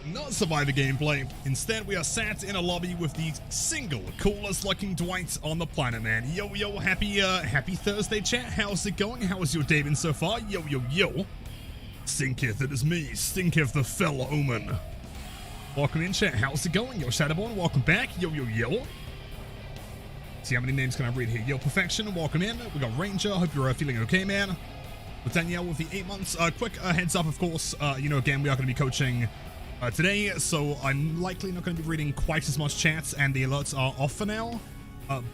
Not Survivor gameplay. Instead, we are sat in a lobby with the single coolest looking Dwight on the planet, man. Happy Thursday, chat. How's it going? How has your day been so far? Stinketh, it is me, Stinketh the Fell Omen. Welcome in, chat. How's it going? Yo, Shadowborn, welcome back. See how many names can I read here? Yo, Perfection, welcome in. We got Ranger, hope you're feeling okay, man. With Danielle with the 8 months. Quick heads up, of course, again, we are going to be coaching today, so I'm likely not going to be reading quite as much chats, and the alerts are off for now.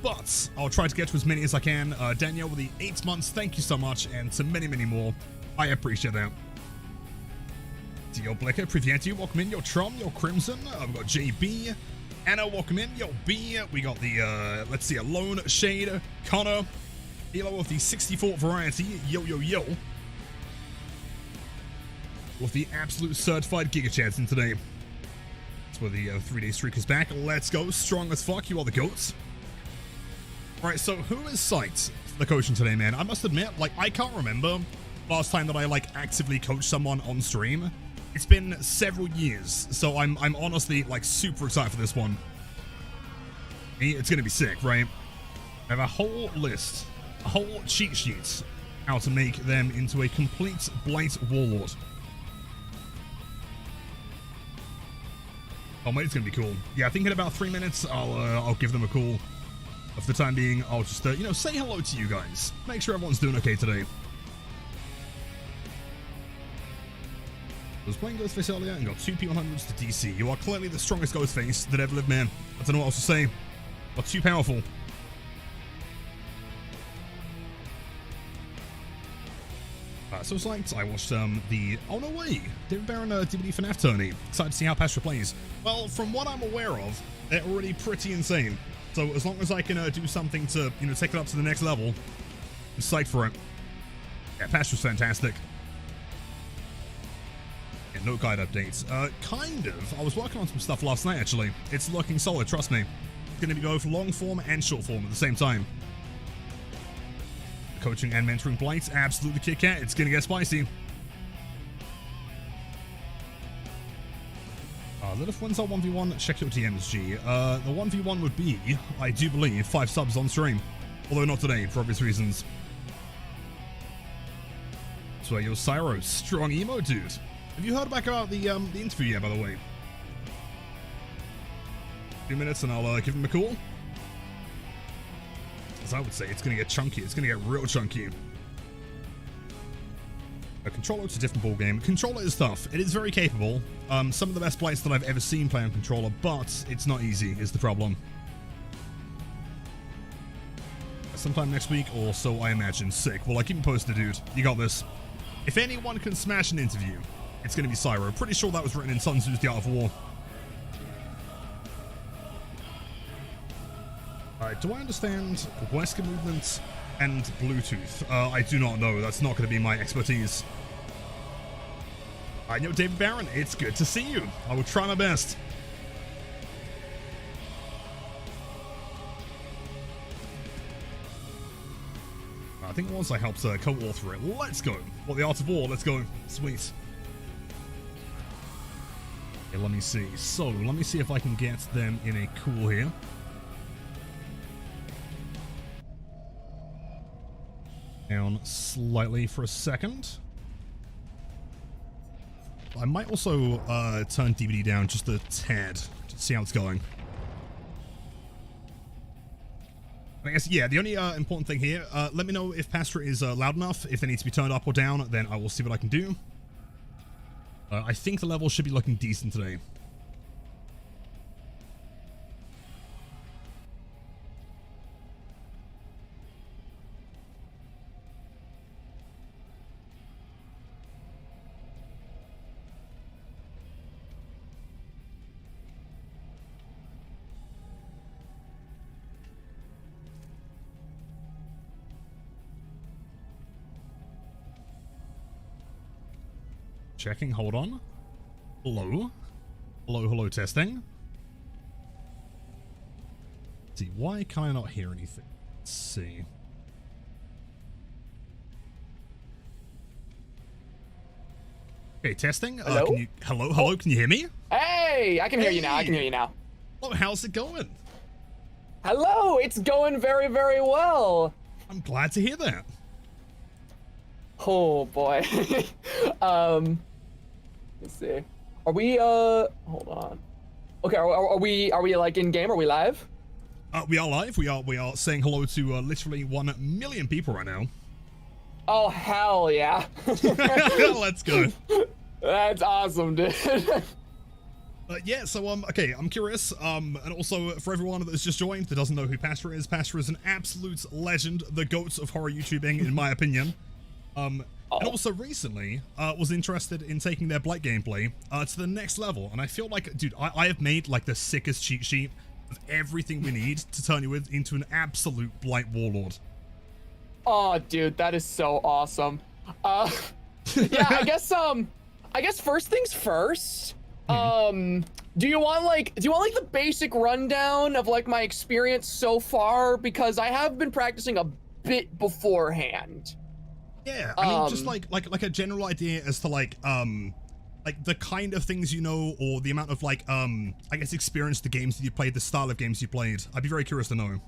But I'll try to get to as many as I can. Danielle with the 8 months, thank you so much, and to many, many more. I appreciate that. Yo, Blicker, Privyet you, welcome in. Yo, Trom, yo, Crimson. We've got JB. Anna, welcome in. Yo, B. We got the, let's see, Alone, Shade, Connor. Halo of the 64 variety. Yo. With the absolute certified Giga Chats in today. That's where the 3-day streak is back. Let's go. Strong as fuck. You are the goats. Alright, so who is psyched for the coaching today, man? I must admit, I can't remember last time that I, actively coached someone on stream. It's been several years, so I'm honestly, super excited for this one. It's gonna be sick, right? I have a whole list, a whole cheat sheet, how to make them into a complete Blight Warlord. Oh, mate, it's gonna be cool. Yeah, I think in about 3 minutes, I'll give them a call. For the time being, I'll just, say hello to you guys. Make sure everyone's doing okay today. I was playing Ghostface earlier and got 2 P100s to DC. You are clearly the strongest Ghostface that ever lived, man. I don't know what else to say. You're too powerful. So psyched. I watched the oh no way David Barron DVD FNAF tourney. Excited to see how Pastra plays. Well, from what I'm aware of, they're already pretty insane. So as long as I can do something to take it up to the next level, I'm psyched for it. Yeah, Pastra's fantastic. Yeah, no guide updates. Kind of. I was working on some stuff last night actually. It's looking solid. Trust me. It's going to be going for long form and short form at the same time. Coaching and mentoring Blight, absolutely Kit Kat. It's gonna get spicy. Let if wins our 1v1, check your DMs, G. The 1v1 would be, I do believe, 5 subs on stream. Although not today, for obvious reasons. So your Cyro, strong emo dude. Have you heard back about the interview yet, by the way? 2 minutes and I'll give him a call. As I would say, it's going to get chunky. It's going to get real chunky. A controller, it's a different ball game. Controller is tough. It is very capable. Some of the best Blights that I've ever seen play on controller, but it's not easy, is the problem. Sometime next week, or so I imagine. Sick. Well, keep me posted, dude. You got this. If anyone can smash an interview, it's going to be Cyro. Pretty sure that was written in Sun Tzu's The Art of War. Do I understand Wesker movement and Bluetooth? I do not know. That's not going to be my expertise. I know David Barron. It's good to see you. I will try my best. I think once I helped co-author it. Let's go. What, The Art of War? Let's go. Sweet. Okay, let me see. So, let me see if I can get them in a cool here. Down slightly for a second. I might also turn DVD down just a tad to see how it's going. I guess, yeah, the only important thing here, let me know if Pastra is loud enough. If they need to be turned up or down, then I will see what I can do. I think the level should be looking decent today. Checking, hold on. Hello? Hello, testing. Let's see, why can I not hear anything? Let's see. Okay, testing. Hello? Hello, can you hear me? Hey, I can hear you now. I can hear you now. Oh, how's it going? Hello, it's going very, very well. I'm glad to hear that. Oh boy. Let's see. Are we hold on. Okay, are we like in game? Are we live? We are live. We are saying hello to literally 1 million people right now. Oh hell yeah. Let's go. That's awesome, dude. Yeah, so okay, I'm curious, and also for everyone that's just joined that doesn't know who Pastra is an absolute legend, the GOAT of horror YouTubing, in my opinion. And also recently was interested in taking their Blight gameplay to the next level, and I feel like, dude, I have made like the sickest cheat sheet of everything we need to turn you into an absolute Blight warlord. Oh, dude, that is so awesome. Yeah, I guess first things first. Do you want like the basic rundown of like my experience so far? Because I have been practicing a bit beforehand. Yeah, I mean, just like a general idea as to like the kind of things you know, or the amount of like I guess experience the games that you played, the style of games you played. I'd be very curious to know.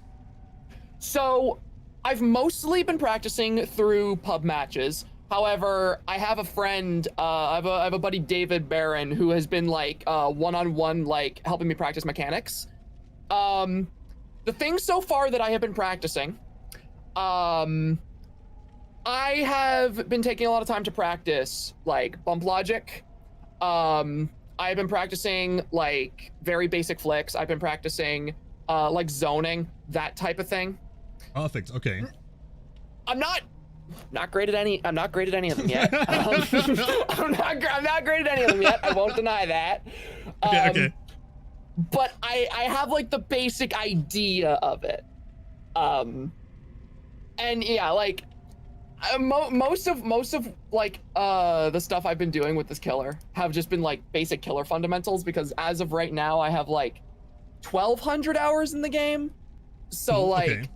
So, I've mostly been practicing through pub matches. However, I have a friend, I have a buddy, David Barron, who has been like one-on-one, like helping me practice mechanics. The things so far that I have been practicing, I have been taking a lot of time to practice like bump logic. I've been practicing like very basic flicks. I've been practicing like zoning, that type of thing. Perfect. Okay. I'm not great at any of them yet. I'm not great at any of them yet. I won't deny that. Okay. But I have like the basic idea of it. And yeah, like most of like the stuff I've been doing with this killer have just been like basic killer fundamentals, because as of right now I have like 1,200 hours in the game. So like okay.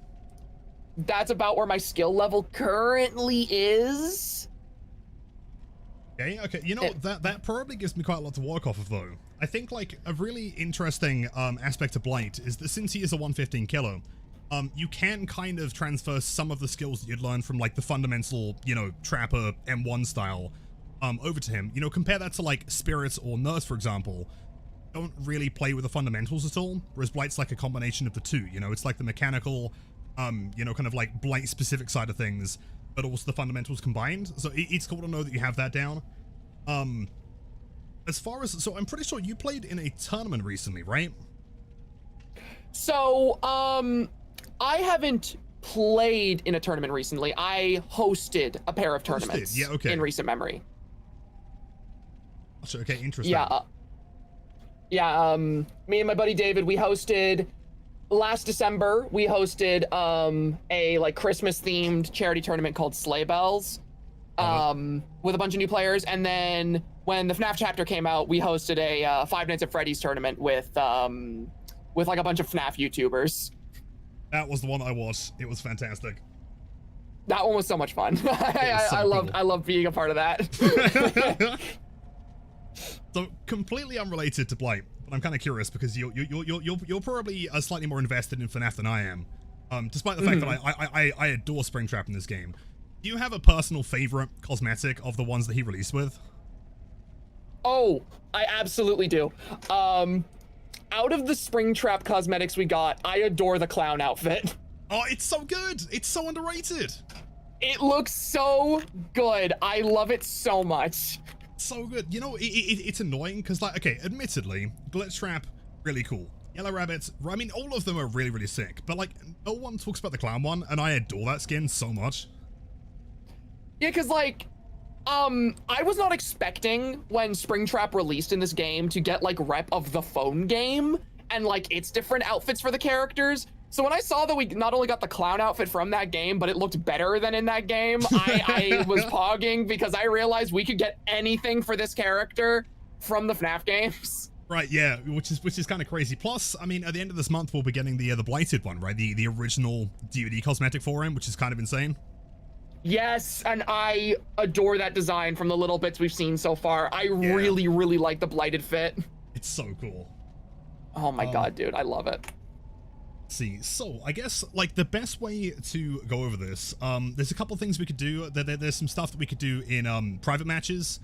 That's about where my skill level currently is. Okay. You know, that probably gives me quite a lot to work off of, though. I think, like, a really interesting aspect of Blight is that since he is a 115 killer, you can kind of transfer some of the skills that you'd learn from, like, the fundamental, you know, Trapper M1 style over to him. You know, compare that to, like, Spirits or Nurse, for example. Don't really play with the fundamentals at all, whereas Blight's like a combination of the two, you know? It's like the mechanical... you know, kind of like Blight specific side of things, but also the fundamentals combined. So it's cool to know that you have that down. As far as, so I'm pretty sure you played in a tournament recently, right? So, I haven't played in a tournament recently. I hosted a pair of tournaments in recent memory. Okay, interesting. Yeah, me and my buddy David, we hosted... Last December, we hosted a like Christmas themed charity tournament called Sleigh Bells with a bunch of new players. And then when the FNAF chapter came out, we hosted a Five Nights at Freddy's tournament with like a bunch of FNAF YouTubers. That was the one I watched. It was fantastic. That one was so much fun. I loved being a part of that. So completely unrelated to Blight, but I'm kind of curious because you're probably slightly more invested in FNAF than I am, despite the fact that I adore Springtrap in this game. Do you have a personal favorite cosmetic of the ones that he released with? Oh, I absolutely do. Out of the Springtrap cosmetics we got, I adore the clown outfit. Oh, it's so good. It's so underrated. It looks so good. I love it so much. So good. You know, it's annoying because, like, okay, admittedly, Glitch Trap, really cool. Yellow Rabbits, I mean, all of them are really, really sick, but, like, no one talks about the clown one, and I adore that skin so much. Yeah, because, like, I was not expecting when Springtrap released in this game to get, like, rep of the phone game and, like, its different outfits for the characters. So when I saw that we not only got the clown outfit from that game, but it looked better than in that game, I was pogging because I realized we could get anything for this character from the FNAF games. Right, yeah, which is kind of crazy. Plus, I mean, at the end of this month, we'll be getting the Blighted one, right? The original DVD cosmetic for him, which is kind of insane. Yes, and I adore that design from the little bits we've seen so far. I really, really like the blighted fit. It's so cool. Oh my god, dude, I love it. See, so I guess like the best way to go over this, there's a couple things we could do. There's some stuff that we could do in private matches.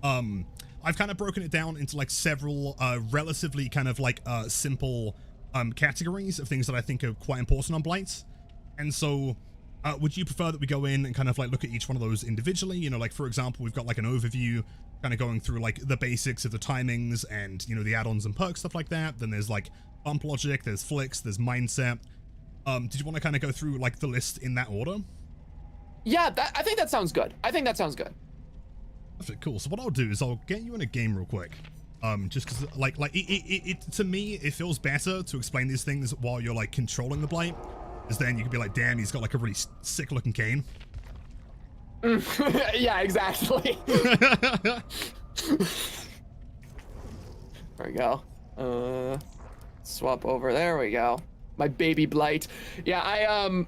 I've kind of broken it down into like several relatively kind of like simple categories of things that I think are quite important on Blight. And so would you prefer that we go in and kind of like look at each one of those individually? You know, like for example, we've got like an overview kind of going through like the basics of the timings and, you know, the add-ons and perks, stuff like that. Then there's like bump logic, there's flicks, there's mindset. Did you want to kind of go through like the list in that order? Yeah, I think that sounds good. I think that sounds good. Perfect, cool. So what I'll do is I'll get you in a game real quick. Just because like it to me, it feels better to explain these things while you're like controlling the Blight. Because then you can be like, damn, he's got like a really sick looking cane. Yeah, exactly. There we go. Swap over. There we go. My baby Blight. Yeah, I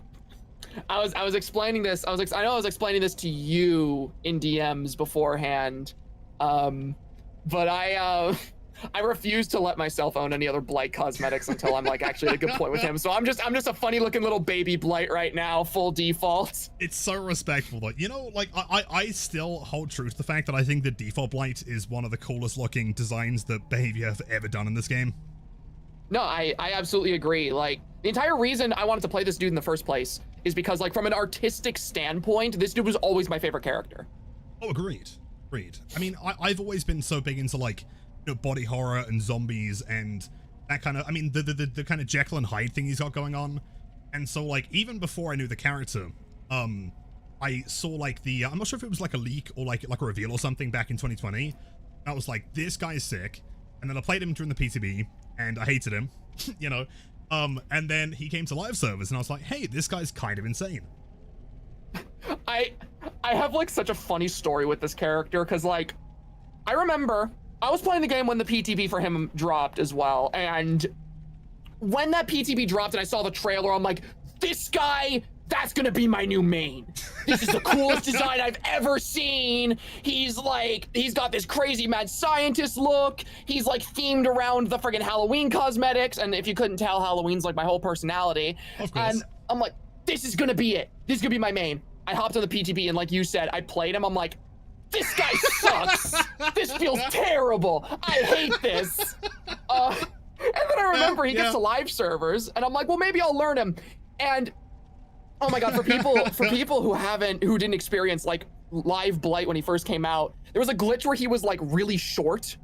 was explaining this. I know I was explaining this to you in DMs beforehand. But I refuse to let myself own any other Blight cosmetics until I'm like actually at a good point with him. So I'm just a funny looking little baby Blight right now, full default. It's so respectful though. You know, like I still hold true to the fact that I think the default Blight is one of the coolest looking designs that Behavior have ever done in this game. No, I absolutely agree. Like the entire reason I wanted to play this dude in the first place is because like from an artistic standpoint, this dude was always my favorite character. Oh, agreed. I mean, I've always been so big into like, you know, body horror and zombies and that kind of, I mean, the kind of Jekyll and Hyde thing he's got going on. And so like, even before I knew the character, I saw like I'm not sure if it was like a leak or like a reveal or something back in 2020. I was like, this guy's sick. And then I played him during the PTB and I hated him, you know? And then he came to live servers and I was like, hey, this guy's kind of insane. I have like such a funny story with this character because like I remember I was playing the game when the PTB for him dropped as well, and when that PTB dropped and I saw the trailer, I'm like, this guy, that's gonna be my new main. This is the coolest design I've ever seen. He's got this crazy mad scientist look. He's like themed around the friggin' Halloween cosmetics, and if you couldn't tell, Halloween's like my whole personality. Of course. And I'm like, this is gonna be it. This is gonna be my main. I hopped on the PTB and like you said, I played him. I'm like, this guy sucks. This feels terrible. I hate this. And then I remember he gets to live servers and I'm like, well, maybe I'll learn him. And oh my God, for people who didn't experience like live Blight when he first came out, there was a glitch where he was like really short.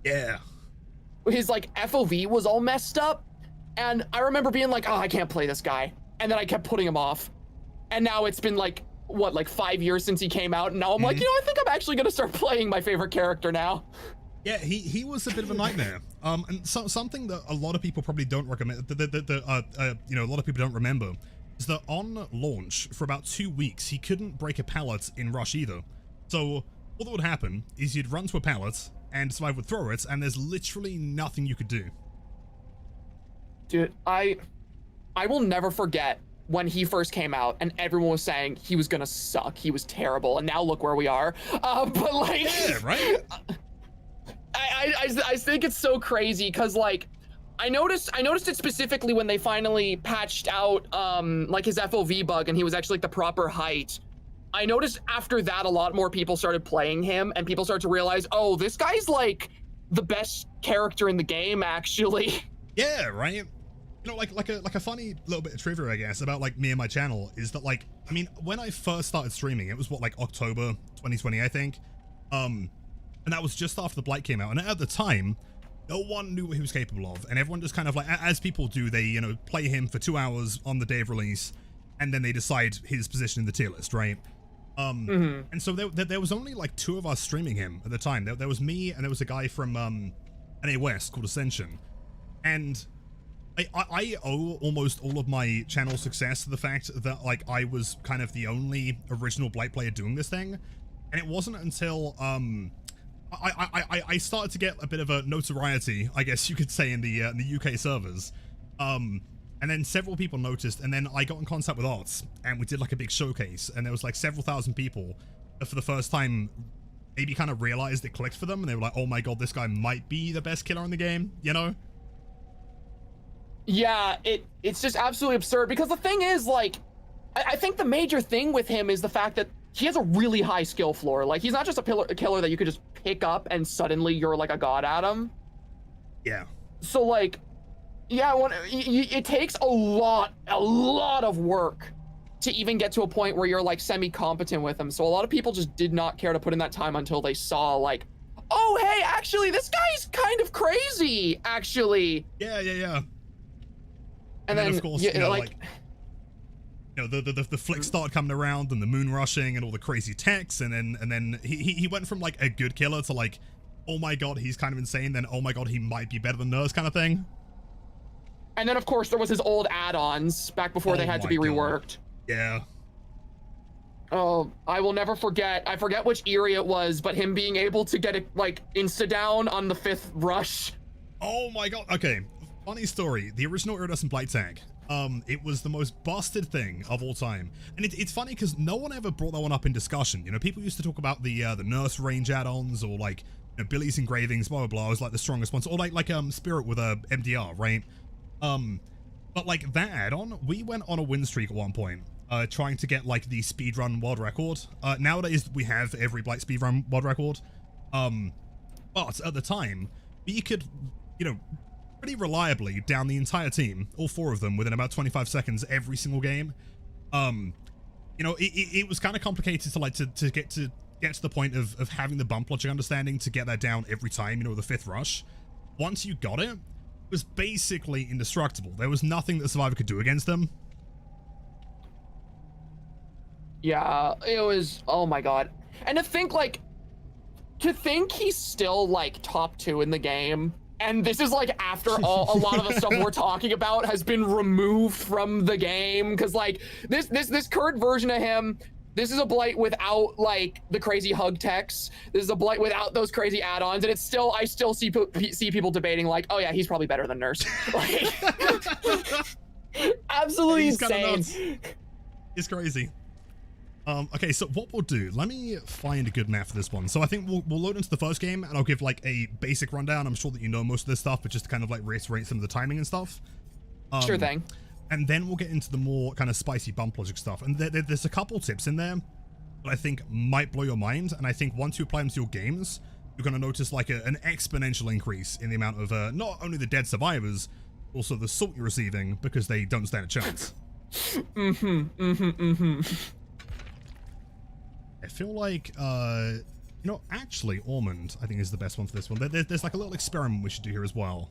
Yeah. His like FOV was all messed up. And I remember being like, oh, I can't play this guy. And then I kept putting him off. And now it's been like, what, like 5 years since he came out, and now I'm like, you know, I think I'm actually gonna start playing my favorite character now. Yeah, he was a bit of a nightmare. And so, something that a lot of people probably don't recommend, you know, a lot of people don't remember, is that on launch for about 2 weeks he couldn't break a pallet in Rush either. So all that would happen is you'd run to a pallet and Survive would throw it, and there's literally nothing you could do. Dude, I will never forget when he first came out and everyone was saying he was gonna suck, he was terrible, and now look where we are. But like, yeah, right. I think it's so crazy because like I noticed it specifically when they finally patched out like his FOV bug and he was actually like the proper height. I noticed after that a lot more people started playing him and people started to realize, oh, this guy's like the best character in the game actually. Yeah, right. You know, like a funny little bit of trivia, I guess, about like me and my channel is that like, I mean, when I first started streaming, it was what, like October 2020, I think. And that was just after the Blight came out. And at the time, no one knew what he was capable of. And everyone just kind of like, as people do, they, you know, play him for 2 hours on the day of release, and then they decide his position in the tier list, right? And so there was only like 2 of us streaming him at the time. There was me and there was a guy from NA West called Ascension. And I owe almost all of my channel success to the fact that like I was kind of the only original Blight player doing this thing, and it wasn't until I started to get a bit of a notoriety, I guess you could say, in the UK servers, And then several people noticed, and then I got in contact with Arts, and we did like a big showcase, and there was like several thousand people that for the first time maybe kind of realized it clicked for them, and they were like, oh my god, this guy might be the best killer in the game, you know? Yeah, it's just absolutely absurd, because the thing is, like, I think the major thing with him is the fact that he has a really high skill floor. Like, he's not just a killer that you could just pick up and suddenly you're like a god at him. Yeah. So, like, yeah, it takes a lot of work to even get to a point where you're like semi-competent with him. So a lot of people just did not care to put in that time until they saw like, oh, hey, actually, this guy's kind of crazy, actually. Yeah. And then of course, you you know, like you know, the flicks started coming around and the moon rushing and all the crazy techs, and then he went from like a good killer to like, oh my god, he's kind of insane, then oh my god, he might be better than Nurse kind of thing. And then, of course, there was his old add-ons back before they had to be reworked. Yeah. Oh, I will never forget. I forget which eerie it was, but him being able to get it, like, insta-down on the 5th rush. Oh my god. Okay. Funny story. The original Iridescent Blight tag. It was the most busted thing of all time. And it's funny because no one ever brought that one up in discussion. You know, people used to talk about the Nurse range add-ons, or like, you know, Billy's engravings, blah, blah, blah, was like the strongest ones. Or like Spirit with a MDR, right? But like that add-on, we went on a win streak at one point, trying to get like the speedrun world record. Nowadays we have every Blight speedrun world record. But at the time, we could, you know, pretty reliably down the entire team, all 4 of them, within about 25 seconds every single game. You know, it was kind of complicated to like to get to the point of having the bump logic understanding to get that down every time, you know, the 5th rush. Once you got it, was basically indestructible. There was nothing that Survivor could do against them. Yeah, it was, oh my god. And to think he's still like top 2 in the game, and this is like after a lot of the stuff we're talking about has been removed from the game, because like this current version of him, this is a Blight without like the crazy hug techs. This is a Blight without those crazy add-ons, and it's still, I still see people debating like, oh yeah, he's probably better than Nurse. Like, absolutely insane. It's crazy. Okay, so what we'll do, let me find a good map for this one. So I think we'll load into the first game, and I'll give like a basic rundown. I'm sure that you know most of this stuff, but just to kind of like reiterate some of the timing and stuff. Sure thing. And then we'll get into the more kind of spicy bump logic stuff. And there's a couple tips in there that I think might blow your mind. And I think once you apply them to your games, you're going to notice like an exponential increase in the amount of not only the dead survivors, also the salt you're receiving, because they don't stand a chance. I feel like, you know, actually, Ormond, I think, is the best one for this one. There's like a little experiment we should do here as well.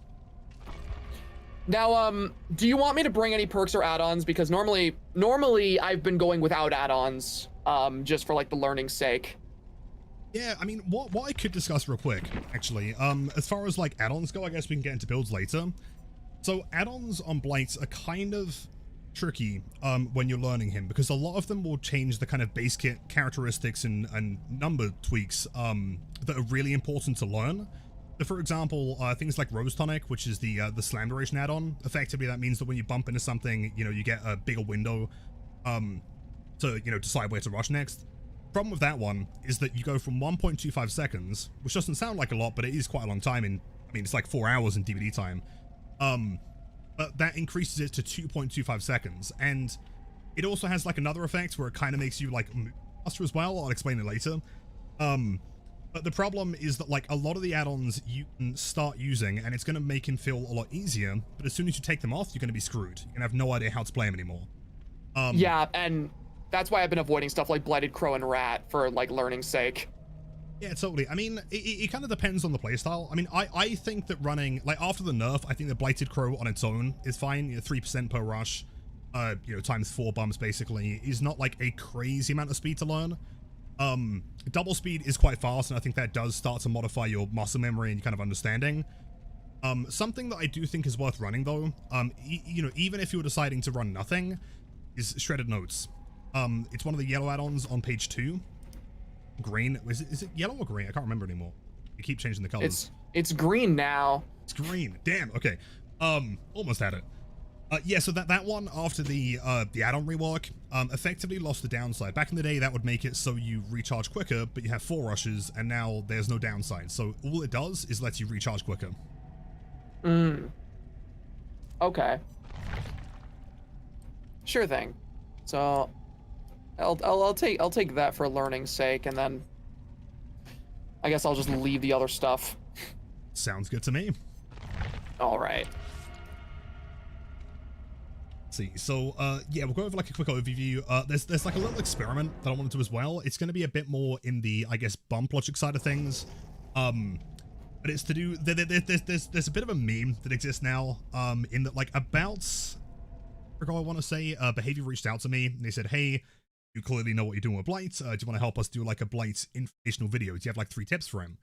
Now, do you want me to bring any perks or add-ons? Because normally I've been going without add-ons, just for like the learning's sake. Yeah, I mean, what I could discuss real quick, actually, as far as like add-ons go, I guess we can get into builds later. So add-ons on Blight are kind of tricky when you're learning him, because a lot of them will change the kind of base kit characteristics and number tweaks that are really important to learn. So for example, things like Rose Tonic, which is the slam duration add-on, effectively that means that when you bump into something, you know, you get a bigger window to, you know, decide where to rush next. Problem with that one is that you go from 1.25 seconds, which doesn't sound like a lot, but it is quite a long time in, I mean, it's like 4 hours in DVD time. But that increases it to 2.25 seconds, and it also has like another effect where it kind of makes you like move faster as well. I'll explain it later. But the problem is that like a lot of the add-ons you can start using, and it's going to make him feel a lot easier, but as soon as you take them off, you're going to be screwed. You're going to have no idea how to play him anymore. Yeah, and that's why I've been avoiding stuff like Blighted Crow and Rat for like learning's sake. Yeah, totally. I mean, it kind of depends on the playstyle. I mean, I think that running, like after the nerf, I think the Blighted Crow on its own is fine. You know, 3% per rush, you know, times 4 bumps basically, is not like a crazy amount of speed to learn. Double speed is quite fast, and I think that does start to modify your muscle memory and kind of understanding. Something that I do think is worth running though, you know, even if you're deciding to run nothing, is Shredded Notes. It's one of the yellow add-ons on page 2. Green, is it yellow or green? I can't remember anymore. You keep changing the colors. It's green now. It's green. Damn. Okay. Almost had it. Yeah, so that one after the add-on rework effectively lost the downside. Back in the day, that would make it so you recharge quicker, but you have 4 rushes, and now there's no downside. So all it does is lets you recharge quicker. Okay. Sure thing. So I'll take that for learning's sake, and then I guess I'll just leave the other stuff. Sounds good to me. All right. See, so yeah, we'll go over like a quick overview. There's like a little experiment that I want to do as well. It's going to be a bit more in the, I guess, bump logic side of things. But it's to do, there's a bit of a meme that exists now, in that, like, about, I want to say, Behavior reached out to me and they said, hey, you clearly know what you're doing with Blight. Do you want to help us do like a Blight informational video? Do you have like 3 tips for him?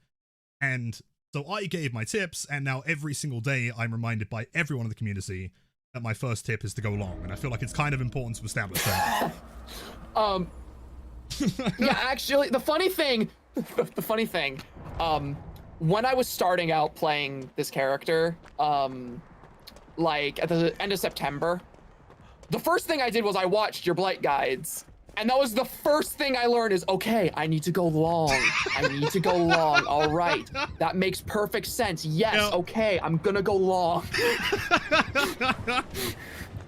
And so I gave my tips, and now every single day I'm reminded by everyone in the community that my first tip is to go long, and I feel like it's kind of important to establish that. Yeah, actually, the funny thing, when I was starting out playing this character, like at the end of September, the first thing I did was I watched your Blight guides, and that was the first thing I learned is, okay, I need to go long. I need to go long. All right, that makes perfect sense. Yes, yeah. Okay, I'm gonna go long.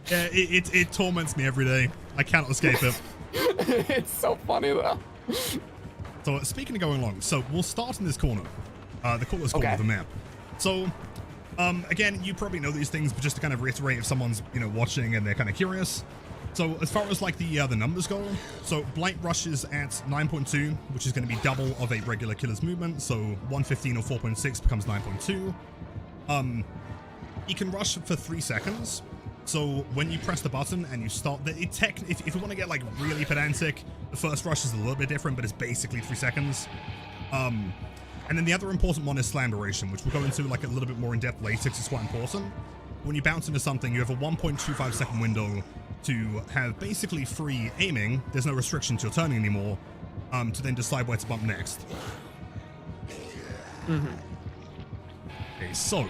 Yeah, it torments me every day. I cannot escape it. It's so funny though. So speaking of going long, so we'll start in this corner, the coolest corner of the map. So again, you probably know these things, but just to kind of reiterate, if someone's watching and they're kind of curious. So as far as like the numbers go, so Blight rushes at 9.2, which is going to be double of a regular killer's movement. So 115 or 4.6 becomes 9.2. He can rush for 3 seconds. So when you press the button and you start, if you want to get like really pedantic, the first rush is a little bit different, but it's basically 3 seconds. And then the other important one is slam duration, which we'll go into like a little bit more in depth later because it's quite important. When you bounce into something, you have a 1.25 second window to have basically free aiming. There's no restriction to your turning anymore, to then decide where to bump next. Okay, so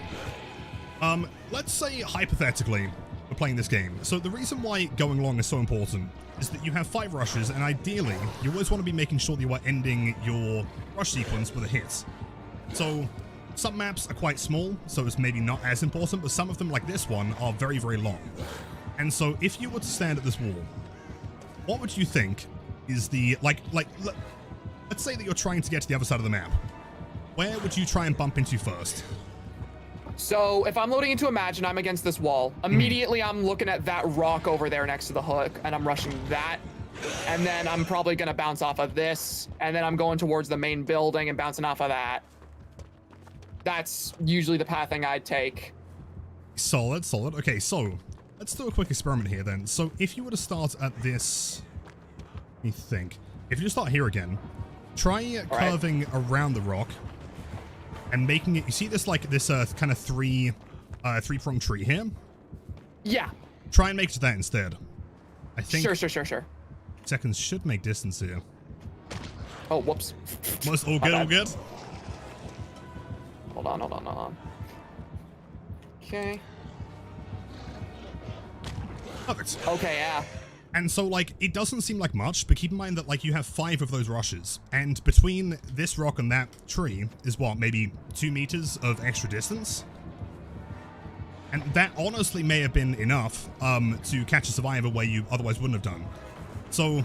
let's say hypothetically we're playing this game. So the reason why going long is so important is that you have 5 rushes, and ideally you always want to be making sure that you are ending your rush sequence with a hit. So some maps are quite small, so it's maybe not as important, but some of them, like this one, are very, very long. And so if you were to stand at this wall, what would you think is the, let's say that you're trying to get to the other side of the map. Where would you try and bump into first? So if I'm loading into Imagine, I'm against this wall. Immediately I'm looking at that rock over there next to the hook, and I'm rushing that. And then I'm probably gonna bounce off of this, and then I'm going towards the main building and bouncing off of that. That's usually the pathing I'd take. Solid, solid. Okay, so let's do a quick experiment here then. So if you were to start at this, let me think. If you just start here again, try curving around the rock and making it, you see this like this kind of three-pronged tree here? Yeah. Try and make it to that instead. I think Sure. seconds should make distance here. Oh, whoops. All good, all good. Hold on. Okay. Perfect. Okay, yeah. And so, like, it doesn't seem like much, but keep in mind that, like, you have 5 of those rushes, and between this rock and that tree is, what, maybe 2 meters of extra distance? And that honestly may have been enough to catch a survivor where you otherwise wouldn't have done. So,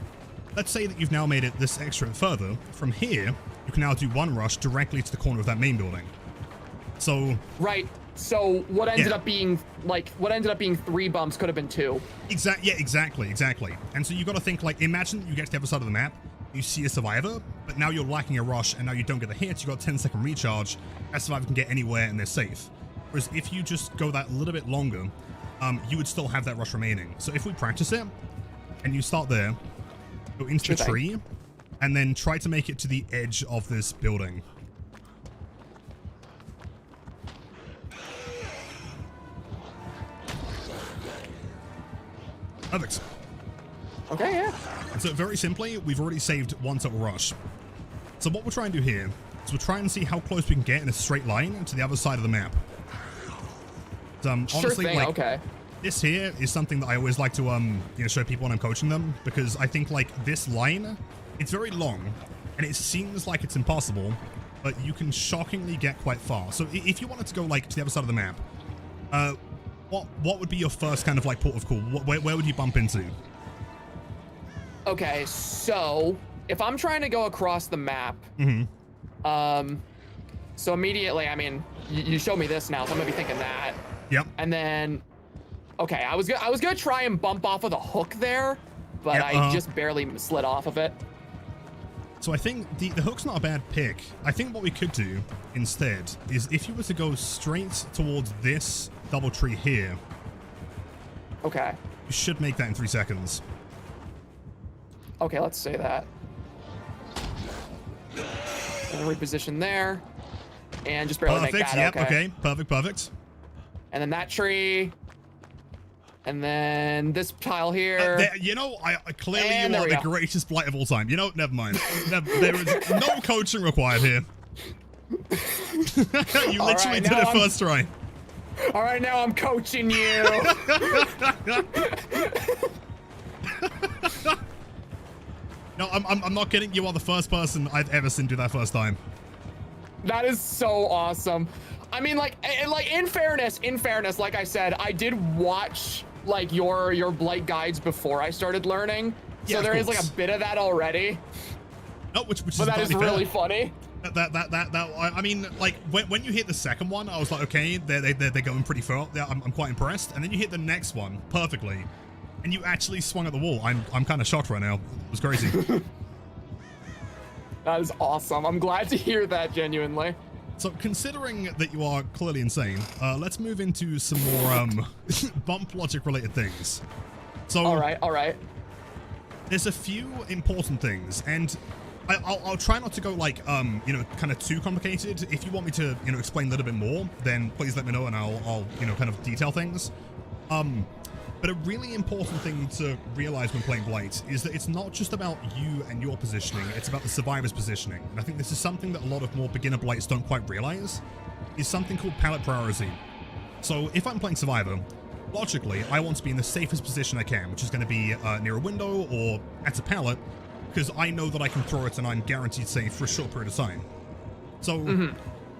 let's say that you've now made it this extra further. From here, you can now do 1 rush directly to the corner of that main building. So... Right. So what ended up being 3 bumps could have been 2. Exactly. And so you got to think, like, imagine you get to the other side of the map, you see a survivor, but now you're lacking a rush, and now you don't get the hit. You got 10-second recharge. That survivor can get anywhere, and they're safe. Whereas if you just go that little bit longer, you would still have that rush remaining. So if we practice it, and you start there, go into the tree, and then try to make it to the edge of this building. Perfect. Okay, yeah. And so very simply, we've already saved 1 total rush. So what we'll try and do here is we'll try and see how close we can get in a straight line to the other side of the map. Honestly, sure thing, okay. This here is something that I always like to, show people when I'm coaching them, because I think, like, this line, it's very long, and it seems like it's impossible, but you can shockingly get quite far. So if you wanted to go, like, to the other side of the map, what would be your first kind of, like, port of call? Where would you bump into? Okay, so if I'm trying to go across the map, so immediately, I mean, you showed me this now, so I'm gonna be thinking that. Yep. And then, okay, I was gonna try and bump off of the hook there, but yep, I just barely slid off of it. So I think the hook's not a bad pick. I think what we could do instead is if you were to go straight towards this double tree here. Okay. You should make that in 3 seconds. Okay, let's say that. And reposition there. And just barely make that. Yep, okay. Perfect. And then that tree. And then this tile here. Clearly you are the greatest Blight of all time. Never mind. There is no coaching required here. You literally did it first try. All right, now I'm coaching you. No, I'm not kidding. You are the first person I've ever seen do that first time. That is so awesome. I mean, like in fairness, like I said, I did watch like your Blight guides before I started learning, so there is like a bit of that already. Oh, which is that is really funny. I mean, like when you hit the second one, I was like, okay, they're going pretty far. I'm quite impressed. And then you hit the next one perfectly, and you actually swung at the wall. I'm kind of shocked right now. It was crazy. That is awesome. I'm glad to hear that, genuinely. So considering that you are clearly insane, let's move into some more bump logic related things. So all right. There's a few important things, and I'll try not to go like kind of too complicated. If you want me to explain a little bit more, then please let me know, and I'll kind of detail things. But a really important thing to realize when playing Blight is that it's not just about you and your positioning, it's about the survivor's positioning. And I think this is something that a lot of more beginner Blights don't quite realize, is something called pallet priority. So if I'm playing survivor, logically, I want to be in the safest position I can, which is going to be near a window or at a pallet, because I know that I can throw it and I'm guaranteed safe for a short period of time. So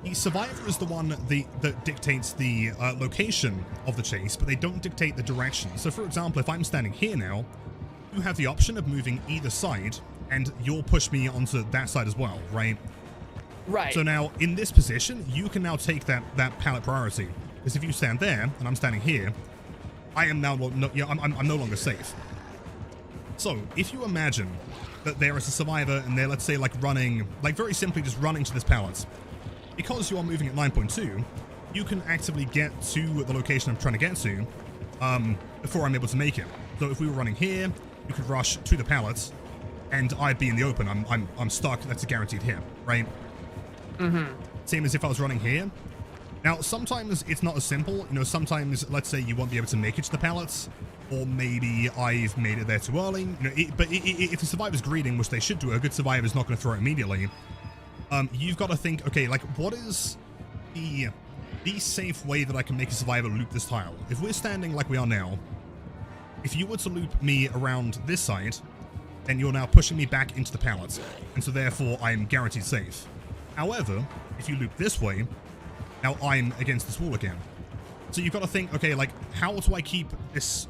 the survivor is the one that dictates the location of the chase, but they don't dictate the direction. So for example, if I'm standing here now, you have the option of moving either side, and you'll push me onto that side as well, right? Right. So now, in this position, you can now take that pallet priority. Because if you stand there, and I'm standing here, I am now I'm no longer safe. So, if you imagine that there is a survivor, and they're, let's say, like running, like very simply just running to this pallet, because you are moving at 9.2, you can actively get to the location I'm trying to get to before I'm able to make it. So if we were running here, you could rush to the pallets, and I'd be in the open. I'm stuck. That's a guaranteed hit, right? Same as if I was running here. Now, sometimes it's not as simple. Sometimes, let's say you won't be able to make it to the pallets, or maybe I've made it there too early. But if the survivor's greeting, which they should do, a good survivor is not going to throw it immediately. You've got to think, okay, like, what is the safe way that I can make a survivor loop this tile? If we're standing like we are now, if you were to loop me around this side, then you're now pushing me back into the pallets, and so therefore I'm guaranteed safe. However, if you loop this way, now I'm against this wall again. So you've got to think, okay, like, how do I keep this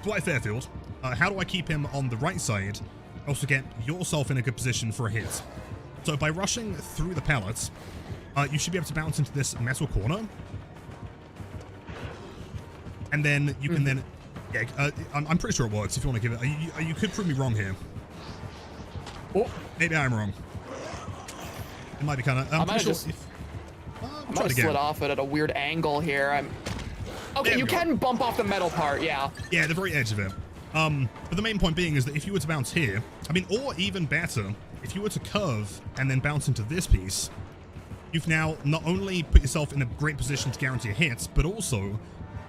Dwight Fairfield, how do I keep him on the right side, also get yourself in a good position for a hit? So by rushing through the pallets, you should be able to bounce into this metal corner. And then you can then... Yeah, I'm pretty sure it works if you want to give it... You could prove me wrong here. Oh. Maybe I'm wrong. It might be kind of... I might have slid off it at a weird angle here. Okay, you can bump off the metal part, yeah. Yeah, the very edge of it. But the main point being is that if you were to bounce here, I mean, or even better, if you were to curve and then bounce into this piece, you've now not only put yourself in a great position to guarantee a hit, but also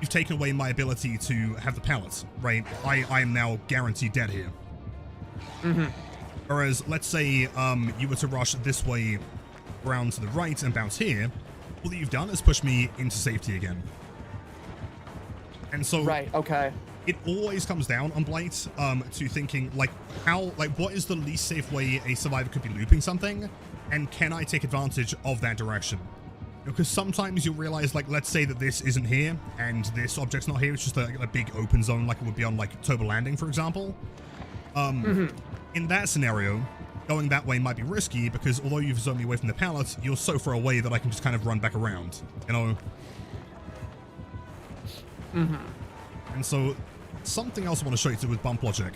you've taken away my ability to have the pallets, right? I am now guaranteed dead here. Whereas, let's say you were to rush this way around to the right and bounce here, all that you've done is push me into safety again. And so right, okay. it always comes down on Blight to thinking like what is the least safe way a survivor could be looping something, and can I take advantage of that direction? Because sometimes you'll realize, like, let's say that this isn't here and this object's not here, it's just a big open zone like it would be on like Turbo Landing, for example. In that scenario, going that way might be risky because although you've zoned me away from the pallet, you're so far away that I can just kind of run back around, you know? And so something else I want to show you too with bump logic.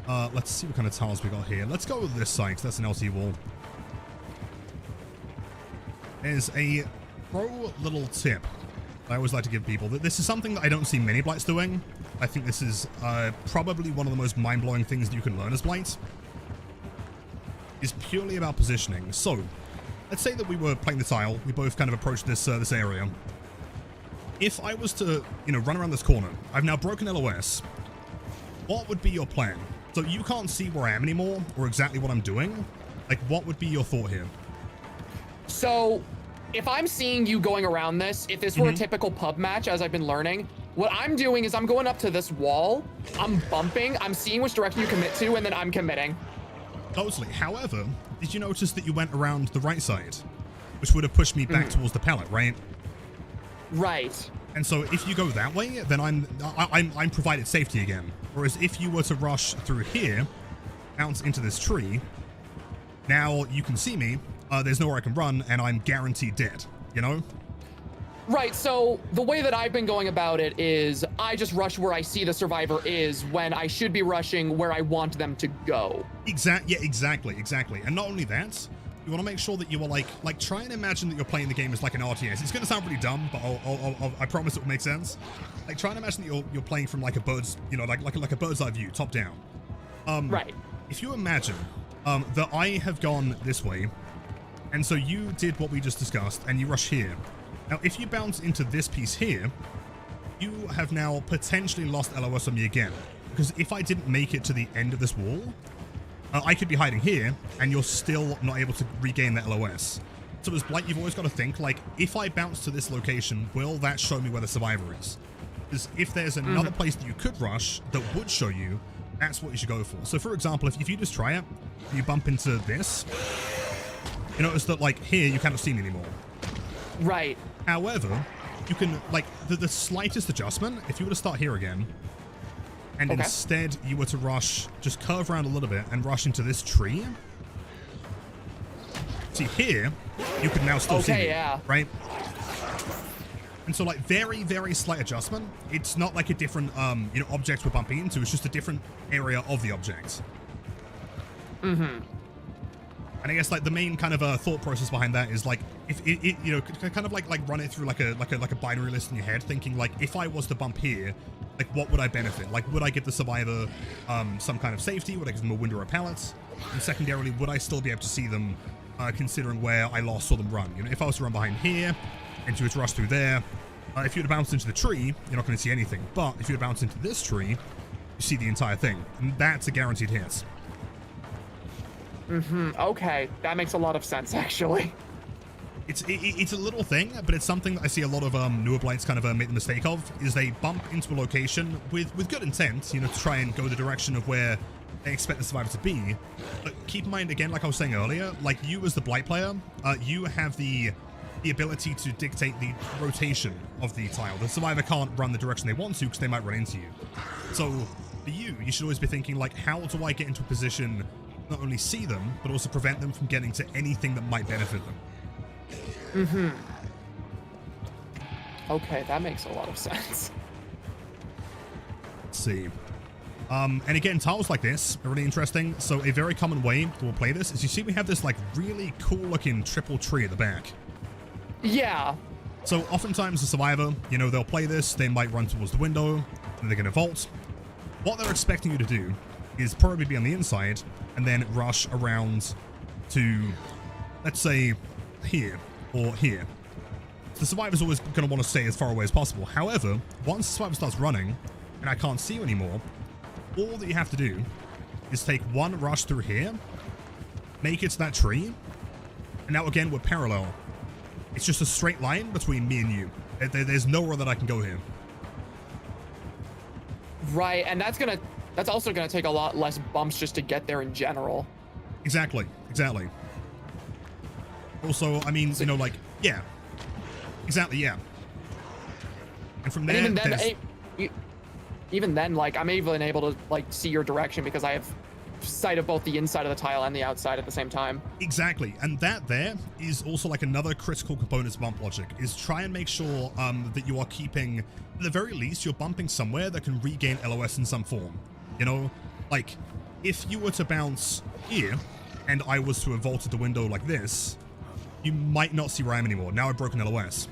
Let's see what kind of tiles we got here. Let's go with this side, 'cause that's an LT wall. There's a pro little tip I always like to give people. That this is something that I don't see many Blights doing. I think this is probably one of the most mind-blowing things that you can learn as Blight. Is purely about positioning. So, let's say that we were playing the tile. We both kind of approached this this area. If I was to, you know, run around this corner, I've now broken LOS. What would be your plan? So you can't see where I am anymore, or exactly what I'm doing. Like, what would be your thought here? So, if I'm seeing you going around this, if this were a typical pub match, as I've been learning, what I'm doing is I'm going up to this wall, I'm bumping, I'm seeing which direction you commit to, and then I'm committing. Totally. However, did you notice that you went around the right side, which would have pushed me back towards the pallet, right? Right. And so if you go that way, then I'm provided safety again. Whereas if you were to rush through here, bounce into this tree, now you can see me, there's nowhere I can run, and I'm guaranteed dead, you know? Right, so the way that I've been going about it is I just rush where I see the survivor is when I should be rushing where I want them to go. Yeah, exactly. And not only that, you want to make sure that you are like try and imagine that you're playing the game as like an RTS. It's going to sound pretty dumb, but I promise it will make sense. Like try and imagine that you're playing from like a bird's, you know, like a bird's eye view, top down. Right. If you imagine that I have gone this way, and so you did what we just discussed, and you rush here. Now, if you bounce into this piece here, you have now potentially lost LOS on me again. Because if I didn't make it to the end of this wall, I could be hiding here, and you're still not able to regain that LOS. So as Blight, you've always got to think, like, if I bounce to this location, will that show me where the survivor is? Because if there's another place that you could rush that would show you, that's what you should go for. So, for example, if you just try it, you bump into this, you notice that, like, here, you cannot see me anymore. Right. However, you can, like, the slightest adjustment, if you were to start here again, and instead you were to rush, just curve around a little bit and rush into this tree. See, here, you can now still see me, right? And so, like, very, very slight adjustment. It's not like a different, you know, object we're bumping into. It's just a different area of the object. And I guess like the main kind of thought process behind that is like if it you know kind of like run it through like a binary list in your head, thinking like if I was to bump here, like what would I benefit? Like would I give the survivor some kind of safety? Would I give them a window or pallets? And secondarily, would I still be able to see them considering where I last saw them run? You know, if I was to run behind here and you were to rush through there, if you were to bounce into the tree, you're not going to see anything. But if you were to bounce into this tree, you see the entire thing, and that's a guaranteed hit. Okay, that makes a lot of sense, actually. It's a little thing, but it's something that I see a lot of newer Blights kind of make the mistake of, is they bump into a location with good intent, you know, to try and go the direction of where they expect the survivor to be. But keep in mind, again, like I was saying earlier, like you as the Blight player, you have the ability to dictate the rotation of the tile. The survivor can't run the direction they want to because they might run into you. So for you should always be thinking like, how do I get into a position not only see them, but also prevent them from getting to anything that might benefit them. Okay, that makes a lot of sense. Let's see. And again, tiles like this are really interesting. So a very common way we'll play this is you see we have this like really cool looking triple tree at the back. Yeah. So oftentimes the survivor, you know, they'll play this, they might run towards the window, and they're going to vault. What they're expecting you to do is probably be on the inside and then rush around to, let's say, here or here. The survivor's always going to want to stay as far away as possible. However, once the survivor starts running and I can't see you anymore, all that you have to do is take one rush through here, make it to that tree, and now again we're parallel. It's just a straight line between me and you. There's nowhere that I can go here. Right, and that's also gonna take a lot less bumps just to get there in general. Exactly. Also, I mean, you know, like, yeah. Exactly, yeah. And from there, even then, like, I'm even able to, like, see your direction because I have sight of both the inside of the tile and the outside at the same time. Exactly, and that there is also like another critical component to bump logic, is try and make sure that you are keeping, at the very least, you're bumping somewhere that can regain LOS in some form. You know, like, if you were to bounce here, and I was to have vaulted the window like this, you might not see where I am anymore. Now I've broken LOS.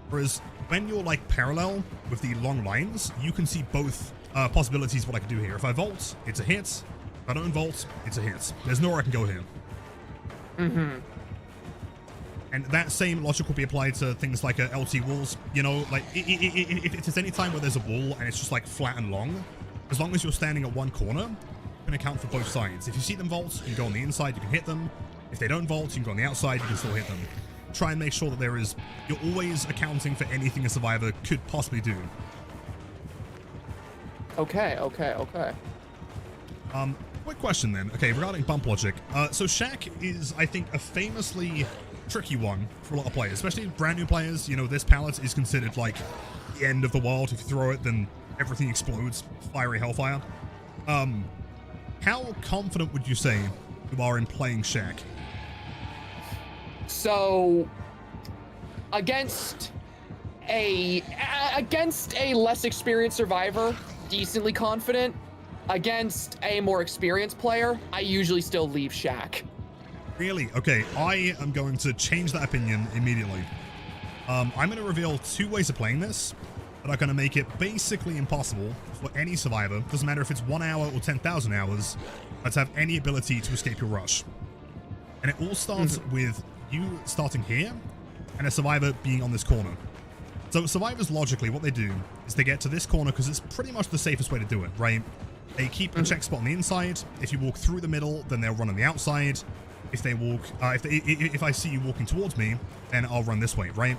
Whereas when you're like parallel with the long lines, you can see both possibilities what I can do here. If I vault, it's a hit. If I don't vault, it's a hit. There's nowhere I can go here. And that same logic will be applied to things like LT walls. You know, like if it's any time where there's a wall and it's just like flat and long, as long as you're standing at one corner, you can account for both sides. If you see them vault, you can go on the inside, you can hit them. If they don't vault, you can go on the outside, you can still hit them. Try and make sure that you're always accounting for anything a survivor could possibly do. Okay. Quick question then. Okay, regarding bump logic. So Shack is, I think, a famously tricky one for a lot of players, especially brand new players. You know, this pallet is considered like the end of the world. If you throw it, then everything explodes. Fiery hellfire. How confident would you say you are in playing Shack? So, against a less experienced survivor, decently confident. Against a more experienced player, I usually still leave Shack. Really? Okay, I am going to change that opinion immediately. I'm going to reveal 2 ways of playing this that are going to make it basically impossible for any survivor, doesn't matter if it's 1 hour or 10,000 hours, to have any ability to escape your rush. And it all starts with you starting here and a survivor being on this corner. So survivors, logically, what they do is they get to this corner because it's pretty much the safest way to do it, right? They keep a check spot on the inside. If you walk through the middle, then they'll run on the outside. If they walk, if I see you walking towards me, then I'll run this way, right?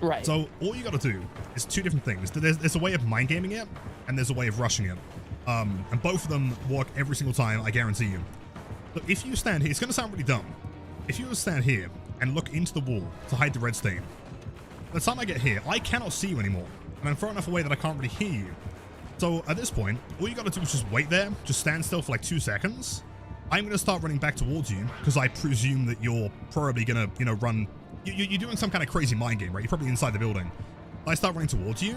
Right. So all you got to do is 2 different things. There's a way of mind gaming it, and there's a way of rushing it. And both of them work every single time, I guarantee you. So if you stand here, it's going to sound really dumb. If you were to stand here and look into the wall to hide the red stain, by the time I get here, I cannot see you anymore, and I'm far enough away that I can't really hear you. So at this point, all you got to do is just wait there, just stand still for like 2 seconds. I'm going to start running back towards you because I presume that you're probably going to, you know, run. You're doing some kind of crazy mind game, right? You're probably inside the building. I start running towards you,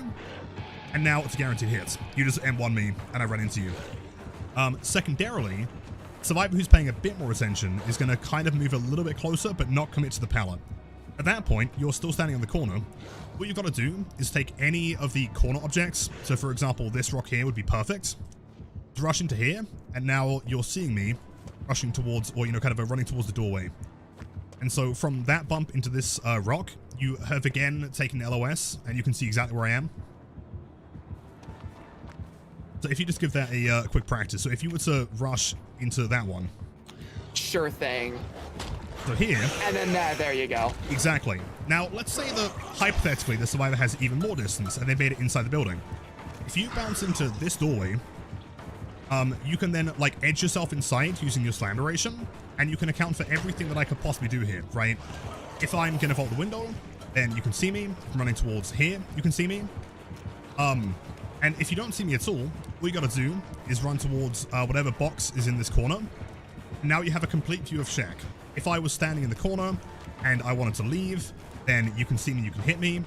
and now it's a guaranteed hit. You just M1 me, and I run into you. Secondarily, survivor who's paying a bit more attention is going to kind of move a little bit closer, but not commit to the pallet. At that point, you're still standing on the corner. What you've got to do is take any of the corner objects. So, for example, this rock here would be perfect. Rush into here, and now you're seeing me rushing towards, or, you know, kind of running towards the doorway. And so from that bump into this rock, you have again taken LOS, and you can see exactly where I am. So if you just give that a quick practice. So if you were to rush into that one. Sure thing. So here. And then there you go. Exactly. Now, let's say that, hypothetically, the survivor has even more distance, and they made it inside the building. If you bounce into this doorway, you can then, like, edge yourself inside using your slam duration, and you can account for everything that I could possibly do here, right? If I'm going to vault the window, then you can see me. If I'm running towards here, you can see me. And if you don't see me at all you got to do is run towards whatever box is in this corner. Now you have a complete view of Shack. If I was standing in the corner and I wanted to leave, then you can see me, you can hit me.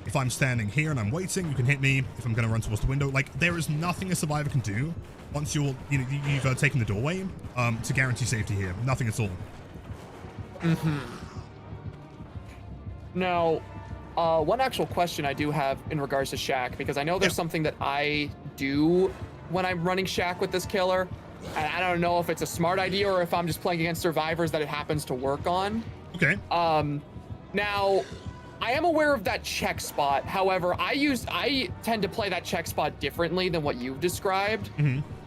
If I'm standing here and I'm waiting, you can hit me. If I'm going to run towards the window, like, there is nothing a survivor can do once you've taken the doorway to guarantee safety here. Nothing at all. Now, one actual question I do have in regards to Shack, because I know there's something that I do when I'm running Shack with this killer, and I don't know if it's a smart idea or if I'm just playing against survivors that it happens to work on. Okay. Now, I am aware of that check spot. However, I tend to play that check spot differently than what you've described.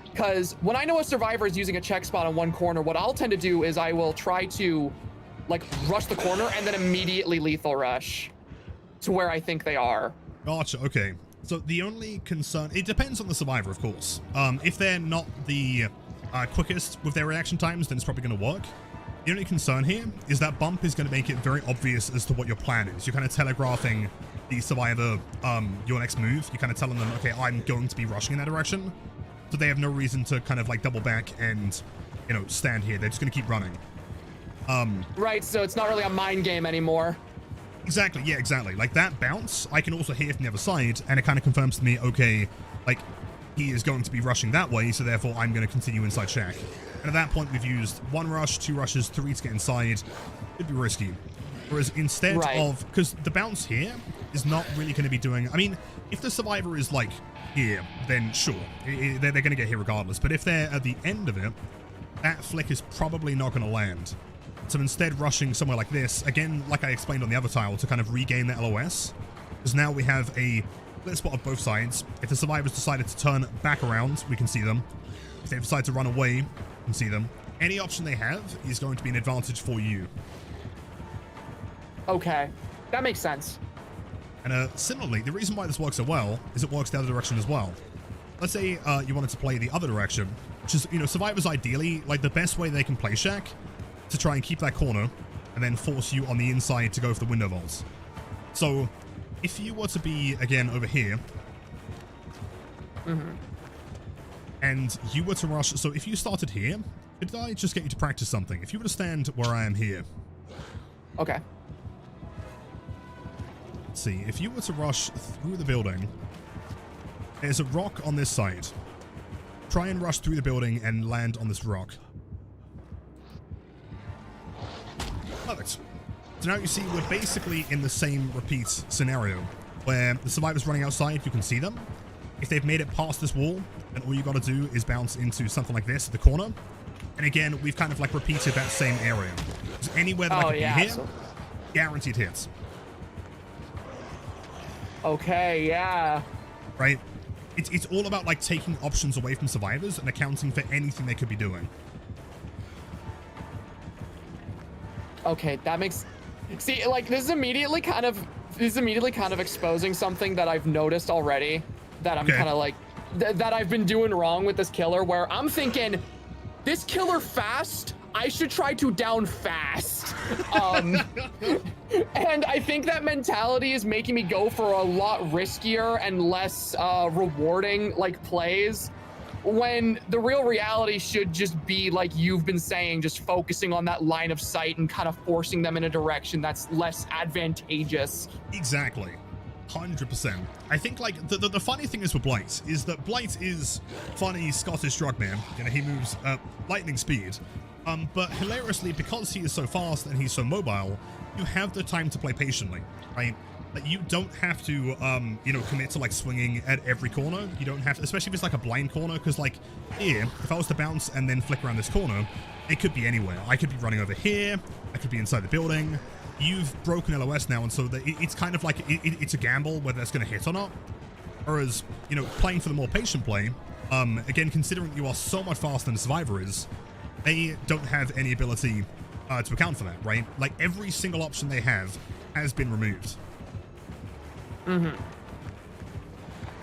Because when I know a survivor is using a check spot on one corner, what I'll tend to do is I will try to, like, rush the corner and then immediately lethal rush to where I think they are. Gotcha. Okay. So the only concern, it depends on the survivor, of course. If they're not the quickest with their reaction times, then it's probably going to work. The only concern here is that bump is going to make it very obvious as to what your plan is. You're kind of telegraphing the survivor your next move. You're kind of telling them, okay, I'm going to be rushing in that direction. So they have no reason to kind of like double back and, you know, stand here. They're just going to keep running. Right, so it's not really a mind game anymore. Exactly, yeah, exactly. Like that bounce, I can also hear from the other side, and it kind of confirms to me, okay, like, he is going to be rushing that way, so therefore I'm going to continue inside shack. And at that point, we've used 1 rush, 2 rushes, 3 to get inside. It'd be risky. Whereas instead of, because the bounce here is not really going to be doing, I mean, if the survivor is like here, then sure, they're going to get here regardless. But if they're at the end of it, that flick is probably not going to land. So instead, rushing somewhere like this, again, like I explained on the other tile, to kind of regain the LOS, because now we have a clear spot of both sides. If the survivors decided to turn back around, we can see them. If they decide to run away, we can see them. Any option they have is going to be an advantage for you. Okay, that makes sense. And similarly, the reason why this works so well is it works the other direction as well. Let's say you wanted to play the other direction, which is, you know, survivors ideally, like the best way they can play shack to try and keep that corner and then force you on the inside to go for the window vaults. So if you were to be, again, over here, and you were to rush, so if you started here, could I just get you to practice something? If you were to stand where I am here. Okay. Let's see, if you were to rush through the building, there's a rock on this side. Try and rush through the building and land on this rock. Perfect. So now you see we're basically in the same repeat scenario where the survivors running outside, you can see them. If they've made it past this wall, then all you got to do is bounce into something like this at the corner. And again, we've kind of like repeated that same area. Because anywhere that I could be here, so guaranteed hits. okay, yeah. Right? It's all about like taking options away from survivors and accounting for anything they could be doing. Okay, that makes... See, like, this is immediately kind of exposing something that I've noticed already, that I'm kind of like, that I've been doing wrong with this killer, where I'm thinking, this killer fast, I should try to down fast. And I think that mentality is making me go for a lot riskier and less rewarding, like, plays, when the real reality should just be, like you've been saying, just focusing on that line of sight and kind of forcing them in a direction that's less advantageous. Exactly. 100%. I think, like, the funny thing is with Blight is that Blight is funny Scottish drug man. You know, he moves at lightning speed. But hilariously, because he is so fast and he's so mobile, you have the time to play patiently, right? Like, you don't have to, you know, commit to, like, swinging at every corner. You don't have to, especially if it's, like, a blind corner, because, like, here, if I was to bounce and then flick around this corner, it could be anywhere. I could be running over here. I could be inside the building. You've broken LOS now, and so it's kind of like, it's a gamble whether that's going to hit or not. Whereas, you know, playing for the more patient play, again, considering you are so much faster than the survivor is, they don't have any ability to account for that, right? Like, every single option they have has been removed. And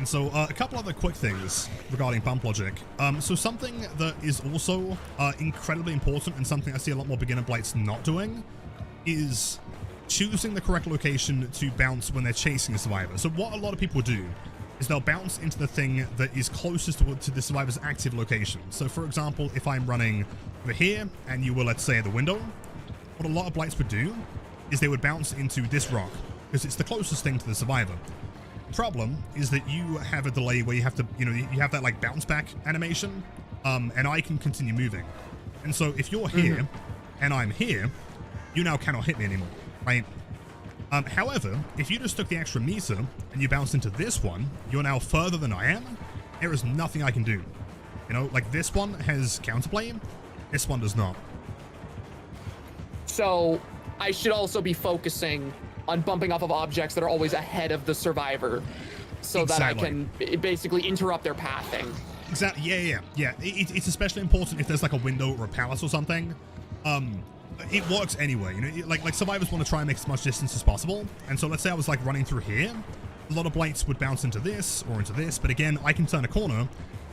so a couple other quick things regarding bump logic. So something that is also incredibly important and something I see a lot more beginner Blights not doing is choosing the correct location to bounce when they're chasing a survivor. So what a lot of people do is they'll bounce into the thing that is closest to the survivor's active location. So for example, if I'm running over here and you were, let's say, at the window, what a lot of Blights would do is they would bounce into this rock because it's the closest thing to the survivor. The problem is that you have a delay where you have to, you know, you have that like bounce back animation, and I can continue moving. And so if you're here and I'm here, you now cannot hit me anymore, right? However, if you just took the extra meter and you bounced into this one, you're now further than I am. There is nothing I can do. You know, like this one has counterplay, this one does not. So I should also be focusing on bumping off of objects that are always ahead of the survivor, so that I can basically interrupt their pathing. Exactly. Yeah. It's especially important if there's like a window or a pallet or something. It works anyway. You know, like survivors want to try and make as much distance as possible. And so let's say I was like running through here. A lot of Blights would bounce into this or into this, but again, I can turn a corner,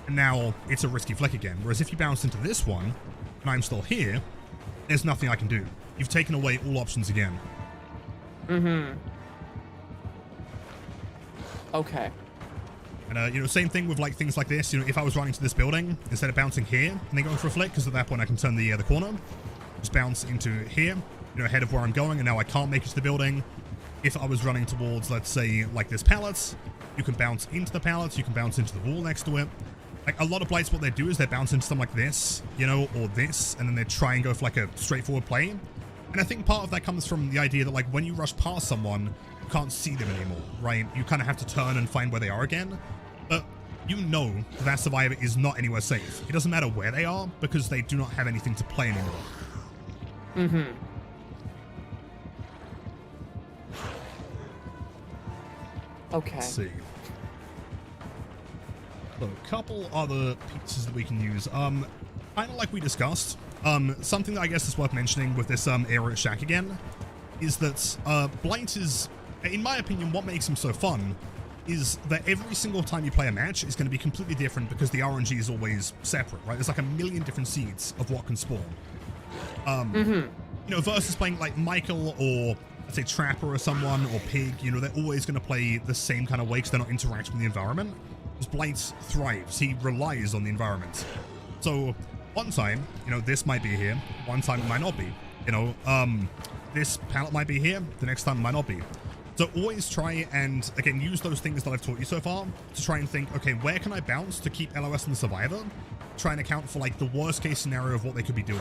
and now it's a risky flick again. Whereas if you bounce into this one, and I'm still here, there's nothing I can do. You've taken away all options again. Mm-hmm. Okay. And, you know, same thing with, like, things like this. You know, if I was running to this building, instead of bouncing here and then going for a flick, because at that point I can turn the corner, just bounce into here, you know, ahead of where I'm going, and now I can't make it to the building. If I was running towards, let's say, like this pallet, you can bounce into the pallet, you can bounce into the wall next to it. Like, a lot of Blights, what they do is they bounce into something like this, you know, or this, and then they try and go for, like, a straightforward play. And I think part of that comes from the idea that, like, when you rush past someone, you can't see them anymore, right? You kind of have to turn and find where they are again. But you know that survivor is not anywhere safe. It doesn't matter where they are, because they do not have anything to play anymore. Mm-hmm. Okay. Let's see. So, a couple other pieces that we can use. Kind of like we discussed, something that I guess is worth mentioning with this area at Shack again is that Blight is, in my opinion, what makes him so fun is that every single time you play a match is going to be completely different because the RNG is always separate, right? There's like a million different seeds of what can spawn. You know, versus playing like Michael or, let's say, Trapper or someone, or Pig, you know, they're always going to play the same kind of way because they're not interacting with the environment. Because Blight thrives. He relies on the environment. So, one time, you know, this might be here. One time it might not be. You know, this pallet might be here. The next time it might not be. So always try and, again, use those things that I've taught you so far to try and think, okay, where can I bounce to keep LOS and the survivor? Try and account for, like, the worst case scenario of what they could be doing.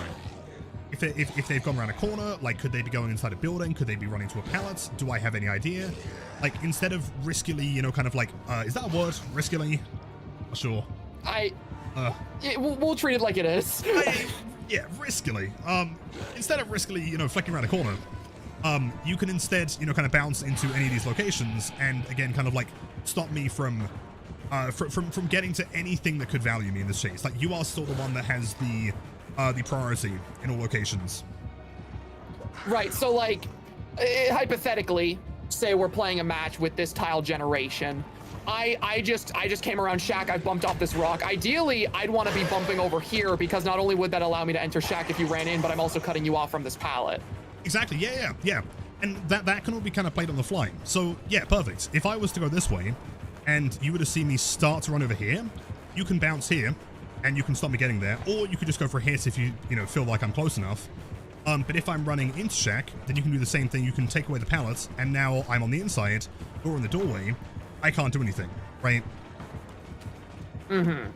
If they've gone around a corner, like, could they be going inside a building? Could they be running to a pallet? Do I have any idea? Like, instead of riskily, you know, kind of like, is that a word? Riskily? Not sure. Yeah, we'll treat it like it is. Yeah, riskily. Instead of riskily, you know, flicking around a corner, you can instead, you know, kind of bounce into any of these locations and, again, kind of, like, stop me from getting to anything that could value me in this chase. Like, you are still the one that has the priority in all locations. Right, so, like, hypothetically, say we're playing a match with this tile generation. I just came around Shack, I bumped off this rock. Ideally, I'd want to be bumping over here because not only would that allow me to enter Shack if you ran in, but I'm also cutting you off from this pallet. Exactly, yeah. And that can all be kind of played on the fly. So, yeah, perfect. If I was to go this way, and you were to see me start to run over here, you can bounce here, and you can stop me getting there, or you could just go for a hit if you feel like I'm close enough. But if I'm running into Shack, then you can do the same thing. You can take away the pallets, and now I'm on the inside, or in the doorway. I can't do anything, right? Mm-hmm.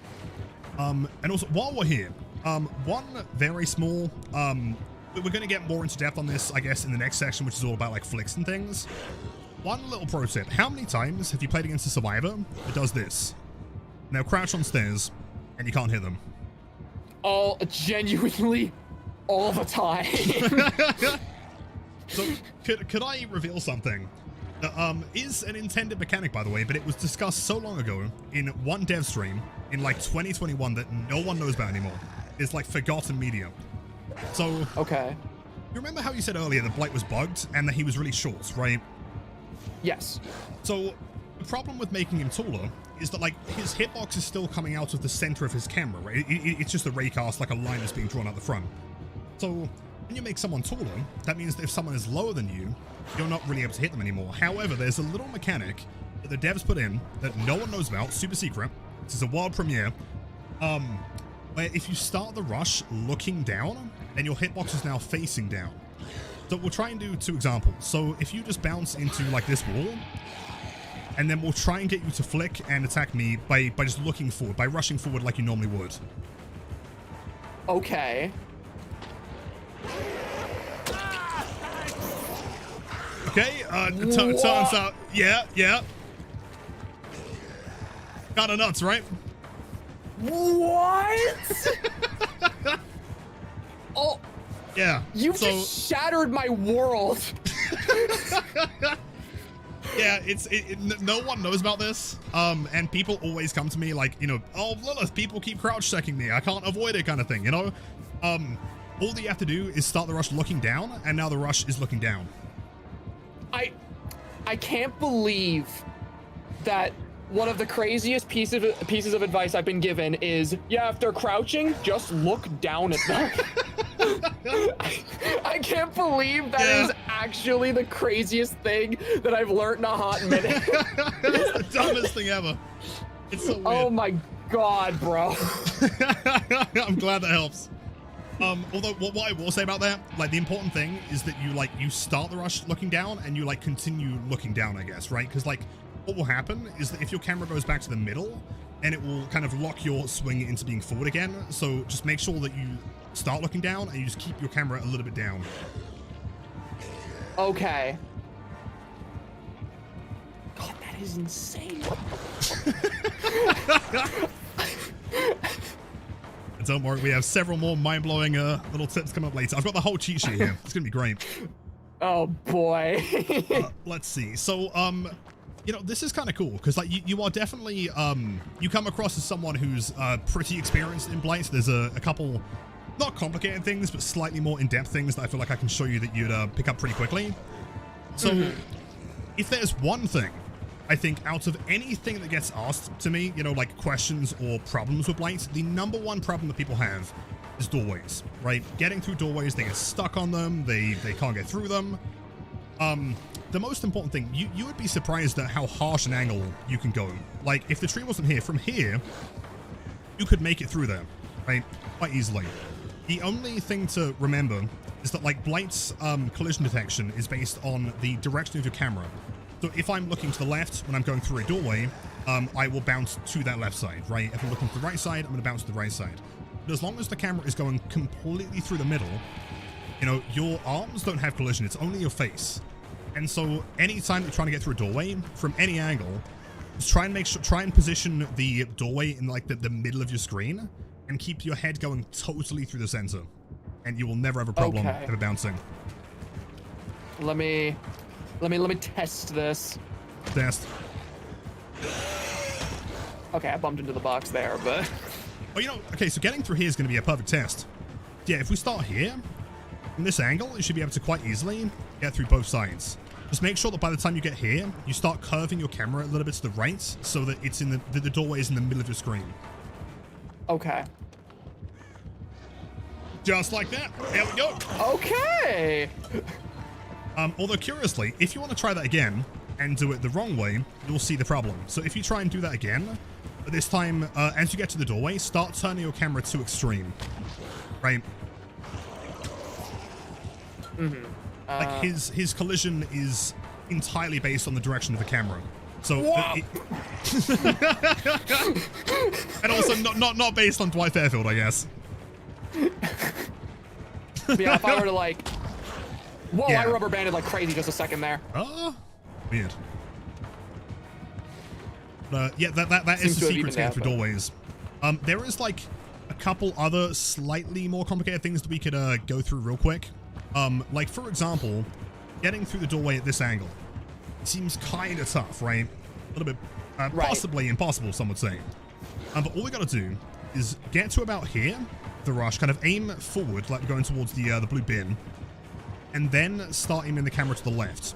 And also, while we're here, one very small, we're going to get more into depth on this, I guess, in the next section, which is all about, like, flicks and things. One little pro tip. How many times have you played against a survivor that does this? Now crouch on stairs, and you can't hit them. Genuinely, all the time. So, could I reveal something? Is an intended mechanic, by the way, but it was discussed so long ago in one dev stream in, like, 2021 that no one knows about anymore. It's, like, forgotten media. So, okay. You remember how you said earlier that Blight was bugged and that he was really short, right? Yes. So, the problem with making him taller is that, like, his hitbox is still coming out of the center of his camera, right? It's just a raycast, like a line that's being drawn out the front. So, when you make someone taller, that means that if someone is lower than you, you're not really able to hit them anymore. However, there's a little mechanic that the devs put in that no one knows about, super secret. This is a world premiere. Where if you start the rush looking down, then your hitbox is now facing down. So we'll try and do two examples. So if you just bounce into, like, this wall, and then we'll try and get you to flick and attack me by just looking forward, by rushing forward like you normally would. Okay. Okay, turns out, yeah. Kinda nuts, right? What? Oh. Yeah. You just shattered my world. Yeah, no one knows about this. And people always come to me like, oh, Lilith, people keep crouch checking me. I can't avoid it kind of thing, you know? All that you have to do is start the rush looking down, and now the rush is looking down. I can't believe that one of the craziest pieces of advice I've been given is, yeah, if they're crouching, just look down at them. I can't believe that is actually the craziest thing that I've learned in a hot minute. It's the dumbest thing ever. It's so weird. Oh my god, bro. I'm glad that helps. Although what I will say about that, like the important thing is that you start the rush looking down and you like continue looking down, I guess, right? Because like what will happen is that if your camera goes back to the middle, and it will kind of lock your swing into being forward again. So just make sure that you start looking down and you just keep your camera a little bit down. Okay. God, that is insane. Don't worry, we have several more mind-blowing little tips coming up later. I've got the whole cheat sheet here. It's gonna be great. Oh boy. Let's see. So you know, this is kind of cool because like you are definitely you come across as someone who's pretty experienced in Blight. There's a couple not complicated things but slightly more in-depth things that I feel like I can show you that you'd pick up pretty quickly. So if there's one thing I think out of anything that gets asked to me, you know, like questions or problems with Blight, the number one problem that people have is doorways, right? Getting through doorways, they get stuck on them, they can't get through them. The most important thing, you would be surprised at how harsh an angle you can go. Like, if the tree wasn't here, from here, you could make it through there, right? Quite easily. The only thing to remember is that, like, Blight's collision detection is based on the direction of your camera. So if I'm looking to the left when I'm going through a doorway, I will bounce to that left side, right? If I'm looking to the right side, I'm going to bounce to the right side. But as long as the camera is going completely through the middle, you know, your arms don't have collision. It's only your face. And so anytime you're trying to get through a doorway from any angle, just try and position the doorway in like the middle of your screen and keep your head going totally through the center. And you will never have a problem ever bouncing. Let me test this. Test. Okay, I bumped into the box there, but... Oh, you know, okay, so getting through here is going to be a perfect test. Yeah, if we start here, from this angle, you should be able to quite easily get through both sides. Just make sure that by the time you get here, you start curving your camera a little bit to the right so that it's in the doorway is in the middle of your screen. Okay. Just like that. There we go. Okay. Although curiously, if you want to try that again and do it the wrong way, you'll see the problem. So if you try and do that again, but this time, as you get to the doorway, start turning your camera to extreme. Right? Like his collision is entirely based on the direction of the camera. So and also not based on Dwight Fairfield, I guess. Yeah, if I were to like, whoa, Yeah. I rubber banded like crazy just a second there. Oh, weird. Yeah, that is the secret to getting through doorways. There is like a couple other slightly more complicated things that we could go through real quick. Like for example, getting through the doorway at this angle seems kind of tough, right? A little bit, possibly impossible, some would say. But all we got to do is get to about here, the rush, kind of aim forward, like we're going towards the blue bin, and then start aiming the camera to the left.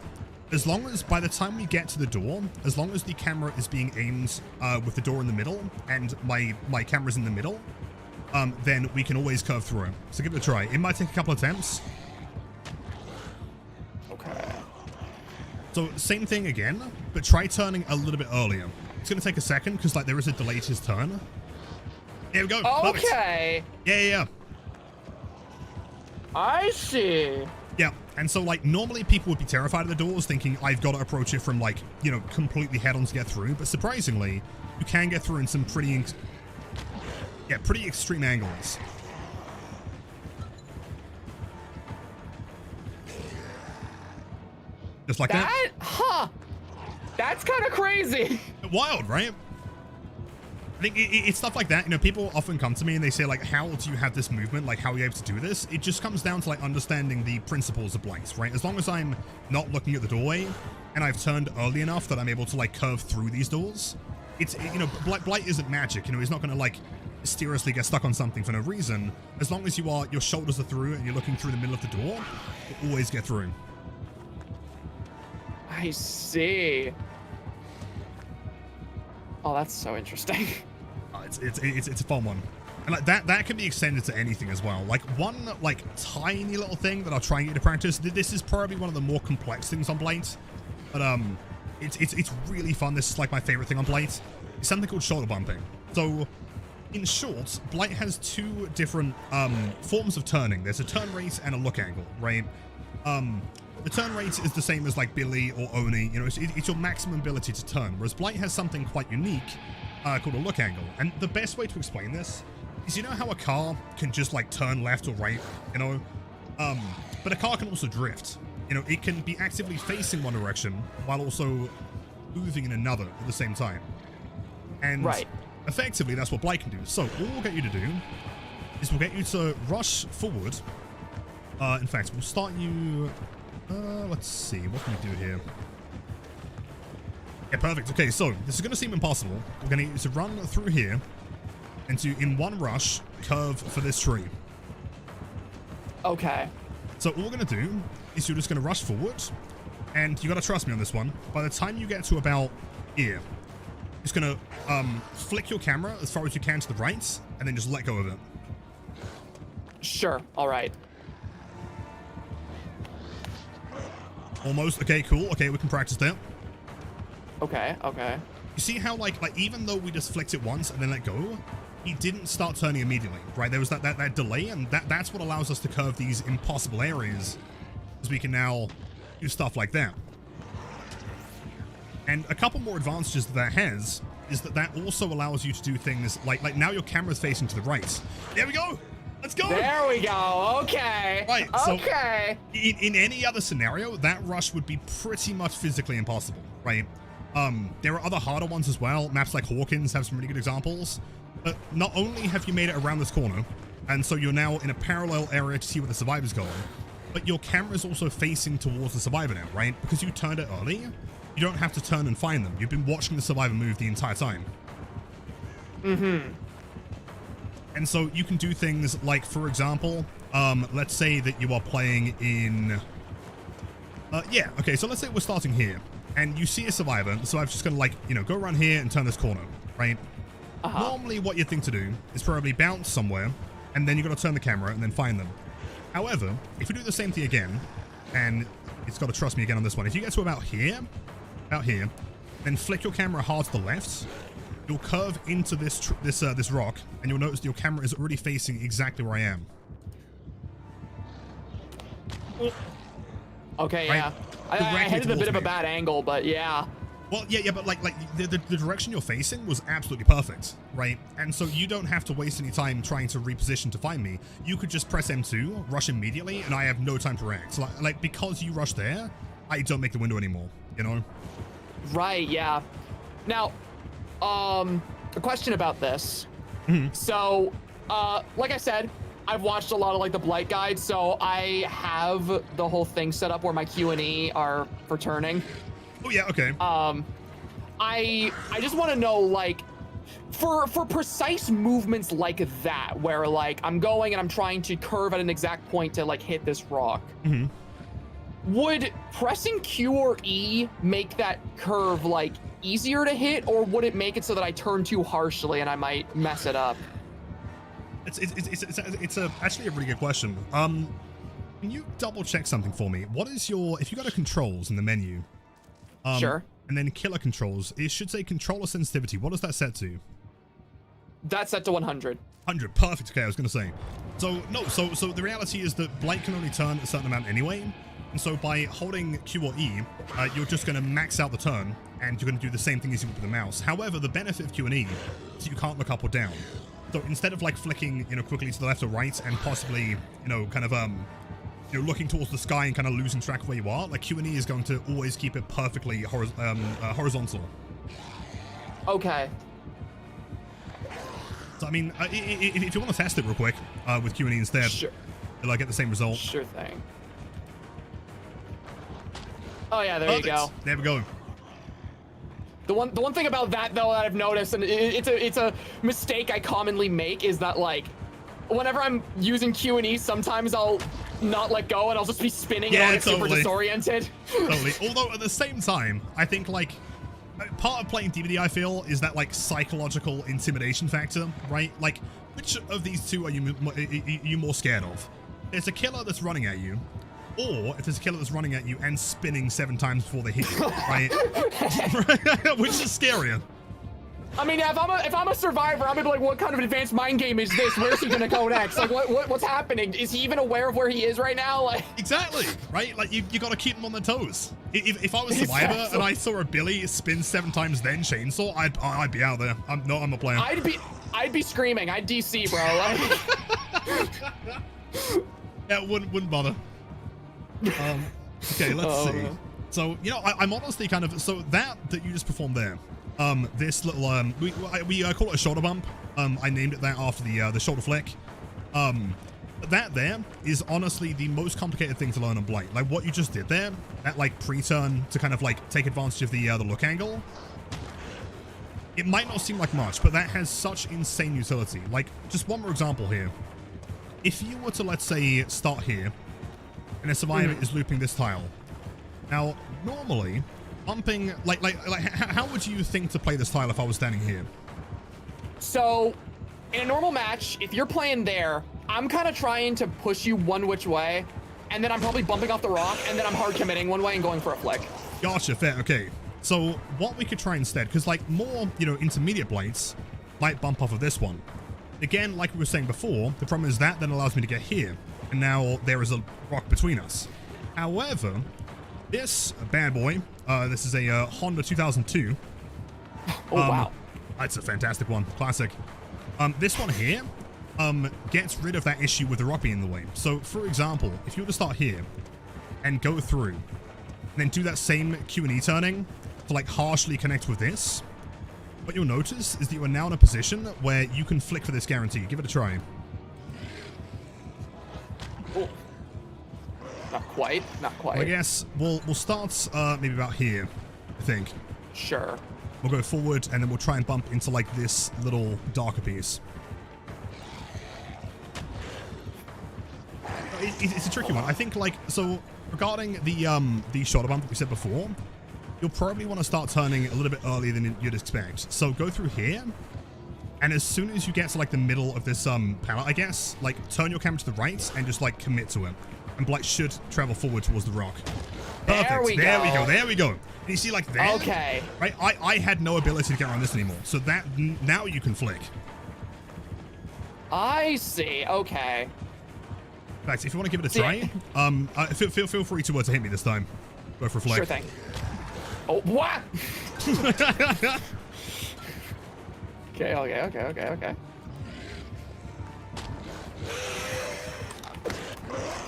As long as by the time we get to the door, as long as the camera is being aimed with the door in the middle and my camera's in the middle, then we can always curve through it. So give it a try. It might take a couple attempts. Okay. So same thing again, but try turning a little bit earlier. It's going to take a second because like there is a delay to his turn. There we go. Okay. Perfect. Yeah. I see. Yeah, and so like normally people would be terrified of the doors thinking I've got to approach it from like, you know, completely head on to get through, but surprisingly you can get through in some pretty extreme angles. Just like that? That's kind of crazy. Wild, right? I think it's stuff like that. You know, people often come to me and they say like, how do you have this movement? Like, how are you able to do this? It just comes down to like understanding the principles of Blight, right? As long as I'm not looking at the doorway and I've turned early enough that I'm able to like curve through these doors, it's, you know, Blight isn't magic. You know, he's not going to like mysteriously get stuck on something for no reason. As long as your shoulders are through and you're looking through the middle of the door, you'll always get through. I see. Oh, that's so interesting. It's a fun one. And like that can be extended to anything as well. Like one like tiny little thing that I'll try and get you to practice. This is probably one of the more complex things on Blight, but it's really fun. This is like my favorite thing on Blight. It's something called shoulder bumping. So in short, Blight has two different forms of turning. There's a turn rate and a look angle, right? The turn rate is the same as like Billy or Oni. You know, it's your maximum ability to turn. Whereas Blight has something quite unique called a look angle. And the best way to explain this is, you know how a car can just like turn left or right, you know? But a car can also drift. You know, it can be actively facing one direction while also moving in another at the same time. And effectively, that's what Blight can do. So all we'll get you to do is we'll get you to rush forward. In fact, we'll start you... let's see, what can we do here? Yeah, perfect. Okay, so this is going to seem impossible. We're going to get you to run through here and to, in one rush, curve for this tree. Okay. So all we're going to do is you're just going to rush forward, and you got to trust me on this one. By the time you get to about here, just going to flick your camera as far as you can to the right, and then just let go of it. Sure. All right. Almost. Okay, cool. Okay, we can practice that. Okay. Okay. You see how, like even though we just flicked it once and then let go, he didn't start turning immediately, right? There was that delay, and that's what allows us to curve these impossible areas, because we can now do stuff like that. And a couple more advantages that has is that also allows you to do things like now your camera's facing to the right. There we go. Let's go. There we go. Okay. Right. Okay. So in any other scenario, that rush would be pretty much physically impossible, right? There are other harder ones as well. Maps like Hawkins have some really good examples. But not only have you made it around this corner, and so you're now in a parallel area to see where the survivor's going, but your camera is also facing towards the survivor now, right? Because you turned it early, you don't have to turn and find them. You've been watching the survivor move the entire time. Mm-hmm. And so you can do things like, for example, let's say that you are playing in... yeah, okay, so let's say we're starting here, and you see a survivor, so I'm just going to, like, you know, go around here and turn this corner, right? Normally what you'd think to do is probably bounce somewhere, and then you've got to turn the camera and then find them. However, if you do the same thing again, and it's got to trust me again on this one, if you get to about here, then flick your camera hard to the left, you'll curve into this rock, and you'll notice that your camera is already facing exactly where I am. Okay, yeah. I headed a bit of a bad angle, but yeah. Well, yeah, but like the direction you're facing was absolutely perfect, right? And so you don't have to waste any time trying to reposition to find me. You could just press M2, rush immediately, and I have no time to react. So like because you rush there, I don't make the window anymore, you know? Right, yeah. Now, a question about this. Mm-hmm. So, like I said, I've watched a lot of like the Blight guides, so I have the whole thing set up where my Q&E are for turning. Oh yeah, okay. I just want to know, like, for precise movements like that, where like I'm going and I'm trying to curve at an exact point to like hit this rock. Mm-hmm. Would pressing Q or E make that curve like easier to hit, or would it make it so that I turn too harshly and I might mess it up? It's actually a really good question. Can you double check something for me? What is your, if you go to controls in the menu, Sure. and then killer controls, it should say controller sensitivity. What is that set to? That's set to 100. 100, perfect. Okay, I was gonna say. So no, so the reality is that Blight can only turn a certain amount anyway, and so by holding Q or E, you're just gonna max out the turn, and you're gonna do the same thing as you would with the mouse. However, the benefit of Q and E is you can't look up or down. So instead of like flicking, you know, quickly to the left or right, and possibly, you know, kind of you know, looking towards the sky and kind of losing track of where you are, like Q and E is going to always keep it perfectly horizontal. Okay. So I mean, if you want to test it real quick with Q and E instead, Sure. you'll get the same result. Sure thing. Oh yeah, there Perfect. you go. There we go. The one thing about that though that I've noticed, and it's a mistake I commonly make, is that like whenever I'm using Q and E, sometimes I'll not let go and I'll just be spinning and I'll get super disoriented. Totally. Although at the same time, I think like Part of playing DBD, I feel, is that like psychological intimidation factor, right? Like, which of these two are you more scared of? There's a killer that's running at you, or if there's a killer that's running at you and spinning 7 times before they hit you, right? Which is scarier? I mean, if I'm a survivor, I'm gonna be like, what kind of advanced mind game is this? Where's he gonna go next? Like, what's happening? Is he even aware of where he is right now? Like, exactly, right? Like, you gotta keep him on their toes. If I was a survivor and I saw a Billy spin 7 times then chainsaw, I'd be out there. I'm not playing. I'd be screaming. I'd DC, bro. Like, yeah, wouldn't bother. Okay, let's see. Man. So, you know, I'm honestly kind of, so that you just performed there, this little, we call it a shoulder bump. I named it that after the shoulder flick. That there is honestly the most complicated thing to learn on Blight. Like what you just did there, that like pre-turn to kind of like take advantage of the look angle. It might not seem like much, but that has such insane utility. Like, just one more example here. If you were to, let's say, start here, and a survivor is looping this tile. Now, normally, bumping, like, how would you think to play this tile if I was standing here? So, in a normal match, if you're playing there, I'm kind of trying to push you one which way, and then I'm probably bumping off the rock, and then I'm hard committing one way and going for a flick. Gotcha, fair, okay. So, what we could try instead, because, like, more, you know, intermediate Blights might bump off of this one. Again, like we were saying before, the problem is that then allows me to get here, and now there is a rock between us. However, this bad boy, this is a Honda 2002. Oh, wow. It's a fantastic one, classic. This one here gets rid of that issue with the rock being in the way. So, for example, if you were to start here and go through, and then do that same Q&E turning to like harshly connect with this, what you'll notice is that you are now in a position where you can flick for this guarantee. Give it a try. Oh. Not quite. Not quite. Well, I guess we'll start maybe about here, I think. Sure. We'll go forward and then we'll try and bump into like this little darker piece. It's a tricky one. I think like, so regarding the shoulder bump that we said before, you'll probably want to start turning a little bit earlier than you'd expect. So go through here, and as soon as you get to like the middle of this pallet, I guess, like turn your camera to the right and just like commit to it. And Blight should travel forward towards the rock. Perfect. There we go. And you see like there? Okay. Right? I had no ability to get around this anymore. So that, now you can flick. I see. Okay. In fact, if you want to give it a try, feel free to hit me this time. Go for a flick. Sure thing. Oh, what? Okay.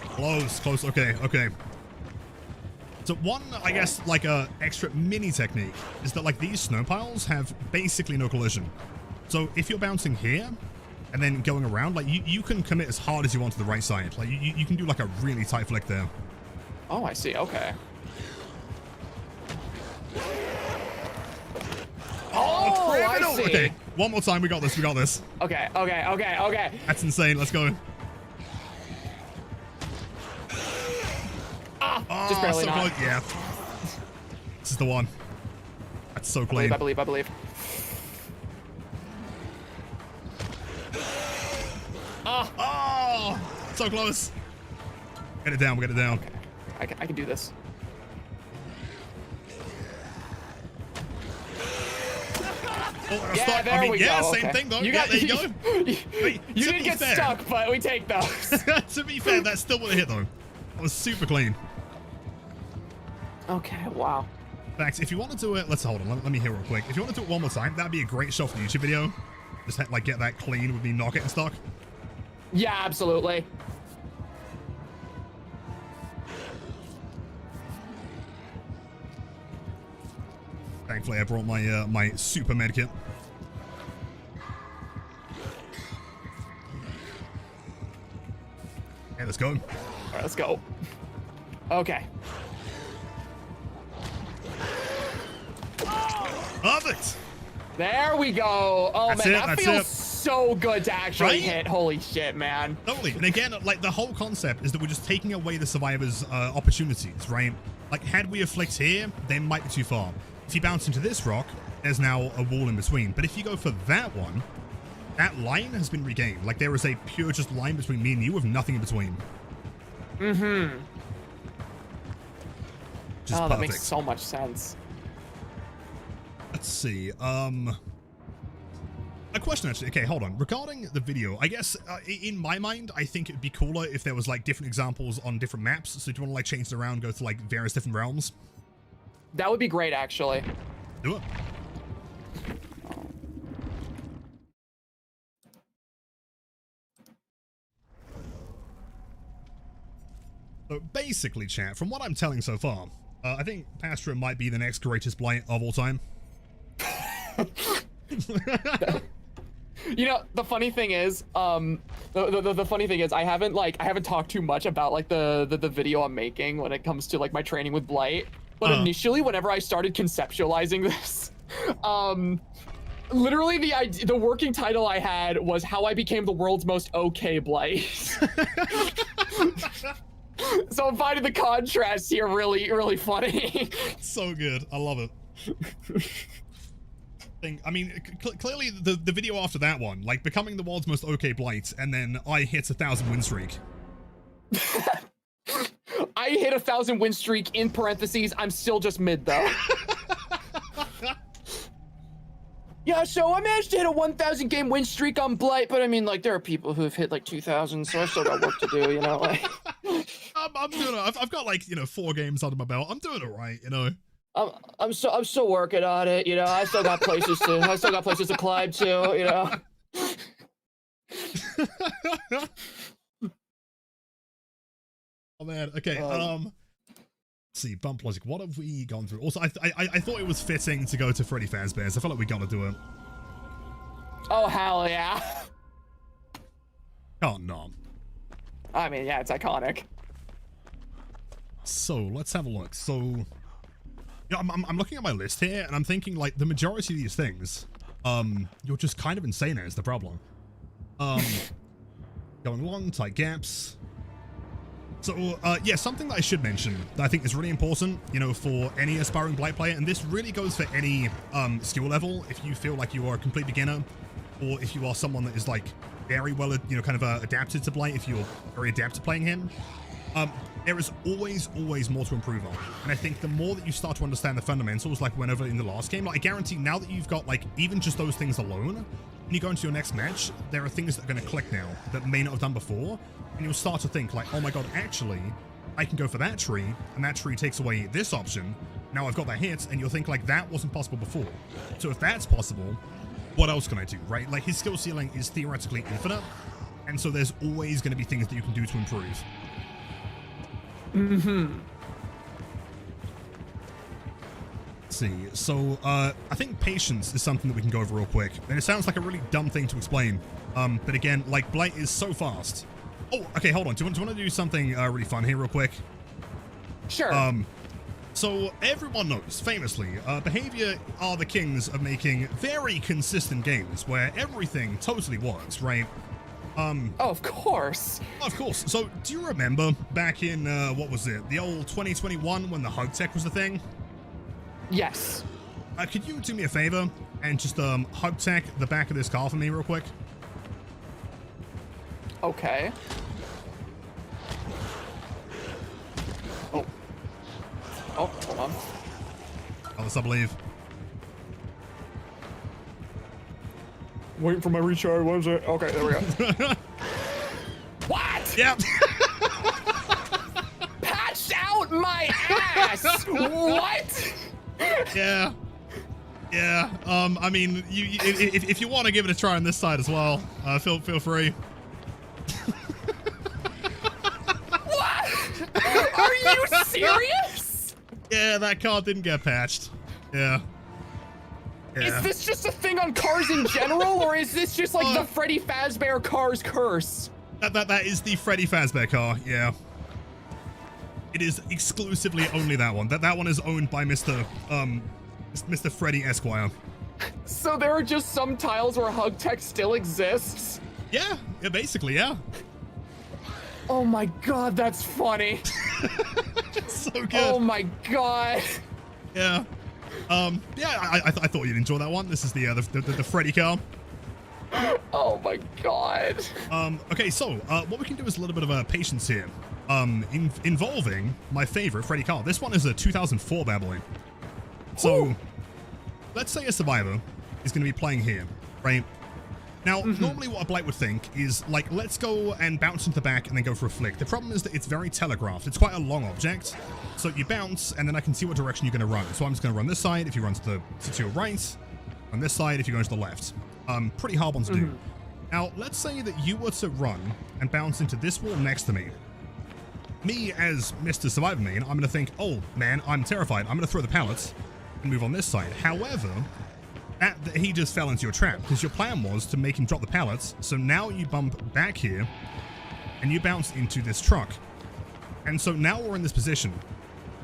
Close. Okay. So one, I guess, like a extra mini technique is that like these snow piles have basically no collision. So if you're bouncing here and then going around, like you can commit as hard as you want to the right side. Like you can do like a really tight flick there. Oh, I see. Okay. Oh, I see. Okay, one more time. We got this. Okay. That's insane. Let's go. Just barely so not. close. Yeah. This is the one. That's so clean. I believe. Oh, so close. Get it down. Okay. I can do this. Oh, yeah, stuck. there we go. Same thing though. You there you go. You didn't get stuck, but we take those. To be fair, that still would have hit though. That was super clean. Okay, wow. In fact, if you want to do it, let's hold on. Let me hear real quick. If you want to do it one more time, that'd be a great shot for the YouTube video. Just like get that clean with me not getting stuck. Yeah, absolutely. Thankfully, I brought my my super med kit. Okay, let's go. All right, let's go. Okay. Perfect. There we go. Oh That's man, it, that feels so good to actually hit. Holy shit, man. Totally. And again, like the whole concept is that we're just taking away the survivors' opportunities, right? Like had we have flicked here, they might be too far. if you bounce into this rock, there's now a wall in between. But if you go for that one, that line has been regained. Like, there is a pure just line between me and you with nothing in between. Mm-hmm. Just that makes so much sense. Let's see. A question, actually. Okay, hold on. Regarding the video, I guess, in my mind, I think it'd be cooler if there was, like, different examples on different maps. So do you want to, like, change it around, go to, like, various different realms? That would be great, actually. Do it. So, basically, chat, from what I'm telling so far, I think Pastra might be the next greatest Blight of all time. You know, the funny thing is, the funny thing is, I haven't talked too much about like the video I'm making when it comes to like my training with Blight. But initially, whenever I started conceptualizing this, literally the working title I had was "How I Became the World's Most OK Blight." So I'm finding the contrast here really funny. So good, I love it. I mean, clearly the video after that one, like becoming the world's most OK Blight, and then I hit 1,000 win streak. I hit 1,000 win streak in parentheses. I'm still just mid though. Yeah, so I managed to hit a 1,000 game win streak on Blight, but I mean, like, there are people who have hit like 2,000, so I still got work to do, you know. Like, I'm doing. I've got like 4 games under my belt. I'm doing all right, you know. I'm still working on it, you know. I still got places to climb to, you know. Oh man, okay. Let's see, bump logic. What have we gone through? Also, I thought it was fitting to go to Freddy Fazbear's. I felt like we gotta do it. Oh hell yeah! Can't not. I mean, yeah, it's iconic. So let's have a look. So. Yeah, I'm looking at my list here, and I'm thinking, like, the majority of these things, you're just kind of insane at is the problem. Going long, tight gaps. So, yeah, something that I should mention that I think is really important, you know, for any aspiring Blight player, and this really goes for any skill level, if you feel like you are a complete beginner, or if you are someone that is, like, very well, you know, kind of adapted to Blight, if you're very adept to playing him. There is always more to improve on. And I think the more that you start to understand the fundamentals, like whenever in the last game, like I guarantee now that you've got like even just those things alone, when you go into your next match, there are things that are going to click now that may not have done before. And you'll start to think like, oh my god, actually, I can go for that tree, and that tree takes away this option. Now I've got that hit, and you'll think like that wasn't possible before. So if that's possible, what else can I do, right? Like his skill ceiling is theoretically infinite, and so there's always going to be things that you can do to improve. Mm-hmm. Let's see. So, I think patience is something that we can go over real quick. And it sounds like a really dumb thing to explain. But again, like, Blight is so fast. Oh, okay, hold on. Do you want to do something really fun here real quick? Sure. So, everyone knows, famously, Behavior are the kings of making very consistent games where everything totally works, right? Oh, of course. Of course. So, do you remember back in, what was it? The old 2021 when the hug tech was the thing? Yes. Could you do me a favor and just, hug tech the back of this car for me real quick? Okay. Oh. Oh, hold on. Oh, let's, I believe. Waiting for my recharge. What is it? Okay, there we go. What? Yep. Patched out my ass. What? Yeah. Yeah. I mean, if you want to give it a try on this side as well, feel free. What? Are you serious? Yeah, that car didn't get patched. Yeah. Yeah. Is this just a thing on cars in general, or is this just like the Freddy Fazbear Cars curse? That is the Freddy Fazbear car, yeah. It is exclusively only that one. That one is owned by Mr. Freddy Esquire. So there are just some tiles where hug tech still exists? Yeah, basically, yeah. Oh my god, that's funny. So good. Oh my god. Yeah. Yeah, I thought you'd enjoy that one. This is the Freddy car. Oh my god. Okay, so what we can do is a little bit of patience here. Involving my favorite Freddy car. This one is a 2004 bad boy. So, Ooh. let's say a survivor is going to be playing here, right? Now, normally what a Blight would think is, like, let's go and bounce into the back and then go for a flick. The problem is that it's very telegraphed. It's quite a long object. So you bounce, and then I can see what direction you're going to run. So I'm just going to run this side if you run to your right, on this side if you go to the left. Pretty hard one to do. Now, let's say that you were to run and bounce into this wall next to me. Me, as Mr. Survivor Main, I'm going to think, oh, man, I'm terrified. I'm going to throw the pallets and move on this side. However, he just fell into your trap because your plan was to make him drop the pallets. So now you bump back here and you bounce into this truck. And so now we're in this position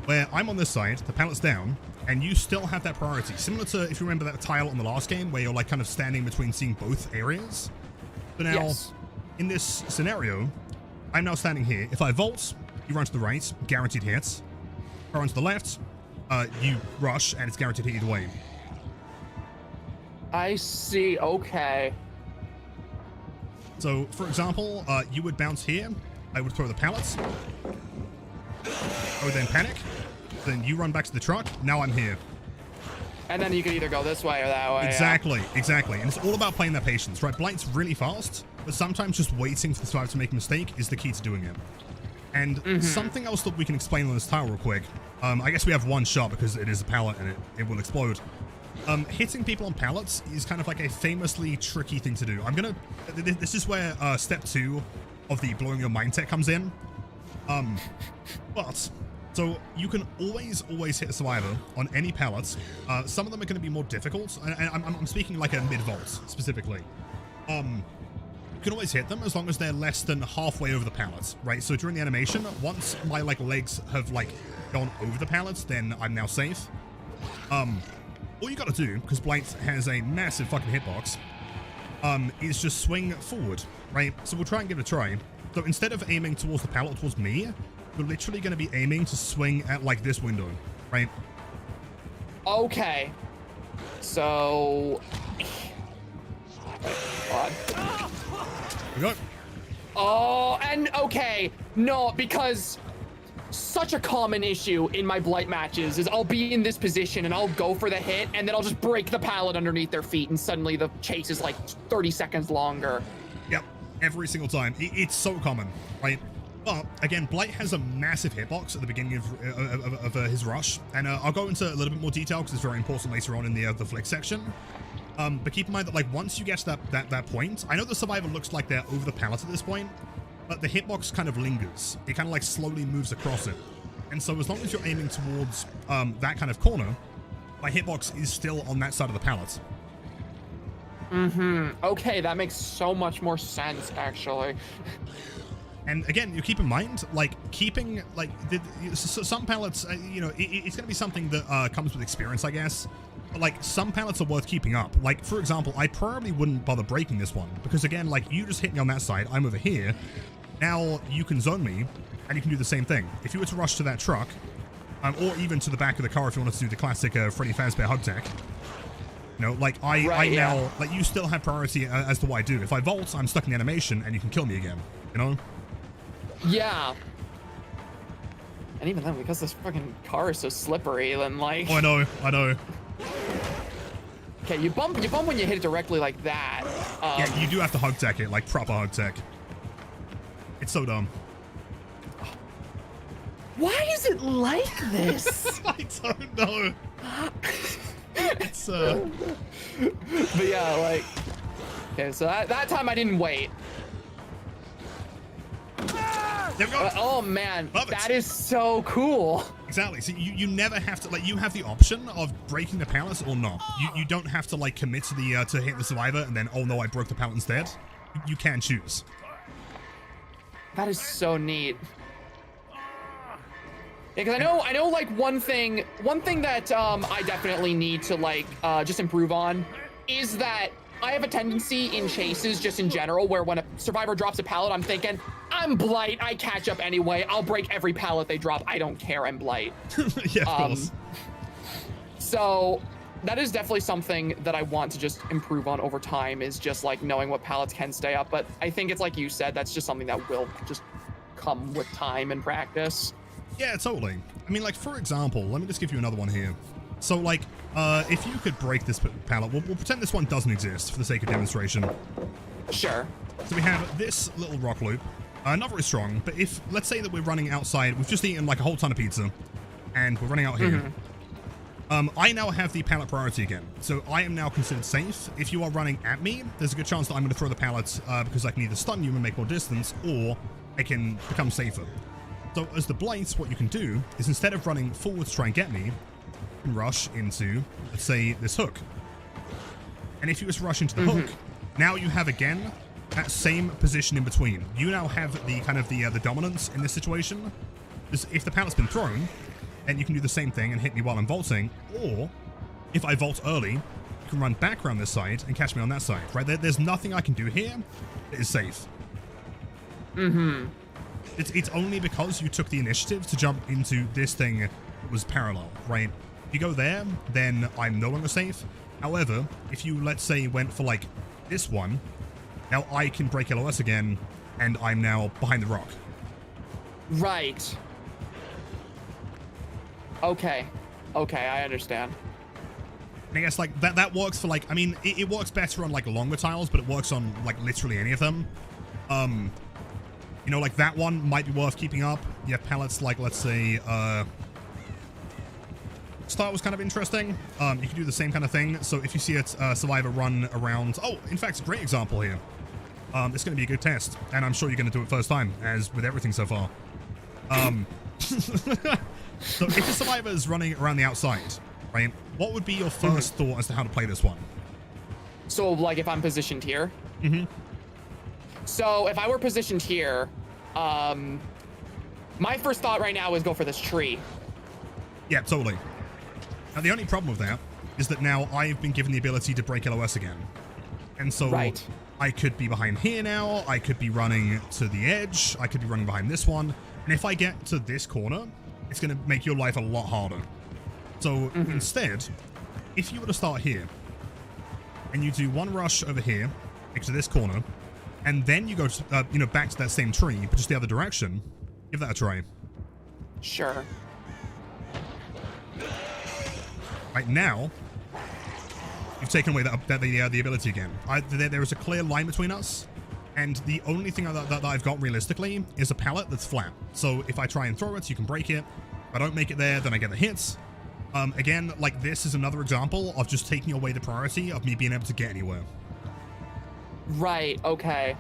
where I'm on this side, the pallet's down, and you still have that priority. Similar to, if you remember that tile on the last game where you're like kind of standing between seeing both areas. So now, in this scenario, I'm now standing here. If I vault, you run to the right, guaranteed hits. If I run to the left, you rush, and it's guaranteed hit either way. I see, okay. So, for example, you would bounce here. I would throw the pallets. I would then panic. Then you run back to the truck. Now I'm here. And then you can either go this way or that way. Exactly, exactly. And it's all about playing that patience, right? Blight's really fast, but sometimes just waiting for the survivor to make a mistake is the key to doing it. And something else that we can explain on this tile real quick. I guess we have one shot because it is a pallet and it will explode. Hitting people on pallets is kind of like a famously tricky thing to do. This is where step 2 of the blowing your mind tech comes in. So you can always hit a survivor on any pallets. Some of them are going to be more difficult, and I'm speaking like a mid-vault specifically. You can always hit them as long as they're less than halfway over the pallets, right? So during the animation, once my legs have gone over the pallets, then I'm now safe. All you got to do, because Blight has a massive fucking hitbox, is just swing forward, right? So we'll try and give it a try. So instead of aiming towards the pallet, towards me, we're literally going to be aiming to swing at this window, right? Okay. So... God. We go. Oh, and okay. No, because such a common issue in my Blight matches is I'll be in this position and I'll go for the hit and then I'll just break the pallet underneath their feet and suddenly the chase is 30 seconds longer. Yep, every single time. It's so common, right? But again, Blight has a massive hitbox at the beginning of his rush, and I'll go into a little bit more detail because it's very important later on in the flick section. But keep in mind that once you get to that point, I know the survivor looks like they're over the pallet at this point, but the hitbox kind of lingers. It kind of slowly moves across it. And so as long as you're aiming towards that kind of corner, my hitbox is still on that side of the pallet. Okay, that makes so much more sense, actually. And again, you keep in mind, keeping, some pallets, it's going to be something that comes with experience, I guess. But, some pallets are worth keeping up. For example, I probably wouldn't bother breaking this one. Because, again, you just hit me on that side, I'm over here. Now you can zone me, and you can do the same thing. If you were to rush to that truck, or even to the back of the car if you wanted to do the classic Freddy Fazbear hug tech, you still have priority as to what I do. If I vault, I'm stuck in the animation, and you can kill me again, you know? Yeah. And even then, because this fucking car is so slippery, then Oh, I know. Okay, you bump when you hit it directly like that. Yeah, you do have to hug tech it, proper hug tech. It's so dumb. Why is it like this? I don't know. It's But yeah, okay, so that time I didn't wait. There we go. Oh man, that is so cool. Exactly. So you never have to you have the option of breaking the pallets or not. You don't have to commit to the to hit the survivor and then, oh no, I broke the pallet instead. You can choose. That is so neat. Yeah, because I know one thing that I definitely need to just improve on is that I have a tendency in chases just in general where when a survivor drops a pallet, I'm thinking, I'm Blight, I catch up anyway, I'll break every pallet they drop, I don't care, I'm Blight. Yeah, of course. So that is definitely something that I want to just improve on over time, is just like knowing what pallets can stay up. But I think it's like you said, that's just something that will just come with time and practice. Yeah, totally. I mean, like, for example, let me just give you another one here. So, like, if you could break this pallet, we'll pretend this one doesn't exist for the sake of demonstration. Sure. So we have this little rock loop. Not very strong, but if, let's say that we're running outside, we've just eaten like a whole ton of pizza, and we're running out here. I now have the pallet priority again, so I am now considered safe. If you are running at me, there's a good chance that I'm going to throw the pallets because I can either stun you and make more distance, or I can become safer. So as the Blight, what you can do is instead of running forward to try and get me, you can rush into, let's say, this hook. And if you just rush into the hook, now you have again that same position in between. You now have the kind of the dominance in this situation. Because if the pallet's been thrown, then you can do the same thing and hit me while I'm vaulting. Or if I vault early, you can run back around this side and catch me on that side. Right? There's nothing I can do here that is safe. It's only because you took the initiative to jump into this thing that was parallel, right? If you go there, then I'm no longer safe. However, if you, let's say, went for like this one, now I can break LOS again, and I'm now behind the rock. Right. Okay. Okay, I understand. And I guess like that works for like, I mean, it works better on like longer tiles, but it works on like literally any of them. You know, like that one might be worth keeping up. You have pallets like, let's say, Start was kind of interesting. You can do the same kind of thing. So if you see a survivor run around, oh, in fact, a great example here. It's going to be a good test, and I'm sure you're going to do it first time, as with everything so far. So if a survivor is running around the outside, right, what would be your first thought as to how to play this one? So, like, if I'm positioned here? So, if I were positioned here, my first thought right now is go for this tree. Yeah, totally. Now, the only problem with that is that now I've been given the ability to break LOS again. And so I could be behind here now, I could be running to the edge, I could be running behind this one, and if I get to this corner, it's going to make your life a lot harder. So instead, if you were to start here, and you do one rush over here, next to this corner, and then you go to, you know, back to that same tree, but just the other direction, give that a try. Sure. Right now, you've taken away the ability again. There is a clear line between us, and the only thing that I've got realistically is a pallet that's flat. So if I try and throw it, you can break it. If I don't make it there, then I get the hits. Again, like this is another example of just taking away the priority of me being able to get anywhere. Right. Okay.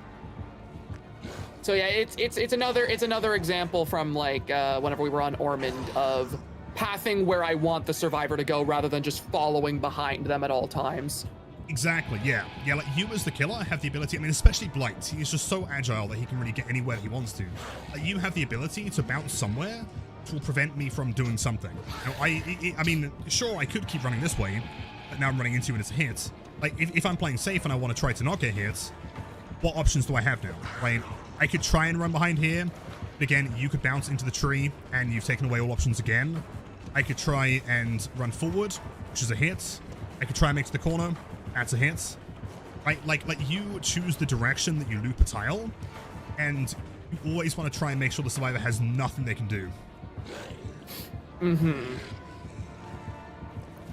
So yeah, it's another example from like whenever we were on Ormond of pathing where I want the survivor to go rather than just following behind them at all times. Exactly, yeah. Yeah, like you as the killer have the ability, I mean, especially Blight, he's just so agile that he can really get anywhere he wants to. You have the ability to bounce somewhere which will prevent me from doing something. Now, I mean, sure, I could keep running this way, but now I'm running into it as a hit. Like, if I'm playing safe and I want to try to not get hits, what options do I have now? Right? I could try and run behind here, but again, you could bounce into the tree, and you've taken away all options again. I could try and run forward, which is a hit. I could try and make to the corner. That's a hit. Right? Like you choose the direction that you loop a tile, and you always want to try and make sure the survivor has nothing they can do.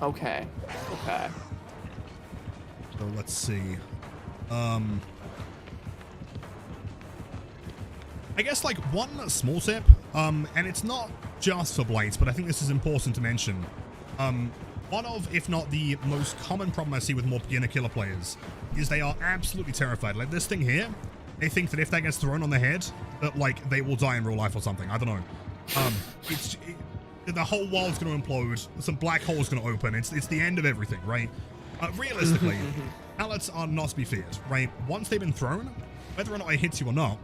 Okay. Okay. So let's see. I guess like one small tip, and it's not just for Blight, but I think this is important to mention. One of, if not the most common problem I see with more beginner killer players is they are absolutely terrified. Like this thing here, they think that if that gets thrown on their head, that like they will die in real life or something. I don't know. The whole world's going to implode. Some black hole's going to open. It's the end of everything, right? Realistically, pallets are not to be feared, right? Once they've been thrown, whether or not it hits you or not,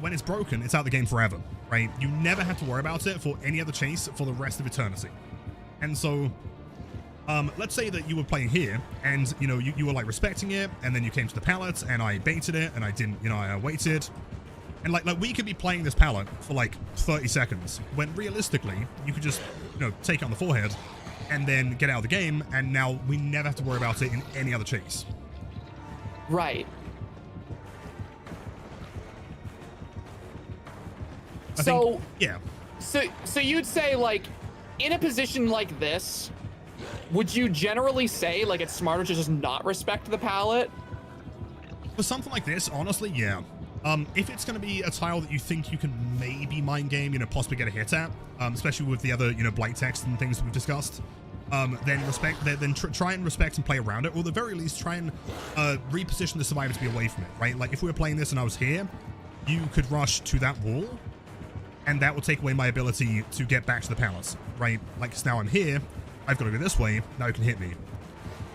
when it's broken, it's out the game forever, right? You never have to worry about it for any other chase for the rest of eternity. And so, let's say that you were playing here, and, you know, you were, like, respecting it, and then you came to the pallet, and I baited it, and I didn't, you know, I waited. And, like we could be playing this pallet for, like, 30 seconds, when realistically, you could just, you know, take it on the forehead, and then get out of the game, and now we never have to worry about it in any other chase. Right. I think, yeah. So you'd say, like, in a position like this, would you generally say, like, it's smarter to just not respect the pallet? For something like this, honestly, yeah. If it's going to be a tile that you think you can maybe mind game, you know, possibly get a hit at, especially with the other, you know, blight text and things we've discussed, then try and respect and play around it, or at the very least try and reposition the survivor to be away from it, right? Like, if we were playing this and I was here, you could rush to that wall, and that will take away my ability to get back to the palace, right? Like, 'cause now I'm here, I've got to go this way, now you can hit me.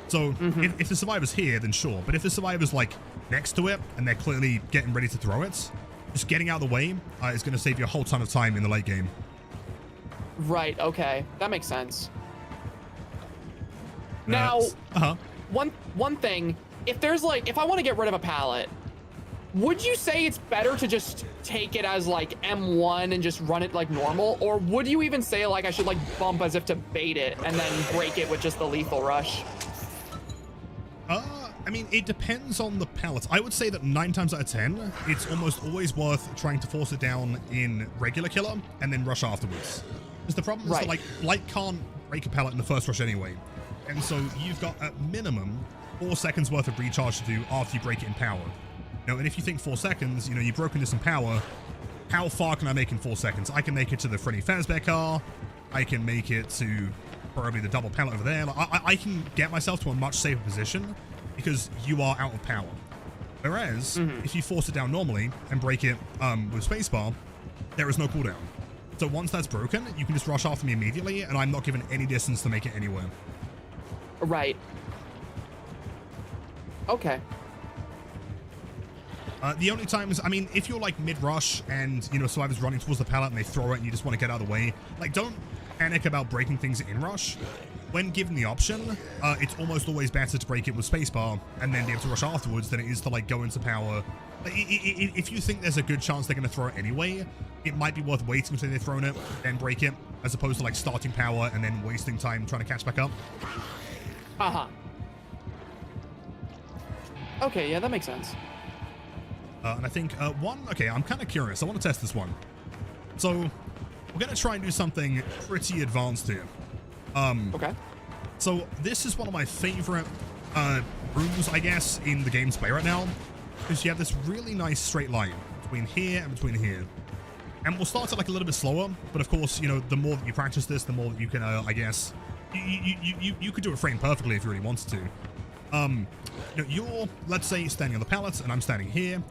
So, if the survivor's here, then sure. But if the survivor's, like, next to it, and they're clearly getting ready to throw it, just getting out of the way is going to save you a whole ton of time in the late game. Right, okay. That makes sense. Now, one thing, if there's, like, if I want to get rid of a pallet, would you say it's better to just take it as, like, M1 and just run it like normal? Or would you even say, like, I should, like, bump as if to bait it and then break it with just the lethal rush? I mean, it depends on the pallet. I would say that 9 times out of 10, it's almost always worth trying to force it down in regular killer and then rush afterwards. Because the problem is that, like, Blight can't break a pallet in the first rush anyway. And so you've got, at minimum, 4 seconds worth of recharge to do after you break it in power. You know, and if you think 4 seconds, you know, you've broken this in power, how far can I make in 4 seconds? I can make it to the Freddy Fazbear car. I can make it to probably the double pallet over there. Like, I can get myself to a much safer position because you are out of power. Whereas, if you force it down normally and break it with spacebar, there is no cooldown. So once that's broken, you can just rush after me immediately, and I'm not given any distance to make it anywhere. Right. Okay. The only times, I mean, if you're like mid-rush and, you know, survivor's running towards the pallet and they throw it and you just want to get out of the way, like, don't panic about breaking things in rush. When given the option, it's almost always better to break it with spacebar and then be able to rush afterwards than it is to, like, go into power. Like, if you think there's a good chance they're going to throw it anyway, it might be worth waiting until they've thrown it, then break it, as opposed to, like, starting power and then wasting time trying to catch back up. Okay, yeah, that makes sense. And I think, okay, I'm kind of curious. I want to test this one. So, we're going to try and do something pretty advanced here. Okay. So, this is one of my favorite rooms, I guess, in the game's play right now. Because you have this really nice straight line between here and between here. And we'll start it, like, a little bit slower. But, of course, you know, the more that you practice this, the more that you can, I guess... You could do it frame perfectly if you really wanted to. You know, you're, let's say, standing on the pallets, and I'm standing here.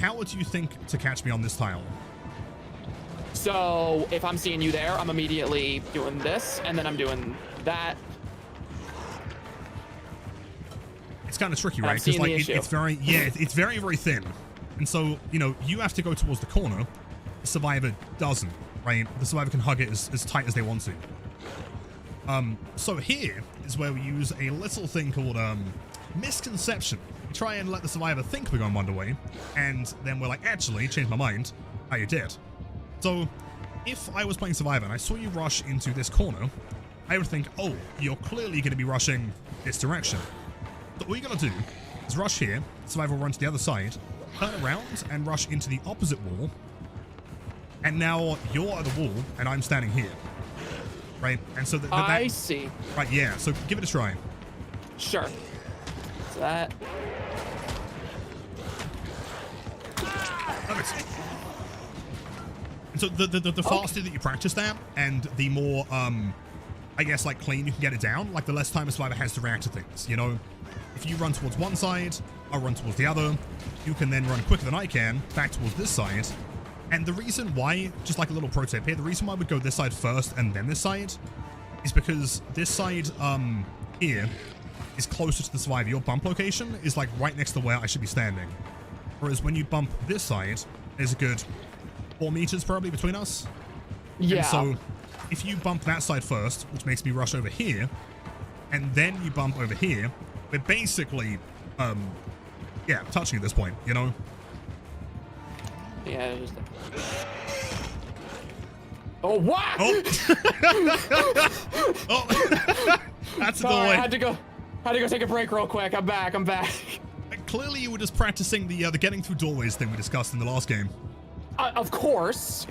How would you think to catch me on this tile? So, if I'm seeing you there, I'm immediately doing this, and then I'm doing that. It's kind of tricky, right? Because, like, it's very, it's very, very thin. And so, you know, you have to go towards the corner. The survivor doesn't, right? The survivor can hug it as tight as they want to. So here is where we use a little thing called, misconception. We try and let the survivor think we're going one way, and then we're like, actually, change my mind. Oh, you did. So, if I was playing survivor and I saw you rush into this corner, I would think, oh, you're clearly going to be rushing this direction. So all you got to do is rush here, the survivor will run to the other side, turn around and rush into the opposite wall, and now you're at the wall, and I'm standing here. Right? And so I see. Right, yeah. So give it a try. Sure. So that. And so the faster that you practice that, and the more, I guess, like, clean you can get it down, like, the less time a survivor has to react to things, you know? If you run towards one side, I'll run towards the other. You can then run quicker than I can, back towards this side. And the reason why, just like a little pro tip here, the reason why I would go this side first and then this side is because this side here is closer to the survivor. Your bump location is, like, right next to where I should be standing. Whereas when you bump this side, there's a good 4 meters probably between us. Yeah. And so if you bump that side first, which makes me rush over here, and then you bump over here, we're basically, yeah, touching at this point, you know? Yeah, just... Oh, what? Oh. Oh. That's a doorway. I had to go take a break real quick. I'm back. Clearly, you were just practicing the getting through doorways thing we discussed in the last game. Of course.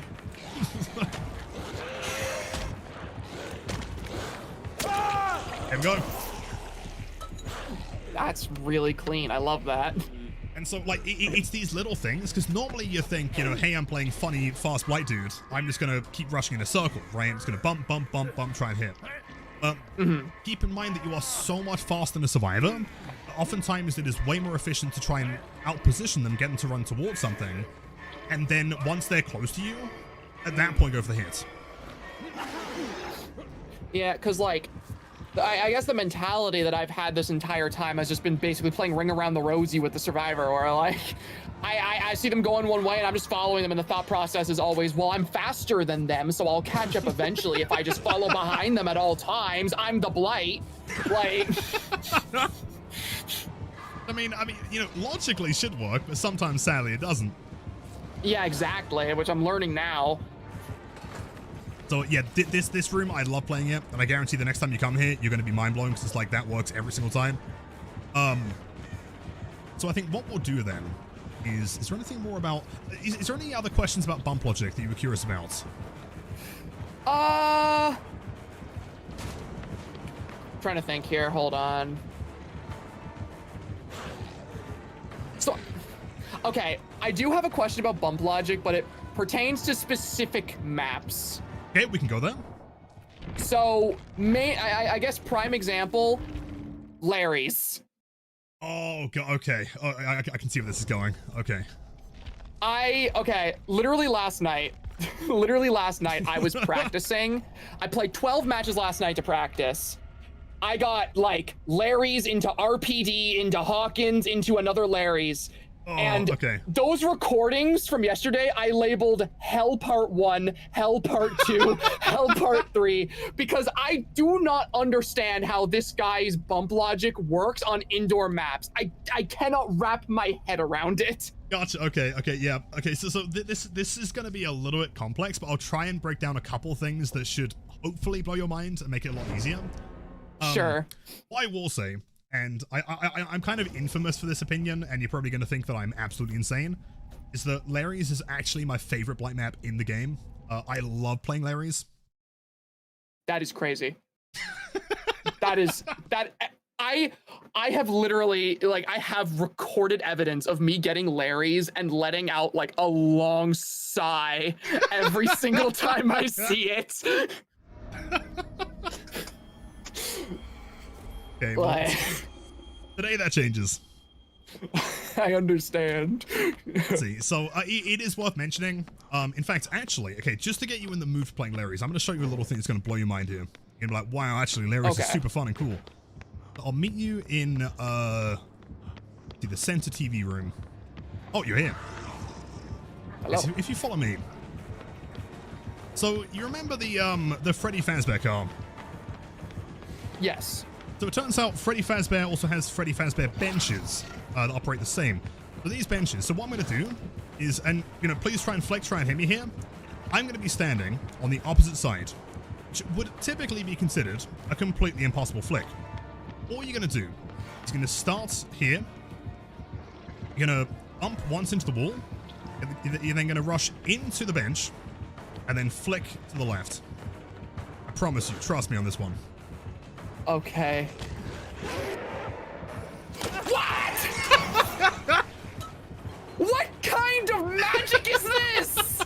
Here we go. That's really clean. I love that. And so, like, it's these little things, because normally you think, you know, hey, I'm playing funny, fast Blight dude. I'm just going to keep rushing in a circle, right? I'm just going to bump, bump, bump, bump, try and hit. Keep in mind that you are so much faster than a survivor. Oftentimes, it is way more efficient to try and outposition them, get them to run towards something. And then, once they're close to you, at that point, go for the hits. Yeah, because, like, I guess the mentality that I've had this entire time has just been basically playing Ring Around the Rosie with the survivor, or like, I see them going one way and I'm just following them, and the thought process is always, well, I'm faster than them, so I'll catch up eventually if I just follow behind them at all times. I'm the Blight. Like... I mean, you know, logically should work, but sometimes, sadly, it doesn't. Yeah, exactly, which I'm learning now. So yeah, this room, I love playing it, and I guarantee the next time you come here, you're going to be mind-blown, because it's like, that works every single time. So I think what we'll do then is there anything more about, is there any other questions about bump logic that you were curious about? Trying to think here, hold on. So, okay, I do have a question about bump logic, but it pertains to specific maps. Okay, we can go there. So, I guess prime example, Lery's. Oh, okay. Oh, I can see where this is going. Okay. Literally last night, I was practicing. I played 12 matches last night to practice. I got, like, Lery's into RPD, into Hawkins, into another Lery's. Oh, and okay. Those recordings from yesterday, I labeled Hell Part 1, Hell Part 2, Hell Part 3, because I do not understand how this guy's bump logic works on indoor maps. I cannot wrap my head around it. Gotcha. Okay. Yeah. Okay. So this is going to be a little bit complex, but I'll try and break down a couple things that should hopefully blow your mind and make it a lot easier. Sure. What I will say, and I'm kind of infamous for this opinion, and you're probably going to think that I'm absolutely insane, is that Lery's is actually my favorite Blight map in the game. I love playing Lery's. That is crazy. I have literally, like, I have recorded evidence of me getting Lery's and letting out, like, a long sigh every single time I see it. Okay, well, today that changes. I understand. Let's see, so it is worth mentioning. In fact, actually, okay, just to get you in the mood for playing Lery's, I'm going to show you a little thing that's going to blow your mind here. You're going to be like, wow, actually, Lery's is super fun and cool. I'll meet you in the center TV room. Oh, you're here. Hello. If you follow me. So you remember the Freddy Fazbear car? Yes. So it turns out Freddy Fazbear also has Freddy Fazbear benches that operate the same. So these benches, so what I'm going to do is, and you know, please try and hit me here. I'm going to be standing on the opposite side, which would typically be considered a completely impossible flick. All you're going to do is going to start here. You're going to bump once into the wall. You're then going to rush into the bench and then flick to the left. I promise you, trust me on this one. Okay. What? What kind of magic is this?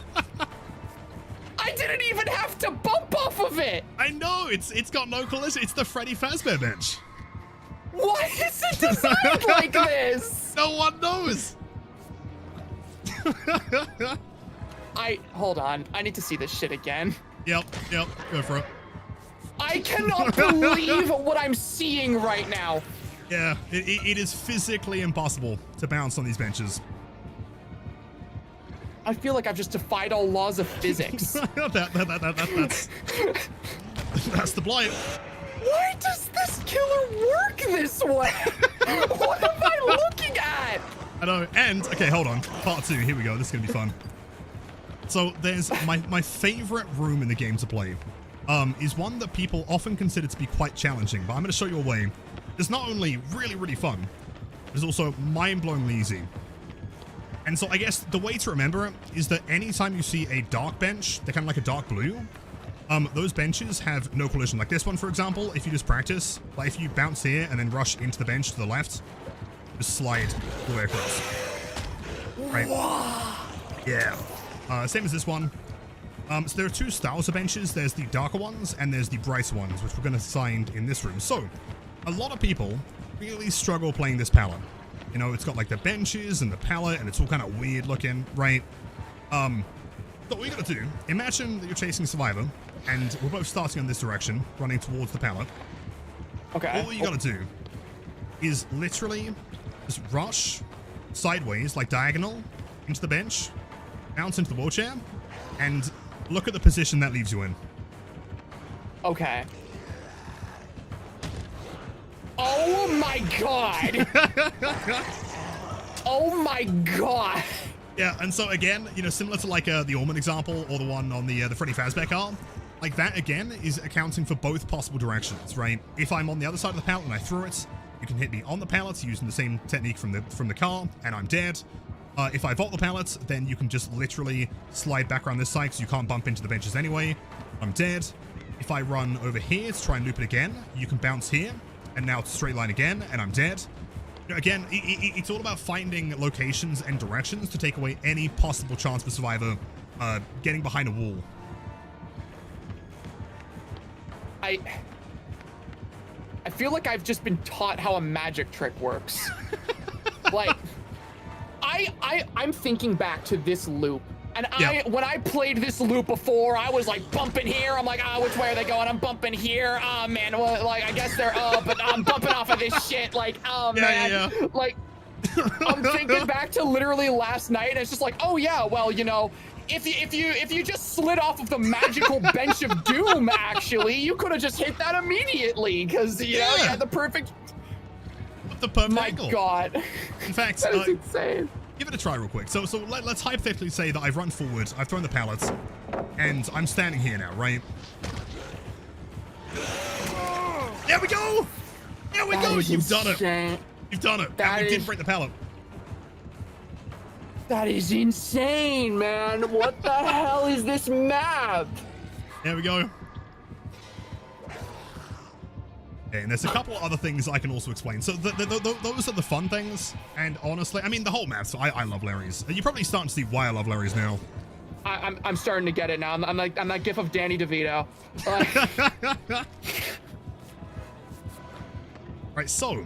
I didn't even have to bump off of it. I know, it's got no collision. It's the Freddy Fazbear bench. Why is it designed like this? No one knows. Hold on. I need to see this shit again. Yep, go for it. I cannot believe what I'm seeing right now. Yeah, it is physically impossible to bounce on these benches. I feel like I've just defied all laws of physics. That's the Blight. Why does this killer work this way? What am I looking at? I know, and, okay, hold on. Part 2, here we go. This is going to be fun. So there's my favorite room in the game to play. Is one that people often consider to be quite challenging, but I'm going to show you a way. It's not only really, really fun, it's also mind-blowingly easy. And so I guess the way to remember it is that anytime you see a dark bench, they're kind of like a dark blue, those benches have no collision. Like this one, for example, if you just practice, like if you bounce here and then rush into the bench to the left, just slide all the way across. Right? Yeah. Same as this one. So there are two styles of benches. There's the darker ones and there's the brighter ones, which we're going to find in this room. So a lot of people really struggle playing this pallet. You know, it's got like the benches and the pallet and it's all kind of weird looking, right? So what you got to do, imagine that you're chasing Survivor and we're both starting in this direction, running towards the pallet. Okay. All you got to do is literally just rush sideways, like diagonal, into the bench, bounce into the wheelchair, and look at the position that leaves you in. Okay. Oh my god! Oh my god! Yeah, and so again, you know, similar to like the Ormond example or the one on the Freddy Fazbear car, like that again is accounting for both possible directions, right? If I'm on the other side of the pallet and I throw it, you can hit me on the pallet using the same technique from the car, and I'm dead. If I vault the pallet, then you can just literally slide back around this side because you can't bump into the benches anyway. I'm dead. If I run over here to try and loop it again, you can bounce here, and now it's a straight line again, and I'm dead. You know, again, it's all about finding locations and directions to take away any possible chance for Survivor getting behind a wall. I feel like I've just been taught how a magic trick works. Like, I'm thinking back to this loop, and when I played this loop before, I was like bumping here. I'm like, which way are they going? I'm bumping here. Oh man, well, like I guess they're but I'm bumping off of this shit. Like, man, like I'm thinking back to literally last night, and it's just like, oh yeah, well, you know, if you just slid off of the magical bench of doom, actually, you could have just hit that immediately because you know you had the perfect. The perfect My angle. God. In fact, that is insane. Give it a try real quick. So let's hypothetically say that I've run forward, I've thrown the pallets, and I'm standing here now, right? There we go! There we go! You've done it! You've done it! And we did break the pallet. That is insane, man! What the hell is this map? There we go. Okay, and there's a couple other things I can also explain. So those are the fun things, and honestly, I mean, the whole map, so I love Lery's. You're probably starting to see why I love Lery's now. I'm starting to get it now. I'm like that gif of Danny DeVito. Right, so,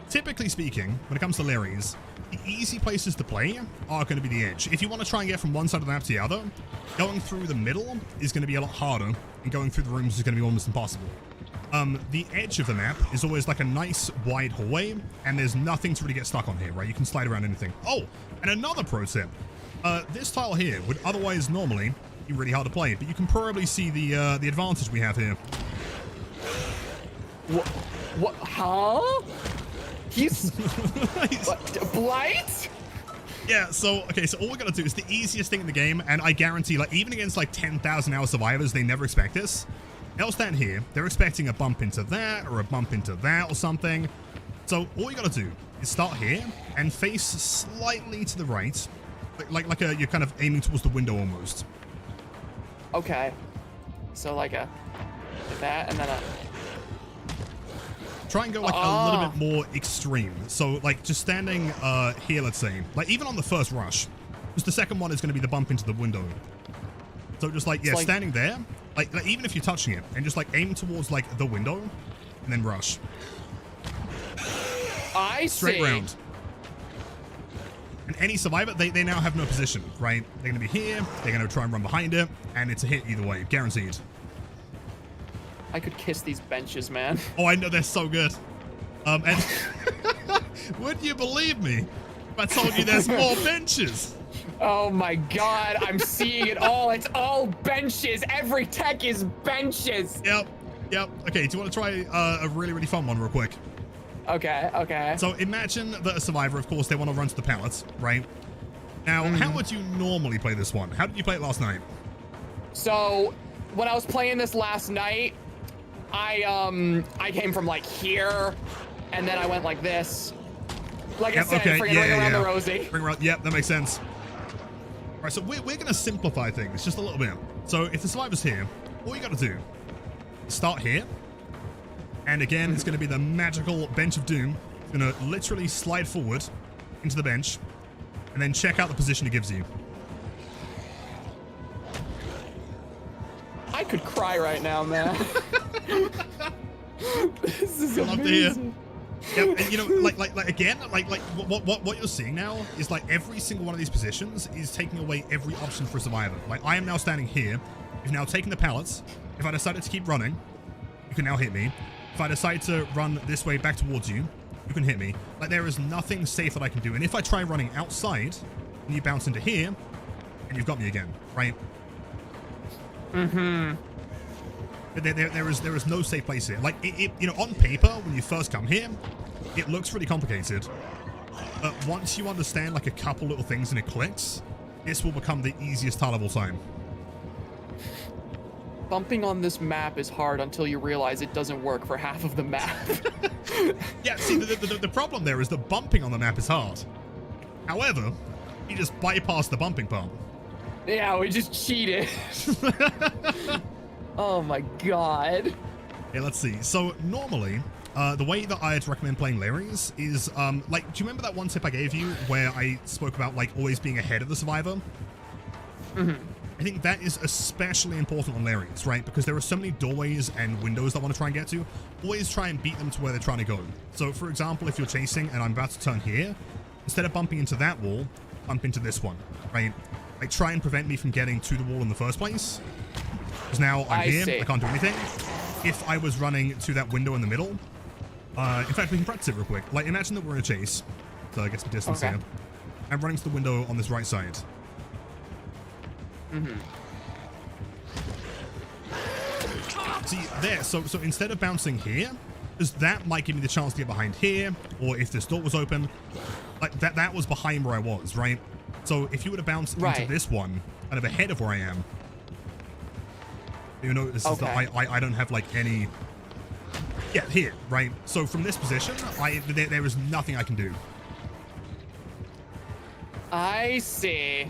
typically speaking, when it comes to Lery's, the easy places to play are going to be the edge. If you want to try and get from one side of the map to the other, going through the middle is going to be a lot harder, and going through the rooms is going to be almost impossible. The edge of the map is always like a nice wide hallway, and there's nothing to really get stuck on here, right? You can slide around anything. Oh, and another pro tip. This tile here would otherwise normally be really hard to play, but you can probably see the advantage we have here. What? Huh? He's what, Blight? Yeah, so, okay, so all we gotta do is the easiest thing in the game, and I guarantee, like, even against, like, 10,000-hour survivors, they never expect this. They'll stand here, they're expecting a bump into that, or a bump into that, or something. So, all you gotta do is start here, and face slightly to the right, like you're kind of aiming towards the window almost. Okay. So, like that, and then a... Try and go like a little bit more extreme. So like just standing here, let's say, like even on the first rush, because the second one is going to be the bump into the window. So just like, yeah, standing there, like even if you're touching it, and just like aim towards like the window, and then rush. I Straight see. round. And any survivor, they now have no position, right? They're going to be here, they're going to try and run behind it, and it's a hit either way, guaranteed. I could kiss these benches, man. Oh, I know, they're so good. And would you believe me if I told you there's more benches? Oh my God, I'm seeing it all. It's all benches. Every tech is benches. Yep. Okay, do you want to try a really, really fun one real quick? Okay. So imagine that a survivor, of course, they want to run to the pallets, right? Now, how would you normally play this one? How did you play it last night? So, when I was playing this last night, I came from like here, and then I went like this. Like I said, ring around the rosy. Ring around, yep, that makes sense. All right, so we're going to simplify things just a little bit. So if the survivor's here, all you got to do is start here. And again, it's going to be the magical bench of doom. It's going to literally slide forward into the bench and then check out the position it gives you. I could cry right now, man. This is amazing. Yep, and you know, like again, what you're seeing now is like every single one of these positions is taking away every option for a survivor. Like I am now standing here. You've now taken the pallets. If I decided to keep running, you can now hit me. If I decide to run this way back towards you, you can hit me. Like there is nothing safe that I can do. And if I try running outside, and you bounce into here, and you've got me again, right? Mm-hmm. There is no safe place here. Like you know, on paper, when you first come here, it looks really complicated. But once you understand like a couple little things and it clicks, this will become the easiest tile of all time. Bumping on this map is hard until you realize it doesn't work for half of the map. Yeah, see, the problem there is the bumping on the map is hard. However, you just bypass the bumping part. Yeah, we just cheated. Oh my god. Yeah, let's see. So normally, the way that I'd recommend playing Lery's is, like, do you remember that one tip I gave you where I spoke about, like, always being ahead of the survivor? Mm-hmm. I think that is especially important on Lery's, right? Because there are so many doorways and windows that I want to try and get to. Always try and beat them to where they're trying to go. So, for example, if you're chasing and I'm about to turn here, instead of bumping into that wall, bump into this one, right? Like, try and prevent me from getting to the wall in the first place. Because now I'm here, I can't do anything. If I was running to that window in the middle, in fact, we can practice it real quick. Like, imagine that we're in a chase. So I get some distance here. I'm running to the window on this right side. Mm-hmm. See, there, so instead of bouncing here, because that might give me the chance to get behind here, or if this door was open, like, that was behind where I was, right? So if you were to bounce into this one, kind of ahead of where I am, you notice is that I don't have like any. Yeah, here, right? So from this position, there is nothing I can do. I see.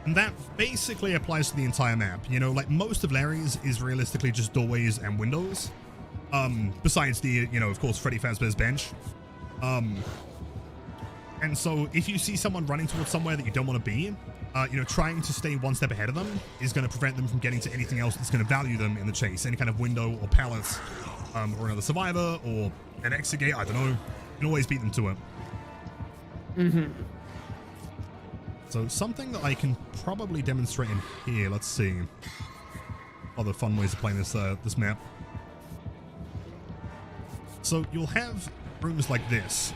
And that basically applies to the entire map. You know, like most of Lery's is realistically just doorways and windows. Besides the, you know, of course, Freddy Fazbear's bench. And so if you see someone running towards somewhere that you don't want to be, you know, trying to stay one step ahead of them is going to prevent them from getting to anything else that's going to value them in the chase. Any kind of window or pallets, or another survivor, or an exit gate, I don't know. You can always beat them to it. Mm-hmm. So something that I can probably demonstrate in here, let's see. Other fun ways of playing this, this map. So you'll have rooms like this,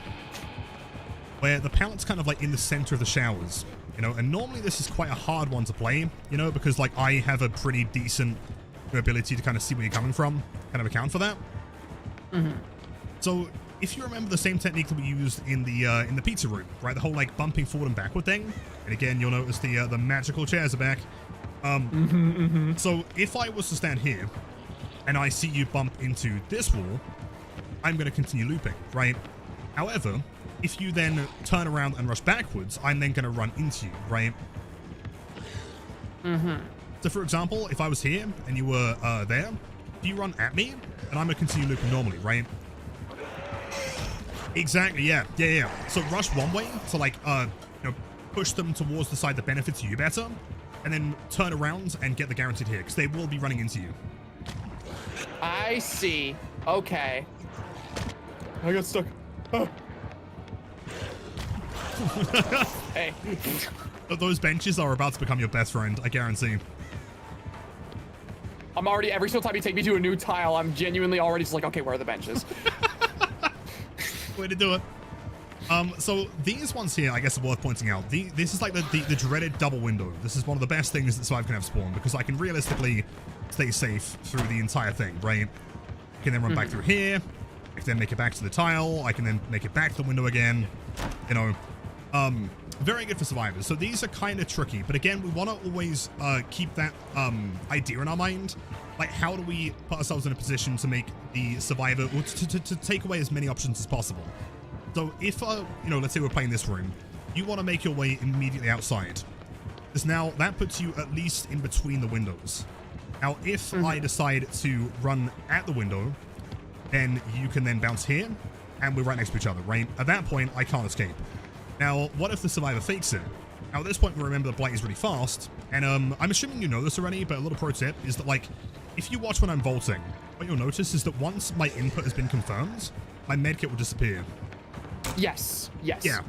where the pallet's kind of like in the center of the showers. You know, and normally this is quite a hard one to play, you know, because like I have a pretty decent ability to kind of see where you're coming from, kind of account for that. Mm-hmm. So if you remember the same technique that we used in the pizza room, right, the whole like bumping forward and backward thing, and again you'll notice the magical chairs are back. So if I was to stand here and I see you bump into this wall, I'm going to continue looping, right? However, if you then turn around and rush backwards, I'm then going to run into you, right? Mm-hmm. So, for example, if I was here and you were there, if you run at me, and I'm going to continue looping normally, right? Exactly, yeah. So rush one way to, like, you know, push them towards the side that benefits you better, and then turn around and get the guaranteed hit, because they will be running into you. I see. Okay. I got stuck. Oh. Hey. Those benches are about to become your best friend, I guarantee. I'm already, every single time you take me to a new tile, I'm genuinely already just like, okay, where are the benches? Way to do it. So these ones here, I guess, are worth pointing out. This is like the dreaded double window. This is one of the best things that Survive can have spawn, because I can realistically stay safe through the entire thing, right? I can then run back through here. I can then make it back to the tile. I can then make it back to the window again. You know, very good for survivors. So these are kind of tricky, but again, we want to always keep that idea in our mind. Like, how do we put ourselves in a position to make the survivor, or to take away as many options as possible? So if, you know, let's say we're playing this room, you want to make your way immediately outside. Because now that puts you at least in between the windows. Now, if I decide to run at the window, then you can then bounce here, and we're right next to each other, right? At that point, I can't escape. Now, what if the survivor fakes it? Now, at this point, we remember the Blight is really fast, and I'm assuming you know this already, but a little pro tip is that, like, if you watch when I'm vaulting, what you'll notice is that once my input has been confirmed, my medkit will disappear. Yes. Yeah.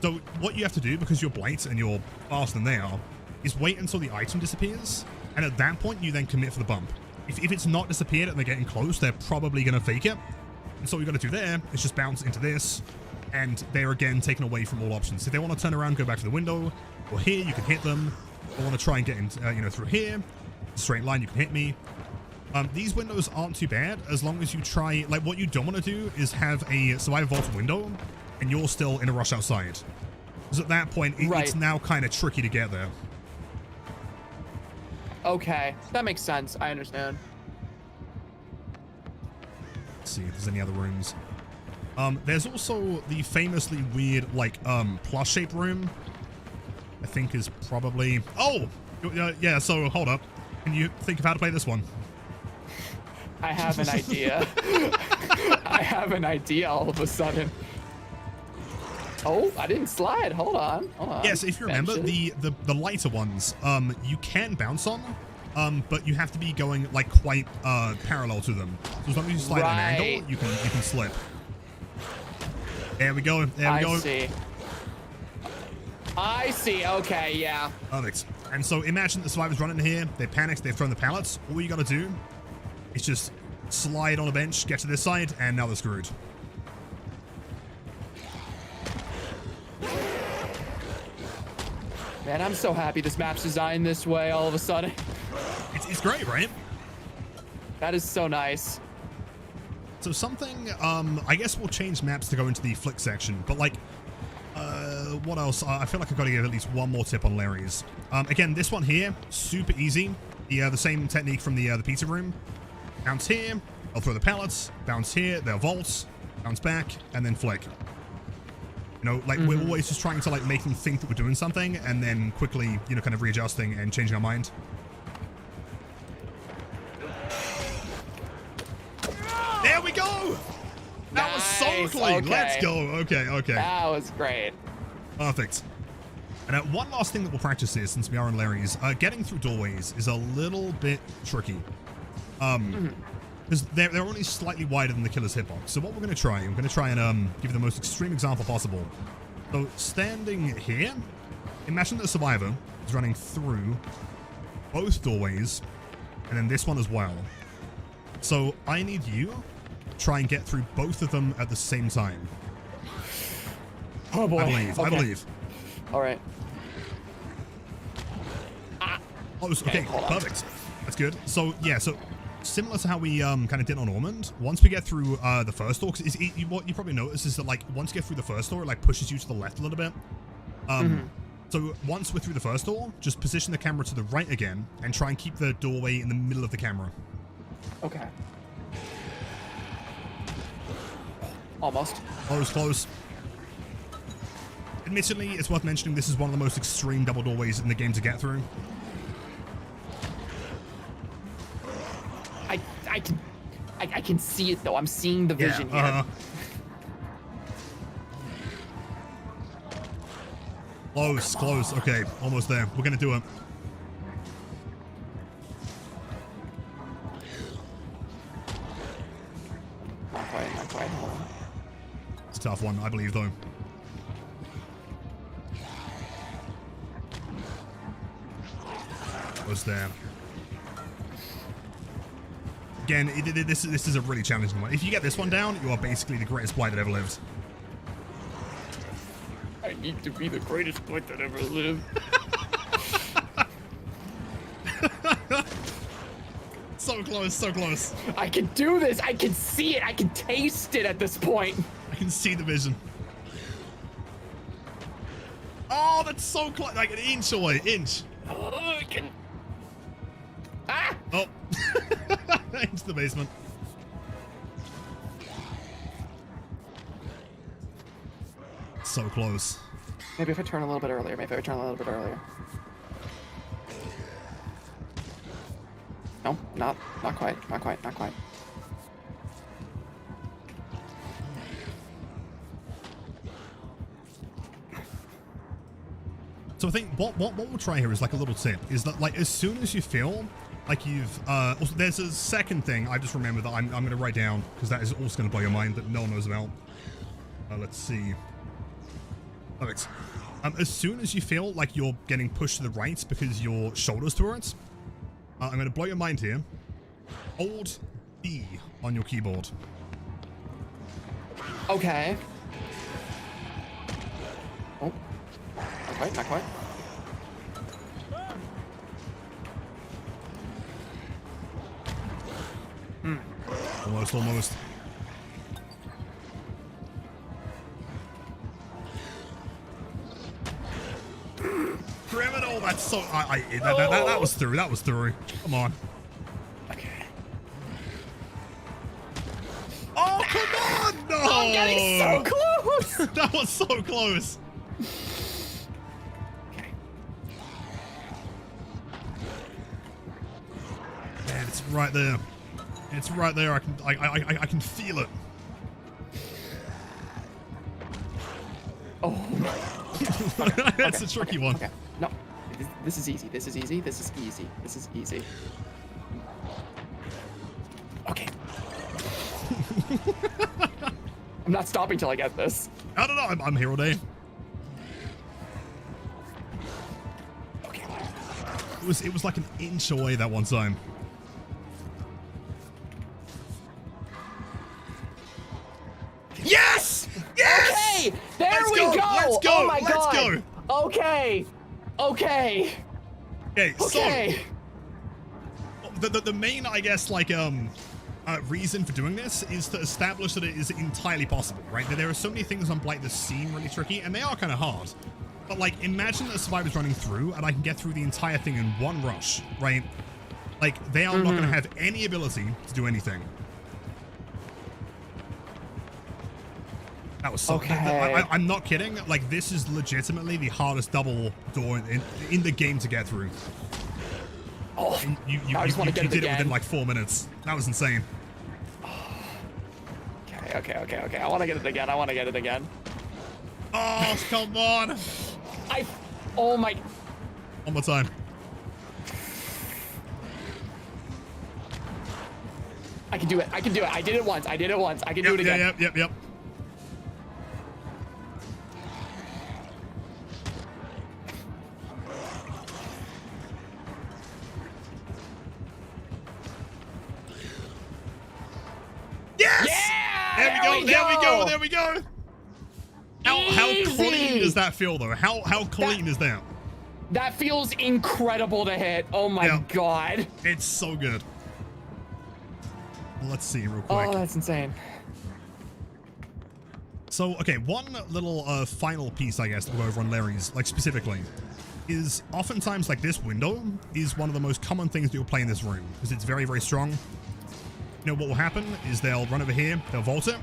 So what you have to do, because you're Blight and you're faster than they are, is wait until the item disappears, and at that point, you then commit for the bump. If it's not disappeared and they're getting close, they're probably going to fake it. And so what you got to do there is just bounce into this, and they're again taken away from all options. If they want to turn around, go back to the window, or here, you can hit them. If they want to try and get in, you know, through here, straight line, you can hit me. These windows aren't too bad as long as you try. Like, what you don't want to do is have a survivor vault window, and you're still in a rush outside. Because at that point, it's now kind of tricky to get there. Okay, that makes sense. I understand. Let's see if there's any other rooms. There's also the famously weird, like, plus-shaped room. I think is probably... Oh! Yeah, so hold up. Can you think of how to play this one? I have an idea. I have an idea all of a sudden. Oh, I didn't slide. Hold on. Yes, if you remember, the lighter ones, you can bounce on, but you have to be going, like, quite parallel to them. So as long as you slide at an angle, you can slip. There we go. There we go. I see. Okay, yeah. Perfect. And so imagine the survivors running here. They panicked. They've thrown the pallets. All you got to do is just slide on a bench, get to this side, and now they're screwed. Man, I'm so happy this map's designed this way all of a sudden. It's great, right? That is so nice. So something, I guess we'll change maps to go into the flick section, but like, what else? I feel like I've got to give at least one more tip on Lery's. Again, this one here, super easy. The same technique from the pizza room. Bounce here, they'll throw the pallets. Bounce here, they'll vault. Bounce back, and then flick. You know, like, we're always just trying to, like, make them think that we're doing something, and then quickly, you know, kind of readjusting and changing our mind. There we go! That was so clean. Okay. Let's go. Okay. That was great. Perfect. And one last thing that we'll practice here, since we are on Lery's, getting through doorways is a little bit tricky. Because they're only slightly wider than the killer's hitbox. So what we're going to try, I'm going to try and give you the most extreme example possible. So standing here, imagine that the survivor is running through both doorways, and then this one as well. So I need you to try and get through both of them at the same time. Oh boy. I believe. All right. Okay, perfect. That's good. So yeah, so similar to how we kind of did on Ormond, once we get through the first door, because what you probably notice is that, like, once you get through the first door, it like pushes you to the left a little bit. So once we're through the first door, just position the camera to the right again and try and keep the doorway in the middle of the camera. Okay. Almost. Close. Admittedly, it's worth mentioning this is one of the most extreme double doorways in the game to get through. I can see it though. I'm seeing the vision here. Close. Okay, almost there. We're gonna do it. Not quite. It's a tough one, I believe, though. Was there? Again, this is a really challenging one. If you get this one down, you are basically the greatest Blight that ever lived. I need to be the greatest Blight that ever lived. So close. I can do this. I can see it. I can taste it at this point. I can see the vision. Oh! Oh, that's so close. Like an inch away. Inch. Oh, Ah! Oh. Into the basement. So close. Maybe if I turn a little bit earlier. Maybe if I turn a little bit earlier. No, not quite. Not quite. Not quite. So I think what we'll try here is like a little tip is that like as soon as you feel like you've also, there's a second thing I just remembered that I'm going to write down because that is also going to blow your mind that no one knows about. Let's see. Perfect. As soon as you feel like you're getting pushed to the right because your shoulder's towards, I'm going to blow your mind here. Hold B on your keyboard. Okay. Oh. Not quite. Not quite. Almost. Criminal, that's so... That was through. That was through. Come on. Okay. Oh, come on! No! I'm getting so close! That was so close. Okay. Man, it's right there. It's right there. I can feel it. Oh. That's a tricky one. Okay. No. This is easy. This is easy. This is easy. This is easy. Okay. I'm not stopping till I get this. I don't know. I'm here all day. Okay. It was like an inch away that one time. Yes! Yes! Okay! There we go! Let's go! Oh my Let's god! go! Okay. Okay. Okay, Okay. So the main, I guess, like reason for doing this is to establish that it is entirely possible, right? That there are so many things on Blight that seem really tricky, and they are kind of hard. But like, imagine that a survivor's running through, and I can get through the entire thing in one rush, right? Like, they are not going to have any ability to do anything. That was so... Okay. I'm not kidding. Like, this is legitimately the hardest double door in the game to get through. Oh, And you did it within like 4 minutes. That was insane. Okay. I want to get it again. Oh, come on. Oh my... One more time. I can do it. I did it once. I can do it again. Yep. Yes! Yeah! There we go. How clean does that feel, though? How clean is that? That feels incredible to hit. Oh my god. It's so good. Let's see real quick. Oh, that's insane. So, okay, one little final piece, I guess, to go over on Lery's, like specifically, is oftentimes like this window is one of the most common things that you'll play in this room because it's very, very strong. You know, what will happen is they'll run over here, they'll vault it,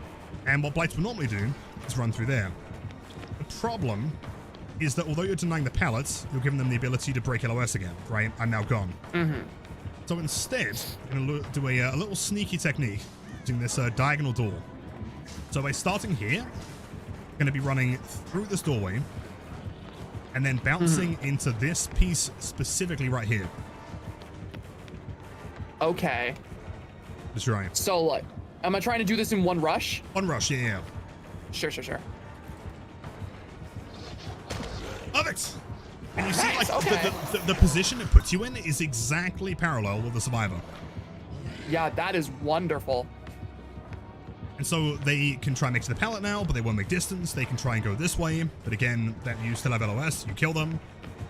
and what Blights will normally do is run through there. The problem is that although you're denying the pallets, you're giving them the ability to break LOS again, right? I'm now gone. So instead, I'm going to do a little sneaky technique using this diagonal door. So by starting here, I'm going to be running through this doorway and then bouncing into this piece specifically right here. Okay. That's right. So, like, am I trying to do this in one rush? One rush, yeah. Sure. Love it! And you see, Nice, like, okay. the position it puts you in is exactly parallel with the survivor. Yeah, that is wonderful. And so they can try and make to the pallet now, but they won't make distance. They can try and go this way, but again, that you still have LOS, you kill them.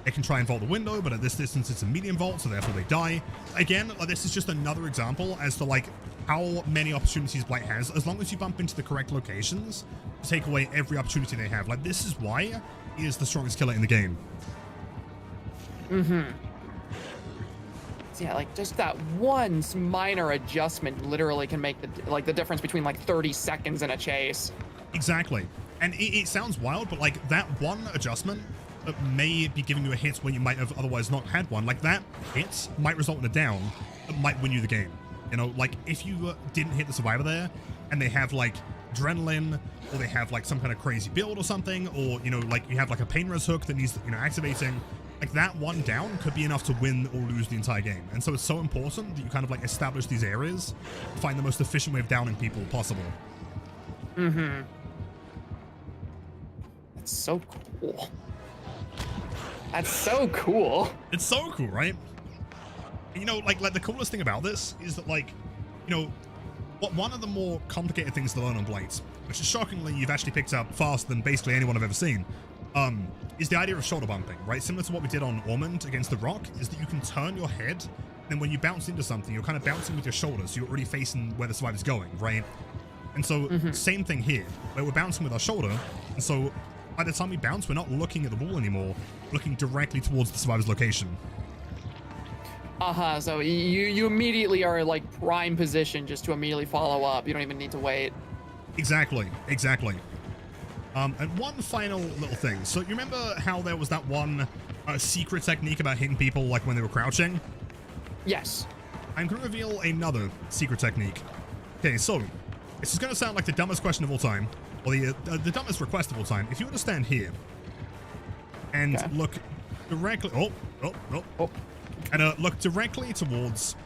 They can try and vault the window, but at this distance it's a medium vault, so therefore they die. Again, this is just another example as to like how many opportunities Blight has, as long as you bump into the correct locations to take away every opportunity they have. Like, this is why he is the strongest killer in the game. So yeah, like just that one minor adjustment literally can make the difference between like 30 seconds in a chase. Exactly. And it sounds wild, but like that one adjustment may be giving you a hit when you might have otherwise not had one. Like, that hit might result in a down that might win you the game. You know, like if you didn't hit the survivor there and they have like adrenaline, or they have like some kind of crazy build or something, or, you know, like you have like a pain res hook that needs, you know, activating, like that one down could be enough to win or lose the entire game. And so it's so important that you kind of like establish these areas, find the most efficient way of downing people possible. That's so cool. That's so cool. It's so cool, right? You know, like the coolest thing about this is that, like, you know, one of the more complicated things to learn on Blight, which is shockingly you've actually picked up faster than basically anyone I've ever seen, is the idea of shoulder bumping, right? Similar to what we did on Ormond against the Rock, is that you can turn your head, and when you bounce into something, you're kind of bouncing with your shoulders, so you're already facing where the survivor's going, right? And so, same thing here, where we're bouncing with our shoulder, and so by the time we bounce, we're not looking at the wall anymore, looking directly towards the survivor's location. So you immediately are like prime position just to immediately follow up. You don't even need to wait. Exactly. And one final little thing. So you remember how there was that one secret technique about hitting people like when they were crouching? Yes. I'm going to reveal another secret technique. Okay, so this is going to sound like the dumbest question of all time, or the dumbest request of all time. If you were to stand here and look directly... And look directly towards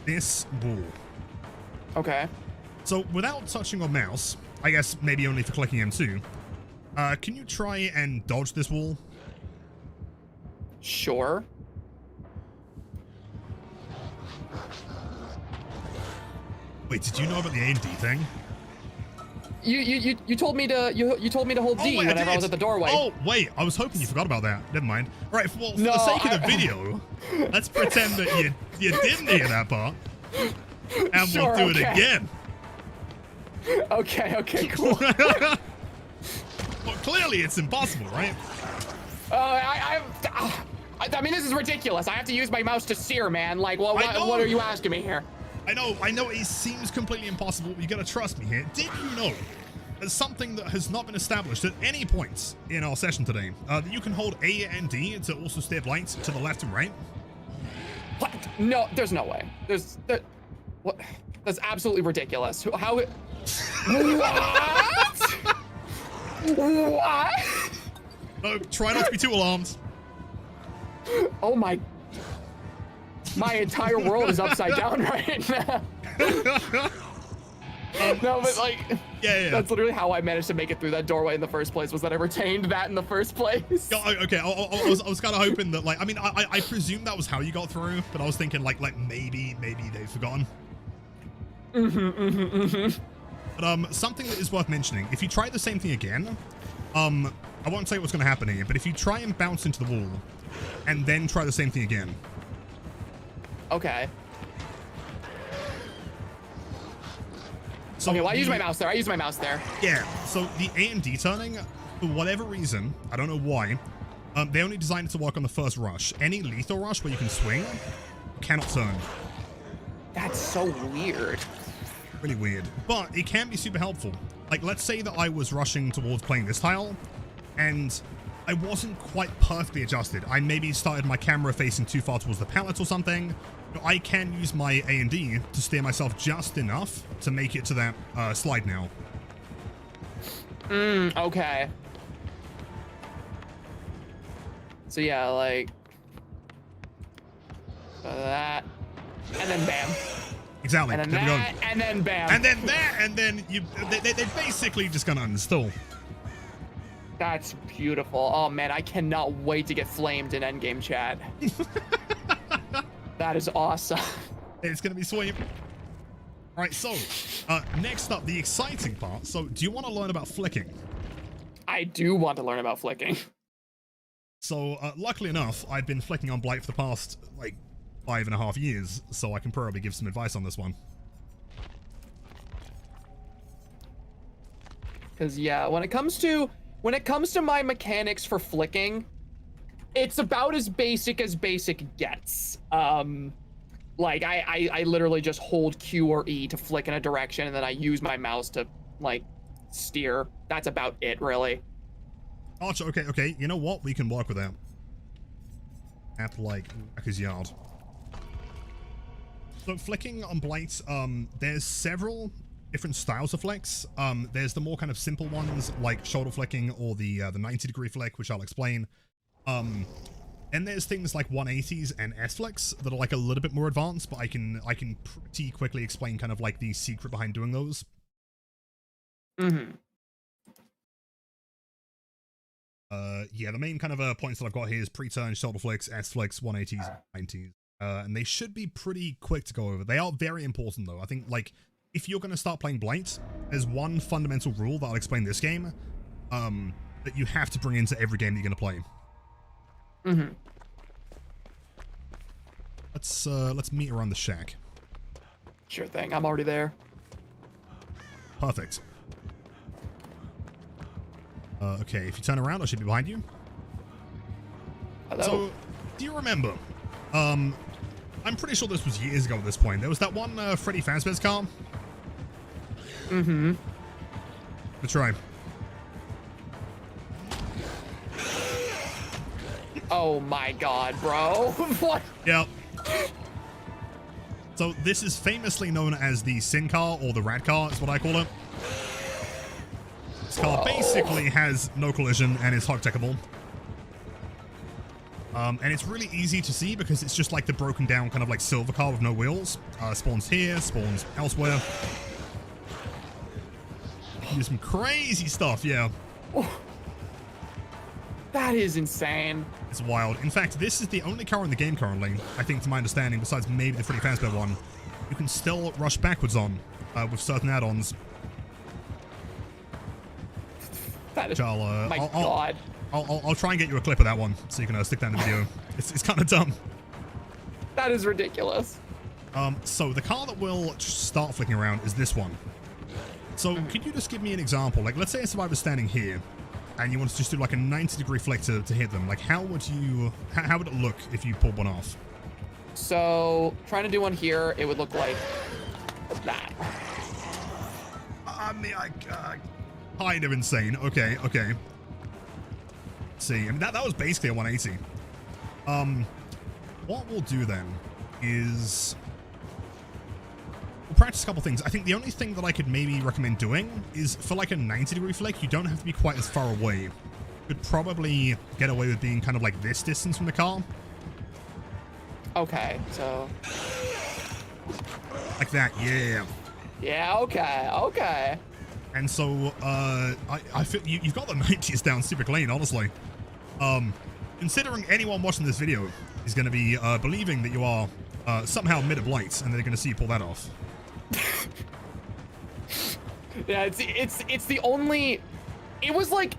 this wall. Okay. So without touching your mouse, I guess maybe only for clicking M2, can you try and dodge this wall? Sure. Wait, did you know about the A and D thing? You told me to you told me to hold D whenever I was at the doorway. Oh wait, I was hoping you forgot about that. Never mind. All right, well, for the sake of the video, let's pretend that you didn't hear that part, and sure, we'll do it again. Okay, cool. Well, clearly it's impossible, right? I mean, this is ridiculous. I have to use my mouse to steer, man. Like, what are you asking me here? I know it seems completely impossible, but you gotta trust me here. Did you know there's something that has not been established at any point in our session today, that you can hold A and D to also steer Blight to the left and right? What? No, there's no way. What? That's absolutely ridiculous. How it... What? What? No, try not to be too alarmed. Oh my... My entire world is upside down right now. No, but like, yeah. That's literally how I managed to make it through that doorway in the first place, was that I retained that in the first place. Okay, I was kind of hoping that, like, I mean, I presume that was how you got through, but I was thinking like maybe they've forgotten. But something that is worth mentioning, if you try the same thing again, I won't say what's going to happen here, but if you try and bounce into the wall and then try the same thing again. Okay. So okay, well, I use my mouse there. Yeah, so the A and D turning, for whatever reason, I don't know why, they only designed it to work on the first rush. Any lethal rush where you can swing, cannot turn. That's so weird. Really weird. But it can be super helpful. Like, let's say that I was rushing towards playing this tile, and I wasn't quite perfectly adjusted. I maybe started my camera facing too far towards the pallet or something. I can use my A and D to steer myself just enough to make it to that slide now. Okay. So yeah, like that, and then bam. Exactly. And then that, and then bam. And then that, and then they basically just gonna uninstall. That's beautiful. Oh man, I cannot wait to get flamed in endgame chat. That is awesome. It's gonna be sweet. All right, so next up, the exciting part. So, do you want to learn about flicking? I do want to learn about flicking. So, luckily enough, I've been flicking on Blight for the past, like, 5.5 years, so I can probably give some advice on this one. Because, yeah, when it comes to my mechanics for flicking, it's about as basic gets. Like, I literally just hold Q or E to flick in a direction, and then I use my mouse to, like, steer. That's about it, really. Archer, okay, you know what? We can work with that. At, like, Racker's Yard. So, flicking on Blight, there's several different styles of flicks. There's the more kind of simple ones, like shoulder flicking or the 90-degree flick, which I'll explain. And there's things like 180s and S-flicks that are, like, a little bit more advanced, but I can pretty quickly explain kind of, like, the secret behind doing those. Mm-hmm. Yeah, the main kind of points that I've got here is pre-turn, shoulder flicks, S-flicks, 180s, 90s. And they should be pretty quick to go over. They are very important, though. I think, like, if you're going to start playing Blight, there's one fundamental rule that I'll explain this game, that you have to bring into every game that you're going to play. Mm-hmm. Let's meet around the shack. Sure thing. I'm already there. Perfect. Okay, if you turn around, I should be behind you. Hello. So, do you remember? I'm pretty sure this was years ago at this point. There was that one Freddy Fazbear's car. Mm-hmm. Good try. Oh my god, bro. What? Yep. So this is famously known as the Sin car, or the Rat car, is what I call it. This car basically has no collision and is hog-techable. And it's really easy to see because it's just like the broken down kind of like silver car with no wheels. Spawns here, spawns elsewhere. Do some crazy stuff, yeah. That is insane. It's wild. In fact, this is the only car in the game currently, I think to my understanding, besides maybe the Freddy Fazbear one, you can still rush backwards on with certain add-ons. That is, my god. I'll try and get you a clip of that one so you can stick that in the video. It's kind of dumb. That is ridiculous. So the car that we'll start flicking around is this one. So could you just give me an example? Like, let's say a survivor's standing here, and you want to just do like a 90-degree flick to hit them. Like, how would it look if you pulled one off? So, trying to do one here, it would look like that. I mean, kind of insane. Okay. Let's see, I mean, that was basically a 180. What we'll do then is we'll practice a couple things. I think the only thing that I could maybe recommend doing is for like a 90-degree flick, you don't have to be quite as far away. You could probably get away with being kind of like this distance from the car. Okay, so like that, yeah. Yeah, okay. And so, I feel you've got the 90s down super clean, honestly. Considering anyone watching this video is going to be believing that you are somehow mid of Blight, and they're going to see you pull that off. Yeah, it's the only. It was like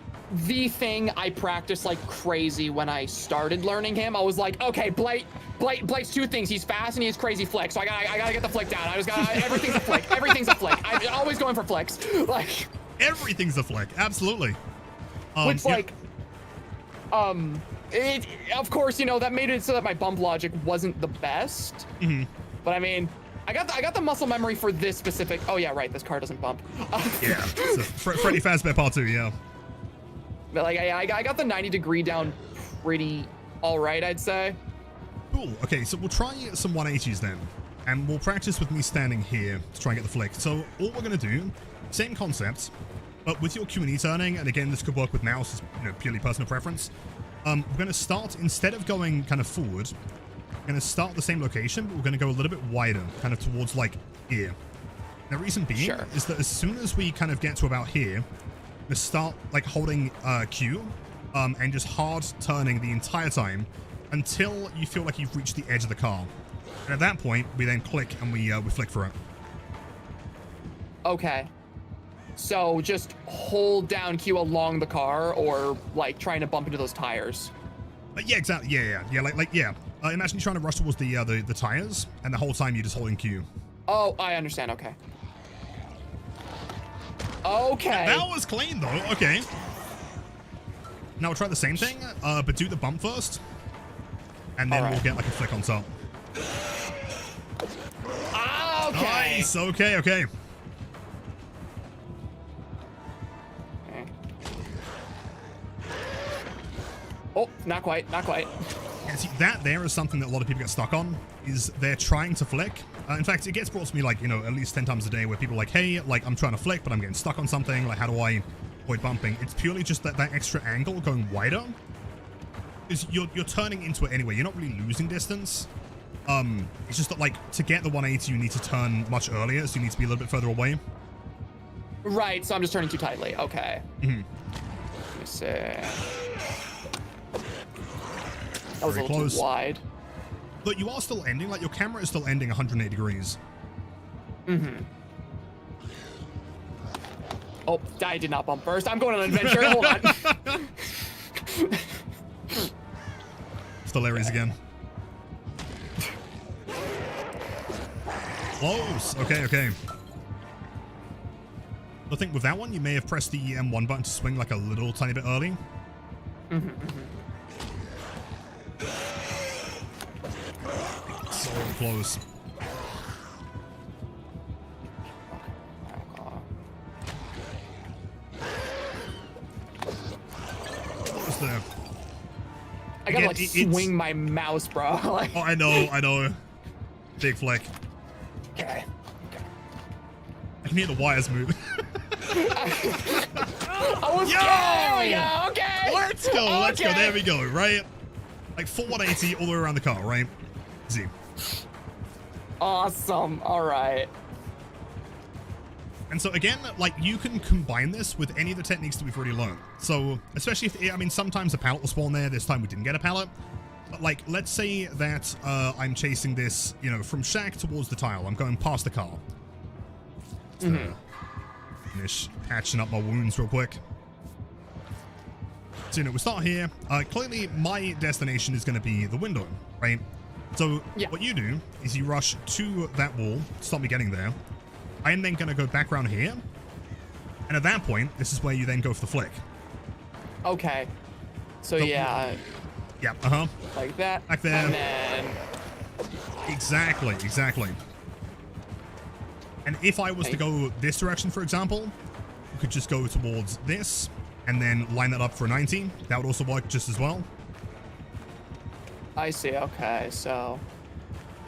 the thing I practiced like crazy when I started learning him. I was like, okay, Blight's two things. He's fast and he has crazy flick. So I gotta get the flick down. Everything's a flick. Everything's a flick. I'm always going for flicks. Like everything's a flick. Absolutely. Which like, it of course, you know, that made it so that my bump logic wasn't the best. Mm-hmm. But I mean, I got the muscle memory for this specific. Oh yeah, right. This car doesn't bump. Yeah. So Freddy Fazbear Part 2. Yeah. But like I got the 90-degree down pretty all right, I'd say. Cool. Okay, so we'll try some 180s then, and we'll practice with me standing here to try and get the flick. So all we're gonna do, same concept, but with your Q&E turning, and again, this could work with mouse, it's, you know, purely personal preference. We're gonna start, instead of going kind of forward, we're gonna start the same location, but we're gonna go a little bit wider, kind of towards like here. The reason being is that as soon as we kind of get to about here, we start like holding Q and just hard turning the entire time until you feel like you've reached the edge of the car. And at that point, we then click and we flick for it. Okay. So just hold down Q along the car, or like trying to bump into those tires. Yeah, exactly. Yeah. Yeah. Imagine you're trying to rush towards the tires, and the whole time you're just holding Q. Oh, I understand. Okay. Okay. That was clean though. Okay. Now we'll try the same thing, but do the bump first, and then we'll get like a flick on top. Okay. Nice. Okay. Okay. Oh, not quite. Not quite. Yeah, see, that there is something that a lot of people get stuck on, is they're trying to flick. In fact, it gets brought to me like, you know, at least 10 times a day where people are like, hey, like I'm trying to flick, but I'm getting stuck on something. Like, how do I avoid bumping? It's purely just that extra angle going wider. Because you're turning into it anyway. You're not really losing distance. It's just that, like, to get the 180, you need to turn much earlier, so you need to be a little bit further away. Right, so I'm just turning too tightly. Okay. Mm-hmm. Let me see. That was Very a little close. too wide. But you are still ending, like, your camera is still ending 180 degrees. Mm-hmm. Oh, I did not bump first. I'm going on an adventure. Hold on. Still Lery's again. Close. Okay. I think with that one, you may have pressed the M1 button to swing like a little tiny bit early. Mm-hmm. So close. Almost there. I gotta Again, like swing my mouse, bro. Like, oh, I know. Big flick. okay. I can hear the wires move. I was there we go. Okay. Let's go. Let's go. Okay. There we go. Right. Like full 180 all the way around the car. Right. Easy. Awesome. All right. And so again, like you can combine this with any of the techniques that we've already learned. So especially if, I mean, sometimes a pallet will spawn there. This time we didn't get a pallet. But like, let's say that I'm chasing this, you know, from shack towards the tile. I'm going past the car. So, finish patching up my wounds real quick. So, you know, we start here. Clearly, my destination is going to be the window, right? So what you do is you rush to that wall, stop me getting there. I am then going to go back around here. And at that point, this is where you then go for the flick. Okay. So yeah. Yeah, Like that. Back there. And then... Exactly. And if I was to go this direction, for example, we could just go towards this and then line that up for a 90. That would also work just as well. I see. Okay, so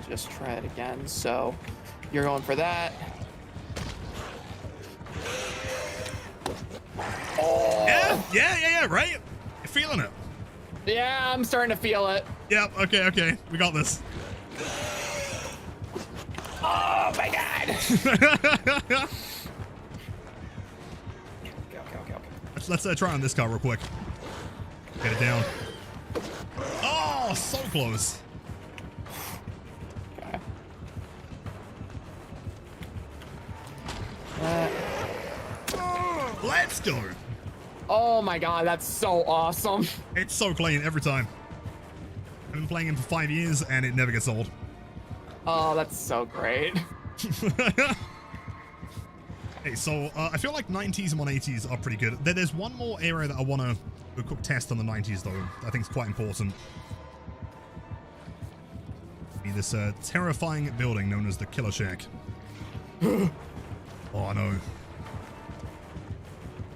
just try it again. So you're going for that. Oh. Yeah, right? You're feeling it. Yeah, I'm starting to feel it. Yep, okay. We got this. Oh my god. Okay. Let's try on this car real quick. Get it down. Oh, so close. Okay. Let's go. Oh my god, that's so awesome. It's so clean every time. I've been playing him for 5 years and it never gets old. Oh, that's so great. Hey, so I feel like 90s and 180s are pretty good. There's one more area that I want to do a quick test on the 90s, though. I think it's quite important. This terrifying building known as the Killer Shack. Oh, no.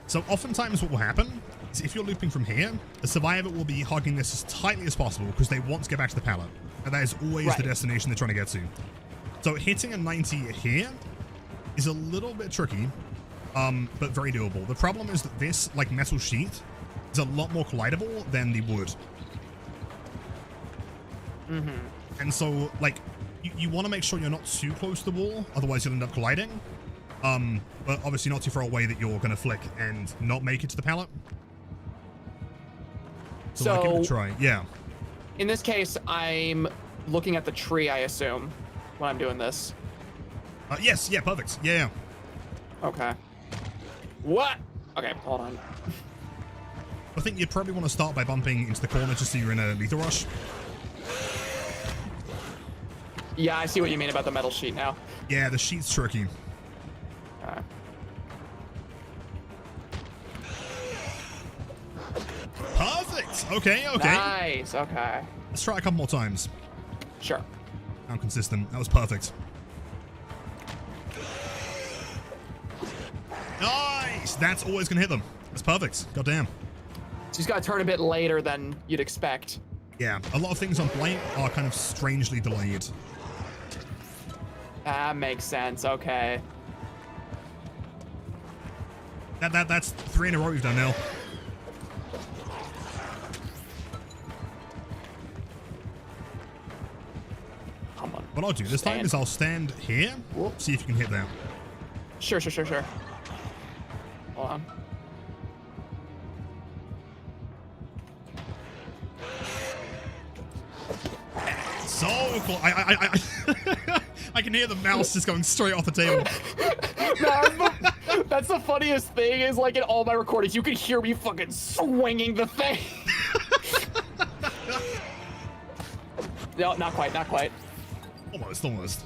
So oftentimes what will happen is if you're looping from here, the survivor will be hugging this as tightly as possible because they want to get back to the pallet. And that is always the destination they're trying to get to. So hitting a 90 here is a little bit tricky, but very doable. The problem is that this, like, metal sheet is a lot more collidable than the wood. And so, like, you want to make sure you're not too close to the wall, otherwise you'll end up colliding. But obviously not too far away that you're going to flick and not make it to the pallet. So like, give it a try. Yeah. In this case, I'm looking at the tree, I assume, when I'm doing this. Yes, yeah, perfect. Yeah. Okay. What? Okay, hold on. I think you'd probably want to start by bumping into the corner just so you're in a lethal rush. Yeah, I see what you mean about the metal sheet now. Yeah, the sheet's tricky. Perfect! Okay, okay. Nice, okay. Let's try a couple more times. Sure. How consistent. That was perfect. Nice! That's always gonna hit them. That's perfect. Goddamn. She's got to turn a bit later than you'd expect. Yeah, a lot of things on Blight are kind of strangely delayed. That makes sense, okay. That's 3 in a row you've done now. Come on. What I'll do this time is I'll stand here, see if you can hit that. Sure. Hold on. So cool. I can hear the mouse just going straight off the table. No, that's the funniest thing is like in all my recordings, you can hear me fucking swinging the thing. No, not quite. Almost.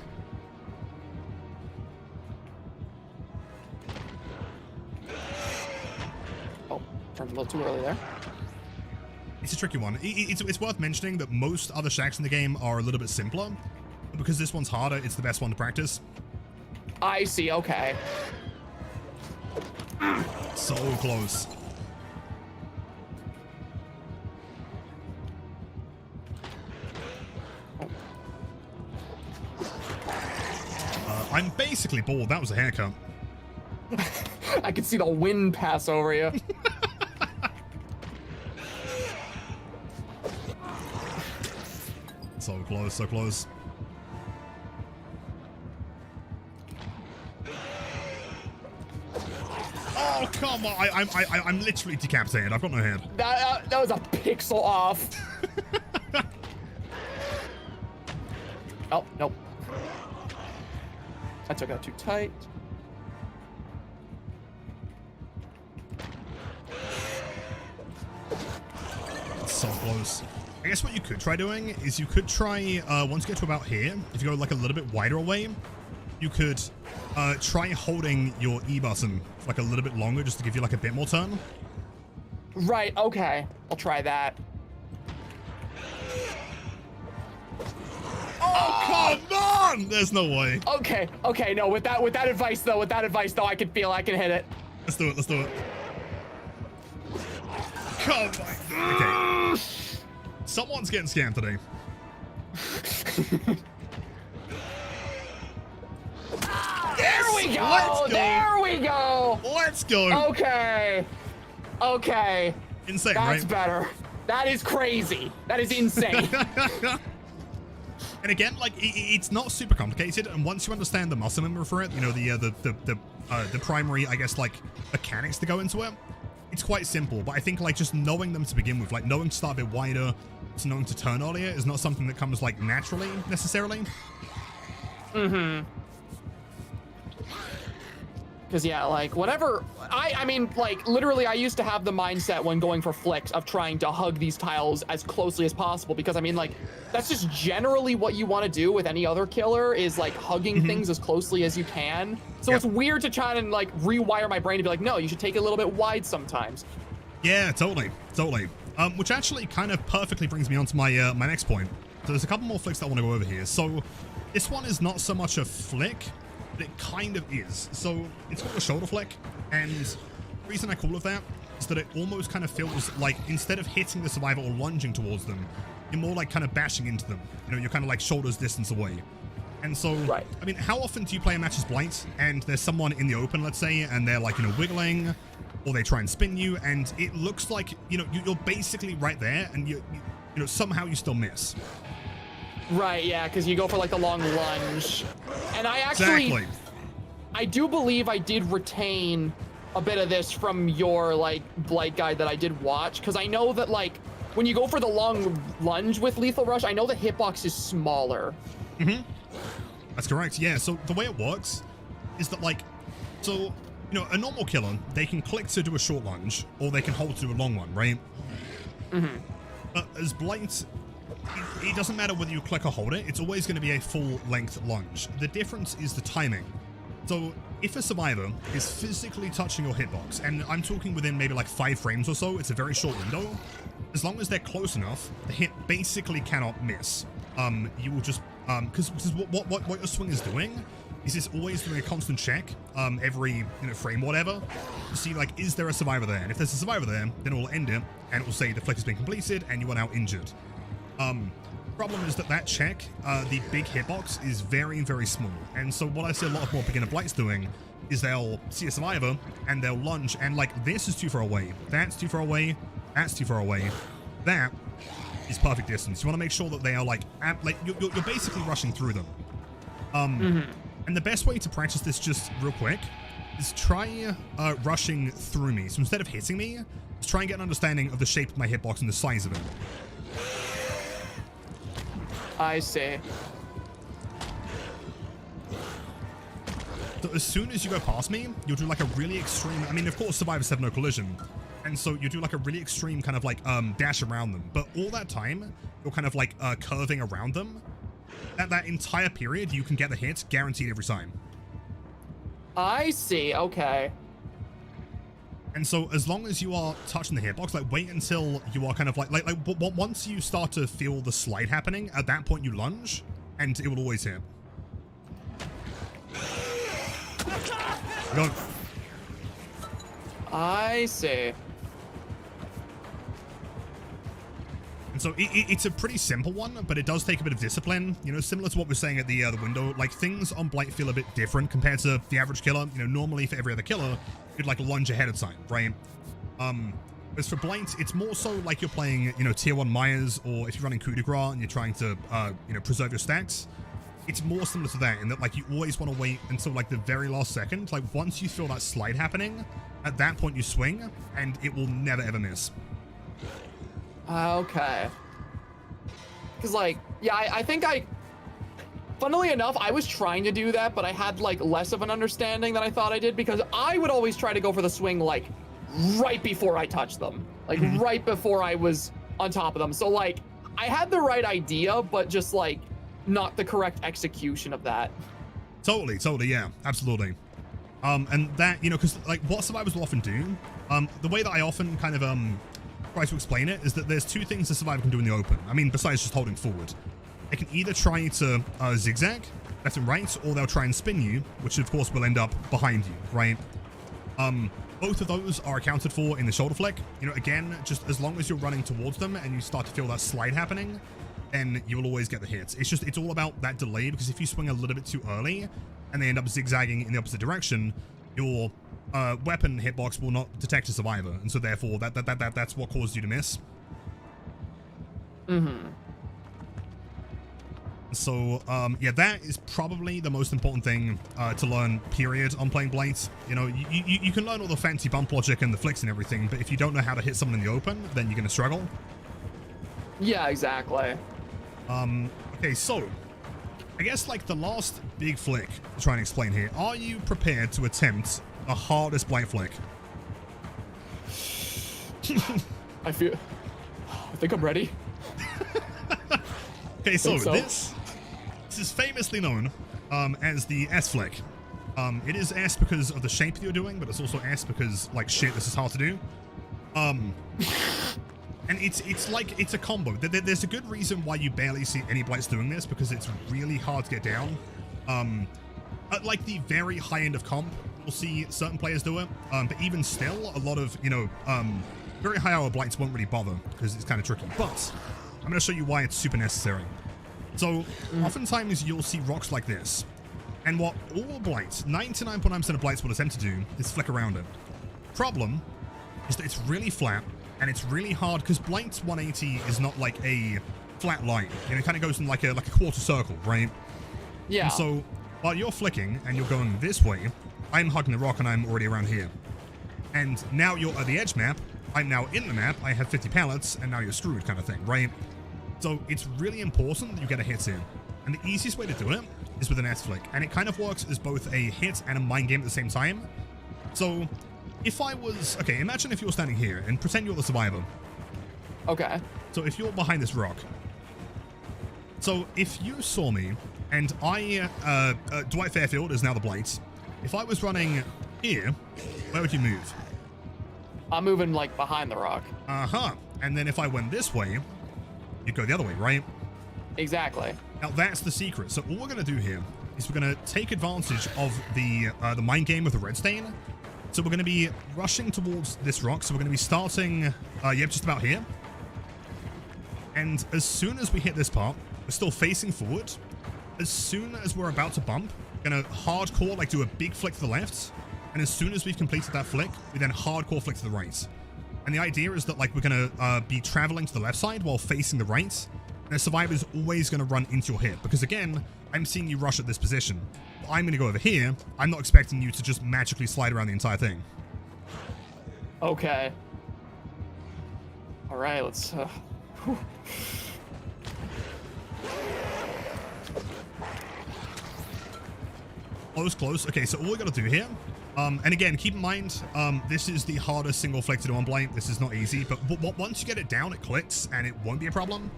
Oh, turned a little too early there. It's a tricky one. It's worth mentioning that most other shacks in the game are a little bit simpler. But because this one's harder, it's the best one to practice. I see, okay. So close. I'm basically bored. That was a haircut. I could see the wind pass over you. So close, so close. Oh, come on. I'm literally decapitated. I've got no head. That was a pixel off. Oh, nope. I took out too tight. So close. I guess what you could try doing is you could try, once you get to about here, if you go like a little bit wider away, you could try holding your E button for like a little bit longer just to give you like a bit more turn. Right, okay. I'll try that. Oh, come on! There's no way. Okay, no, with that advice though, I can hit it. Let's do it. Come on. Okay. Someone's getting scammed today. There we go. Let's go. Okay. Insane, That's right? better. That is crazy. That is insane. And again, like it's not super complicated, and once you understand the muscle memory for it, you know the primary, I guess, like mechanics to go into it, it's quite simple. But I think like just knowing them to begin with, like knowing to start a bit wider, to knowing to turn earlier, is not something that comes like naturally necessarily. Mm-hmm. Because yeah, like whatever. I mean, like literally, I used to have the mindset when going for flicks of trying to hug these tiles as closely as possible, because I mean, like that's just generally what you want to do with any other killer, is like hugging things as closely as you can. So it's weird to try and like rewire my brain to be like, no, you should take it a little bit wide sometimes. Yeah, totally. Which actually kind of perfectly brings me on to my my next point. So there's a couple more flicks that I want to go over here. So this one is not so much a flick, but it kind of is. So it's called a shoulder flick, and the reason I call it that is that it almost kind of feels like instead of hitting the survivor or lunging towards them, you're more like kind of bashing into them. You know, you're kind of like shoulders distance away. And so, I mean, how often do you play a match as Blight and there's someone in the open, let's say, and they're like, you know, wiggling, or they try and spin you, and it looks like, you know, you're basically right there, and you know, somehow you still miss. Right, yeah, because you go for like the long lunge. And I actually, I do believe I did retain a bit of this from your like Blight guide that I did watch, because I know that like when you go for the long lunge with Lethal Rush, I know the hitbox is smaller. Mm-hmm. That's correct, yeah. So the way it works is that like, so you know, a normal killer, they can click to do a short lunge, or they can hold to do a long one, right? But as Blight, it doesn't matter whether you click or hold it, it's always going to be a full-length lunge. The difference is the timing. So if a survivor is physically touching your hitbox, and I'm talking within maybe like 5 frames or so, it's a very short window, as long as they're close enough, the hit basically cannot miss. You will just, because what your swing is doing is it's always doing a constant check, every frame, whatever, to see like, is there a survivor there? And if there's a survivor there, then it will end it, and it will say the flick has been completed, and you are now injured. Problem is that check, the big hitbox is very, very small. And so what I see a lot of more beginner Blights doing is they'll see a survivor and they'll lunge, and like, this is too far away, that's too far away, that's too far away, that is perfect distance. You want to make sure that they are like you're basically rushing through them. And the best way to practice this, just real quick, is try rushing through me. So instead of hitting me, just try and get an understanding of the shape of my hitbox and the size of it. I see. So as soon as you go past me, you'll do like a really extreme, I mean, of course, survivors have no collision. And so you do like a really extreme kind of like dash around them. But all that time, you're kind of like curving around them. At that entire period, you can get the hit guaranteed every time. I see, okay. And so as long as you are touching the hitbox, like wait until you are kind of like once you start to feel the slide happening, at that point you lunge and it will always hit. Go. I see. And so it's a pretty simple one, but it does take a bit of discipline, you know, similar to what we're saying at the window. Like, things on Blight feel a bit different compared to the average killer. You know, normally for every other killer, you'd like lunge ahead of time, right? As for Blight, it's more so like you're playing, you know, tier 1 Myers, or if you're running coup de grace and you're trying to, you know, preserve your stacks. It's more similar to that in that, like, you always want to wait until like the very last second. Like, once you feel that slide happening, at that point you swing and it will never ever miss. Okay. Because, like, yeah, I think funnily enough, I was trying to do that, but I had, like, less of an understanding than I thought I did, because I would always try to go for the swing, like, right before I touched them. Like, right before I was on top of them. So, like, I had the right idea, but just, like, not the correct execution of that. Totally, yeah, absolutely. And that, you know, because, like, what survivors will often do, the way that I often kind of, try to explain it is that there's 2 things a survivor can do in the open. I mean, besides just holding forward. They can either try to zigzag left and right, or they'll try and spin you, which of course will end up behind you, right? Both of those are accounted for in the shoulder flick. You know, again, just as long as you're running towards them and you start to feel that slide happening, then you will always get the hits. It's all about that delay, because if you swing a little bit too early and they end up zigzagging in the opposite direction, your weapon hitbox will not detect a survivor, and so therefore that's what caused you to miss. So yeah, that is probably the most important thing to learn, period, on playing Blight. You know, you can learn all the fancy bump logic and the flicks and everything, but if you don't know how to hit someone in the open, then you're gonna struggle. Yeah, exactly. Okay, so I guess like the last big flick to try and explain here, are you prepared to attempt the hardest Blight flick? I think I'm ready. Okay, so this is famously known as the S flick. It is S because of the shape that you're doing, but it's also S because, like, shit, this is hard to do. And it's a combo. There's a good reason why you barely see any Blights doing this, because it's really hard to get down. At like the very high end of comp, we'll see certain players do it, but even still, a lot of, you know, very high hour Blights won't really bother, because it's kind of tricky. But I'm going to show you why it's super necessary. So oftentimes you'll see rocks like this, and what all Blights, 99.9% of Blights will attempt to do is flick around it. Problem is that it's really flat, and it's really hard, because Blight's 180 is not like a flat line, and it kind of goes in like a quarter circle, right? Yeah. And so while you're flicking and you're going this way, I'm hugging the rock and I'm already around here. And now you're at the edge map, I'm now in the map, I have 50 pallets, and now you're screwed, kind of thing, right? So it's really important that you get a hit in. And the easiest way to do it is with an S flick. And it kind of works as both a hit and a mind game at the same time. So, if I was... Okay, imagine if you were standing here and pretend you're the survivor. Okay. So, if you're behind this rock. So, if you saw me and I... Dwight Fairfield is now the Blight. If I was running here, where would you move? I'm moving, like, behind the rock. Uh-huh. And then if I went this way, you'd go the other way, right? Exactly. Now, that's the secret. So, all we're going to do here is we're going to take advantage of the mind game with the red stain. So we're going to be rushing towards this rock. So we're going to be starting, yep, just about here. And as soon as we hit this part, we're still facing forward. As soon as we're about to bump, we're going to hardcore, like, do a big flick to the left. And as soon as we've completed that flick, we then hardcore flick to the right. And the idea is that, like, we're going to be traveling to the left side while facing the right. And the survivor's always going to run into your hit. Because, again, I'm seeing you rush at this position. I'm going to go over here. I'm not expecting you to just magically slide around the entire thing. Okay. All right, let's... Close. Okay, so all we got to do here... and again, keep in mind, this is the hardest single flick to do on Blight. This is not easy, but once you get it down, it clicks, and it won't be a problem.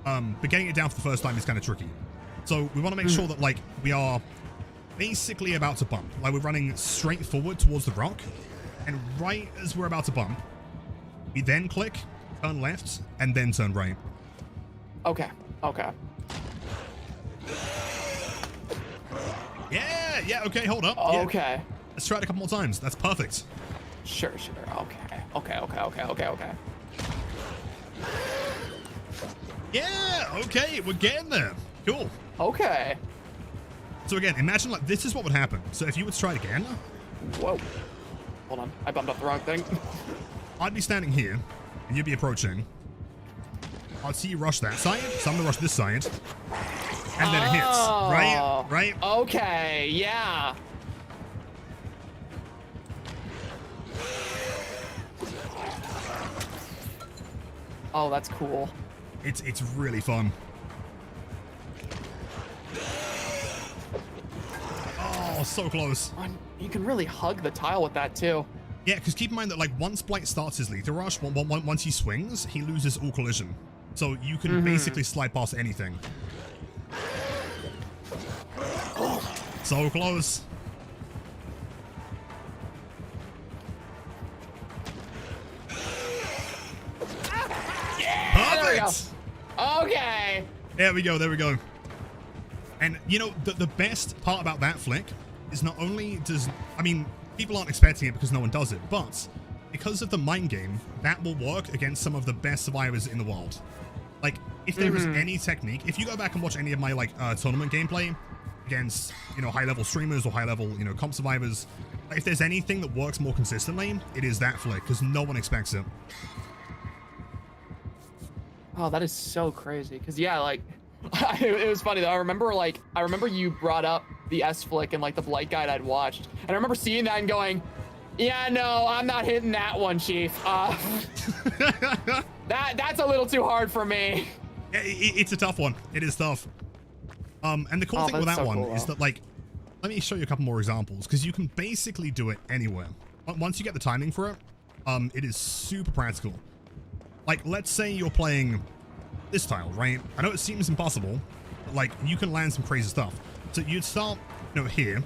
But getting it down for the first time is kind of tricky. So we want to make sure that, like, we are basically about to bump. Like, we're running straight forward towards the rock, and right as we're about to bump, we then click, turn left, and then turn right. Okay. Yeah, okay, hold up. Okay. Yeah. Let's try it a couple more times. That's perfect. Sure. Okay. Yeah, okay, we're getting there. Cool. Okay. So again, imagine, like, this is what would happen. So if you would try it again. Whoa. Hold on. I bumped up the wrong thing. I'd be standing here, and you'd be approaching. I'd see you rush that side, so I'm gonna rush this side. And then it hits. Right? Okay, yeah. Oh, that's cool. It's really fun. Oh, so close. You can really hug the tile with that too. Yeah, because keep in mind that, like, once Blight starts his lethal rush, once he swings, he loses all collision. So you can basically slide past anything. So close. Yeah, there we go. Okay. There we go. And, you know, the best part about that flick is not only does... I mean, people aren't expecting it because no one does it, but because of the mind game, that will work against some of the best survivors in the world. Like, if there is any technique... If you go back and watch any of my, like, tournament gameplay against, you know, high-level streamers or high-level, you know, comp survivors, if there's anything that works more consistently, it is that flick, because no one expects it. Oh, that is so crazy. Because, yeah, like... it was funny though. I remember you brought up the S flick and, like, the Blight guide I'd watched, and I remember seeing that and going, yeah, no, I'm not hitting that one, Chief. That's a little too hard for me. It's a tough one. It is tough. And the cool thing with that one is that, like, let me show you a couple more examples, because you can basically do it anywhere. Once you get the timing for it, it is super practical. Like, let's say you're playing this tile, right? I know it seems impossible, but, like, you can land some crazy stuff. So you'd start, you know, here,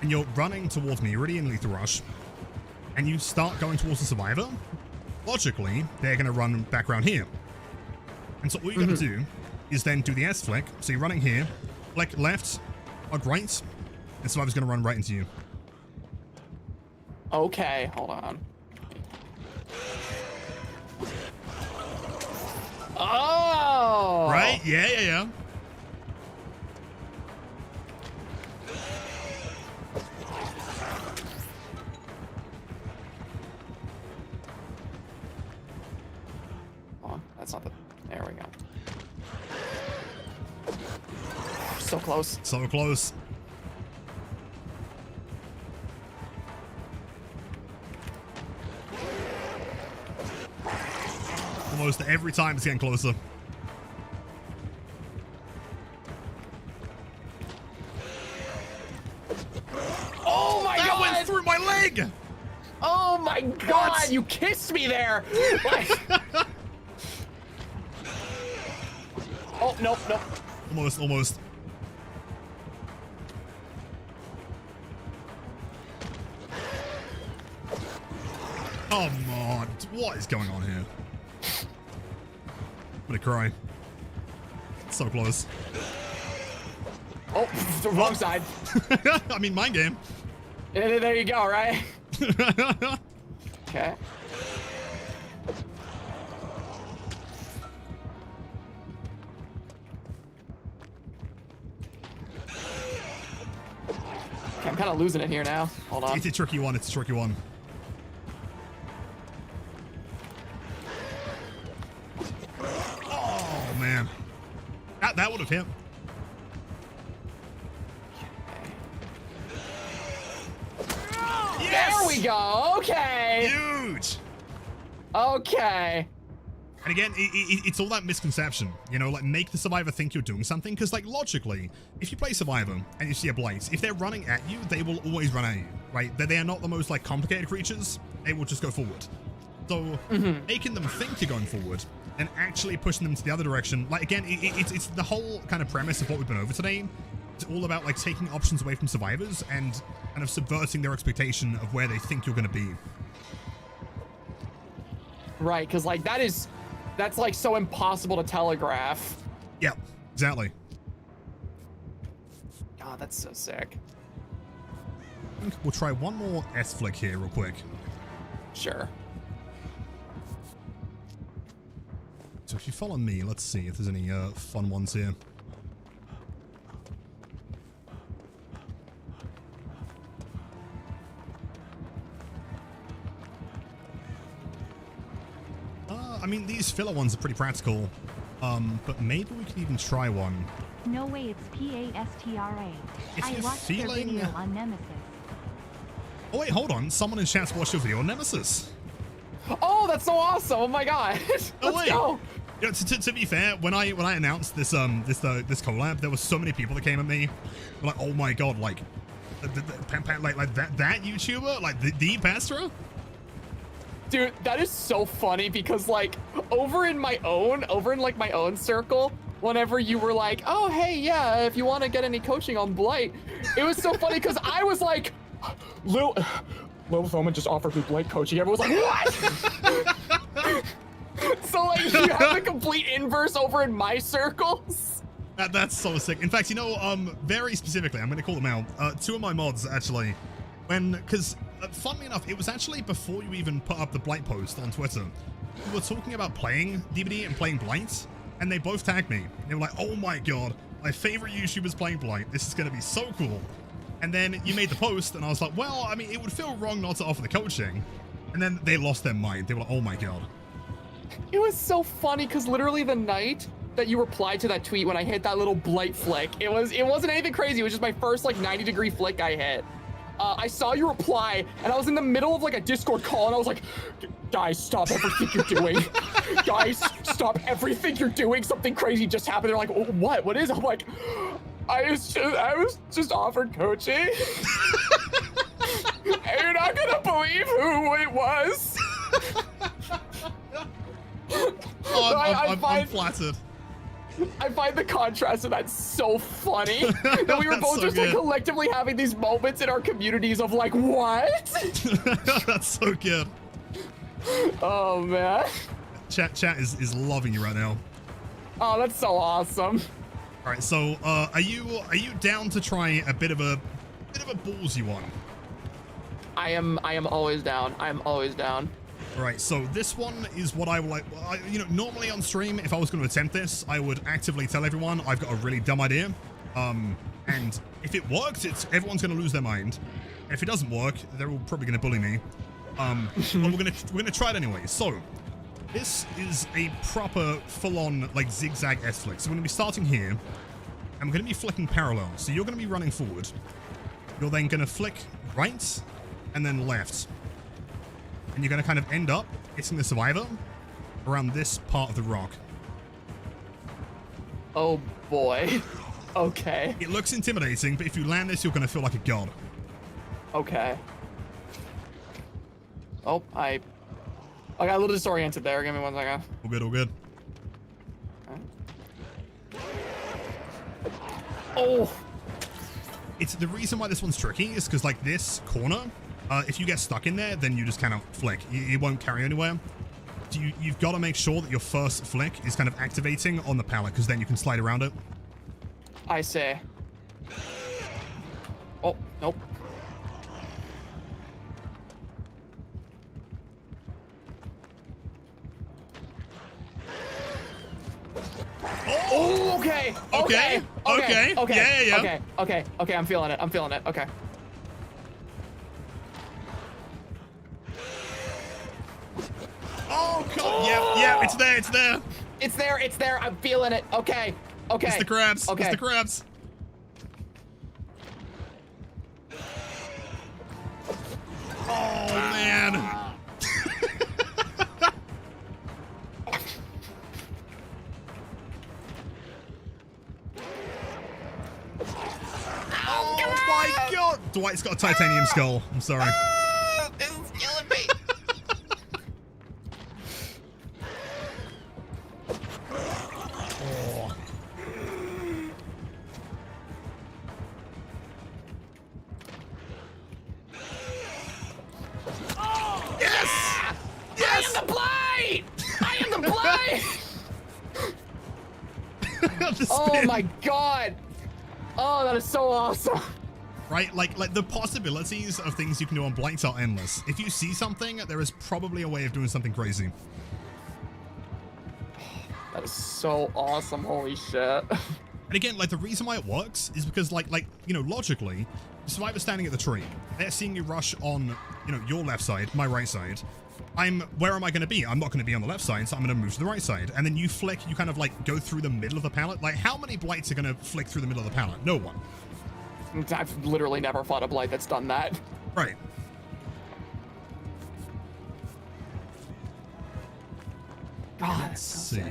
and you're running towards me, you're already in lethal rush, and you start going towards the survivor. Logically, they're going to run back around here. And so all you got to do is then do the S flick. So you're running here, flick left, hug right, and survivor's going to run right into you. Okay, hold on. Oh! Right? Yeah. Oh, that's not the... There we go. So close. So close. Almost every time it's getting closer. Oh my God! That went through my leg! leg! Oh my god, what? You kissed me there! Like... Oh, nope, nope. Almost. Come on, what is going on here? I'm gonna cry. So close. Oh, the wrong side. I mean, mind game. There you go, right? Okay. Okay, I'm kind of losing it here now. Hold on. It's a tricky one. Oh, man. That would have hit. Yes! There we go. Okay. Huge. Okay. And again, it's all that misconception, you know, like make the survivor think you're doing something, because like logically, if you play survivor and you see a Blight, if they're running at you, they will always run at you, right? They are not the most like complicated creatures, they will just go forward. So making them think you're going forward and actually pushing them to the other direction, like again, it's the whole kind of premise of what we've been over today. It's all about like taking options away from survivors and kind of subverting their expectation of where they think you're going to be. Right, because like that's like so impossible to telegraph. Yeah, exactly. God, that's so sick. I think we'll try one more S flick here real quick. Sure. So if you follow me, let's see if there's any fun ones here. I mean, these filler ones are pretty practical, but maybe we could even try one. No way, it's Pastra. I watched their video on Nemesis. Oh wait, hold on. Someone in chat's watched your video on Nemesis. Oh, that's so awesome! Oh my god. Let's go. You know, to be fair, when I announced this this collab, there were so many people that came at me, like, oh my god, like, like that YouTuber, like the Pastra. Dude, that is so funny because like over in my own circle, whenever you were like, oh hey yeah, if you want to get any coaching on Blight, it was so funny because I was like, Lil Foman just offered me Blight coaching. Everyone's like, what? So like you have the complete inverse over in my circles. That's so sick. In fact, you know, very specifically, I'm gonna call them out. Two of my mods actually, because funnily enough, it was actually before you even put up the Blight post on Twitter. We were talking about playing DBD and playing Blight, and they both tagged me. They were like, oh my god, my favorite YouTuber's playing Blight. This is gonna be so cool. And then you made the post, and I was like, well, I mean, it would feel wrong not to offer the coaching. And then they lost their mind. They were like, oh my god. It was so funny because literally the night that you replied to that tweet when I hit that little Blight flick, it wasn't anything crazy. It was just my first like 90-degree flick I hit. I saw your reply and I was in the middle of like a Discord call and I was like, guys, stop everything you're doing. Guys, stop everything you're doing. Something crazy just happened. They're like, oh, what is it? I'm like, I was just offered coaching. And you're not gonna believe who it was. Oh, I'm flattered. I find the contrast of that so funny that we were both just like collectively having these moments in our communities of like, what? That's so good. Oh man. Chat is loving you right now. Oh, that's so awesome. All right, so are you down to try a bit of a ballsy one? I am always down. I'm always down. Right, so this one is what I would like. You know, normally on stream, if I was going to attempt this, I would actively tell everyone I've got a really dumb idea. And if it works, everyone's going to lose their mind. And if it doesn't work, they're all probably going to bully me. But we're gonna try it anyway. So this is a proper full-on like zigzag S flick. So we're going to be starting here, and we're going to be flicking parallel. So you're going to be running forward. You're then going to flick right, and then left. And you're going to kind of end up hitting the survivor around this part of the rock. Oh boy. Okay. It looks intimidating, but if you land this, you're going to feel like a god. Okay. Oh, I got a little disoriented there. Give me 1 second. All good, all good. Oh! It's the reason why this one's tricky is because like this corner, if you get stuck in there, then you just kind of flick. It won't carry anywhere. So you've got to make sure that your first flick is kind of activating on the pallet, because then you can slide around it. I say. Oh, nope. Oh, okay. Okay. Yeah. Okay, I'm feeling it. Okay. Oh, God. Yeah, it's there. It's there. I'm feeling it. Okay. It's the crabs. Okay. It's the crabs. Oh, man. Oh, my God. Dwight's got a titanium skull. I'm sorry. This is killing me. I am the Blight! Oh my God! Oh, that is so awesome! Right, like the possibilities of things you can do on Blight are endless. If you see something, there is probably a way of doing something crazy. That is so awesome! Holy shit! And again, like the reason why it works is because like you know, logically, the survivor's standing at the tree. They're seeing you rush on, you know, your left side, my right side. Where am I going to be? I'm not going to be on the left side, so I'm going to move to the right side. And then you flick, you kind of like go through the middle of the pallet. Like, how many Blights are going to flick through the middle of the pallet? No one. I've literally never fought a Blight that's done that. Right. God, Let's see.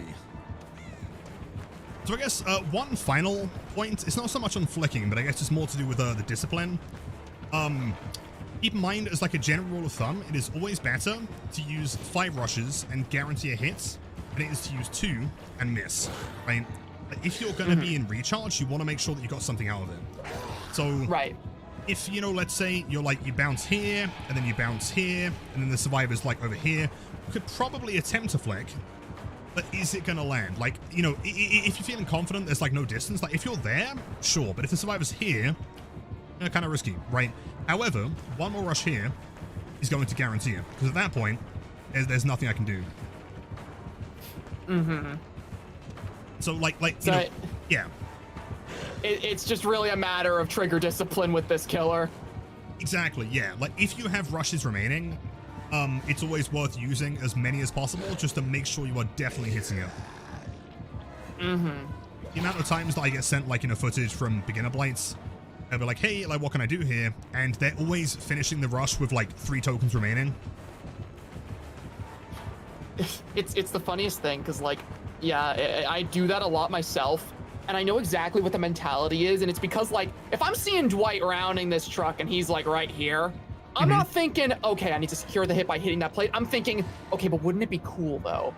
So I guess one final point, it's not so much on flicking, but I guess it's more to do with the discipline. Keep in mind, as like a general rule of thumb, it is always better to use 5 rushes and guarantee a hit than it is to use 2 and miss, right? If you're going to be in recharge, you want to make sure that you got something out of it. So, right. If, you know, let's say you're like, you bounce here, and then you bounce here, and then the survivor's like over here, you could probably attempt to flick, but is it going to land? Like, you know, if you're feeling confident, there's like no distance. Like, if you're there, sure, but if the survivor's here, kind of risky, right? However, one more rush here is going to guarantee it, because at that point, there's nothing I can do. So, like, you know, yeah. It's just really a matter of trigger discipline with this killer. Exactly, yeah. Like, if you have rushes remaining, it's always worth using as many as possible just to make sure you are definitely hitting it. The amount of times that I get sent, like, you know, footage from beginner Blights, they'll be like, hey, like, what can I do here? And they're always finishing the rush with, like, 3 tokens remaining. It's the funniest thing, because, like, yeah, I do that a lot myself, and I know exactly what the mentality is, and it's because, like, if I'm seeing Dwight rounding this truck and he's, like, right here, I'm not thinking, okay, I need to secure the hit by hitting that plate. I'm thinking, okay, but wouldn't it be cool, though?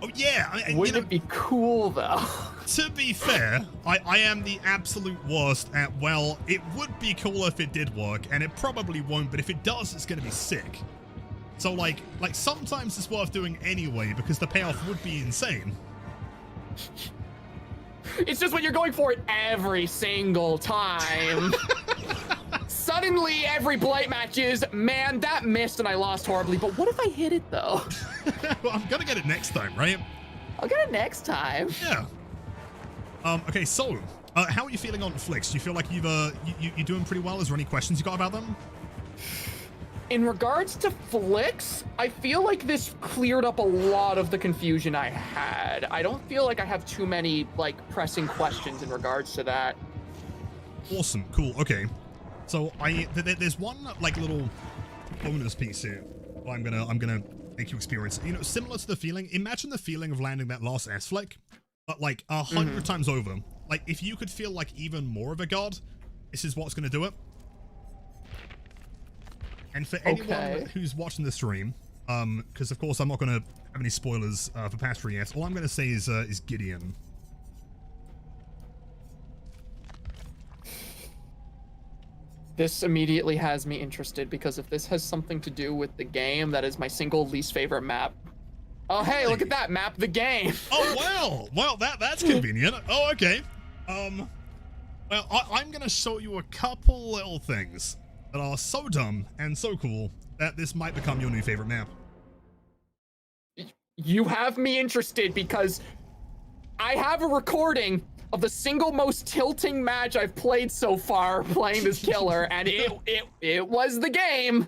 Oh, yeah. Wouldn't it be cool, though? To be fair, I am the absolute worst at, well, it would be cool if it did work, and it probably won't, but if it does, it's going to be sick. So, like sometimes it's worth doing anyway, because the payoff would be insane. It's just when you're going for it every single time. Suddenly, every Blight match is, man, that missed and I lost horribly, but what if I hit it, though? Well, I'm gonna get it next time, right? I'll get it next time. Yeah. Okay, so, how are you feeling on flicks? Do you feel like you're doing pretty well? Is there any questions you got about them? In regards to flicks, I feel like this cleared up a lot of the confusion I had. I don't feel like I have too many, like, pressing questions in regards to that. Awesome, cool, okay. So there's one like little bonus piece here. I'm gonna make you experience. You know, similar to the feeling. Imagine the feeling of landing that last S flick, but like 100 times over. Like if you could feel like even more of a god, this is what's gonna do it. And for anyone who's watching the stream, because of course I'm not going to have any spoilers for Pastra yet, all I'm going to say is Gidean. This immediately has me interested, because if this has something to do with the game, that is my single least favorite map. Oh, hey, look at that, map the game. Oh, well. Well, that's convenient. Oh, okay. Well, I'm going to show you a couple little things that are so dumb and so cool that this might become your new favorite map. You have me interested, because I have a recording of the single most tilting match I've played so far playing this killer, and it was the game.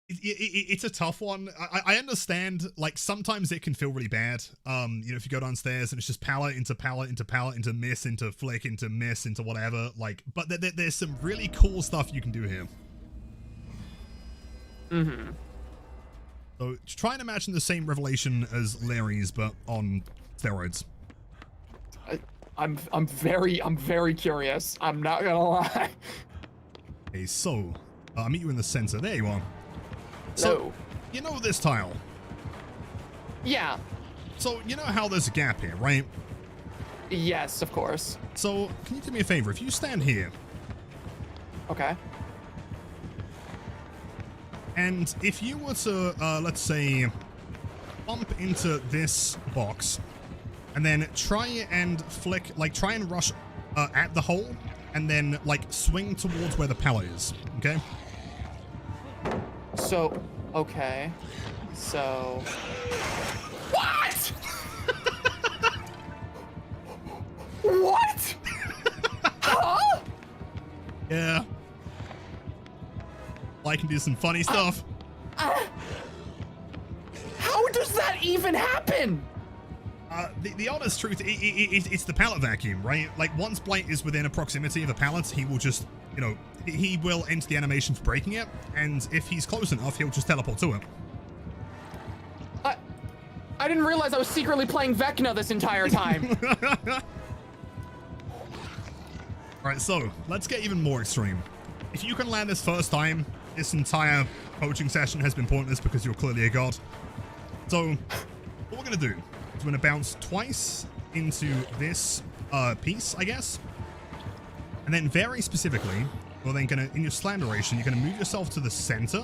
It's a tough one. I understand, like, sometimes it can feel really bad. You know, if you go downstairs and it's just pallet into pallet into pallet into miss into flick into miss into whatever, like, but there's some really cool stuff you can do here. Mm-hmm. So try and imagine the same revelation as Lery's, but on steroids. I'm very curious. I'm not gonna lie. Okay, so I'll meet you in the center. There you are. So, no. You know this tile? Yeah. So, you know how there's a gap here, right? Yes, of course. So, can you do me a favor? If you stand here. Okay. And if you were to, let's say, bump into this box, and then try and flick, like, try and rush at the hole, and then, like, swing towards where the pallet is, okay? So, okay. So... What?! What?! Huh?! Yeah. I can do some funny stuff. How does that even happen?! The honest truth, it's the pallet vacuum, right? Like, once Blight is within a proximity of a pallet, he will just, you know, he will enter the animation for breaking it, and if he's close enough, he'll just teleport to it. I didn't realize I was secretly playing Vecna this entire time. Alright, so, let's get even more extreme. If you can land this first time, this entire coaching session has been pointless because you're clearly a god. So, what we're gonna do is we're gonna bounce twice into this piece, I guess. And then very specifically, we're then gonna, in your slam duration, you're gonna move yourself to the center.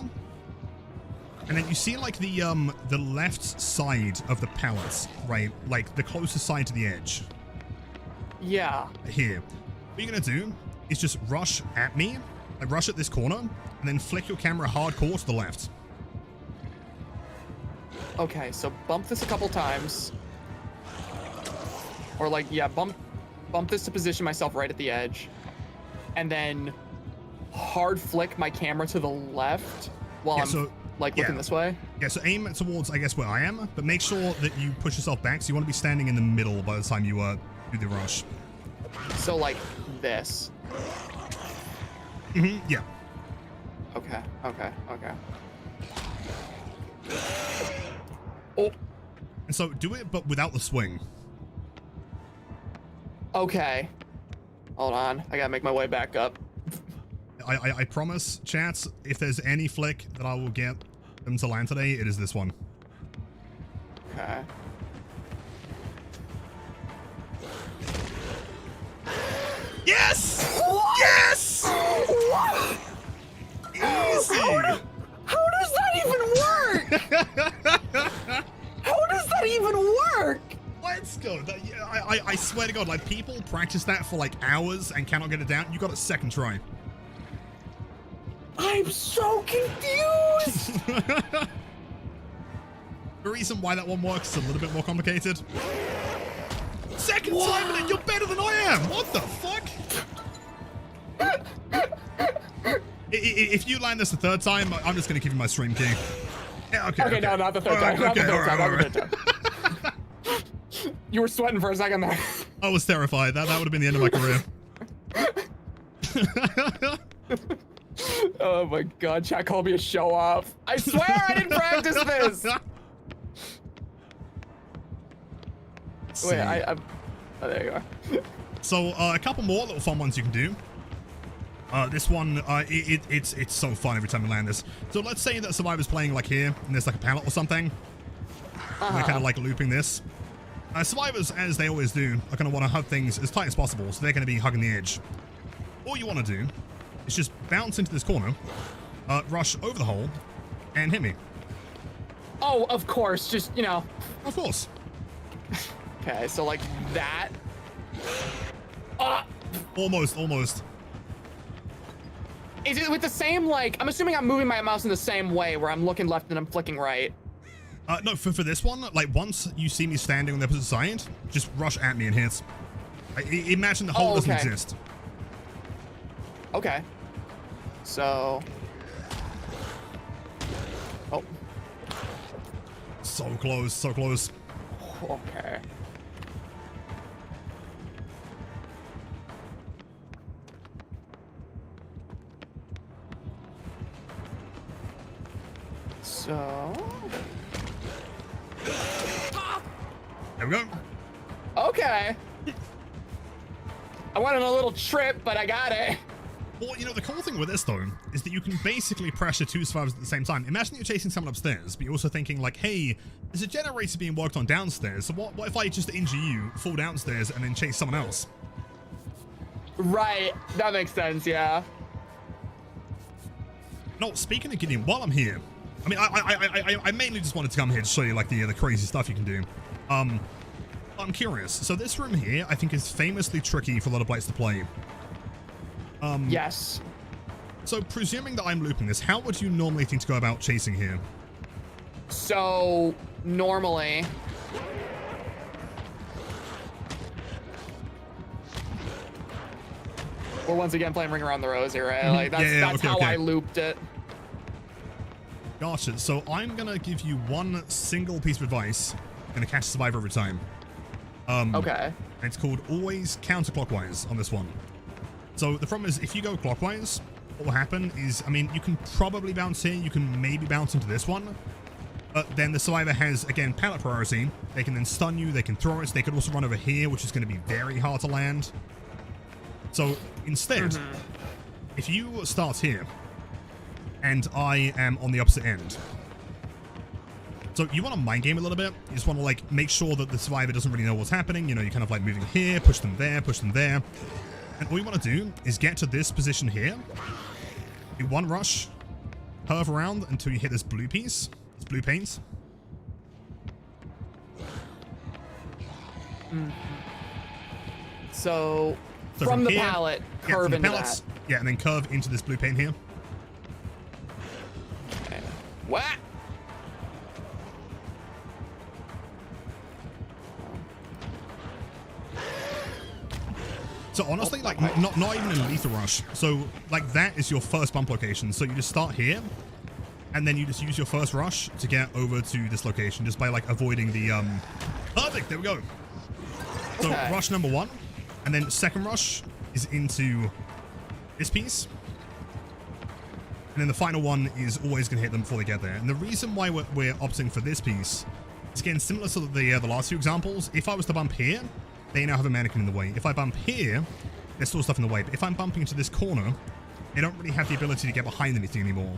And then you see like the left side of the pallet, right? Like the closest side to the edge. Yeah. Here. What you're gonna do is just rush at me, like rush at this corner, and then flick your camera hardcore to the left. Okay, so bump this a couple times. Or like, yeah, bump this to position myself right at the edge. And then hard flick my camera to the left while I'm looking this way. Yeah, so aim towards, I guess, where I am, but make sure that you push yourself back, so you want to be standing in the middle by the time you do the rush. So like this. Mm-hmm, yeah. Okay. Oh. And so do it, but without the swing. Okay. Hold on, I gotta make my way back up. I promise, chat, if there's any flick that I will get them to land today, it is this one. Okay. Yes! What? Yes! What? Easy! How does that even work? How does that even work? Let's go. I swear to God, like, people practice that for like hours and cannot get it down. You got it second try. I'm so confused. The reason why that one works is a little bit more complicated. Second time in it, you're better than I am. What the fuck? If you land this the third time, I'm just going to give you my stream key. Yeah, okay. No, not the third time. Not the third time. You were sweating for a second there. I was terrified. That would have been the end of my career. Oh my God, chat called me a show off. I swear I didn't practice this. Wait, oh, there you are. So a couple more little fun ones you can do. This one, it's so fun every time we land this. So let's say that Survivor's playing like here, and there's like a pallet or something. We're kind of like looping this. Survivors, as they always do, are going to want to hug things as tight as possible, so they're going to be hugging the edge. All you want to do is just bounce into this corner, rush over the hole, and hit me. Oh, of course, just, you know. Of course. Okay, so like that. Almost. Is it with the same, like, I'm assuming I'm moving my mouse in the same way where I'm looking left and I'm flicking right. No, for this one, like, once you see me standing on the opposite side, just rush at me and hit. Imagine the hole doesn't exist. Okay. So. Oh. So close, so close. Okay. So. There we go. Okay. I went on a little trip, but I got it. Well, you know, the cool thing with this, though, is that you can basically pressure two survivors at the same time. Imagine you're chasing someone upstairs, but you're also thinking, like, hey, there's a generator being worked on downstairs, so what if I just injure you, fall downstairs, and then chase someone else? Right. That makes sense, yeah. No, speaking of Gidean, while I'm here, I mean, I mainly just wanted to come here to show you, like, the crazy stuff you can do. I'm curious. So this room here, I think, is famously tricky for a lot of Blights to play. Yes. So presuming that I'm looping this, how would you normally think to go about chasing here? So normally, we're once again playing Ring Around the Rosy, right? Like that's how I looped it. Gotcha. So I'm gonna give you one single piece of advice. Gonna catch a survivor every time. Okay. And it's called always counterclockwise on this one. So the problem is, if you go clockwise, what will happen is, I mean, you can probably bounce here, you can maybe bounce into this one, but then the survivor has, again, pallet priority. They can then stun you, they can throw it, they could also run over here, which is going to be very hard to land. So instead, if you start here, and I am on the opposite end, so you want to mind game a little bit. You just want to, like, make sure that the survivor doesn't really know what's happening. You know, you're kind of like moving here, push them there, push them there. And all you want to do is get to this position here, do one rush, curve around until you hit this blue piece, this blue paint. So from the here, pallet, curve into pallets, that. Yeah, and then curve into this blue paint here. Okay. What? So honestly, like, not even in lethal rush. So like that is your first bump location. So you just start here, and then you just use your first rush to get over to this location, just by like avoiding the Perfect. There we go. So rush number one, and then second rush is into this piece, and then the final one is always going to hit them before they get there. And the reason why we're opting for this piece is, again, similar to the last few examples. If I was to bump here, they now have a mannequin in the way. If I bump here, there's still stuff in the way. But if I'm bumping into this corner, they don't really have the ability to get behind anything anymore.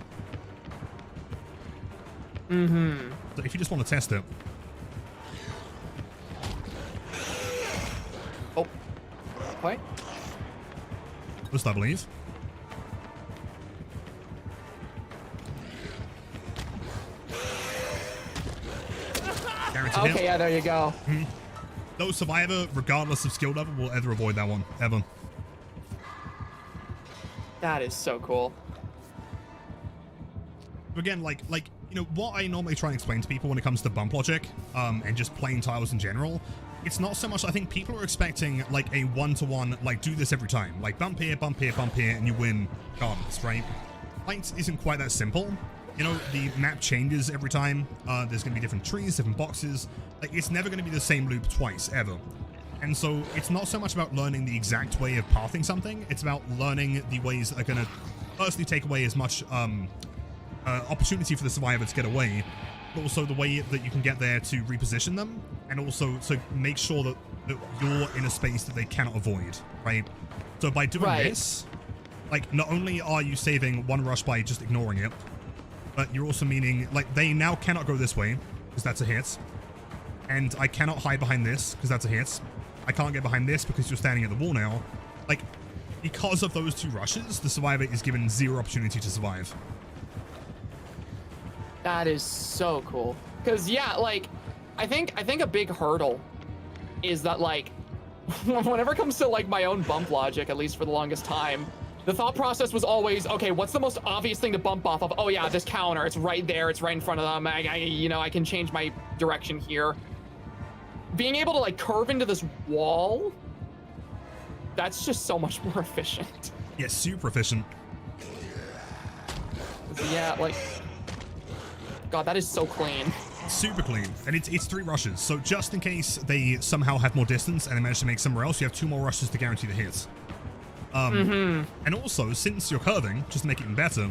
So if you just want to test it. Oh. What? Just, I believe. Okay, yeah, there you go. No survivor, regardless of skill level, will ever avoid that one, ever. That is so cool. Again, like you know, what I normally try and explain to people when it comes to bump logic, and just playing tiles in general, it's not so much, I think people are expecting like a one-to-one, like, do this every time. Like, bump here, bump here, bump here, and you win regardless, right? Blight isn't quite that simple. You know, the map changes every time. There's going to be different trees, different boxes. Like, it's never going to be the same loop twice, ever. And so it's not so much about learning the exact way of pathing something. It's about learning the ways that are going to firstly take away as much opportunity for the survivor to get away, but also the way that you can get there to reposition them, and also to make sure that you're in a space that they cannot avoid, right? So by doing this, like, not only are you saving one rush by just ignoring it, but you're also meaning, like, they now cannot go this way, because that's a hit. And I cannot hide behind this, because that's a hit. I can't get behind this because you're standing at the wall now. Like, because of those 2 rushes, the survivor is given 0 opportunity to survive. That is so cool. Because, yeah, like, I think a big hurdle is that, like, whenever it comes to, like, my own bump logic, at least for the longest time, the thought process was always, okay, what's the most obvious thing to bump off of? Oh, yeah, this counter. It's right there. It's right in front of them. I can change my direction here. Being able to, like, curve into this wall, that's just so much more efficient. Yeah, super efficient. Yeah, like, God, that is so clean. Super clean. And it's 3 rushes. So just in case they somehow have more distance and they manage to make somewhere else, you have 2 more rushes to guarantee the hits. And also, since you're curving, just to make it even better,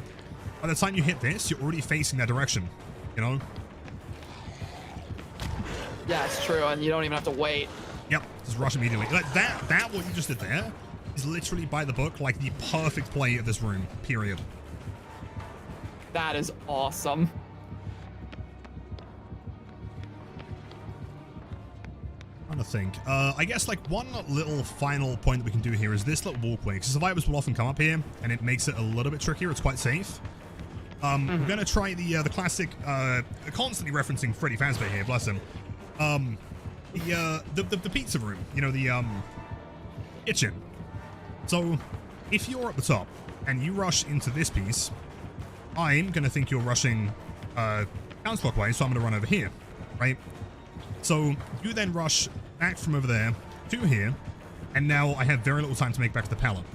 by the time you hit this, you're already facing that direction, you know? Yeah, it's true, and you don't even have to wait. Yep, just rush immediately. Like, that what you just did there is literally by the book, like, the perfect play of this room, period. That is awesome. Trying to think. I guess, like, one little final point that we can do here is this little walkway, because survivors will often come up here, and it makes it a little bit trickier. It's quite safe. We're gonna try the classic, constantly referencing Freddy Fazbear here, bless him. The pizza room, you know, the kitchen. So if you're at the top and you rush into this piece, I'm gonna think you're rushing counterclockwise, so I'm gonna run over here, right? So you then rush back from over there to here, and now I have very little time to make back to the pallet.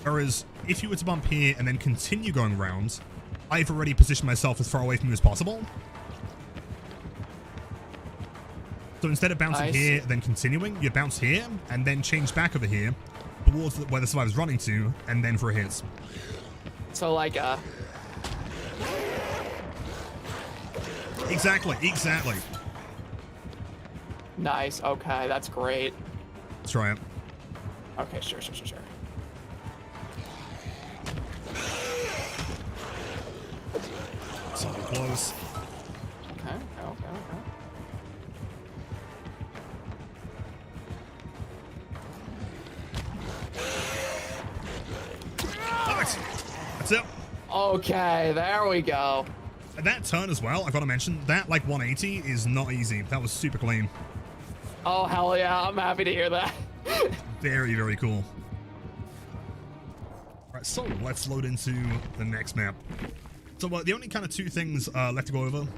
Whereas if you were to bump here and then continue going around, I've already positioned myself as far away from you as possible. So instead of bouncing here, then continuing, you bounce here, and then change back over here, towards where the survivor's running to, and then for a hit. So, like, Exactly. Nice, okay, that's great. Let's try it. Okay, sure. So close. Okay. Perfect. That's it. Okay, there we go. And that turn as well, I've got to mention, that like 180 is not easy. That was super clean. Oh, hell yeah, I'm happy to hear that. Very, very cool. Right, so let's load into the next map. So the only kind of 2 things left to go over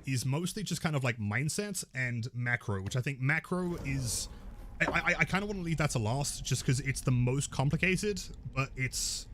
is mostly just kind of like mindset and macro, which I think macro is... I kind of want to leave that to last just because it's the most complicated, but it's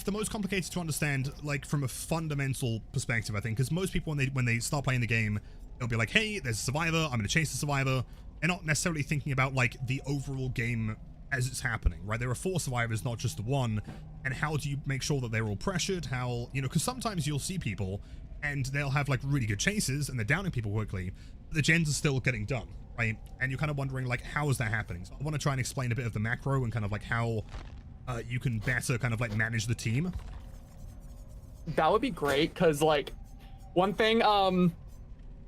the most complicated to understand, like, from a fundamental perspective, I think, because most people, when they start playing the game, they'll be like, hey, there's a survivor, I'm going to chase the survivor. They're not necessarily thinking about, like, the overall game as it's happening, right? There are 4 survivors, not just the 1, and how do you make sure that they're all pressured? How, you know, because sometimes you'll see people, and they'll have, like, really good chases, and they're downing people quickly, but the gens are still getting done, right? And you're kind of wondering, like, how is that happening? So I want to try and explain a bit of the macro and kind of, like, how... you can better kind of like manage the team. That would be great, because like one thing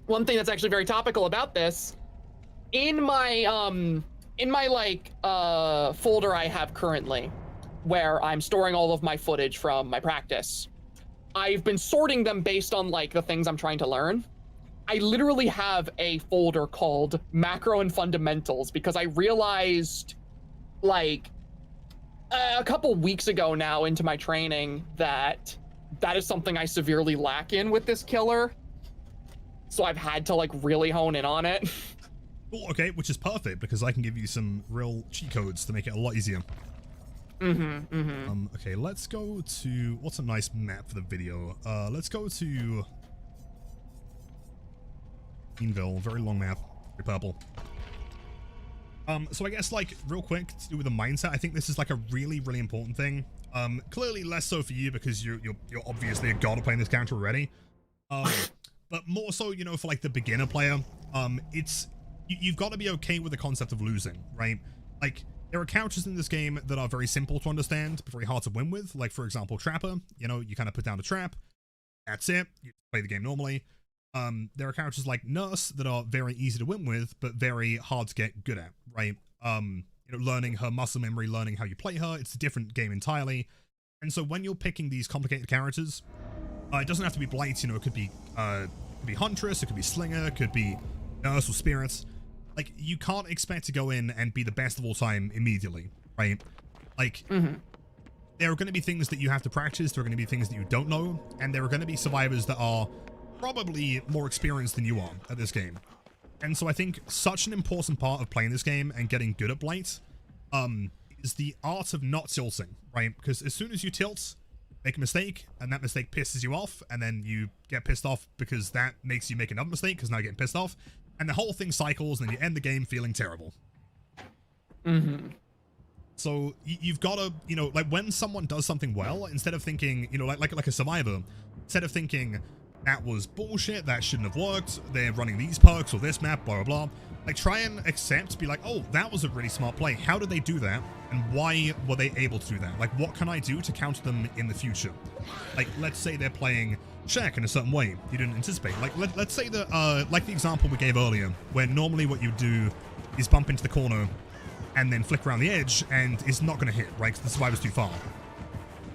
that's actually very topical about this, in my like folder I have currently, where I'm storing all of my footage from my practice, I've been sorting them based on like the things I'm trying to learn. I literally have a folder called Macro and Fundamentals because I realized like a couple weeks ago now into my training that is something I severely lack in with this killer. So I've had to like really hone in on it. Cool, okay, which is perfect because I can give you some real cheat codes to make it a lot easier. Okay, let's go to, what's a nice map for the video? Let's go to Greenville, very long map, very purple. So I guess, like, real quick, to do with the mindset, I think this is, like, a really, really important thing. Clearly less so for you because you're obviously a god of playing this character already. But more so, you know, for, like, the beginner player, you've got to be okay with the concept of losing, right? Like, There are characters in this game that are very simple to understand, but very hard to win with. Like, for example, Trapper. You know, you kind of put down a trap. That's it. You play the game normally. There are characters like Nurse that are very easy to win with, but very hard to get good at, right? You know, learning her muscle memory, learning how you play her. It's a different game entirely. And so when you're picking these complicated characters, it doesn't have to be Blight, you know, it could be Huntress, it could be Slinger, it could be Nurse or Spirits. Like, you can't expect to go in and be the best of all time immediately, right? Like, there are going to be things that you have to practice, there are going to be things that you don't know, and there are going to be survivors that are probably more experienced than you are at this game. And so I think such an important part of playing this game and getting good at Blight is the art of not tilting, right? Because as soon as you tilt, make a mistake, and that mistake pisses you off, and then you get pissed off because that makes you make another mistake because now you're getting pissed off, and the whole thing cycles, and then you end the game feeling terrible. So you've got to, you know, like when someone does something well, instead of thinking, you know, like a survivor, instead of thinking that was bullshit, that shouldn't have worked, they're running these perks or this map, blah, blah, blah. Like, try and accept, be like, oh, that was a really smart play. How did they do that? And why were they able to do that? Like, what can I do to counter them in the future? Like, let's say they're playing Shack in a certain way you didn't anticipate. Like, let's say that, like the example we gave earlier, where normally what you do is bump into the corner and then flick around the edge, and it's not going to hit, right? Because the survivor's too far.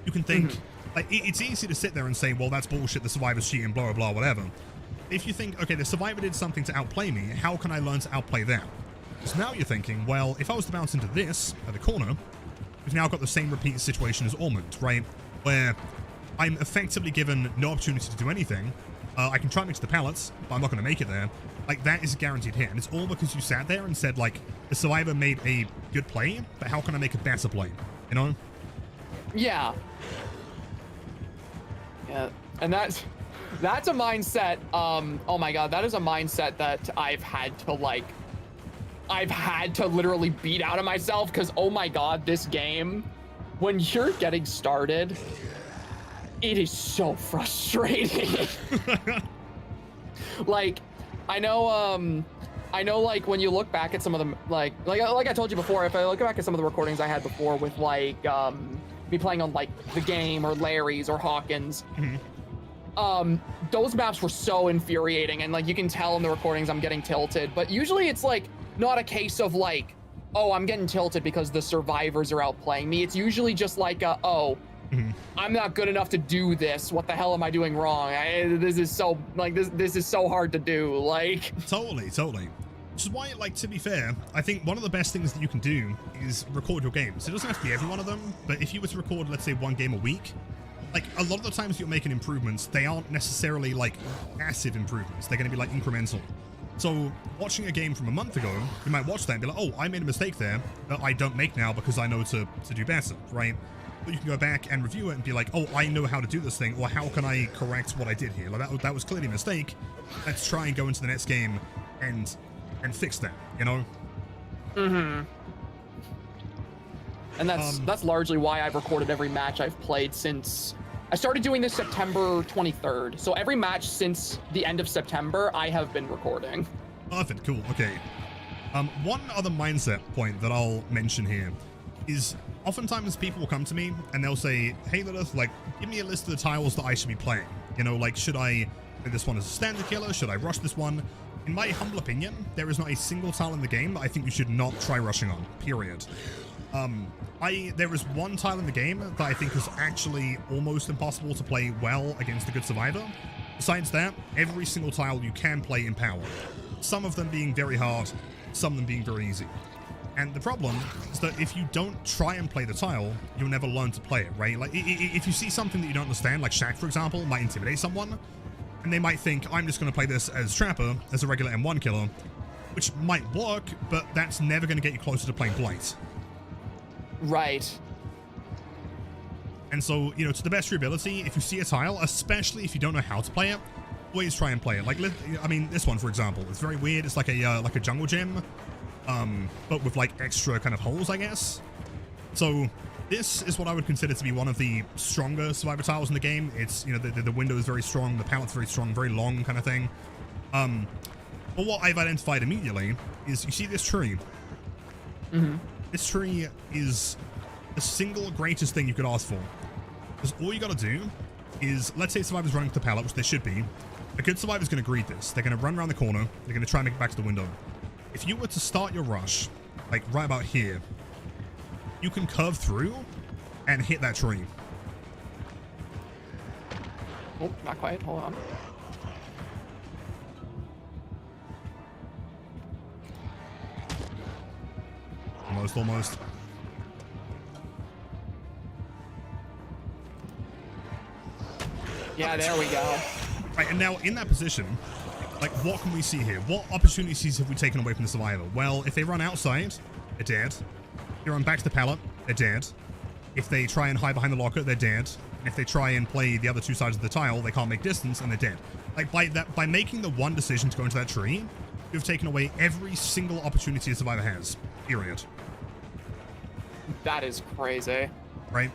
You can think, like, it's easy to sit there and say, well, that's bullshit, the survivor's cheating, blah, blah, blah, whatever. If you think, okay, the survivor did something to outplay me, how can I learn to outplay that? So now you're thinking, well, if I was to bounce into this at the corner, we've now got the same repeated situation as Almond, right? Where I'm effectively given no opportunity to do anything. I can try and mix the pallets, but I'm not going to make it there. Like, that is a guaranteed hit. And it's all because you sat there and said, like, the survivor made a good play, but how can I make a better play? You know? Yeah. Yeah. And that's a mindset. Oh my god, that is a mindset that I've had to literally beat out of myself, because oh my god, this game, when you're getting started, it is so frustrating. Like, I know like when you look back at some of them, like I told you before, if I look back at some of the recordings I had before with like me playing on like the game or Larry's or Hawkins, those maps were so infuriating, and like you can tell in the recordings I'm getting tilted, but usually it's like not a case of like, oh, I'm getting tilted because the survivors are outplaying me. It's usually just like I'm not good enough to do this. What the hell am I doing wrong? This is so like this is so hard to do. Like, totally. Which is why, like, to be fair, I think one of the best things that you can do is record your games. It doesn't have to be every one of them, but if you were to record, let's say, one game a week, like, a lot of the times you're making improvements, they aren't necessarily, like, massive improvements. They're going to be, like, incremental. So, watching a game from a month ago, you might watch that and be like, oh, I made a mistake there that I don't make now because I know to do better, right? But you can go back and review it and be like, oh, I know how to do this thing, or how can I correct what I did here? Like, that was clearly a mistake. Let's try and go into the next game and fix that, you know? And that's largely why I've recorded every match I've played since I started doing this September 23rd. So every match since the end of September, I have been recording. Perfect, cool, okay. One other mindset point that I'll mention here is oftentimes people will come to me and they'll say, hey Lilith, like, give me a list of the tiles that I should be playing. You know, like, should I play this one as a standard killer? Should I rush this one? In my humble opinion, there is not a single tile in the game that I think you should not try rushing on, period. There is one tile in the game that I think is actually almost impossible to play well against a good survivor. Besides that, every single tile you can play in power. Some of them being very hard, some of them being very easy. And the problem is that if you don't try and play the tile, you'll never learn to play it, right? Like, if you see something that you don't understand, like Shack, for example, might intimidate someone, and they might think, I'm just going to play this as Trapper, as a regular M1 killer, which might work, but that's never going to get you closer to playing Blight. Right. And so, you know, to the best of your ability, if you see a tile, especially if you don't know how to play it, always try and play it. Like, I mean, this one, for example, it's very weird. It's like a jungle gym, but with like extra kind of holes, I guess. So this is what I would consider to be one of the stronger survivor tiles in the game. It's, you know, the window is very strong, the pallet's very strong, very long kind of thing. But what I've identified immediately is, you see this tree? this tree is the single greatest thing you could ask for. Because all you got to do is, let's say survivors running to the pallet, which they should be. A good survivor is going to greet this. They're going to run around the corner. They're going to try and make it back to the window. If you were to start your rush, like right about here, you can curve through and hit that tree. Oh, not quite. Hold on. Almost. Yeah, there we go. Right, and now in that position, like, what can we see here? What opportunities have we taken away from the survivor? Well, if they run outside, they're dead. If they run back to the pallet, they're dead. If they try and hide behind the locker, they're dead. And if they try and play the other two sides of the tile, they can't make distance and they're dead. Like, by making the one decision to go into that tree, you've taken away every single opportunity a survivor has. Period. That is crazy. Right?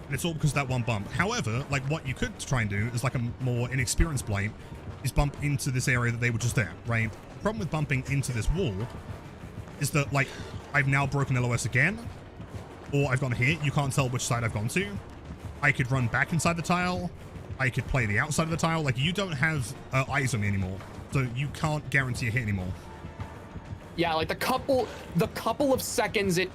And it's all because of that one bump. However, like, what you could try and do is, like, a more inexperienced Blight is bump into this area that they were just at, right? The problem with bumping into this wall is that, like, I've now broken LOS again, or I've gone hit. You can't tell which side I've gone to. I could run back inside the tile. I could play the outside of the tile. Like, you don't have eyes on me anymore, so you can't guarantee a hit anymore. Yeah, like the couple of seconds it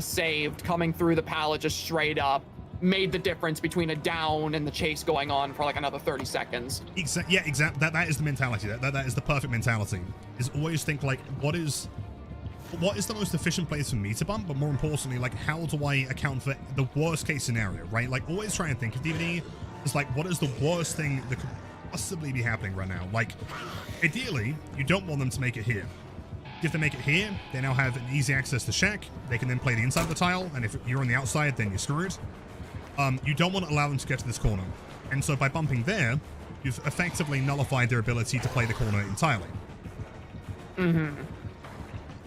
saved coming through the pallet just straight up made the difference between a down and the chase going on for like another 30 seconds. Yeah, exactly. That is the mentality. That is the perfect mentality. Is always think, like, what is the most efficient place for me to bump, but more importantly, like, how do I account for the worst case scenario, right? Like, always try and think of DVD as, like, what is the worst thing that could possibly be happening right now? Like, ideally, you don't want them to make it here. If they make it here, they now have an easy access to Shack. They can then play the inside of the tile, and if you're on the outside, then you're screwed. You don't want to allow them to get to this corner. And so by bumping there, you've effectively nullified their ability to play the corner entirely. Mm-hmm.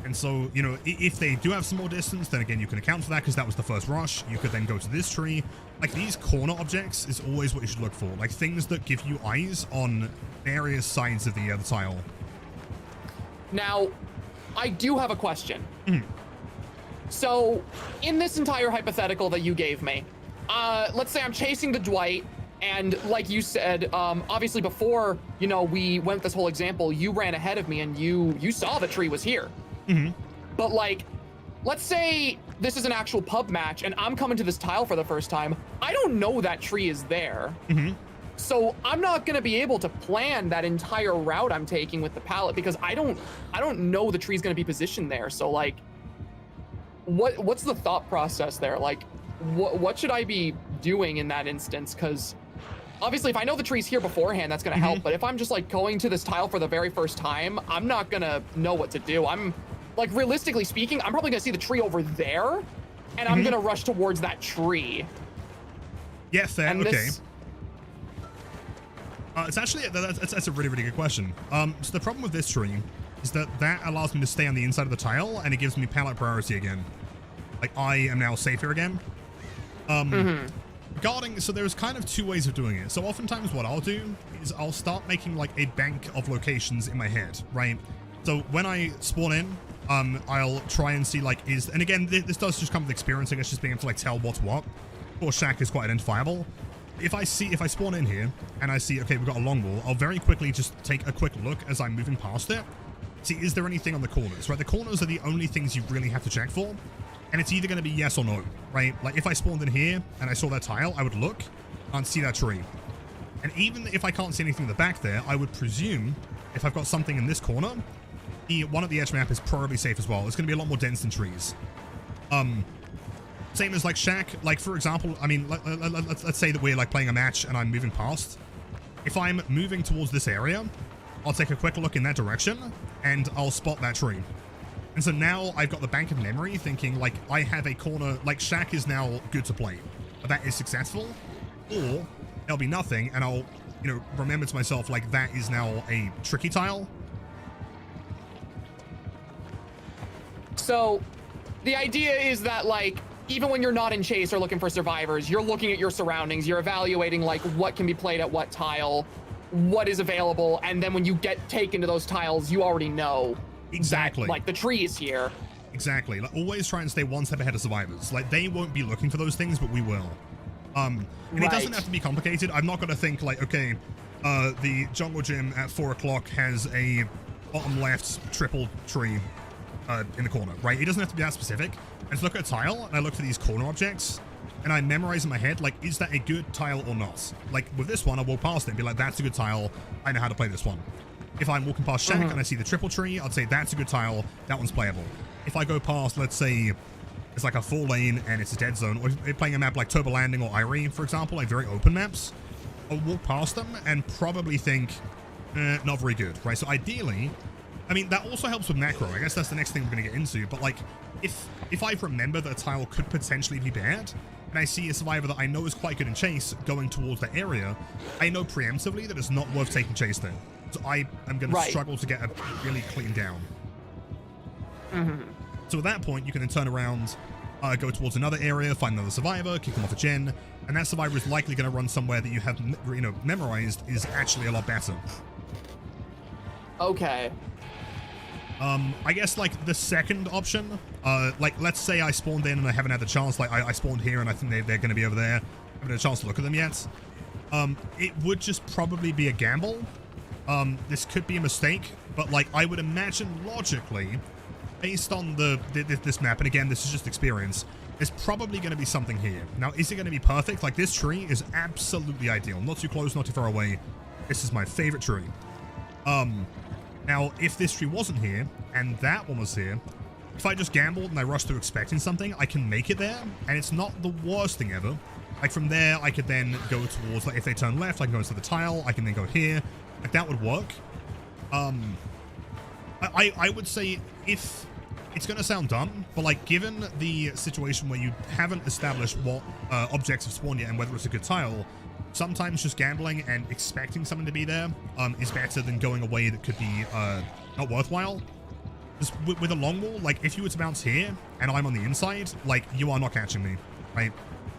And so, you know, if they do have some more distance, then again, you can account for that because that was the first rush. You could then go to this tree. Like, these corner objects is always what you should look for. Like, things that give you eyes on various sides of the tile. Now, I do have a question. Mm. So, in this entire hypothetical that you gave me, let's say I'm chasing the Dwight, and like you said, obviously before, you know, we went this whole example, you ran ahead of me and you saw the tree was here. Mm-hmm. But like, let's say this is an actual pub match and I'm coming to this tile for the first time. I don't know that tree is there. Mm-hmm. So I'm not gonna be able to plan that entire route I'm taking with the pallet because I don't know the tree's gonna be positioned there. So like, what's the thought process there? Like, what should I be doing in that instance? Because obviously if I know the tree's here beforehand, that's gonna help. But if I'm just like going to this tile for the very first time, I'm not gonna know what to do. I'm like, realistically speaking, I'm probably gonna see the tree over there and I'm gonna rush towards that tree. Yeah, fair. And Okay. It's actually, that's a really, really good question. So the problem with this tree is that allows me to stay on the inside of the tile and it gives me pallet priority again. Like, I am now safer again. Regarding, so there's kind of two ways of doing it. So oftentimes what I'll do is I'll start making like a bank of locations in my head, right? So when I spawn in, I'll try and see like and again, this does just come with experience, I guess, just being able to like tell what's what. Of course, Shack is quite identifiable. If I spawn in here and I see, okay, we've got a long wall, I'll very quickly just take a quick look as I'm moving past it. See, is there anything on the corners, right? The corners are the only things you really have to check for. And it's either going to be yes or no, right? Like, if I spawned in here and I saw that tile, I would look and see that tree. And even if I can't see anything in the back there, I would presume if I've got something in this corner, the one at the edge map is probably safe as well. It's going to be a lot more dense than trees. Same as like Shack. Like, for example, I mean, let's say that we're like playing a match and I'm moving past. If I'm moving towards this area, I'll take a quick look in that direction and I'll spot that tree. And so now I've got the bank of memory thinking like I have a corner, like Shack is now good to play. But that is successful. Or there'll be nothing and I'll, you know, remember to myself like that is now a tricky tile. So the idea is that like, even when you're not in chase or looking for survivors, you're looking at your surroundings, you're evaluating like what can be played at what tile, what is available, and then when you get taken to those tiles, you already know Exactly. that, like, the tree is here. Exactly. Like, always try and stay one step ahead of survivors. Like, they won't be looking for those things, but we will. And it doesn't have to be complicated. I'm not going to think, like, okay, the jungle gym at 4 o'clock has a bottom left triple tree in the corner, right? It doesn't have to be that specific. I just look at a tile, and I look for these corner objects, and I memorize in my head, like, is that a good tile or not? Like, with this one, I'll walk past it and be like, that's a good tile. I know how to play this one. If I'm walking past Shack and I see the triple tree, I'd say that's a good tile. That one's playable. If I go past, let's say, it's like a 4-lane and it's a dead zone, or if you're playing a map like Turbo Landing or Irie, for example, like very open maps, I'll walk past them and probably think, not very good, right? So ideally, I mean, that also helps with macro. I guess that's the next thing we're going to get into. But, like, if I remember that a tile could potentially be bad, and I see a survivor that I know is quite good in chase going towards that area, I know preemptively that it's not worth taking chase there. So I am going to struggle to get a really clean down. So at that point, you can then turn around, go towards another area, find another survivor, kick them off a gen, and that survivor is likely going to run somewhere that you have, memorized is actually a lot better. Okay. I guess, like, the second option, like, let's say I spawned in and I haven't had the chance, like, I spawned here and I think they're going to be over there. I haven't had a chance to look at them yet. It would just probably be a gamble. This could be a mistake, but, like, I would imagine logically, based on this map, and again, this is just experience, there's probably going to be something here. Now, is it going to be perfect? Like, this tree is absolutely ideal. Not too close, not too far away. This is my favorite tree. Now, if this tree wasn't here, and that one was here, if I just gambled and I rushed through expecting something, I can make it there, and it's not the worst thing ever. Like, from there, I could then go towards, like, if they turn left, I can go into the tile, I can then go here. Like, that would work. I would say, if it's going to sound dumb, but, like, given the situation where you haven't established what objects have spawned yet and whether it's a good tile, sometimes just gambling and expecting someone to be there is better than going a way that could be not worthwhile. Just with a long wall, like, if you were to bounce here and I'm on the inside, like, you are not catching me, right?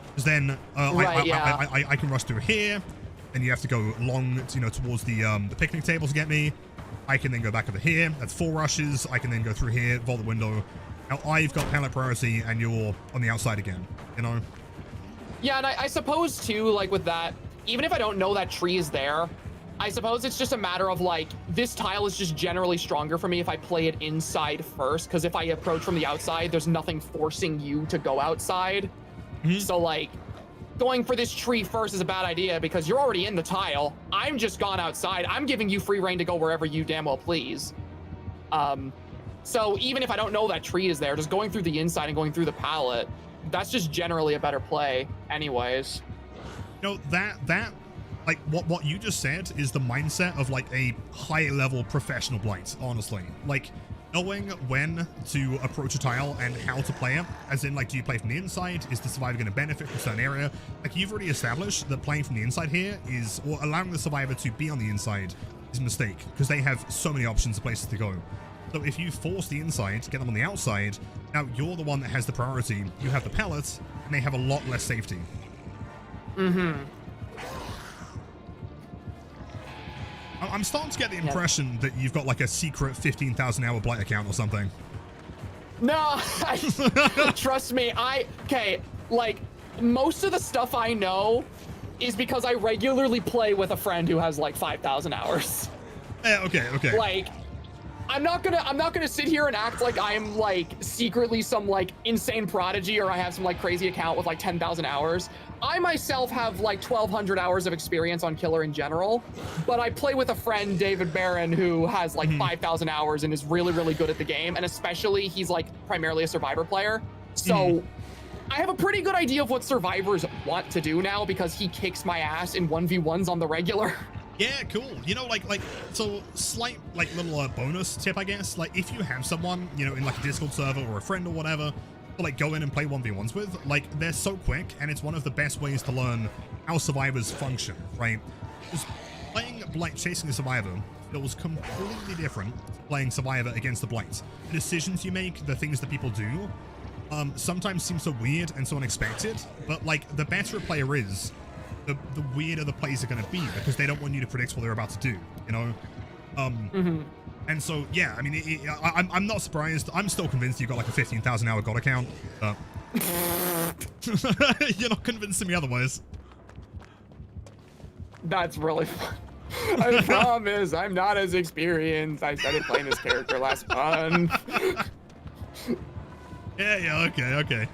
Because then I can rush through here, and you have to go long, towards the picnic table to get me. I can then go back over here. That's 4 rushes. I can then go through here, vault the window. Now I've got pallet priority, and you're on the outside again, Yeah, and I suppose, too, like, with that, even if I don't know that tree is there, I suppose it's just a matter of, like, this tile is just generally stronger for me if I play it inside first, because if I approach from the outside, there's nothing forcing you to go outside. So, like, going for this tree first is a bad idea because you're already in the tile. I'm just gone outside. I'm giving you free reign to go wherever you damn well please. So even if I don't know that tree is there, just going through the inside and going through the pallet, that's just generally a better play anyways. That like what you just said is the mindset of, like, a high level professional Blight, honestly. Like, knowing when to approach a tile and how to play it, as in, like, do you play from the inside? Is the survivor going to benefit from a certain area? Like, you've already established that playing from the inside here is, or allowing the survivor to be on the inside is a mistake, because they have so many options of places to go. So if you force the inside, get them on the outside, now you're the one that has the priority. You have the pallets, and they have a lot less safety. I'm starting to get the impression that you've got, like, a secret 15,000 hour Blight account or something. No, trust me, like, most of the stuff I know is because I regularly play with a friend who has, like, 5,000 hours. Yeah, okay. Like, I'm not gonna sit here and act like I'm, like, secretly some, like, insane prodigy, or I have some, like, crazy account with, like, 10,000 hours. I myself have, like, 1,200 hours of experience on Killer in general, but I play with a friend, David Barron, who has, like, 5,000 hours and is really, really good at the game, and especially he's, like, primarily a Survivor player. So I have a pretty good idea of what Survivors want to do now because he kicks my ass in 1v1s on the regular. Yeah, cool. So slight, like, little bonus tip, I guess. Like, if you have someone, in, like, a Discord server or a friend or whatever, to, like, go in and play 1v1s with, like, they're so quick, and it's one of the best ways to learn how survivors function, right? Because playing Blight chasing a survivor feels completely different to playing survivor against the Blight. The decisions you make, the things that people do, sometimes seem so weird and so unexpected, but, like, the better a player is, the weirder the plays are going to be, because they don't want you to predict what they're about to do, And so, yeah, I mean, I'm not surprised. I'm still convinced you've got like a 15,000 hour God account. You're not convincing me otherwise. That's really fun. I promise I'm not as experienced. I started playing this character last month. Yeah, okay.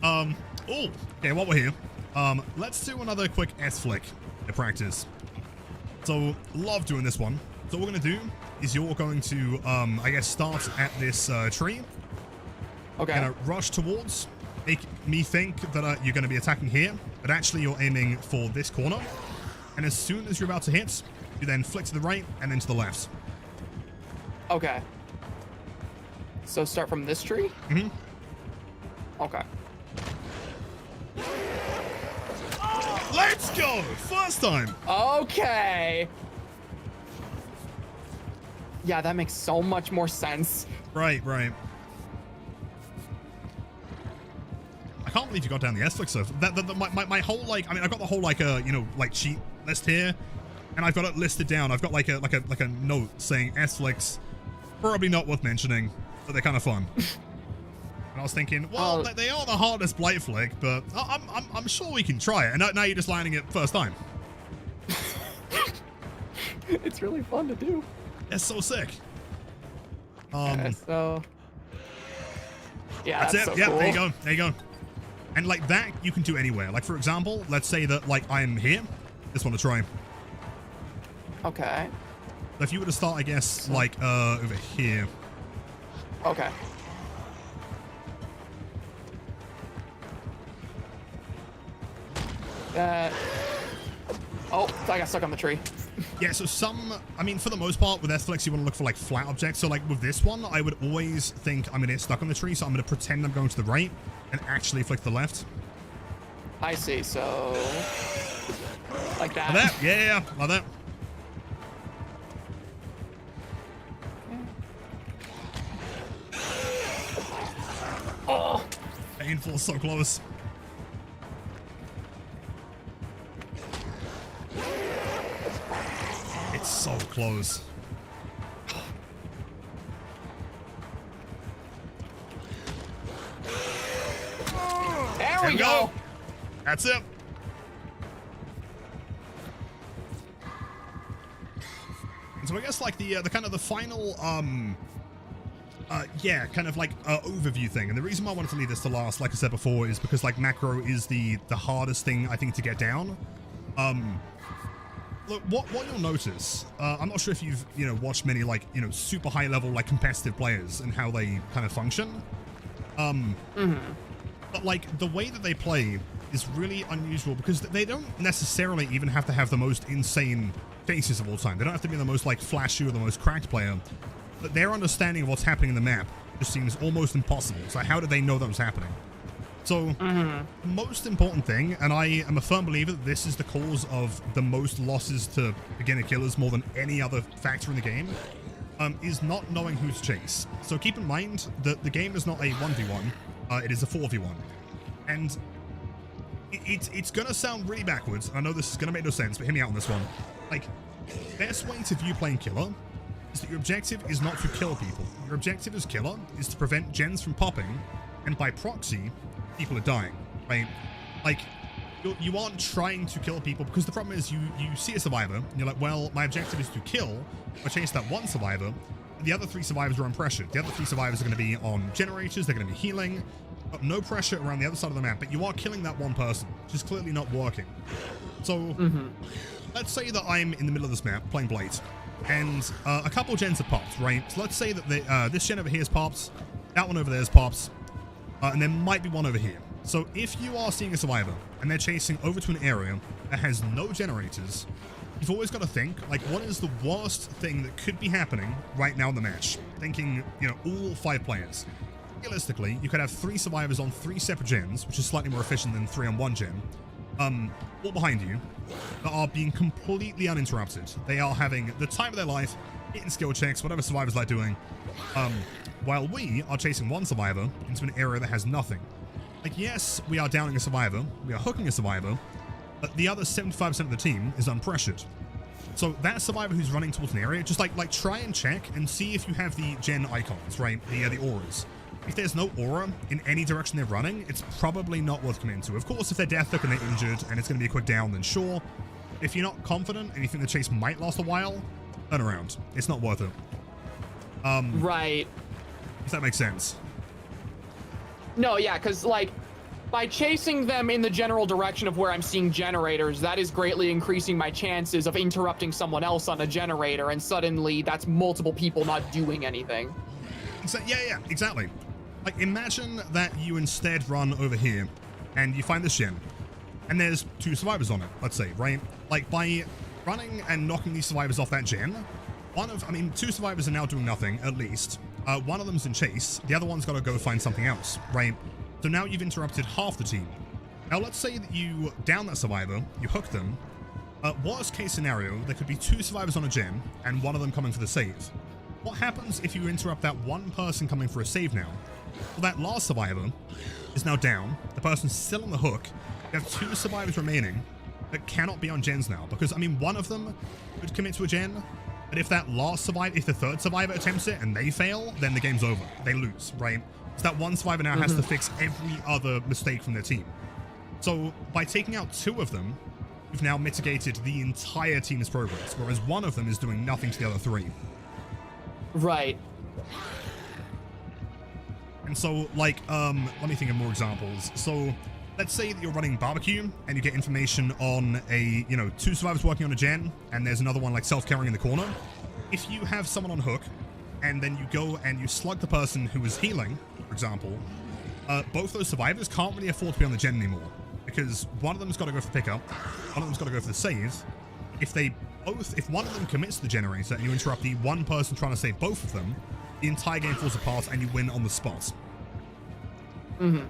Oh, okay, while we're here, let's do another quick S-flick to practice. So, love doing this one. So what we're going to do is you're going to, I guess, start at this tree. Okay. Gonna rush towards, make me think that you're going to be attacking here, but actually you're aiming for this corner. And as soon as you're about to hit, you then flick to the right and then to the left. Okay. So start from this tree? Mm-hmm. Okay. Let's go! First time! Okay. Yeah, that makes so much more sense. Right. I can't believe you got down the S-flick stuff. My whole, like, I mean, I've got the whole, like, you know, like, cheat list here, and I've got it listed down. I've got, like a note saying S-flicks, probably not worth mentioning, but they're kind of fun. And I was thinking, well, they are the hardest Blight flick, but I'm sure we can try it. And now you're just landing it first time. It's really fun to do. It's so sick. Yeah, That's it. so Yeah, cool. there you go. And like that, you can do anywhere. Like, for example, let's say that like I'm here. Just want to try. Okay. So if you were to start, I guess, like over here. Okay. Oh, I got stuck on the tree. Yeah, so I mean, for the most part, with S-flicks, you want to look for, like, flat objects. So, like, with this one, I would always think I'm going to get stuck on the tree, so I'm going to pretend I'm going to the right and actually flick to the left. I see, so... like that? Like that? Yeah, like that. Oh! Painful, so close. It's so close. There we go! That's it. And so I guess like the kind of the final yeah, kind of like overview thing. And the reason why I wanted to leave this to last, like I said before, is because like macro is the hardest thing I think to get down. Look, what you'll notice, I'm not sure if you've, you know, watched many like, you know, super high level like competitive players and how they kind of function. But like the way that they play is really unusual because they don't necessarily even have to have the most insane faces of all time. They don't have to be the most like flashy or the most cracked player, but their understanding of what's happening in the map just seems almost impossible. So how did they know that was happening? So the most important thing, and I am a firm believer that this is the cause of the most losses to beginner killers more than any other factor in the game, is not knowing who to chase. So keep in mind that the game is not a 1v1, it is a 4v1. And it's gonna sound really backwards. I know this is gonna make no sense, but hear me out on this one. Like, best way to view playing killer is that your objective is not to kill people. Your objective as killer is to prevent gens from popping, and by proxy, people are dying, right? Like, you aren't trying to kill people, because the problem is you see a survivor, and you're like, well, my objective is to kill or chase that one survivor. The other 3 survivors are unpressured. The other 3 survivors are going to be on generators, they're going to be healing, but no pressure around the other side of the map, but you are killing that one person, which is clearly not working. So, let's say that I'm in the middle of this map, playing Blight, and a couple gens have popped, right? So let's say that this gen over here has popped, that one over there has popped, and there might be one over here. So if you are seeing a survivor and they're chasing over to an area that has no generators, you've always got to think, like, what is the worst thing that could be happening right now in the match? Thinking, you know, all 5 players. Realistically, you could have 3 survivors on 3 separate gens, which is slightly more efficient than 3 on 1 gen, all behind you, that are being completely uninterrupted. They are having the time of their life, hitting skill checks, whatever survivors like doing, while we are chasing one survivor into an area that has nothing. Like, yes, we are downing a survivor, we are hooking a survivor, but the other 75% of the team is unpressured. So that survivor who's running towards an area, just like try and check and see if you have the gen icons, right? The auras. If there's no aura in any direction they're running, it's probably not worth coming into. Of course, if they're deathhook and they're injured and it's going to be a quick down, then sure. If you're not confident and you think the chase might last a while, turn around. It's not worth it. Right. If that makes sense. No, yeah, because, like, by chasing them in the general direction of where I'm seeing generators, that is greatly increasing my chances of interrupting someone else on a generator, and suddenly that's multiple people not doing anything. Yeah, exactly. Like, imagine that you instead run over here, and you find this gen, and there's 2 survivors on it, let's say, right? Like, by running and knocking these survivors off that gen, 2 survivors are now doing nothing, at least. One of them's in chase, the other one's got to go find something else, right? So now you've interrupted half the team. Now, let's say that you down that survivor, you hook them. Worst case scenario, there could be 2 survivors on a gen, and one of them coming for the save. What happens if you interrupt that one person coming for a save now? Well, that last survivor is now down. The person's still on the hook. You have 2 survivors remaining that cannot be on gens now. Because, one of them could commit to a gen. But if that last survivor, if the 3rd survivor attempts it and they fail, then the game's over. They lose, right? So that one survivor now has to fix every other mistake from their team. So by taking out 2 of them, you've now mitigated the entire team's progress. Whereas one of them is doing nothing to the other 3. Right. And so, like, let me think of more examples. So, let's say that you're running barbecue and you get information on 2 survivors working on a gen, and there's another one, like, self-carrying in the corner. If you have someone on hook, and then you go and you slug the person who is healing, for example, both those survivors can't really afford to be on the gen anymore, because one of them's got to go for pickup, one of them's got to go for the save. If one of them commits to the generator and you interrupt the one person trying to save both of them, the entire game falls apart and you win on the spot. No,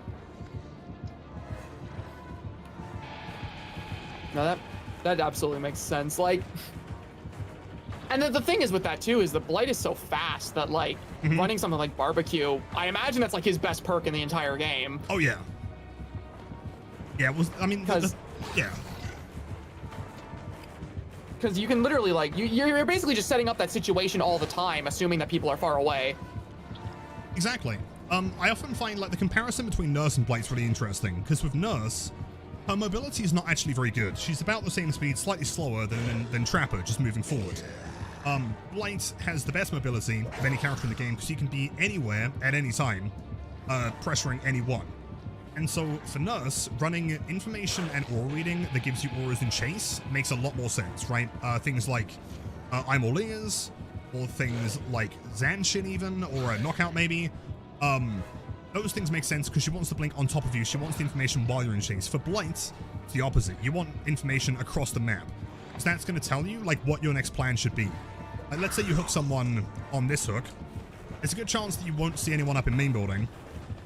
that absolutely makes sense. Like, and the thing is with that too is the Blight is so fast that, like, running something like barbecue, I imagine that's like his best perk in the entire game. Oh yeah. Yeah, yeah. Because you can literally, like, you're basically just setting up that situation all the time, assuming that people are far away. Exactly. I often find, like, the comparison between Nurse and Blight's really interesting, because with Nurse, her mobility is not actually very good. She's about the same speed, slightly slower than Trapper, just moving forward. Blight has the best mobility of any character in the game, because he can be anywhere at any time, pressuring anyone. And so, for Nurse, running information and aura reading that gives you auras in chase makes a lot more sense, right? Things like I'm all ears, or things like Zanshin even, or a knockout maybe. Those things make sense because she wants to blink on top of you. She wants the information while you're in chase. For Blight, it's the opposite. You want information across the map. So that's going to tell you, like, what your next plan should be. Like, let's say you hook someone on this hook. There's a good chance that you won't see anyone up in main building.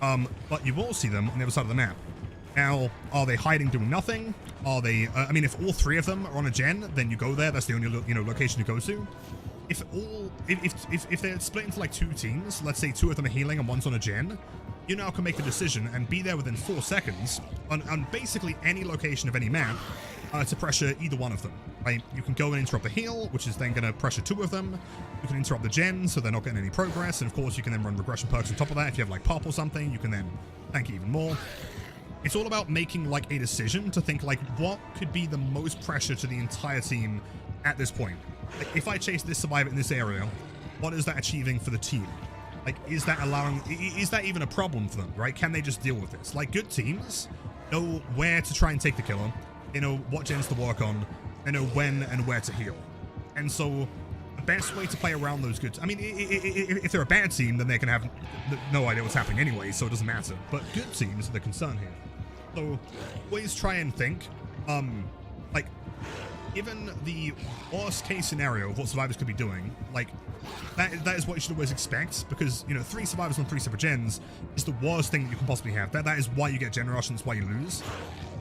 But you will see them on the other side of the map. Now, are they hiding doing nothing? Are they, if all 3 of them are on a gen, then you go there. That's the only, location to go to. If they're split into, like, 2 teams, let's say 2 of them are healing and one's on a gen, you now can make the decision and be there within 4 seconds on basically any location of any map to pressure either one of them, right? You can go and interrupt the heal, which is then going to pressure 2 of them. You can interrupt the gen, so they're not getting any progress, and of course you can then run regression perks on top of that. If you have, like, pop or something, you can then tank it even more. It's all about making, like, a decision to think, like, what could be the most pressure to the entire team at this point? Like, if I chase this survivor in this area, what is that achieving for the team? Like, is that even a problem for them, right? Can they just deal with this? Like, good teams know where to try and take the killer. They know what gens to work on. They know when and where to heal. And so, the best way to play around those good... if they're a bad team, then they can have no idea what's happening anyway, so it doesn't matter. But good teams are the concern here. So, always try and think, like, given the worst case scenario of what survivors could be doing, like, that is what you should always expect, because, 3 survivors on 3 separate gens is the worst thing that you can possibly have. That is why you get gen rush, and that's why you lose.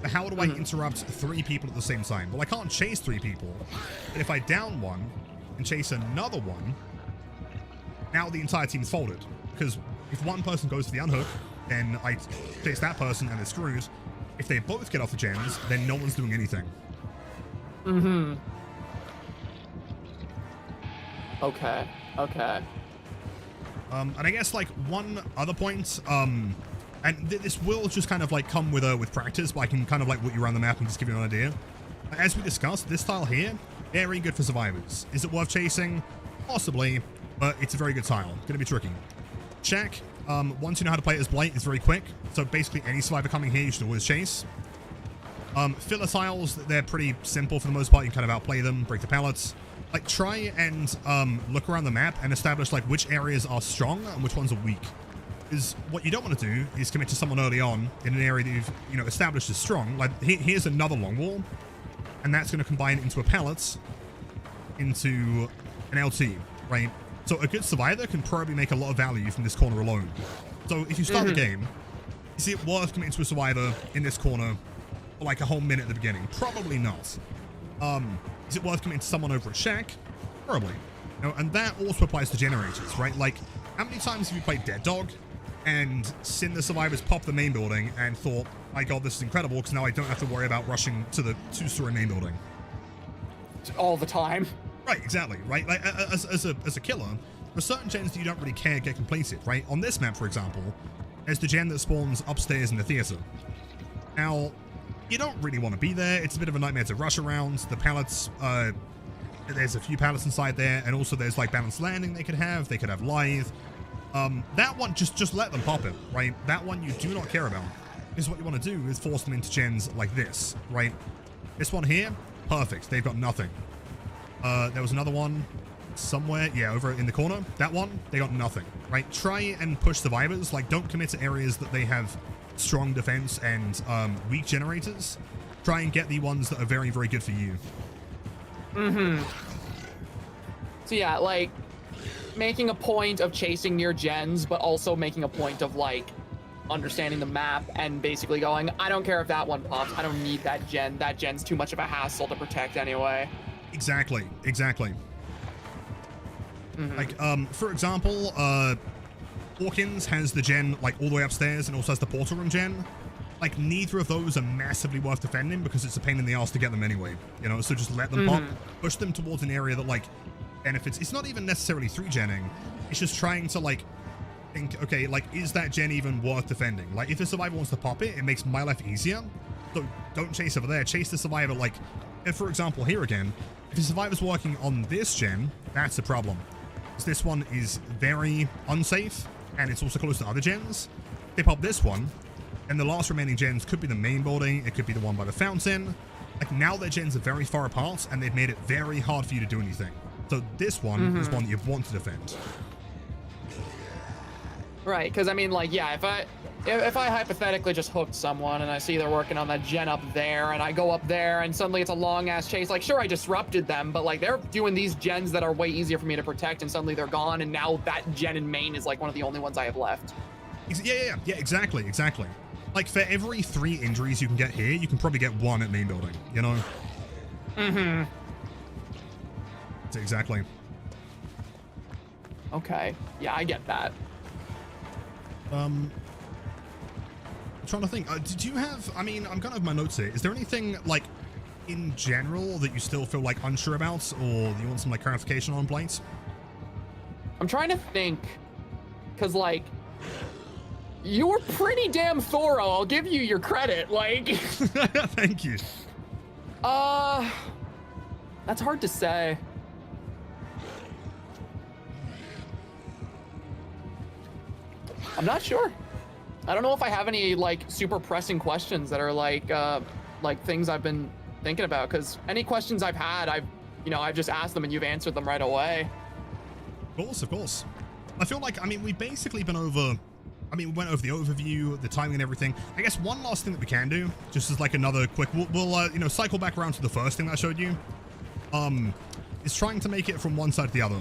But how do I interrupt 3 people at the same time? Well, I can't chase 3 people, but if I down one and chase another one, now the entire team's folded, because if one person goes to the unhook, then I chase that person and they're screwed. If they both get off the gens, then no one's doing anything. Okay. Okay. And I guess like one other point, and this will just kind of like come with practice, but I can kind of like walk you around the map and just give you an idea. As we discussed, this tile here, very good for survivors. Is it worth chasing? Possibly, but it's a very good tile. Gonna be tricky. Check. Once you know how to play it as Blight, it's very quick. So basically any survivor coming here, you should always chase. Filler tiles, they're pretty simple for the most part. You can kind of outplay them, break the pallets. Like, try and look around the map and establish, like, which areas are strong and which ones are weak. Because what you don't want to do is commit to someone early on in an area that you've, you know, established as strong. Like, here's another long wall, and that's going to combine into a pallet into an LT, right? So a good survivor can probably make a lot of value from this corner alone. So if you start the game, you see it worth committing to a survivor in this corner for like a whole minute at the beginning? Probably not. Is it worth committing to someone over at Shack? Probably. You know, and that also applies to generators, right? Like, how many times have you played Dead Dog and seen the survivors pop the main building and thought, my god, this is incredible, because now I don't have to worry about rushing to the 2-story main building? All the time. Right, exactly, right? Like, as a killer, there are certain gens that you don't really care get completed, right? On this map, for example, there's the gen that spawns upstairs in the theater. Now, you don't really want to be there. It's a bit of a nightmare to rush around. The pallets, there's a few pallets inside there, and also there's like balanced landing they could have. They could have lithe. That one, just let them pop it, right? That one you do not care about. Because what you want to do is force them into gens like this, right? This one here, perfect. They've got nothing. There was another one somewhere, yeah, over in the corner. That one, they got nothing, right? Try and push survivors. Like, don't commit to areas that they have strong defense and weak generators. Try and get the ones that are very, very good for you. So yeah, like, making a point of chasing near gens, but also making a point of, like, understanding the map and basically going, I don't care if that one pops. I don't need that gen. That gen's too much of a hassle to protect anyway. Exactly, exactly. Like, for example, Hawkins has the gen, like, all the way upstairs and also has the portal room gen. Like, neither of those are massively worth defending because it's a pain in the ass to get them anyway, you know? So just let them pop, push them towards an area that, like, benefits. It's not even necessarily 3-genning. It's just trying to, like, think, okay, like, is that gen even worth defending? Like, if the survivor wants to pop it, it makes my life easier. So don't chase over there. Chase the survivor, like, if, for example, here again, if the survivor's working on this gen, that's a problem. Because this one is very unsafe, and it's also close to other gens. They pop this one, and the last remaining gens could be the main building, it could be the one by the fountain. Like, now their gens are very far apart, and they've made it very hard for you to do anything. So this one is one that you want to defend. Right, because I mean, like, yeah, if I hypothetically just hooked someone and I see they're working on that gen up there and I go up there and suddenly it's a long ass chase, like, sure, I disrupted them, but like they're doing these gens that are way easier for me to protect and suddenly they're gone and now that gen in main is like one of the only ones I have left. Yeah, exactly. Like, for every 3 injuries you can get here, you can probably get 1 at main building, you know? Exactly. Okay, yeah, I get that. I'm trying to think. Did you have, I mean, I'm kind of my notes here. Is there anything, like, in general that you still feel, like, unsure about, or you want some, like, clarification on Blight? I'm trying to think, because, like, you were pretty damn thorough. I'll give you your credit, like. Thank you. That's hard to say. I'm not sure. I don't know if I have any like super pressing questions that are like things I've been thinking about, because any questions I've had, I've just asked them and you've answered them right away. Of course. I feel like, I mean, we've basically been over, I mean, we went over the overview, the timing and everything. I guess one last thing that we can do, just as like another quick, we'll cycle back around to the first thing that I showed you, is trying to make it from one side to the other.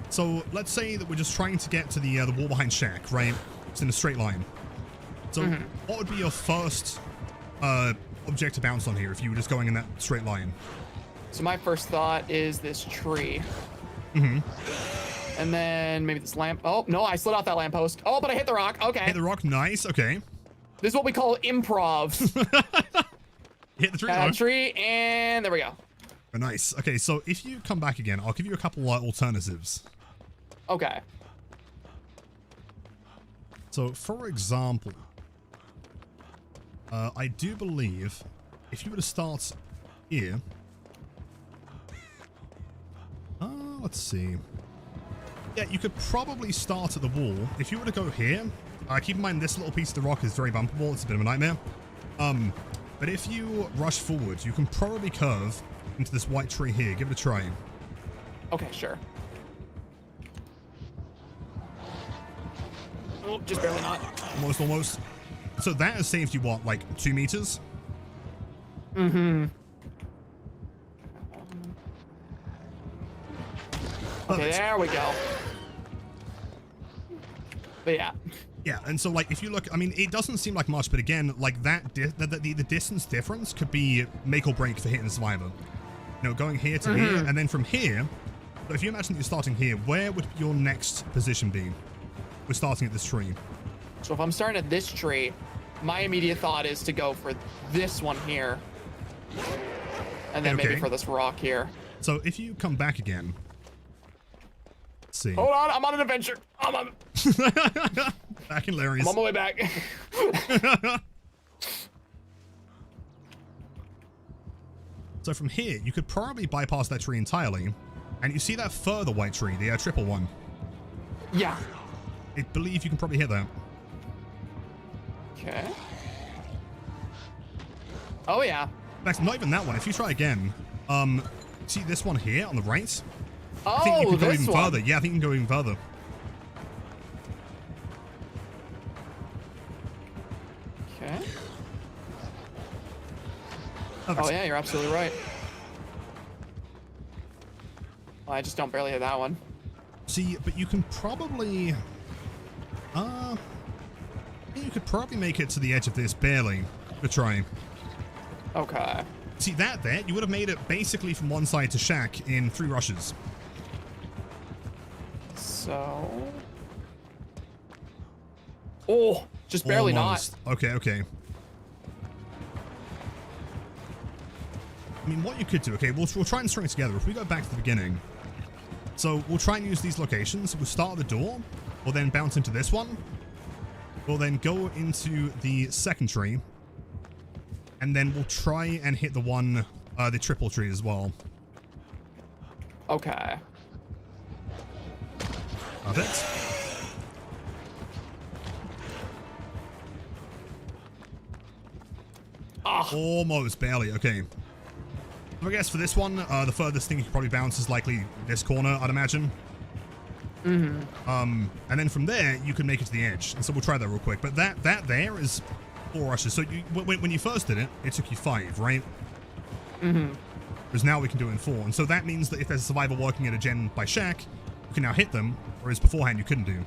So let's say that we're just trying to get to the wall behind Shack, right? It's in a straight line. So what would be your first object to bounce on here if you were just going in that straight line? So my first thought is this tree. And then maybe this lamp. Oh, no, I slid off that lamppost. Oh, but I hit the rock. Okay. Hit the rock. Nice. Okay. This is what we call improv. Hit the tree. Tree, and there we go. Oh, nice. Okay, so if you come back again, I'll give you a couple alternatives. Okay. So, for example, I do believe if you were to start here, let's see. Yeah, you could probably start at the wall. If you were to go here, keep in mind this little piece of the rock is very bumpable. It's a bit of a nightmare. But if you rush forward, you can probably curve into this white tree here. Give it a try. Okay, sure. Oh, just barely not. Almost. So that has saved you, what, like 2 meters? Mm-hmm. Okay, there we go. But yeah. Yeah, and so, like, if you look, I mean, it doesn't seem like much, but again, like, the distance difference could be make or break for hitting the survivor. You know, going here to here, and then from here, so if you imagine that you're starting here, where would your next position be? We're starting at this tree. So if I'm starting at this tree, my immediate thought is to go for this one here. And then maybe for this rock here. So if you come back again, let's see. Hold on, I'm on an adventure. I'm on. Back in Lery's. I'm on my way back. So from here, you could probably bypass that tree entirely, and you see that further white tree, the triple one. Yeah. I believe you can probably hit that. Okay. Oh yeah. Next, not even that one. If you try again, see this one here on the right? Oh, I think you can go this even one. further. Yeah, I think you can go even further. Okay. Perfect. Oh yeah, you're absolutely right. Well, I just don't barely hit that one. See, but you can probably... you could probably make it to the edge of this, barely. Good try. Okay. See, that there, you would have made it basically from one side to shack in 3 rushes. So... Oh, just barely Almost. not. Okay. I mean, what you could do, okay, we'll try and string it together. If we go back to the beginning, so we'll try and use these locations. We'll start at the door, we'll then bounce into this one, we'll then go into the second tree, and then we'll try and hit the one, the triple tree as well. Okay. Perfect. Ah. Almost, barely, okay. I guess for this one, the furthest thing you could probably bounce is likely this corner, I'd imagine. And then from there, you can make it to the edge. And so we'll try that real quick. But that there is 4 rushes. So when you first did it, it took you 5, right? Whereas now we can do it in 4. And so that means that if there's a survivor working at a gen by shack, you can now hit them, whereas beforehand you couldn't do.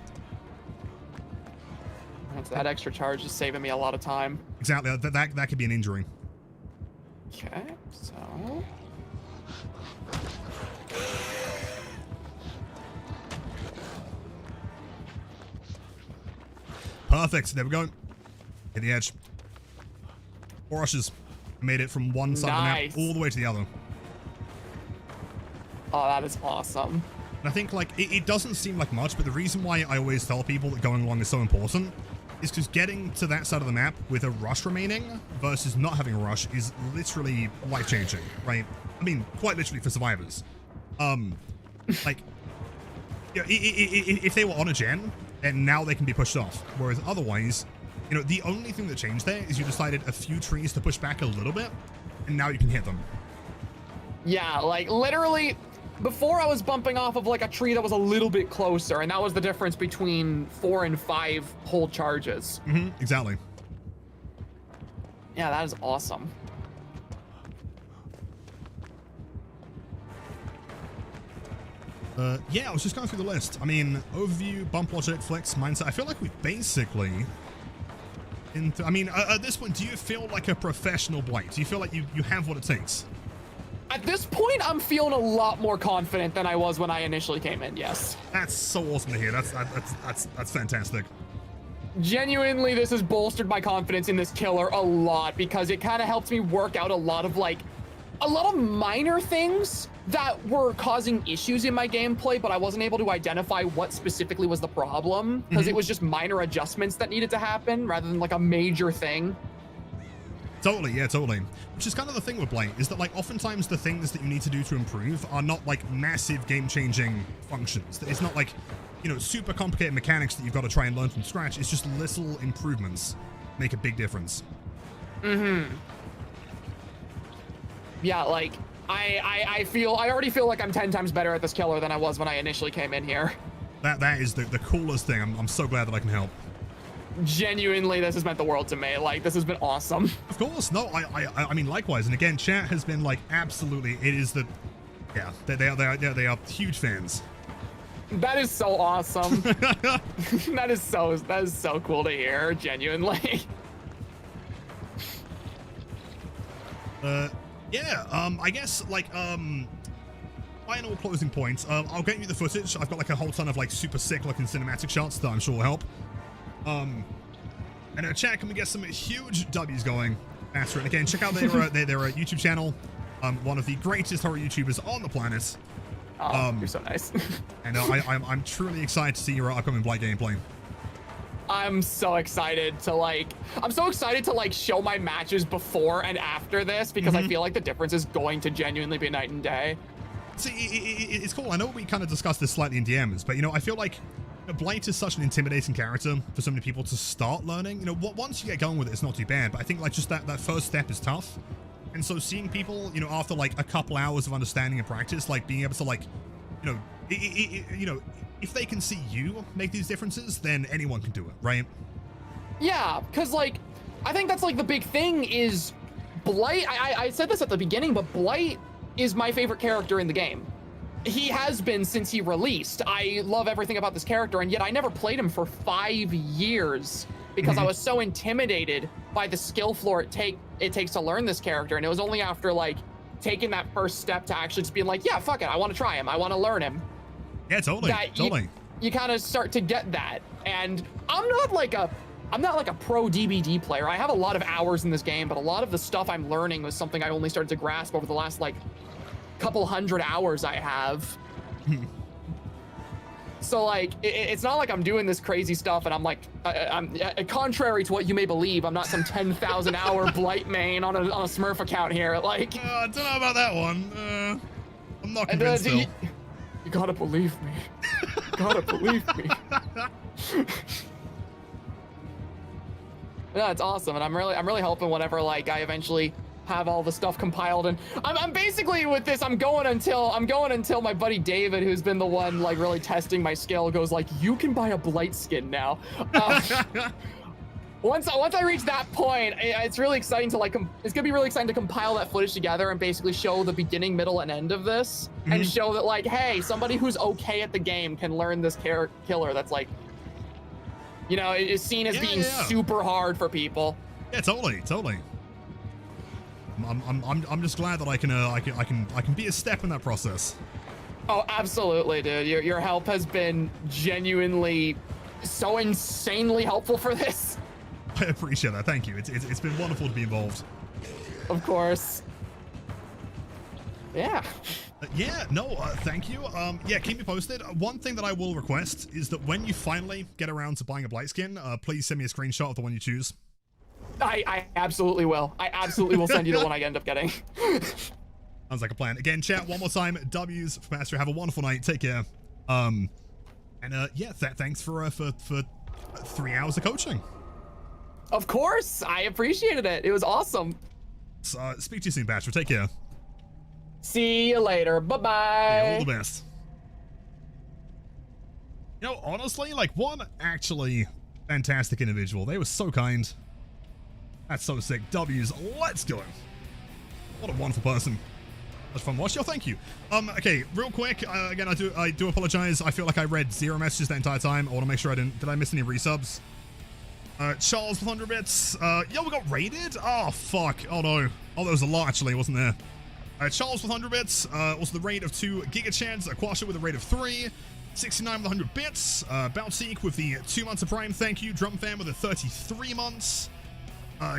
That extra charge is saving me a lot of time. Exactly. That could be an injury. Okay, so... Perfect. There we go. Hit the edge. 4 rushes. Made it from one side of the map all the way to the other. Oh, that is awesome. And I think, like, it doesn't seem like much, but the reason why I always tell people that going along is so important is because getting to that side of the map with a rush remaining versus not having a rush is literally life-changing, right? I mean, quite literally for survivors. Like, you know, if they were on a gen, then now they can be pushed off. Whereas otherwise, you know, the only thing that changed there is you decided a few trees to push back a little bit, and now you can hit them. Yeah, like, literally... Before I was bumping off of like a tree that was a little bit closer, and that was the difference between 4 and 5 whole charges. Exactly. Yeah, that is awesome. Yeah, I was just going through the list. I mean, overview, bump logic, flex, mindset. I feel like we basically... I mean, at this point, do you feel like a professional Blight? Do you feel like you have what it takes? At this point, I'm feeling a lot more confident than I was when I initially came in, yes. That's so awesome to hear. That's fantastic. Genuinely, this has bolstered my confidence in this killer a lot because it kind of helps me work out a lot of like a lot of minor things that were causing issues in my gameplay, but I wasn't able to identify what specifically was the problem because it was just minor adjustments that needed to happen rather than like a major thing. Totally, yeah, totally. Which is kind of the thing with Blight, is that like oftentimes the things that you need to do to improve are not like massive game-changing functions. It's not like, you know, super complicated mechanics that you've got to try and learn from scratch. It's just little improvements make a big difference. Yeah, like I already feel like I'm 10 times better at this killer than I was when I initially came in here. That is the coolest thing. I'm so glad that I can help. Genuinely, this has meant the world to me. Like, this has been awesome. Of course, no, I mean, likewise. And again, chat has been like, absolutely, it is the, yeah, they are huge fans. That is so awesome. that is so cool to hear, genuinely. Yeah, I guess like, final closing points. I'll get you the footage. I've got like a whole ton of like super sick looking cinematic shots that I'm sure will help. And chat, can we get some huge W's going? Pastra. And again, check out their YouTube channel. One of the greatest horror YouTubers on the planet. Oh, you're so nice. And I'm truly excited to see your upcoming Blight gameplay. I'm so excited to like show my matches before and after this because I feel like the difference is going to genuinely be night and day. See, it's cool. I know we kind of discussed this slightly in DMs, but you know, I feel like Blight is such an intimidating character for so many people to start learning. You know, once you get going with it, it's not too bad. But I think like just that first step is tough. And so seeing people, you know, after like a couple hours of understanding and practice, like being able to like, you know, if they can see you make these differences, then anyone can do it, right? Yeah, because like I think that's like the big thing is Blight. I said this at the beginning, but Blight is my favorite character in the game. He has been since he released. I love everything about this character, and yet I never played him for 5 years because I was so intimidated by the skill floor it takes to learn this character. And it was only after like taking that first step to actually just being like, yeah, fuck it, I want to try him, I want to learn him. Yeah, totally. You kind of start to get that. And I'm not like a pro DBD player. I have a lot of hours in this game, but a lot of the stuff I'm learning was something I only started to grasp over the last like couple hundred hours I have. So like it's not like I'm doing this crazy stuff and I'm like I'm contrary to what you may believe, I'm not some 10,000 hour Blight main on a Smurf account here. Like I don't know about that one. I'm not convinced still. You gotta believe me. You gotta believe me. No, it's awesome, and I'm really hoping whenever like I eventually have all the stuff compiled, and I'm basically with this I'm going until my buddy David, who's been the one like really testing my skill, goes like, you can buy a Blight skin now. Once I reach that point, it's really exciting to like it's gonna be really exciting to compile that footage together and basically show the beginning, middle, and end of this, and show that like, hey, somebody who's okay at the game can learn this killer that's like, you know, is seen as being super hard for people. Yeah, totally. I'm just glad that I can be a step in that process. Oh, absolutely, dude. Your help has been genuinely so insanely helpful for this. I appreciate that. Thank you. It's been wonderful to be involved. Of course. Yeah. Thank you. Yeah, keep me posted. One thing that I will request is that when you finally get around to buying a Blight skin, please send me a screenshot of the one you choose. I absolutely will. I absolutely will send you the one I end up getting. Sounds like a plan. Again, chat, one more time. W's for Pastra. Have a wonderful night. Take care. Thanks for 3 hours of coaching. Of course. I appreciated it. It was awesome. So, speak to you soon, Pastra. Take care. See you later. Bye-bye. Yeah, all the best. You know, honestly, like, one actually fantastic individual. They were so kind. That's so sick. W's, let's go. What a wonderful person. Much fun watch. Yo, thank you. Okay, real quick. Again, I do apologize. I feel like I read 0 messages the entire time. I want to make sure I didn't. Did I miss any resubs? Charles with 100 bits. Yo, we got raided? Oh, fuck. Oh, no. Oh, there was a lot, actually. Wasn't there? Charles with 100 bits. Also the raid of 2 Gigachads. Aquasha with a raid of 3. 69 with 100 bits. Boutseek with the 2 months of Prime. Thank you. Drumfan with the 33 months.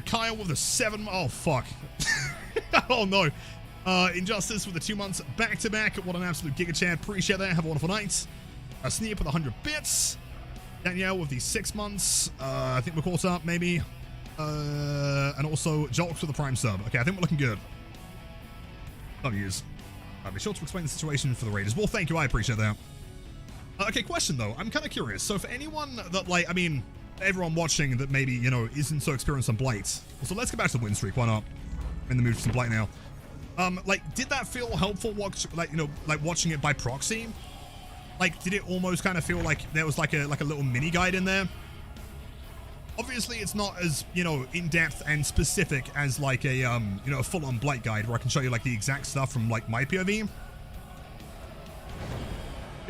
Kyle with the 7. Oh, fuck. Oh, no. Injustice with the 2 months back-to-back. What an absolute giga chat. Appreciate that. Have a wonderful night. Sneap with 100 bits. Danielle with the 6 months. I think we're caught up, maybe. And also Jolks with the Prime sub. Okay, I think we're looking good. Love yous. Be sure to explain the situation for the raiders. Well, thank you. I appreciate that. Okay, question though. I'm kind of curious. So for anyone that, like, I mean, everyone watching that maybe, you know, isn't so experienced on Blight. So let's get back to the win streak. Why not? I'm in the mood for some Blight now. Like, did that feel helpful, like, you know, like watching it by proxy? Like, did it almost kind of feel like there was like a little mini guide in there? Obviously, it's not as, you know, in-depth and specific as like a, you know, a full-on Blight guide where I can show you like the exact stuff from like my POV.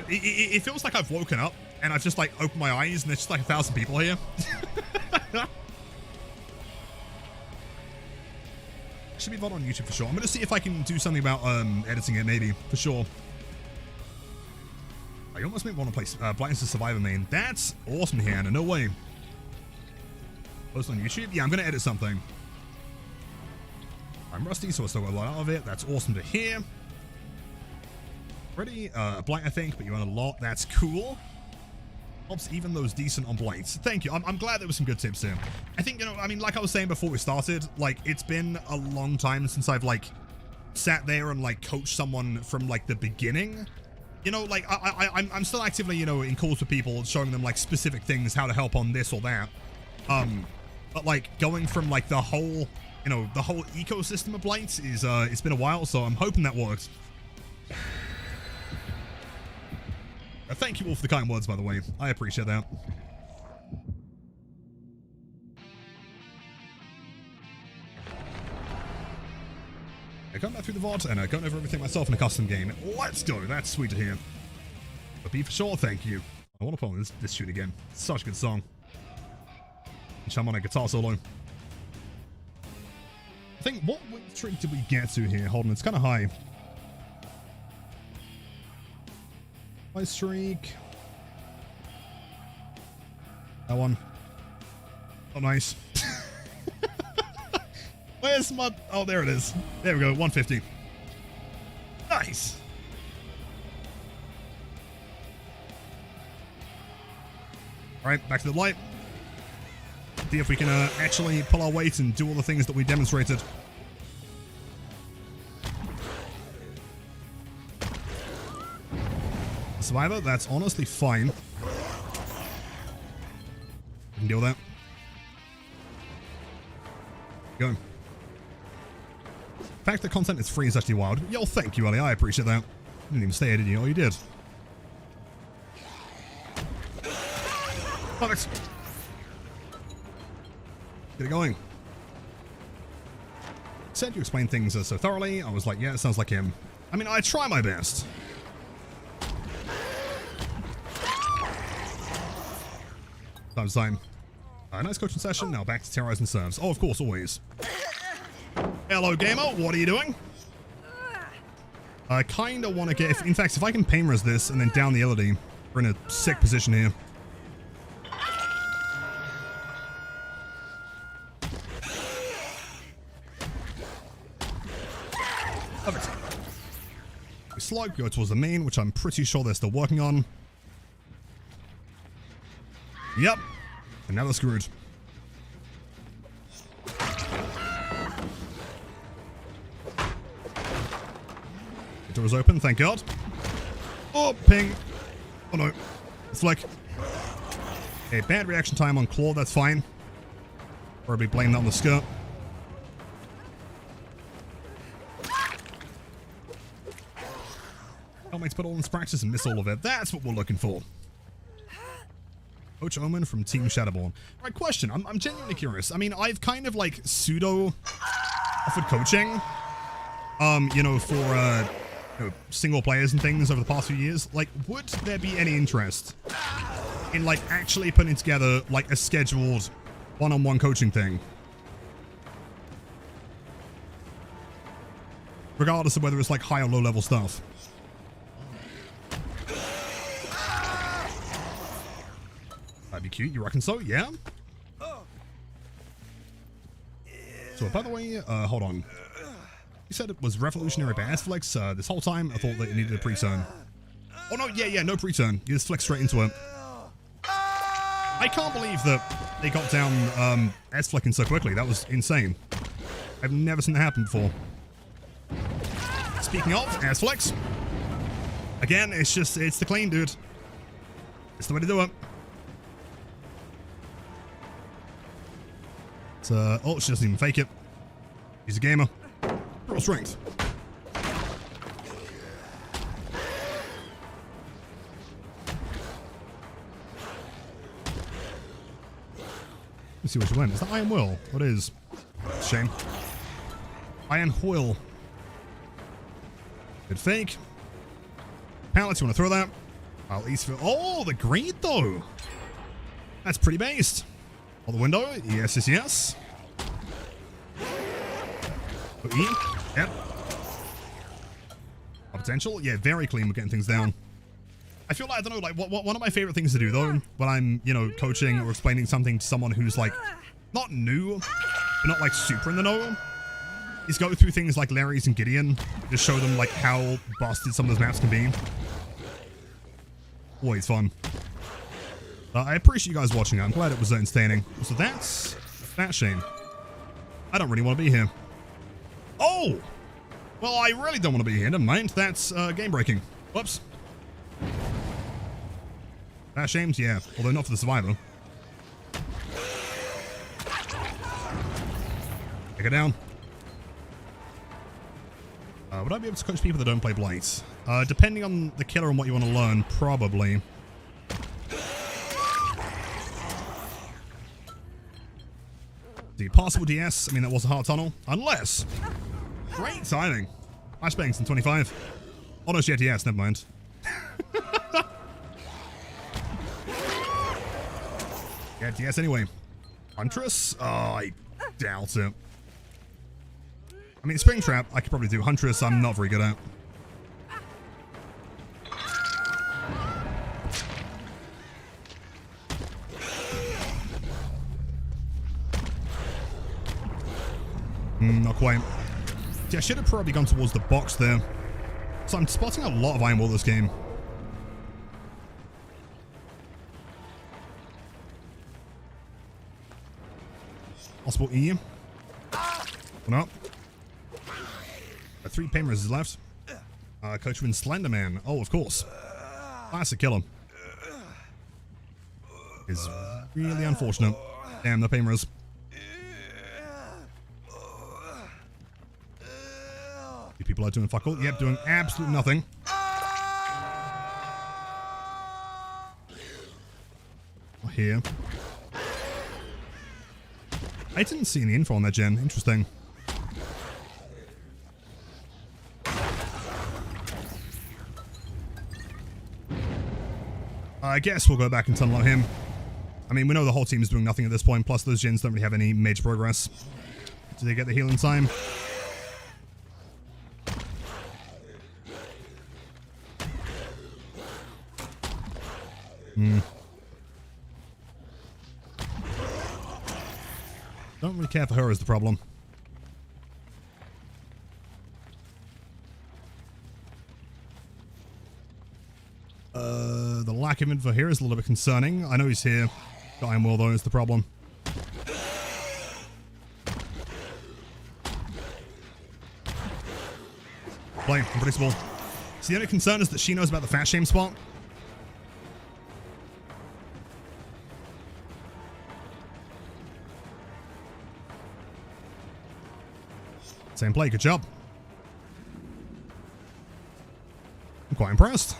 It feels like I've woken up and I've just like opened my eyes and there's just like 1,000 people here. Should be VOD on YouTube for sure. I'm going to see if I can do something about editing it, maybe, for sure. I almost made me want to play Blight as a Survivor main. That's awesome, Hannah. No way. Post on YouTube? Yeah, I'm going to edit something. I'm rusty, so I still got a lot out of it. That's awesome to hear. Ready? Blight, I think, but you earn a lot. That's cool. Helps even those decent on Blights. Thank you. I'm glad there were some good tips here. I think, you know, I mean, like I was saying before we started, like, it's been a long time since I've, like, sat there and, like, coached someone from, like, the beginning. You know, like, I'm still actively, you know, in calls with people, showing them, like, specific things, how to help on this or that. But, like, going from, like, the whole, you know, the whole ecosystem of Blights is, it's been a while, so I'm hoping that works. Thank you all for the kind words, by the way. I appreciate that. Going back through the VOD and going over everything myself in a custom game. Let's go. That's sweet to hear. But be for sure, thank you. I want to play this tune again. It's such a good song. And I'm on a guitar solo. I think, what streak did we get to here? Hold on, it's kind of high. My streak. That one. Oh, nice. Where's my... Oh, there it is. There we go, 150. Nice. All right, back to the Blight. See if we can actually pull our weight and do all the things that we demonstrated. Survivor, that's honestly fine. We can deal with that. Go. The fact that content is free is actually wild. Yo, thank you, Ellie. I appreciate that. You didn't even stay here, did you? Oh, you did. Perfect. Get it going. Said you explained things so thoroughly. I was like, yeah, it sounds like him. I mean, I try my best. Time's time. Nice coaching session. Now back to terrorizing serves. Oh, of course, always. Hello, gamer. What are you doing? I kind of want to get... in fact, if I can pain res this and then down the LED, we're in a sick position here. Perfect. We slug, go towards the main, which I'm pretty sure they're still working on. Yep. And now they're screwed. The door is open, thank God. Oh, ping. Oh no. It's like... a bad reaction time on claw, that's fine. Probably blame that on the skirt. Helpmates put all in practice and miss all of it. That's what we're looking for. Coach Omen from Team Shadowborn. Right, question. I'm genuinely curious. I mean, I've kind of like pseudo offered coaching, you know, for you know, single players and things over the past few years. Like, would there be any interest in like actually putting together like a scheduled one-on-one coaching thing? Regardless of whether it's like high or low level stuff. That'd be cute, you reckon so? Yeah? So, by the way, hold on. You said it was revolutionary by S-Flex. This whole time, I thought that it needed a pre-turn. Oh, no, yeah, no pre-turn. You just flick straight into it. I can't believe that they got down S-Flicking so quickly. That was insane. I've never seen that happen before. Speaking of S-Flex, again, it's the clean, dude. It's the way to do it. Oh, she doesn't even fake it. He's a gamer. Real strength. Let's see what she went. Is that Iron Will? What is? Shame. Iron Will. Good fake. Pallet, you want to throw that? I'll at least feel. Oh, the greed though. That's pretty based. On the window. Yes. E. Yep. Potential. Yeah, very clean with getting things down. I feel like, I don't know, like, one of my favorite things to do, though, when I'm, you know, coaching or explaining something to someone who's, like, not new, but not, like, super in the know, is go through things like Lery's and Gidean, just show them, like, how busted some of those maps can be. Always fun. I appreciate you guys watching. I'm glad it was entertaining. So that's that shame. I don't really want to be here. Oh! Well, I really don't want to be here. Never mind. That's game breaking. Whoops. That shames, yeah. Although not for the survivor. Take it down. Would I be able to coach people that don't play Blight? Depending on the killer and what you want to learn, probably. The possible DS, I mean, that was a hard tunnel. Unless... Great timing. Flashbangs in 25. Oh no, she had DS, never mind. Yeah, DS anyway. Huntress? Oh, I doubt it. I mean, Springtrap, I could probably do. Huntress, I'm not very good at. Not quite. See, I should have probably gone towards the box there. So I'm spotting a lot of Iron Will this game. Possible E. No. 3 Pain is left. Coach wins Slenderman. Oh, of course. Classic killer. Is really unfortunate. Damn, the Pain Res. You people are doing fuck all. Yep, doing absolutely nothing. Here. I didn't see any info on that gen. Interesting. I guess we'll go back and tunnel out him. I mean, we know the whole team is doing nothing at this point, plus those gens don't really have any major progress. Do they get the healing time? Don't really care for her is the problem. The lack of info here is a little bit concerning. I know he's here. Got Iron Will though is the problem. Blight, unpredictable. So the only concern is that she knows about the fat shame spot. Same play, good job. I'm quite impressed.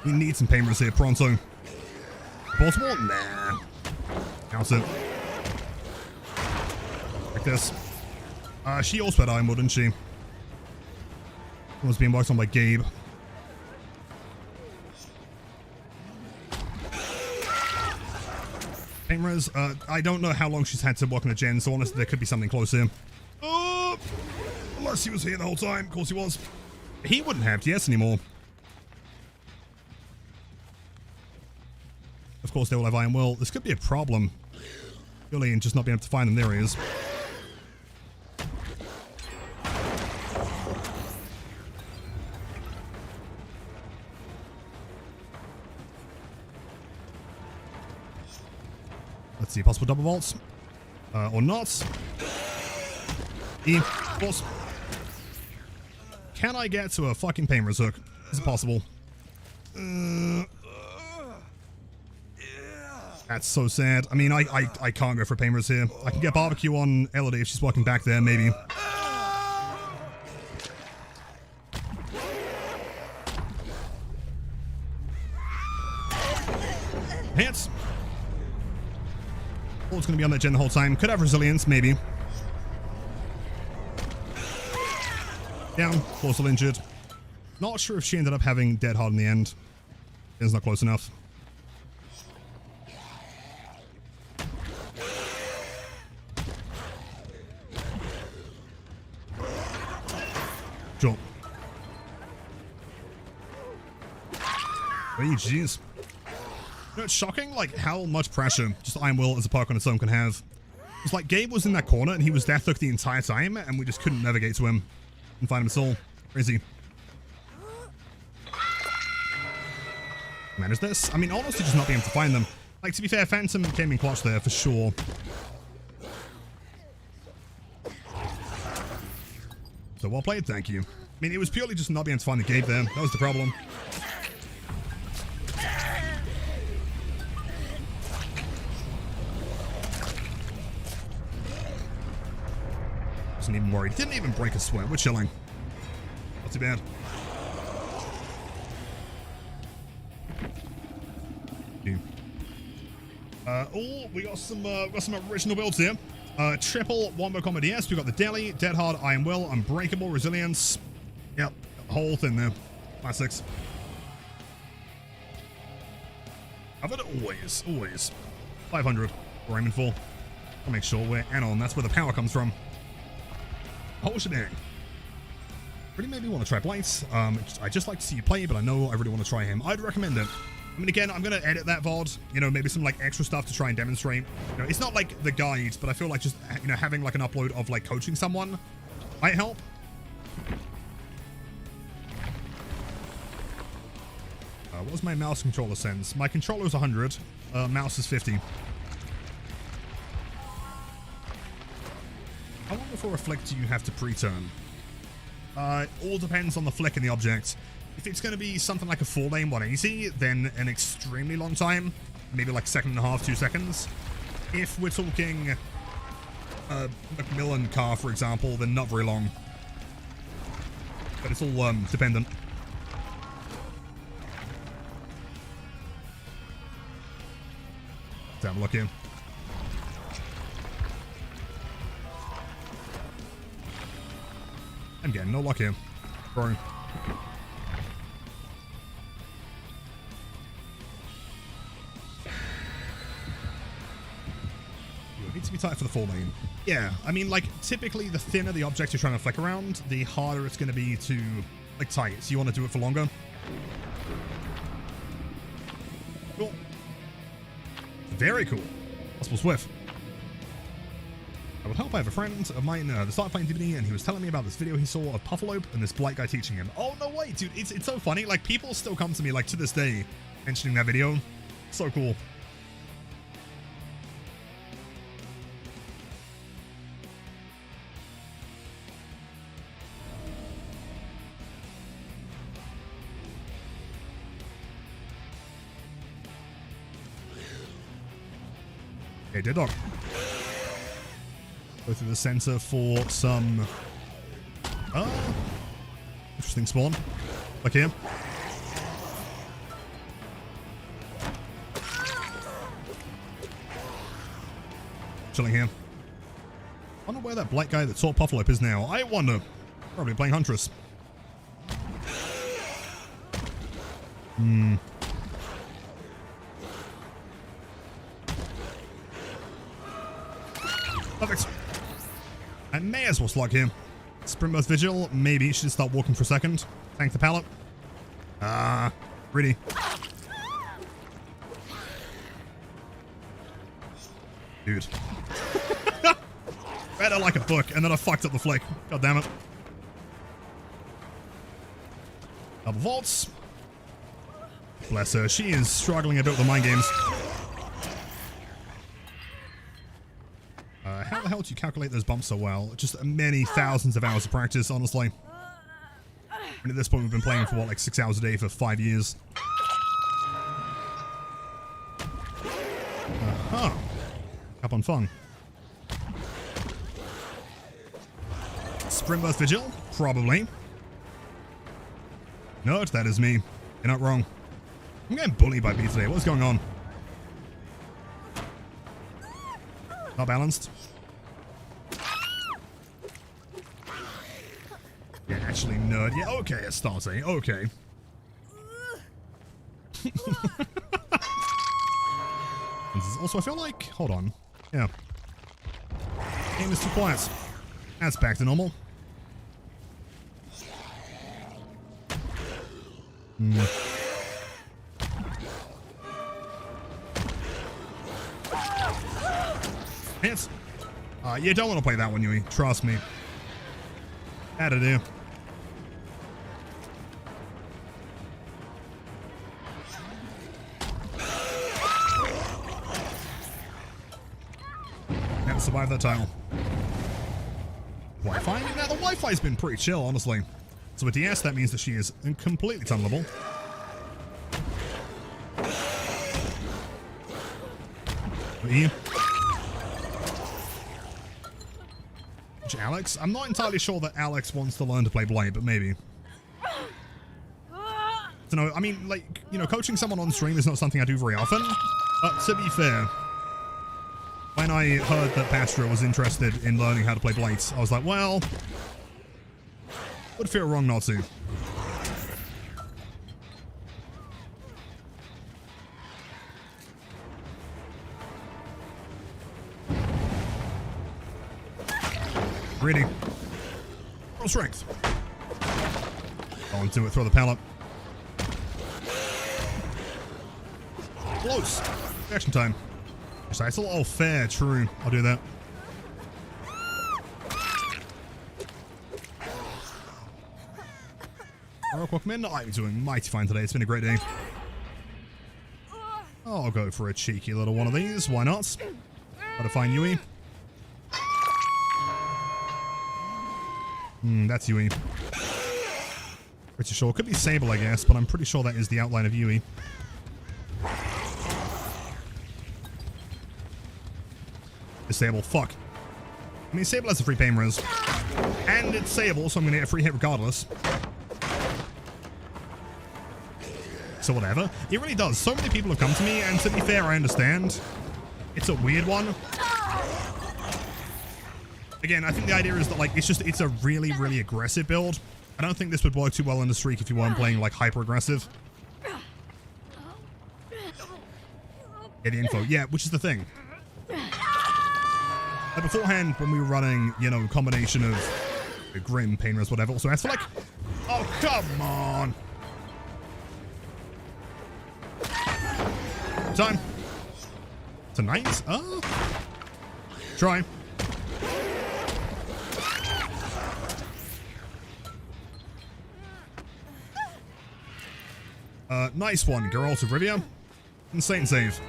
We need some Pain Res here, pronto. Baltimore? Nah. Counts it. Like this. She also had Iron Will, didn't she? Was being worked on by Gabe. Pain Res, I don't know how long she's had to work on a gen, so honestly, there could be something close here. Oh! Unless he was here the whole time. Of course he was. He wouldn't have DS anymore. Of course, they will have Iron Will. This could be a problem. Really, and just not being able to find them. There he is. Let's see, possible double vaults. Or not. E, of course. Can I get to a fucking Painter's hook? Is it possible? That's so sad. I mean, I can't go for Painter's here. I can get barbecue on Elodie if she's walking back there, maybe. Hits. It's going to be on that gen the whole time. Could have resilience, maybe. Down. Floor still injured. Not sure if she ended up having dead hard in the end. It's not close enough. Sure. Hey, jeez. You know, it's shocking, like, how much pressure just Iron Will as a perk on its own can have. It's like Gabe was in that corner and he was deathhooked the entire time and we just couldn't navigate to him and find him at all. Crazy. Manage this. I mean, honestly, just not being able to find them. Like, to be fair, Phantom came in clutch there for sure. So well played, thank you. I mean, it was purely just not being able to find the Gabe there. That was the problem. Wasn't even worried. Didn't even break a sweat. We're chilling. Not too bad. We got some original builds here. Triple wombo combo DS. We got the Deli, Dead Hard, Iron Will, Unbreakable, Resilience. Yep, whole thing there. Classics. Covered always. 500 for aiming for. I'll make sure we're anon. That's where the power comes from. Whole shebang. Really made me want to try Blight. I just like to see you play, but I know I really want to try him. I'd recommend it. I mean, again, I'm going to edit that VOD, you know, maybe some, like, extra stuff to try and demonstrate. You know, it's not, like, the guide, but I feel like just, you know, having, like, an upload of, like, coaching someone might help. What was my mouse controller sense? My controller is 100, mouse is 50. How long before a flick do you have to pre-turn? All depends on the flick in the object. If it's going to be something like a 4-lane 180, then an extremely long time. Maybe like 1.5 seconds, 2 seconds. If we're talking a Macmillan car, for example, then not very long. But it's all dependent. Let's have a look here. I'm getting no luck here. Bro. Needs to be tight for the 4-lane. Yeah, I mean, like, typically the thinner the object you're trying to flick around, the harder it's going to be to, like, tight. So you want to do it for longer. Cool. Very cool. Possible Swift. I would help. I have a friend of mine that started playing DBD, and he was telling me about this video he saw of Puffalope and this Blight guy teaching him. Oh, no way, dude. It's so funny. Like, people still come to me, like, to this day, mentioning that video. So cool. Okay, dead dog. Go through the center for some interesting spawn. Look here. Chilling here. I wonder where that Blight guy that taught Puffalope is now. I wonder. Probably playing Huntress. Perfect. I may as well slug here. Sprint Burst Vigil, maybe. Should start walking for a second. Tank the Pallet. Pretty. Dude. Better like a book, and then I fucked up the flick. God damn it. Double vaults. Bless her. She is struggling a bit with the mind games. hell do you calculate those bumps so well? Just many thousands of hours of practice, honestly. And at this point, we've been playing for, what, like 6 hours a day for 5 years. Uh-huh. Up on fun. Sprint Burst Vigil? Probably. No, that is me. You're not wrong. I'm getting bullied by B today. What's going on? Not balanced. Yeah, actually, nerd. Yeah, okay, it's starting. Okay. Also, I feel like... Hold on. Yeah. Game is too quiet. That's back to normal. Hits. You don't want to play that one, Yui. Trust me. Had to do. Can't survive that tile. Wi-Fi? Now, the Wi-Fi's been pretty chill, honestly. So with DS, that means that she is completely tunnelable. E. Alex? I'm not entirely sure that Alex wants to learn to play Blight, but maybe. So no, I mean, like, you know, coaching someone on stream is not something I do very often. But to be fair, when I heard that Pastra was interested in learning how to play Blight, I was like, well, would feel wrong not to. Greedy. Roll strength. On to it, throw the pallet. Close. Action time. Actually, it's a little fair, true. I'll do that. Alright, welcome in. I'm doing mighty fine today. It's been a great day. I'll go for a cheeky little one of these. Why not? Gotta find Yui. That's Yui. Pretty sure. Could be Sable, I guess, but I'm pretty sure that is the outline of Yui. Sable. Fuck. I mean, Sable has a free pain res. And it's Sable, so I'm going to get a free hit regardless. So whatever. It really does. So many people have come to me, and to be fair, I understand. It's a weird one. Again, I think the idea is that, like, it's a really, really aggressive build. I don't think this would work too well in the streak if you weren't playing, like, hyper-aggressive. Get the info. Yeah, which is the thing. Beforehand, when we were running, you know, combination of Grim, Pain Res, whatever, also as for like, oh, come on. Time. Tonight? Oh. Try. Nice one, Geralt of Rivia. Insane save.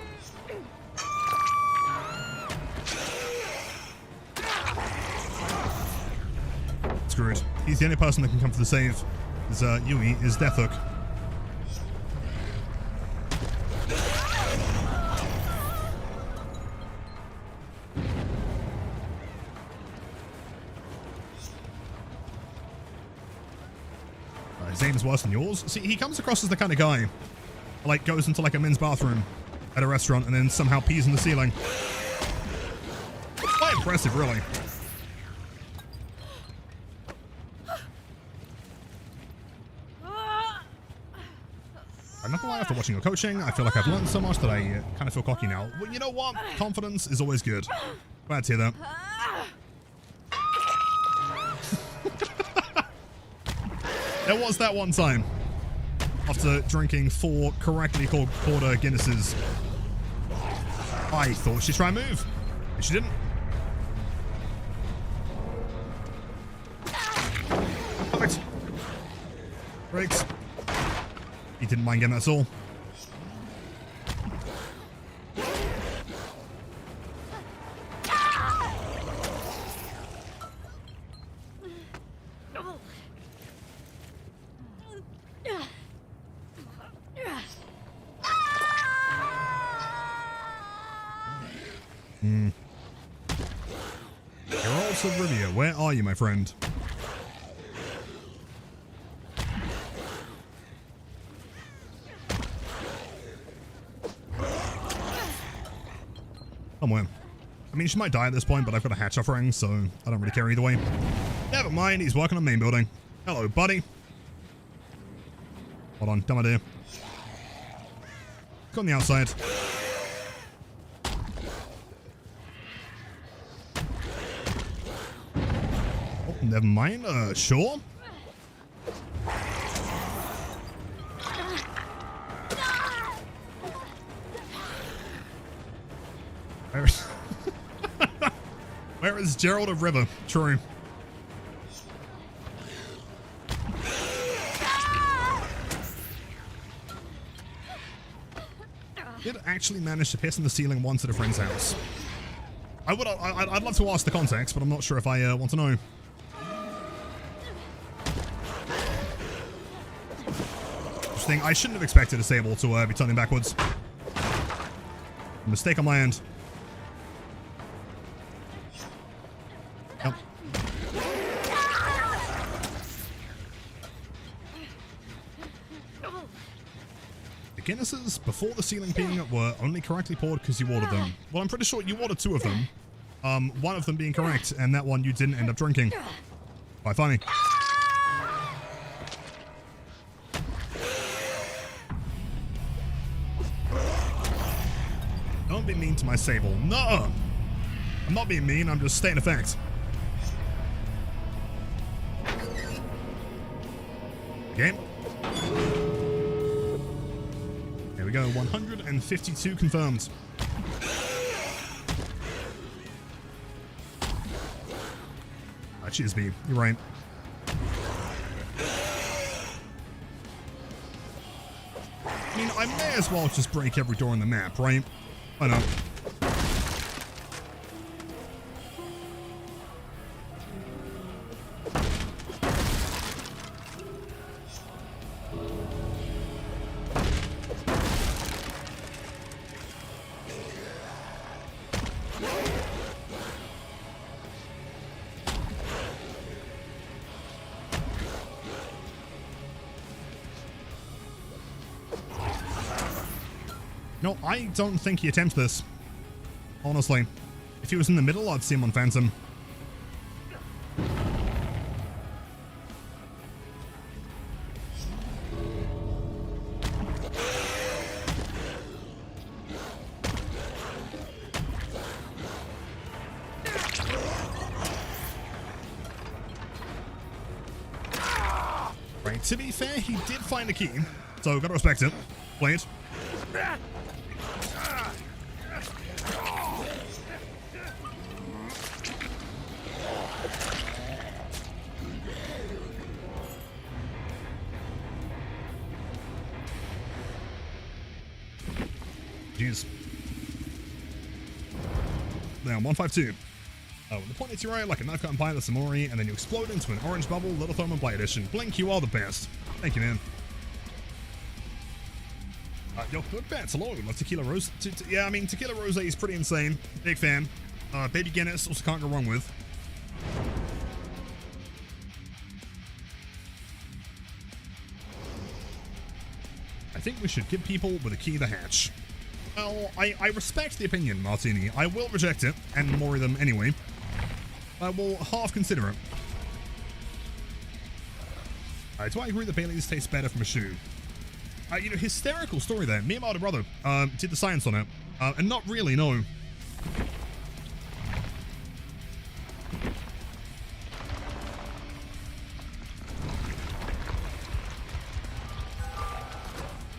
Screwed. He's the only person that can come for the save. Because Yui is Death Hook. His aim is worse than yours. See, he comes across as the kind of guy who, like, goes into like a men's bathroom at a restaurant and then somehow pees in the ceiling. Quite impressive, really. I'm not gonna lie, after watching your coaching, I feel like I've learned so much that I kind of feel cocky now. Well, you know what? Confidence is always good. Glad to hear that. There was that one time, after drinking 4 correctly called quarter Guinnesses, I thought she'd try and move, and she didn't. Perfect. Breaks. He didn't mind getting that soul. Geralt of Rivia, where are you, my friend? Somewhere. I mean, she might die at this point, but I've got a hatch offering, so I don't really care either way. Never mind, he's working on main building. Hello, buddy. Hold on, dumb idea. Go on the outside. Oh, never mind. Sure. Where is Gerald of River? True. Did actually manage to piss in the ceiling once at a friend's house. I'd love to ask the context, but I'm not sure if I want to know. Interesting. I shouldn't have expected a Sable to be turning backwards. Mistake on my end. Yep. The Guinnesses before the ceiling ping were only correctly poured because you ordered them. Well, I'm pretty sure you ordered 2 of them. One of them being correct, and that one you didn't end up drinking. Quite funny. Don't be mean to my Sable. No! I'm not being mean, I'm just stating a fact. Game. There we go, 152 confirmed. Cheers, B. You're right. I mean, I may as well just break every door on the map, right? Why not? No, I don't think he attempts this. Honestly. If he was in the middle, I'd see him on Phantom. Right, to be fair, he did find a key. So, gotta respect it. Blight. Jeez. Now, 152. When the point hits your eye like a knife cut in pie, that's Amori, and then you explode into an orange bubble, Little Thumb and Blight Edition. Blink, you are the best. Thank you, man. Yo, good bets. Hello, love Tequila Rose. Yeah, I mean, Tequila Rose is pretty insane. Big fan. Baby Guinness, also can't go wrong with. I think we should give people with a key the hatch. Well, I respect the opinion, Martini. I will reject it, and more of them anyway. I will half consider it. Do I agree that Bailey's tastes better from a shoe? You know, hysterical story there. Me and my older brother did the science on it. And not really, no.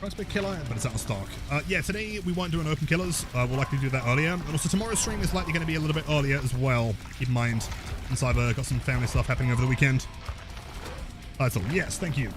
Prospect Killer, but it's out of stock. Yeah, today we won't do an open killers. We'll likely do that earlier. And also tomorrow's stream is likely going to be a little bit earlier as well. Keep in mind, since I've got some family stuff happening over the weekend. So yes, thank you.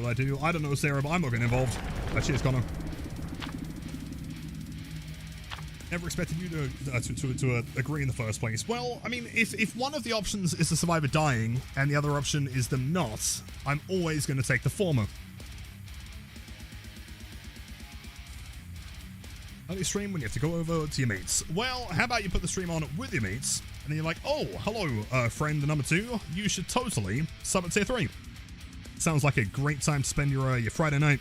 what I do. I don't know, Sarah, but I'm not getting involved. Cheers, Connor. Never expected you to agree in the first place. Well, I mean, if one of the options is the survivor dying and the other option is them not, I'm always going to take the former. Early stream when you have to go over to your mates. Well, how about you put the stream on with your mates, and then you're like, oh, hello, friend number 2. You should totally sub at tier 3. Sounds like a great time to spend your Friday night.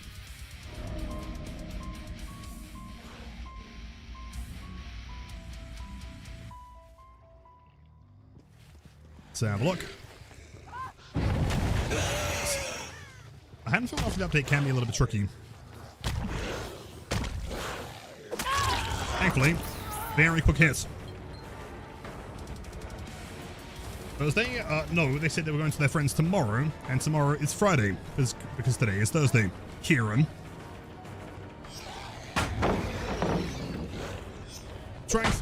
Let's have a look. I hadn't felt off the update can be a little bit tricky. Thankfully, very quick hits. Thursday? No, they said they were going to their friends tomorrow, and tomorrow is Friday, because today is Thursday. Kieran. Strength.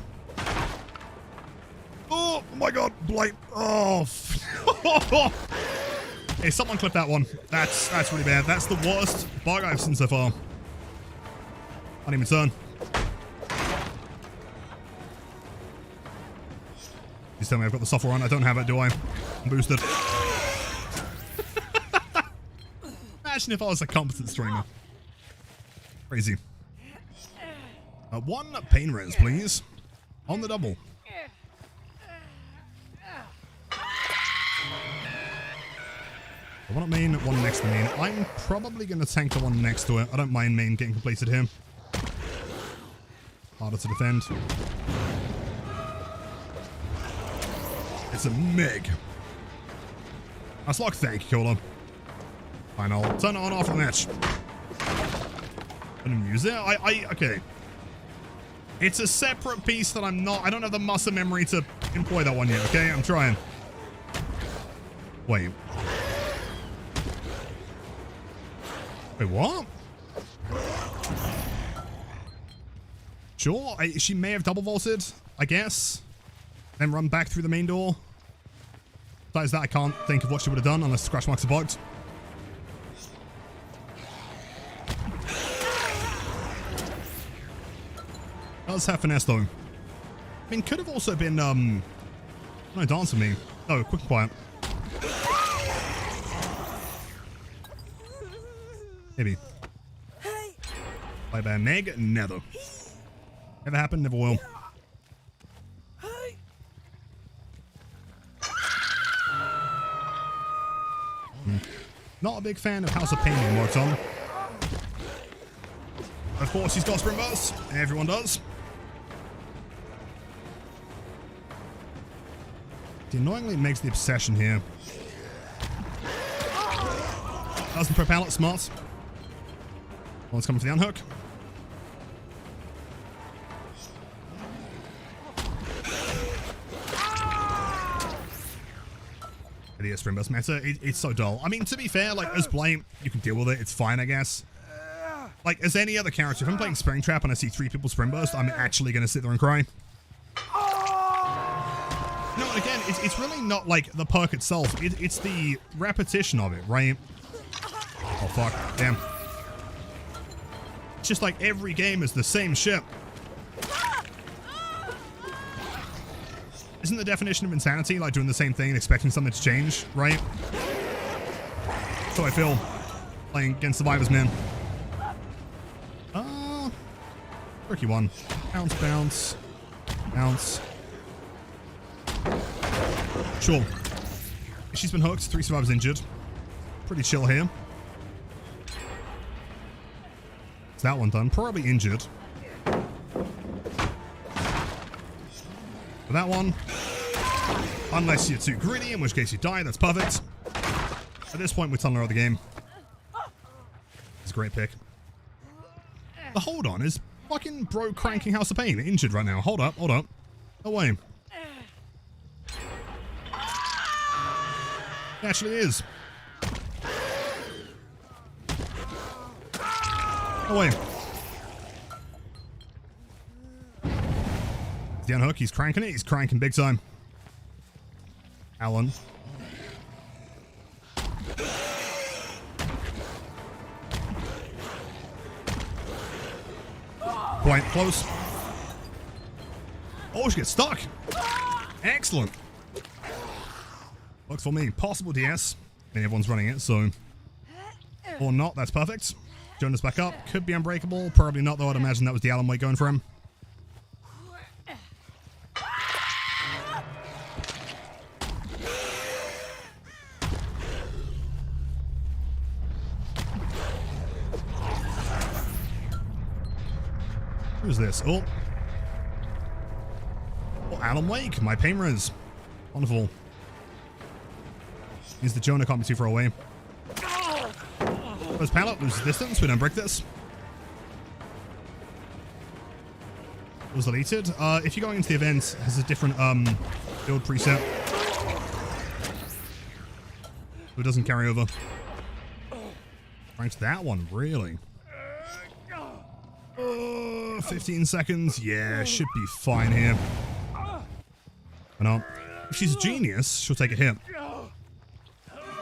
Oh my god, Blight. Oh. Hey, someone clip that one. That's really bad. That's the worst bug I've seen so far. Can't even turn. Please tell me I've got the software on. I don't have it, do I? I'm boosted. Imagine if I was a competent streamer. Crazy. 1 pain res, please. On the double. One at main, one next to main. I'm probably going to tank the one next to it. I don't mind main getting completed here. Harder to defend. It's a Meg. That's like, thank you, Cola. Fine, I'll turn it on after the match. I didn't use it. Okay. It's a separate piece that I don't have the muscle memory to employ that one yet, okay? I'm trying. Wait. Wait, what? Sure, she may have double vaulted, I guess. Then run back through the main door. Besides that, I can't think of what she would have done unless scratch marks are bugged. Does have finesse though. I mean, could have also been, no, dance with me. No, quick and quiet. Maybe. Bye bye, Meg. Never. Never happened, never will. Not a big fan of House of Pain anymore, Tom. Of course, he's got sprint burst. Everyone does. It annoyingly makes the obsession here. Doesn't pro pallet, smart. One's coming for the unhook. The sprint burst meta, it's so dull. I mean, to be fair, like, as Blight, you can deal with it. It's fine, I guess. Like, as any other character, if I'm playing Springtrap and I see 3 people sprint burst, I'm actually going to sit there and cry. No, and again, it's really not, like, the perk itself. It's the repetition of it, right? Oh, fuck. Damn. It's just like every game is the same shit. Isn't the definition of insanity like doing the same thing and expecting something to change, right? So I feel playing against survivors, man. Tricky one. Bounce, bounce, bounce. Sure. She's been hooked. 3 survivors injured. Pretty chill here. Is that one done? Probably injured. For that one. Unless you're too greedy, in which case you die. That's perfect. At this point, we're tunneling out the game. It's a great pick. The hold on is fucking bro cranking House of Pain. Injured right now. Hold up, hold up. No way. It actually is. No way. The unhook, he's cranking it. He's cranking big time. Alan. Quite close. Oh, she gets stuck. Excellent. Works for me. Possible DS. I mean, everyone's running it, so... Or not, that's perfect. Jonah's back up. Could be unbreakable. Probably not, though. I'd imagine that was the Alan Wake going for him. Who's this? Oh. Oh, Alan Wake. My pain res. Wonderful. Means the Jonah can't be too far away. There's Pallet. Loses distance. We don't break this. It was deleted. If you're going into the event, it has a different build preset. So it doesn't carry over. Right, that one, really. 15 seconds. Yeah, should be fine here. But no. If she's a genius, she'll take a hit.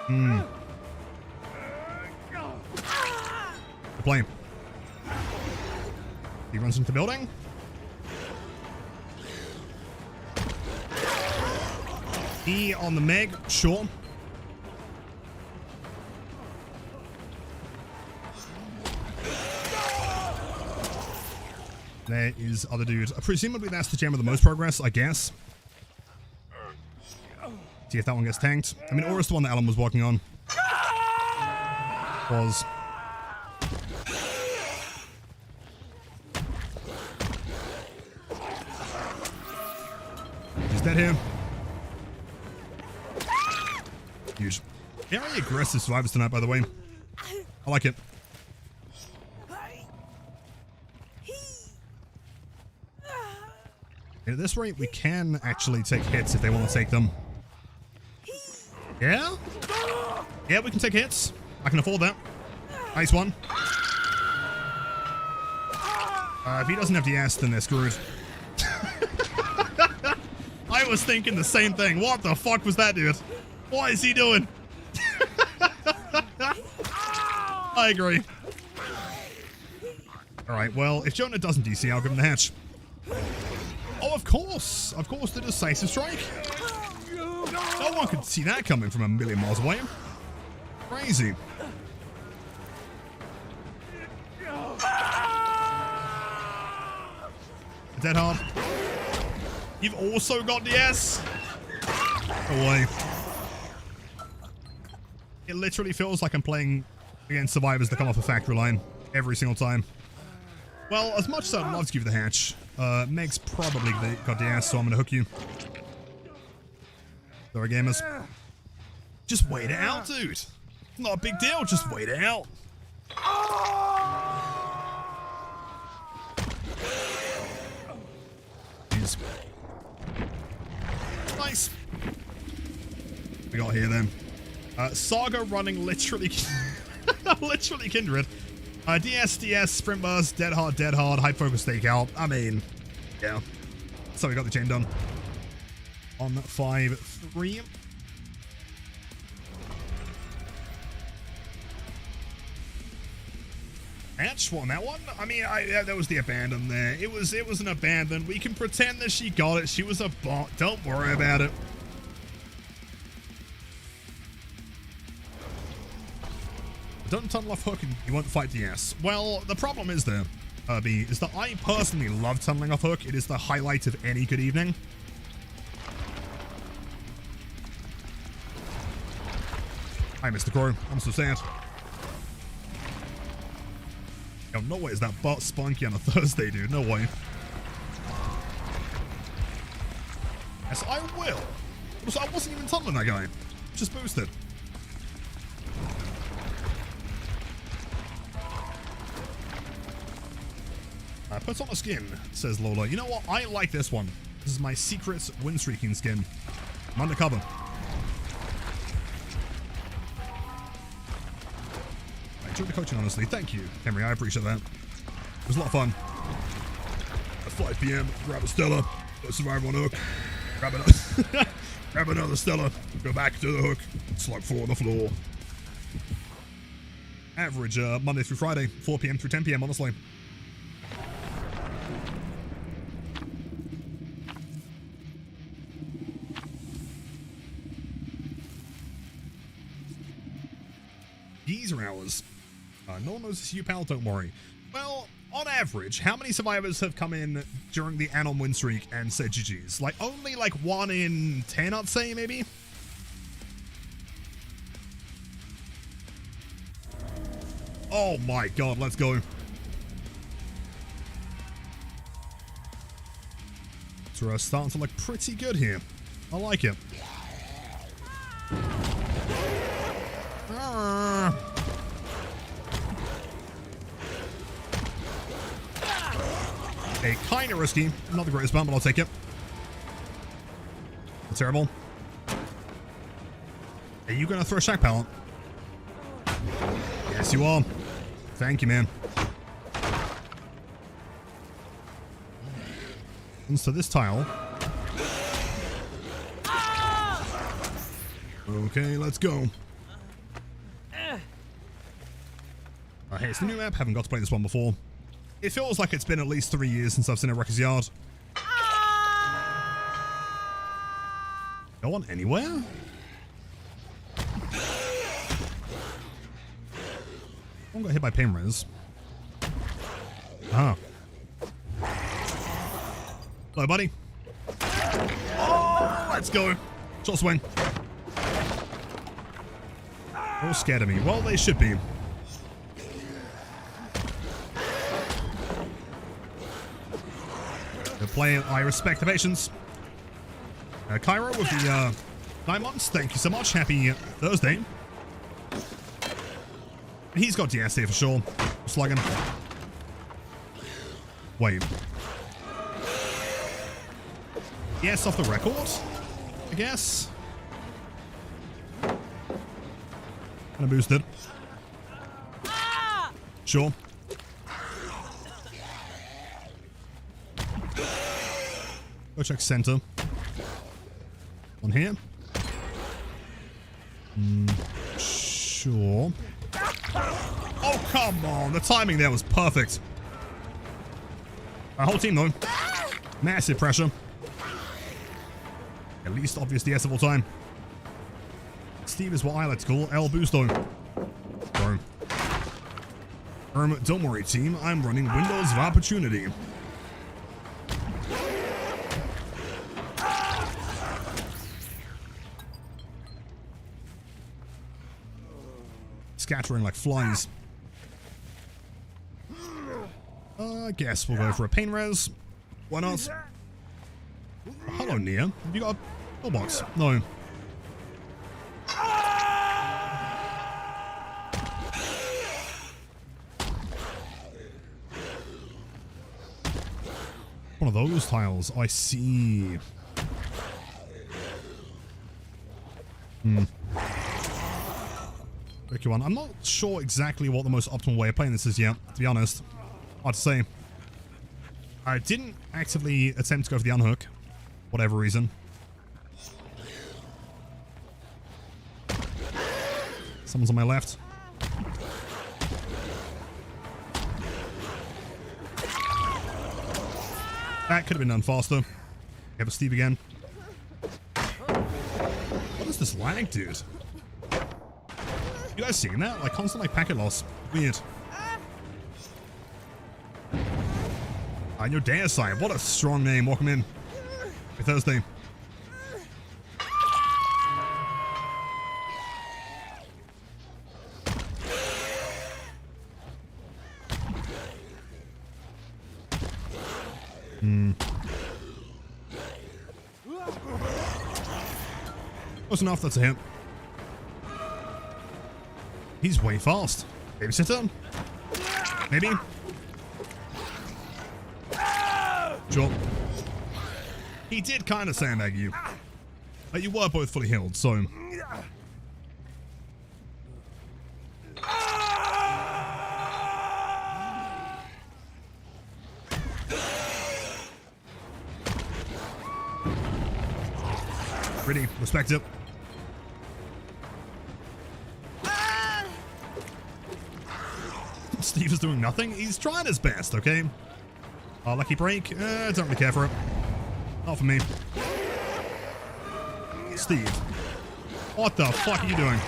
Hmm. The plane. He runs into the building. E on the Meg, sure. There is other dude. Presumably that's the gem with the most progress, I guess. See if that one gets tanked. I mean, Aura's the one that Alan was walking on. Was. He's dead here. Huge. Very aggressive survivors tonight, by the way. I like it. And at this rate, we can actually take hits if they want to take them. Yeah? Yeah, we can take hits. I can afford that. Nice one. If he doesn't have DS, then they're screwed. I was thinking the same thing. What the fuck was that, dude? What is he doing? I agree. Alright, well, if Jonah doesn't DC, I'll give him the hatch. Oh, of course! Of course, the decisive strike! No one could see that coming from a million miles away. Crazy. Dead hard. You've also got DS? No way. It literally feels like I'm playing against survivors that come off a factory line every single time. Well, as much as I'd love to give you the hatch, Meg's probably got DS, so I'm gonna hook you. Sorry, gamers. Just wait it out, dude. It's not a big deal, just wait it out. Jeez. Nice. We got here then. Saga running literally, literally kindred. DS, sprint burst, dead hard, hype focus stakeout. I mean, yeah. So we got the chain done. On 5-3. Hatch won that one. I mean, that was the abandon there. It was an abandon. We can pretend that she got it. She was a bot. Don't worry about it. Don't tunnel off hook and you won't fight DS. Well, the problem is there, B, is that I personally love tunneling off hook. It is the highlight of any good evening. Hi, Mr. Crow. I'm so sad. Yo, no way is that butt spunky on a Thursday, dude. No way. Yes, I will. Also, I wasn't even tunneling that guy. Just boosted. Puts on a skin, says Lola. You know what? I like this one. This is my secret wind streaking skin. I'm undercover. I enjoyed the coaching, honestly. Thank you, Henry. I appreciate that. It was a lot of fun. At 5 PM, grab a Stella. Survive on hook. Grab another, grab another Stella. Go back to the hook. Slug 4 on the floor. Average Monday through Friday, 4 PM through 10 PM, honestly. freezer hours. No one knows it's you, pal, don't worry. Well, on average, how many survivors have come in during the anon win streak and said GG's? Like, only like 1 in 10, I'd say, maybe? Oh my god, let's go. So we're starting to look pretty good here. I like it. Okay, kind of risky. Not the greatest bump, but I'll take it. Terrible. Are you going to throw a shack pallet? Yes, you are. Thank you, man. And so this tile. Okay, let's go. Hey, it's the new map. Haven't got to play this one before. It feels like it's been at least 3 years since I've seen a Wrecker's Yard. Go on anywhere? One got hit by pain res. Ah. Hello, buddy. Oh, let's go. Shot swing. They're all scared of me. Well, they should be. They're playing. I respect the patience. Cairo with the 9 months. Thank you so much. Happy Thursday. He's got DSA for sure. Slugging. Wait. Yes, off the record, I guess. Kind of boosted. Sure. Go check center. On here. Sure. Oh, come on. The timing there was perfect. Our whole team, though. Massive pressure. At least obvious DS of all time. Steve is what I like to call L Boosto. Don't worry, team. I'm running Windows of Opportunity. Scattering like flies. I guess we'll go for a pain res. Why not? Hello, Nia. Have you got a toolbox? No. One of those tiles. I see. Tricky one. I'm not sure exactly what the most optimal way of playing this is yet, to be honest. Hard to say. I didn't actively attempt to go for the unhook. Whatever reason. Someone's on my left. That could have been done faster. We have a Steve again. What is this lag, dude? You guys seeing that? Like constant like packet loss. Weird. And your dare sign. What a strong name. Welcome in. Happy Thursday. Close enough, that's a hit. He's way fast. Babysitter? Maybe? Sure. He did kind of sandbag you. But you were both fully healed, so... Pretty. Respect it. Steve is doing nothing. He's trying his best, okay? Lucky break. Don't really care for it. Not for me. Steve. What the fuck are you doing?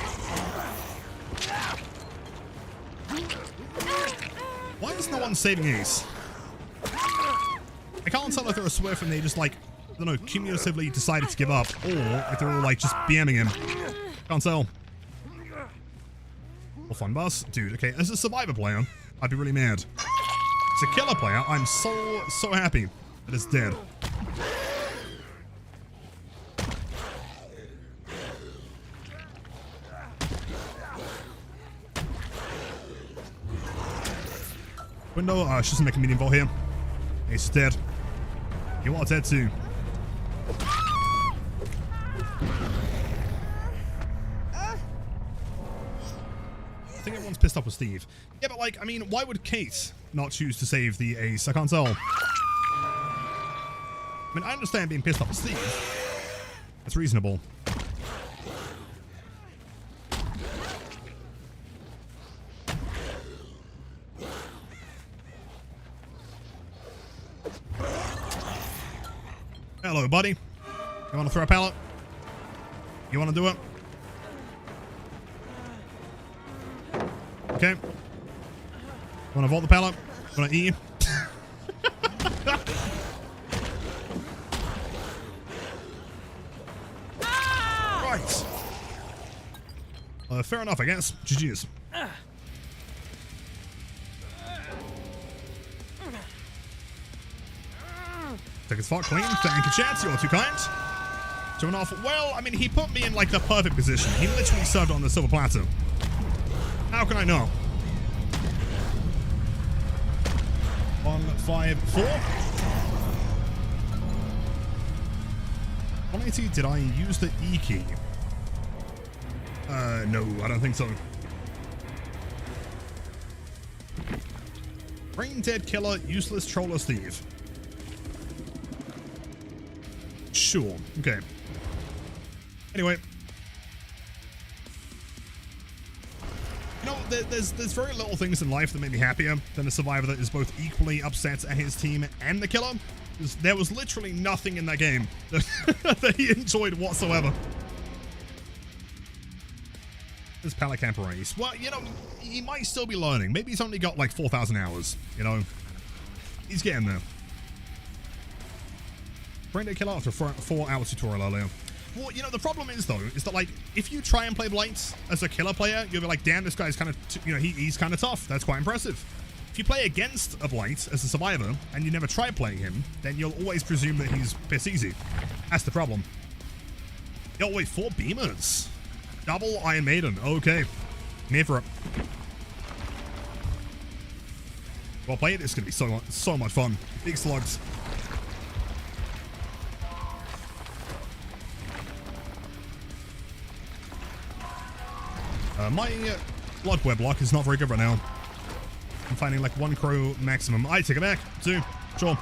is no one saving Ace? I can't tell if they're a Swift and they just like, I don't know, cumulatively decided to give up, or if they're all like just BMing him. Can't tell. Well, fun bus. Dude, okay, as a survivor player, I'd be really mad. As a killer player, I'm so happy that it's dead. Window, she's just making a medium ball here. Ace is dead. You are dead too. I think everyone's pissed off with Steve. Yeah, but like, I mean, why would Kate not choose to save the Ace? I can't tell. I mean, I understand being pissed off with Steve. That's reasonable. Hello, buddy. You want to throw a pallet? You want to do it? Okay. Want to vault the pallet? Want to E? Right. Fair enough, I guess. GG's. Take his spot clean. Thank you, chat. You're too kind. 2.5. Well, I mean, he put me in like the perfect position. He literally served on the silver platter. How can I know? 1, 5, 4. 180. Did I use the E key? No, I don't think so. Brain dead killer, useless troller Steve. Sure. Okay. Anyway. You know, there's very little things in life that make me happier than a survivor that is both equally upset at his team and the killer. There was literally nothing in that game that he enjoyed whatsoever. This Pallet Camper Ace. Well, you know, he might still be learning. Maybe he's only got like 4,000 hours, you know. He's getting there. Braindead killer after a 4-hour tutorial earlier. Well, you know, the problem is, though, is that, like, if you try and play Blight as a killer player, you'll be like, damn, this guy's kind of, you know, he's kind of tough. That's quite impressive. If you play against a Blight as a survivor, and you never try playing him, then you'll always presume that he's piss easy. That's the problem. Yo, wait, 4 beamers. Double Iron Maiden. Okay. I'm here for it. Well played. It's going to be so much fun. Big slugs. My bloodware block is not very good right now. I'm finding like 1 crow maximum. I take it back. 2. Sure.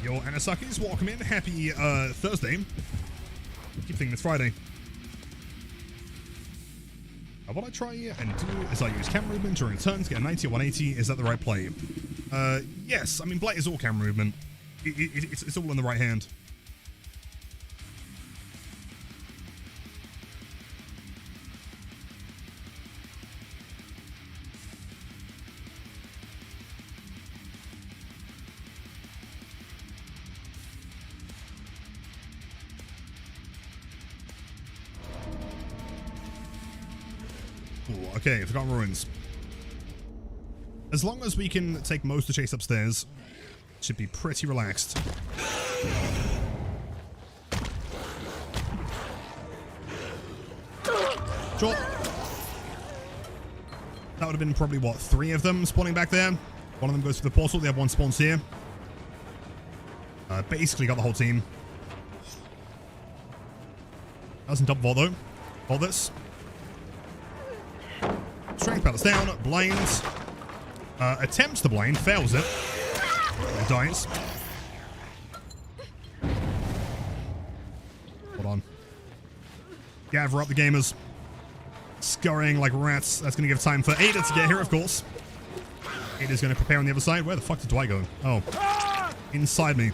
Yo, Anasakis, welcome in. Happy Thursday. Keep thinking it's Friday. What I try and do is I use camera movement during turns, get a 90 or 180. Is that the right play? Yes. I mean, Blight is all camera movement. It's all in the right hand. Okay, forgotten ruins. As long as we can take most of the chase upstairs, it should be pretty relaxed. Sure. That would have been probably, what, 3 of them spawning back there? One of them goes to the portal, the other one spawns here. Basically got the whole team. Doesn't double vault though. Vault this. Strength pallets down, blinds. Attempts to blind, fails it. And dies. Hold on. Gather up the gamers. Scurrying like rats. That's going to give time for Ada to get here, of course. Ada's going to prepare on the other side. Where the fuck did Dwight go? Oh. Inside me.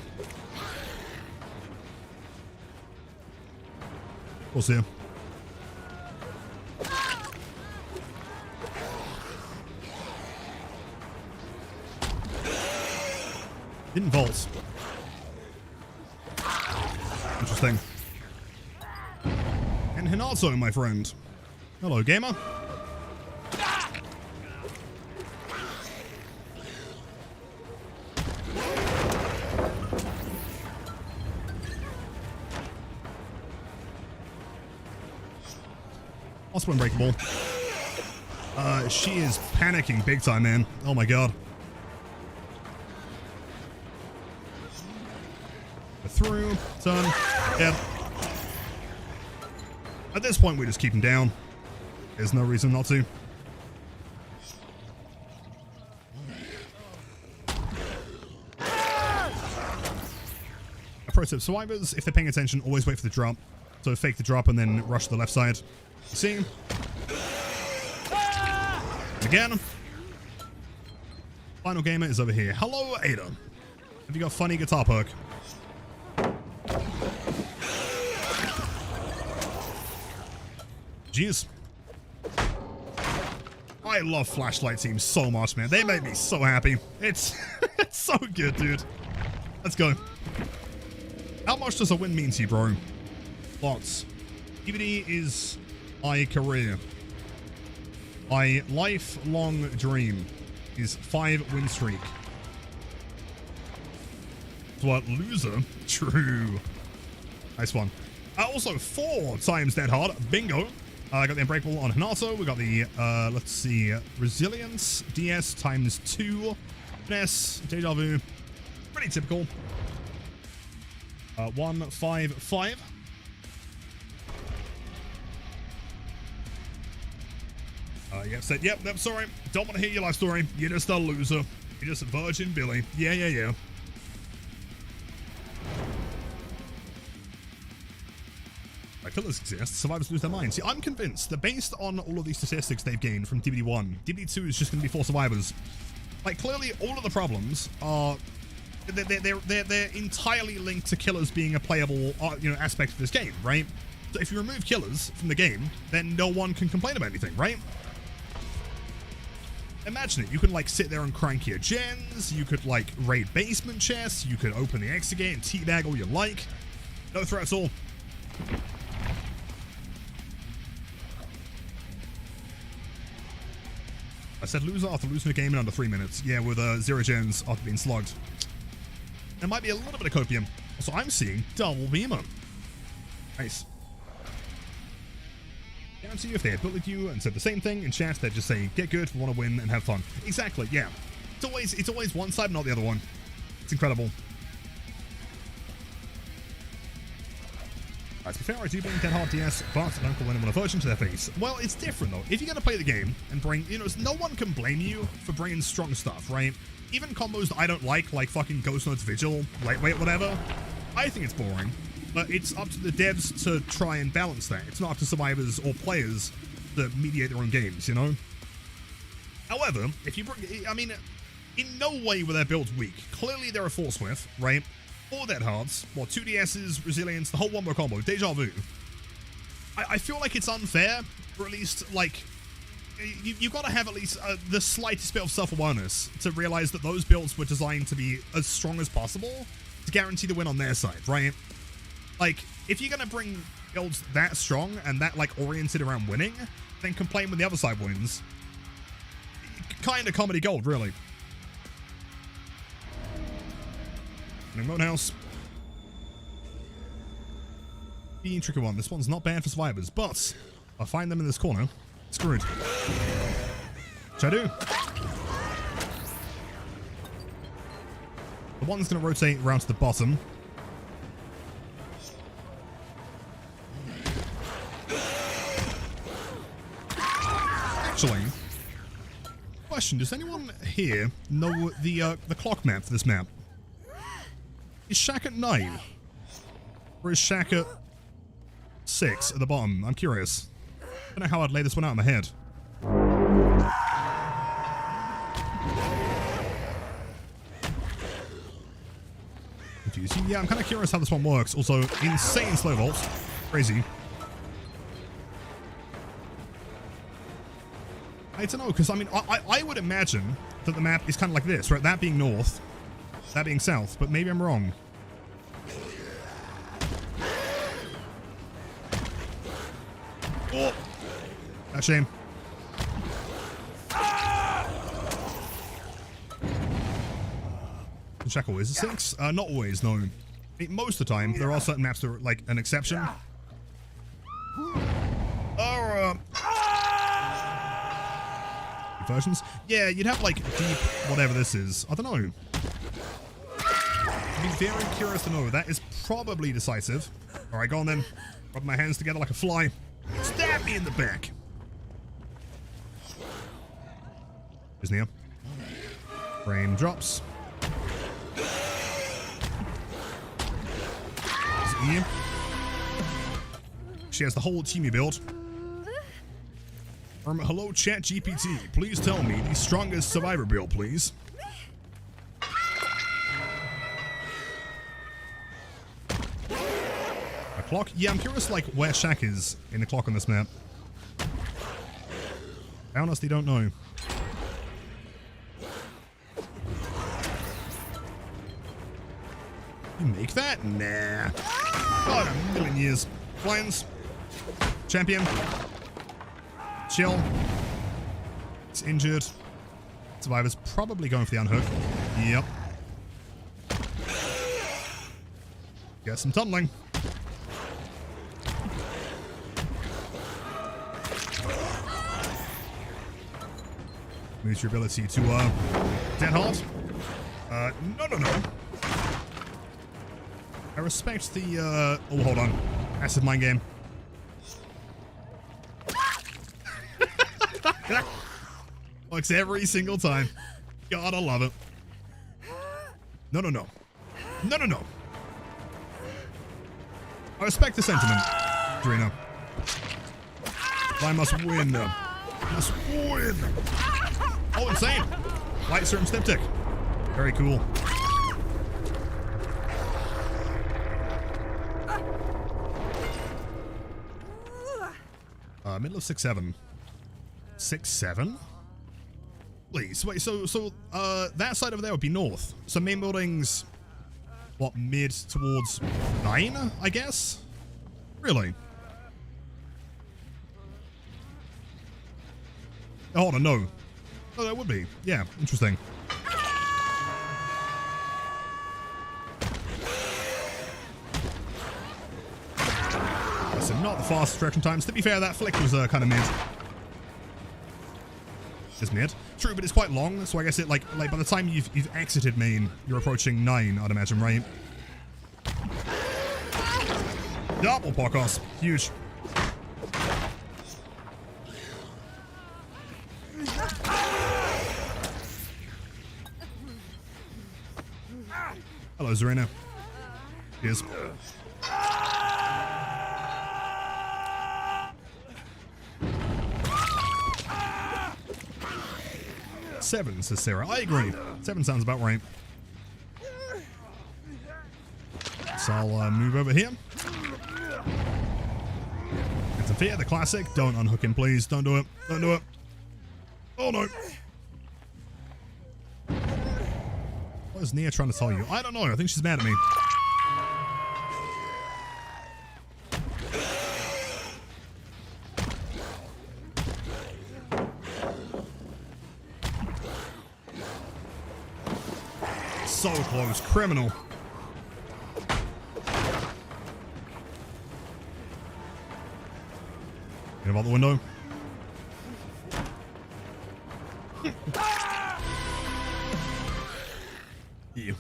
What's here? Didn't vault. Interesting. And Hinazo, my friend. Hello, gamer. Also unbreakable. She is panicking big time, man. Oh my god. Through, turn, dead. At this point, we just keep him down. There's no reason not to. A pro tip: survivors, if they're paying attention, always wait for the drop. So fake the drop and then rush to the left side. See? Again. Final gamer is over here. Hello, Ada. Have you got funny guitar perk? Jeez. I love flashlight teams so much, man. They make me so happy. It's it's so good, dude. Let's go. How much does a win mean to you, bro? Lots. DVD is my career. My lifelong dream is 5-win streak. What, loser? True. Nice one. Also, 4 times that hard. Bingo. I got the Unbreakable on Hinazo. We got the, let's see, Resilience, DS times 2. Finesse, Deja Vu. Pretty typical. 1, 5, 5. Yep, said, yep, sorry. Don't want to hear your life story. You're just a loser. You're just a virgin Billy. Yeah. Killers exist, survivors lose their minds. See, I'm convinced that based on all of these statistics they've gained from DBD1, DBD2 is just going to be 4 survivors. Like, clearly all of the problems are... They're entirely linked to killers being a playable, aspect of this game, right? So if you remove killers from the game, then no one can complain about anything, right? Imagine it. You could, like, sit there and crank your gens. You could, like, raid basement chests. You could open the exit gate and teabag all you like. No threat at all. I said loser after losing a game in under 3 minutes. Yeah, with 0 gens after being slugged. There might be a little bit of copium. Also, I'm seeing double beamer. Nice. Guarantee you if they had bullied you and said the same thing in chat, they'd just say, get good, want to win, and have fun. Exactly, yeah. It's always one side, not the other one. It's incredible. To be fair, I do bring Dead Hard DS, but I don't call anyone a virgin to their face. Well, it's different, though. If you're going to play the game and bring, no one can blame you for bringing strong stuff, right? Even combos that I don't like fucking Ghost Notes Vigil, Lightweight, whatever, I think it's boring. But it's up to the devs to try and balance that. It's not up to survivors or players to mediate their own games, However, if you bring, in no way were their builds weak. Clearly they're a force with, right? 4 Dead Hards, 2 DSs, Resilience, the whole one more combo, Deja Vu. I feel like it's unfair, or at least, like, you've got to have at least the slightest bit of self-awareness to realize that those builds were designed to be as strong as possible to guarantee the win on their side, right? Like, if you're going to bring builds that strong and that, like, oriented around winning, then complain when the other side wins. Kind of comedy gold, really. Roadhouse. Being tricky one. This one's not bad for survivors, but I'll find them in this corner. Screwed. Which I do. The one's going to rotate around to the bottom. Actually, question: does anyone here know the clock map for this map? Is Shack at 9? Or is Shack at 6 at the bottom? I'm curious. I don't know how I'd lay this one out in my head. Confusing. Yeah, I'm kind of curious how this one works. Also, insane slow vaults. Crazy. I don't know, because I mean, I would imagine that the map is kind of like this, right? That being north, that being south, but maybe I'm wrong. Oh! A shame. Check always a 6? Not always, no. I mean, most of the time, there are certain maps that are like an exception. Or, versions? Yeah, you'd have like deep, whatever this is. I don't know. I'd be very curious to know. That is probably decisive. Alright, go on then. Rub my hands together like a fly. Stab me in the back. Is near. Frame drops. Is E. She has the whole teamy build. Hello, Chat GPT. Please tell me the strongest survivor build, please. A clock? Yeah, I'm curious, like, where Shaq is in the clock on this map. I honestly don't know. You make that? Nah. Not in a million years. Lions. Champion. Chill. It's injured. Survivor's probably going for the unhook. Yep. Get some tunneling. Lose your ability to dead hard. No. I respect the oh, hold on. Acid mind game. Works every single time. God, I love it. No. I respect the sentiment, Drina. I must win. Must win. Oh, insane. Light serum styptic. Very cool. Middle of 6-7. 6-7? Please, wait, so that side over there would be north. So main building's, what, mid towards 9, I guess? Really? Oh, hold on, no. Oh, that would be. Yeah, interesting. So not the fastest reaction times. To be fair, that flick was kind of mid. Is mid. True, but it's quite long, so I guess it like by the time you've exited main, you're approaching 9, I'd imagine, right? Double podcast. Huge. Hello, Zarina. Cheers. Seven, says Sarah. I agree. 7 sounds about right. So I'll move over here. It's a fear, the classic. Don't unhook him, please. Don't do it. Don't do it. Oh, no. What is Nia trying to tell you? I don't know. I think she's mad at me. So close. Criminal. Get him out the window. You.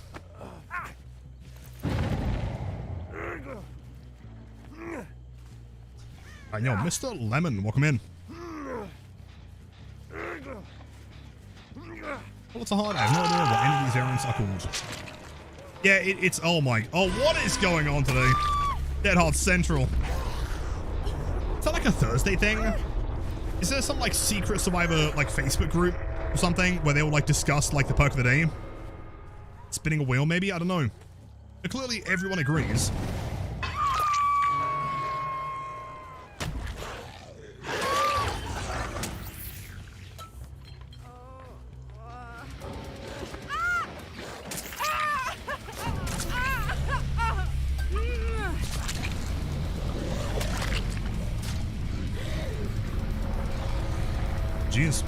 I know, Mr. Lemon, welcome in. Well, it's a hard. I have no idea what any of these errands are called. Yeah, it's oh my. Oh, what is going on today? Dead Hard Central. Is that like a Thursday thing? Is there some like secret survivor like Facebook group or something where they will like discuss like the perk of the day? Spinning a wheel, maybe? I don't know. But clearly everyone agrees. jeez.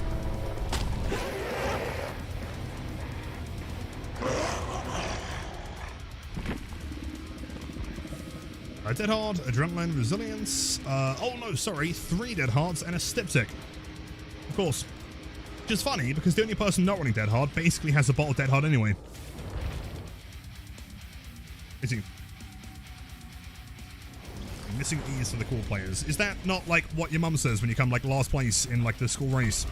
Dead Hard, Adrenaline, Resilience. Oh no, sorry. 3 Dead Hards and a Styptic. Of course. Which is funny, because the only person not running Dead Hard basically has a bottle of Dead Hard anyway. Is he? Missing E's for the cool players. Is that not like what your mum says when you come like last place in like the school race?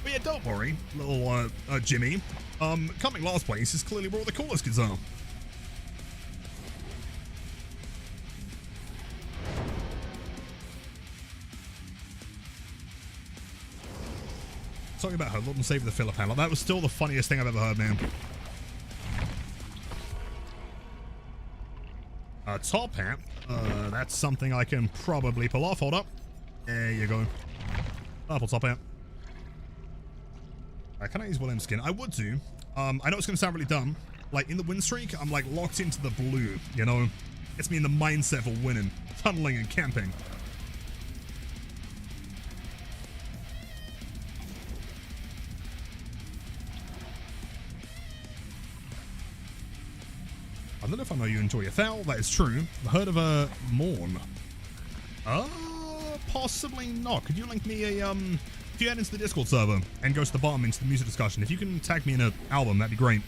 But yeah, don't worry, little Jimmy. Coming last place is clearly where all the coolest kids are. Talking about her, Lord and Save the filler panel. That was still the funniest thing I've ever heard, man. Top hat. That's something I can probably pull off. Hold up. There you go. Purple top hat. Can I use William skin? I would do. I know it's going to sound really dumb. Like, in the win streak, I'm, like, locked into the blue, you know? Gets me in the mindset for winning, tunneling, and camping. I don't know if I know you enjoy a foul. That is true. I've heard of a Morn. Possibly not. Could you link me a, if you head into the Discord server and go to the bottom into the music discussion, if you can tag me in an album, that'd be great.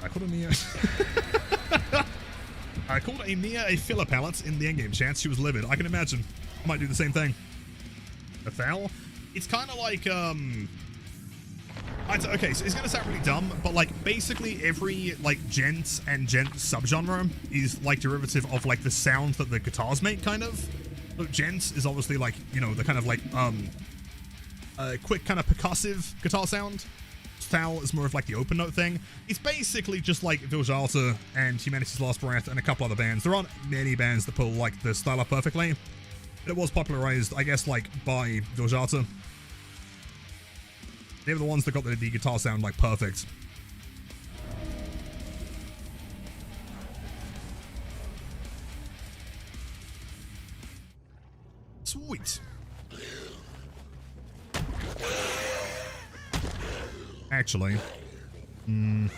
I called a Mia. I called a Mia a filler pallet in the endgame chat. She was livid. I can imagine. I might do the same thing. A foul? It's kind of like, okay, so it's gonna sound really dumb, but like basically every like gent and gent subgenre is like derivative of like the sound that the guitars make, kind of. So gent is obviously like, you know, the kind of like quick kind of percussive guitar sound. Foul is more of like the open note thing. It's basically just like Viljata and Humanity's Last Breath and a couple other bands. There aren't many bands that pull like the style off perfectly. But it was popularized, I guess, like by Viljata. They were the ones that got the guitar sound like perfect. Sweet. Actually, nah,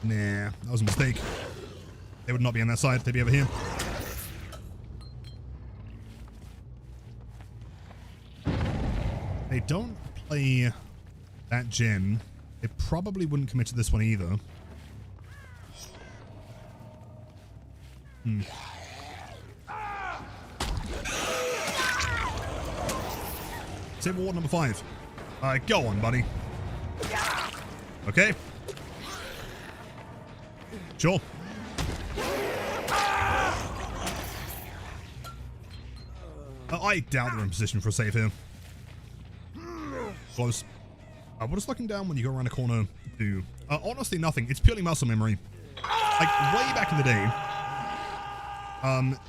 that was a mistake. They would not be on that side. They'd be over here. They don't play that gen. They probably wouldn't commit to this one either. Civil War number 5. Go on, buddy. Okay. Sure. I doubt they're in position for a save here. Close. What does looking down when you go around a corner do? Honestly, nothing. It's purely muscle memory. Like, way back in the day,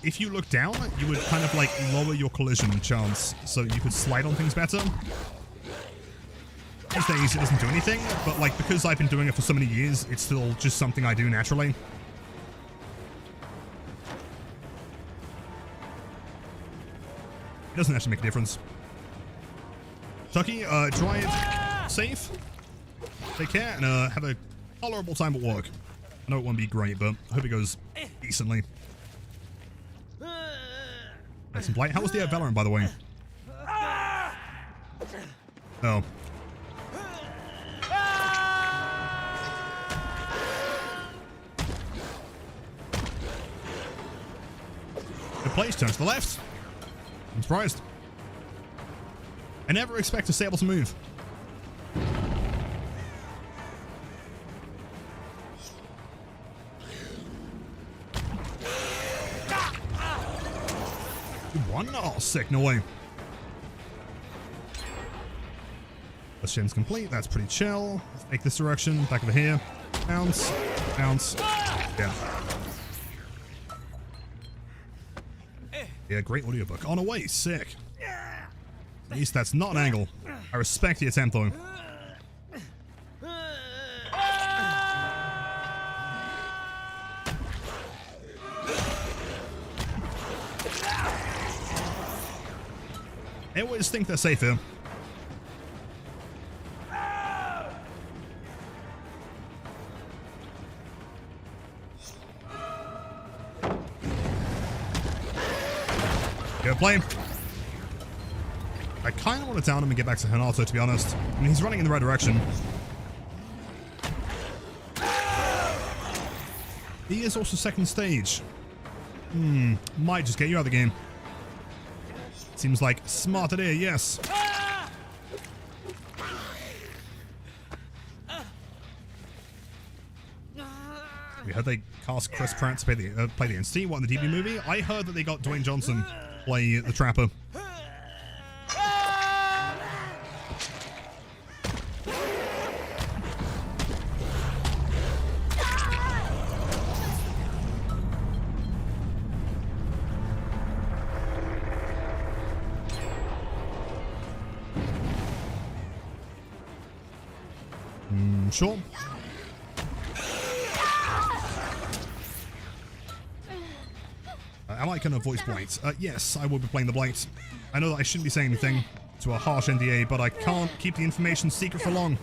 if you look down, you would kind of, like, lower your collision chance so you could slide on things better. These days, it doesn't do anything, but, like, because I've been doing it for so many years, it's still just something I do naturally. It doesn't actually make a difference. Tucky, try it safe. Take care, and have a tolerable time at work. I know it won't be great, but I hope it goes decently. That's some Blight. How was the Valorant, by the way? Oh. Good place, turn to the left. I'm surprised. I never expect a Sable to move. Good one. Oh, sick. No way. First gen's complete. That's pretty chill. Let's take this direction. Back over here. Bounce. Bounce. Yeah. Yeah, great audiobook. On a way. Sick. At least that's not an angle. I respect the attempt, though. They always think they're safe here. Good play. I kind of want to down him and get back to Hanato, to be honest. I mean, he's running in the right direction. He is also second stage. Might just get you out of the game. Seems like smart idea, yes. We heard they cast Chris Pratt to play the NC, what, in the DB movie? I heard that they got Dwayne Johnson play the Trapper. Sure. Am I going to voice Blight? Yes, I will be playing the Blight. I know that I shouldn't be saying anything to a harsh NDA, but I can't keep the information secret for long.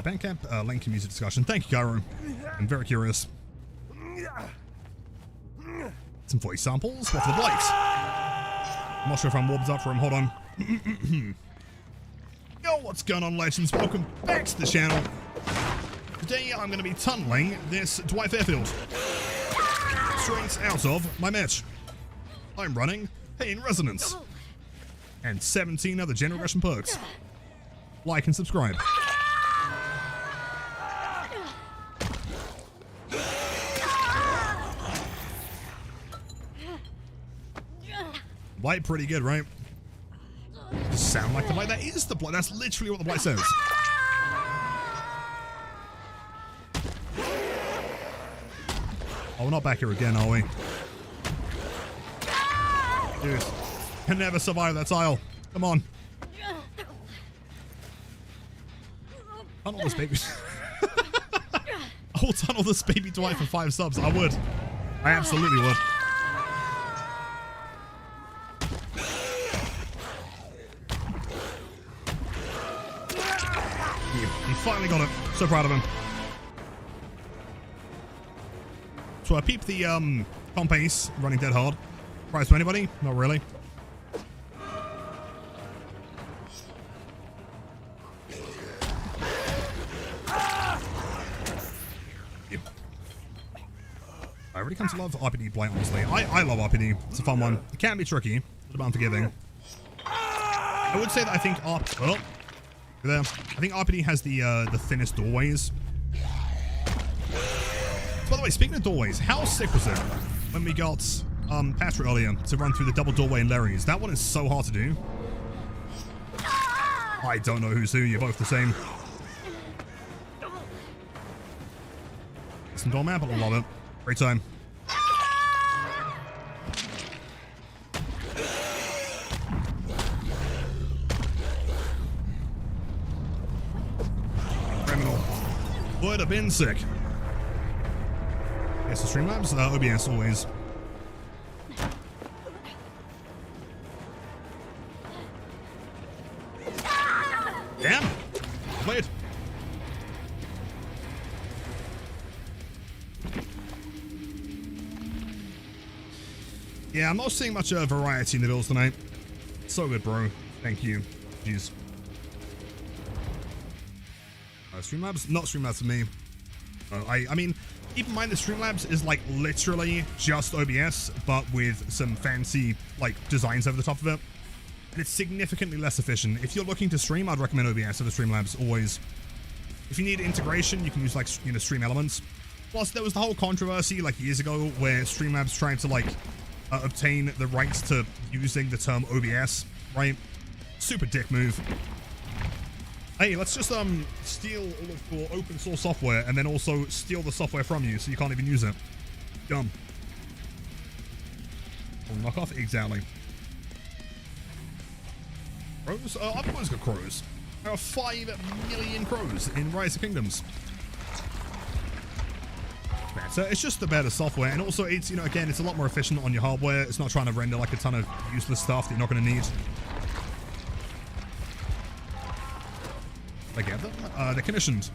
Bandcamp, link in music discussion. Thank you, Cairo. I'm very curious. Some voice samples. What's the Blight? I'm not sure if I'm warmed up for him. Hold on. Yo, what's going on, legends? Welcome back to the channel. Today, I'm going to be tunneling this Dwight Fairfield straight out of my match. I'm running Pain Resonance and 17 other general aggression perks. Like and subscribe. Blight pretty good, right? Sound like the Blight. That is the Blight. That's literally what the Blight says. Oh, we're not back here again, are we? Dude, can never survive that tile. Come on. Tunnel this baby. I'll tunnel this baby Dwight for 5 subs. I would. I absolutely would. He finally got it. So proud of him. So I peeped the comp ace running dead hard. Prize to anybody? Not really. I really come to love RPD Blight, honestly. I love RPD. It's a fun one. It can be tricky, but I'm unforgiving. I would say that I think there. I think RPD has the thinnest doorways. So, by the way, speaking of doorways, how sick was it when we got Pastra earlier to run through the double doorway in Lery's? That one is so hard to do. I don't know who's who. You're both the same. Some door map, I love it. Great time. Criminal. Would have been sick. Yes, the Streamlabs, OBS always. Damn. Played. Yeah, I'm not seeing much variety in the builds tonight. So good, bro. Thank you. Jeez. Streamlabs? Not Streamlabs for me. I mean, keep in mind the Streamlabs is like literally just OBS, but with some fancy like designs over the top of it. And it's significantly less efficient. If you're looking to stream, I'd recommend OBS over Streamlabs always. If you need integration, you can use like, you know, Stream Elements. Plus, there was the whole controversy like years ago where Streamlabs tried to like obtain the rights to using the term OBS, right? Super dick move. Hey, let's just steal all of your open source software and then also steal the software from you so you can't even use it. Dumb. Or knock off? Exactly. Crows? I've always got crows. There are 5 million crows in Rise of Kingdoms. So it's just the better software, and also it's, you know, again, it's a lot more efficient on your hardware. It's not trying to render like a ton of useless stuff that you're not going to need. I get them. They're commissioned.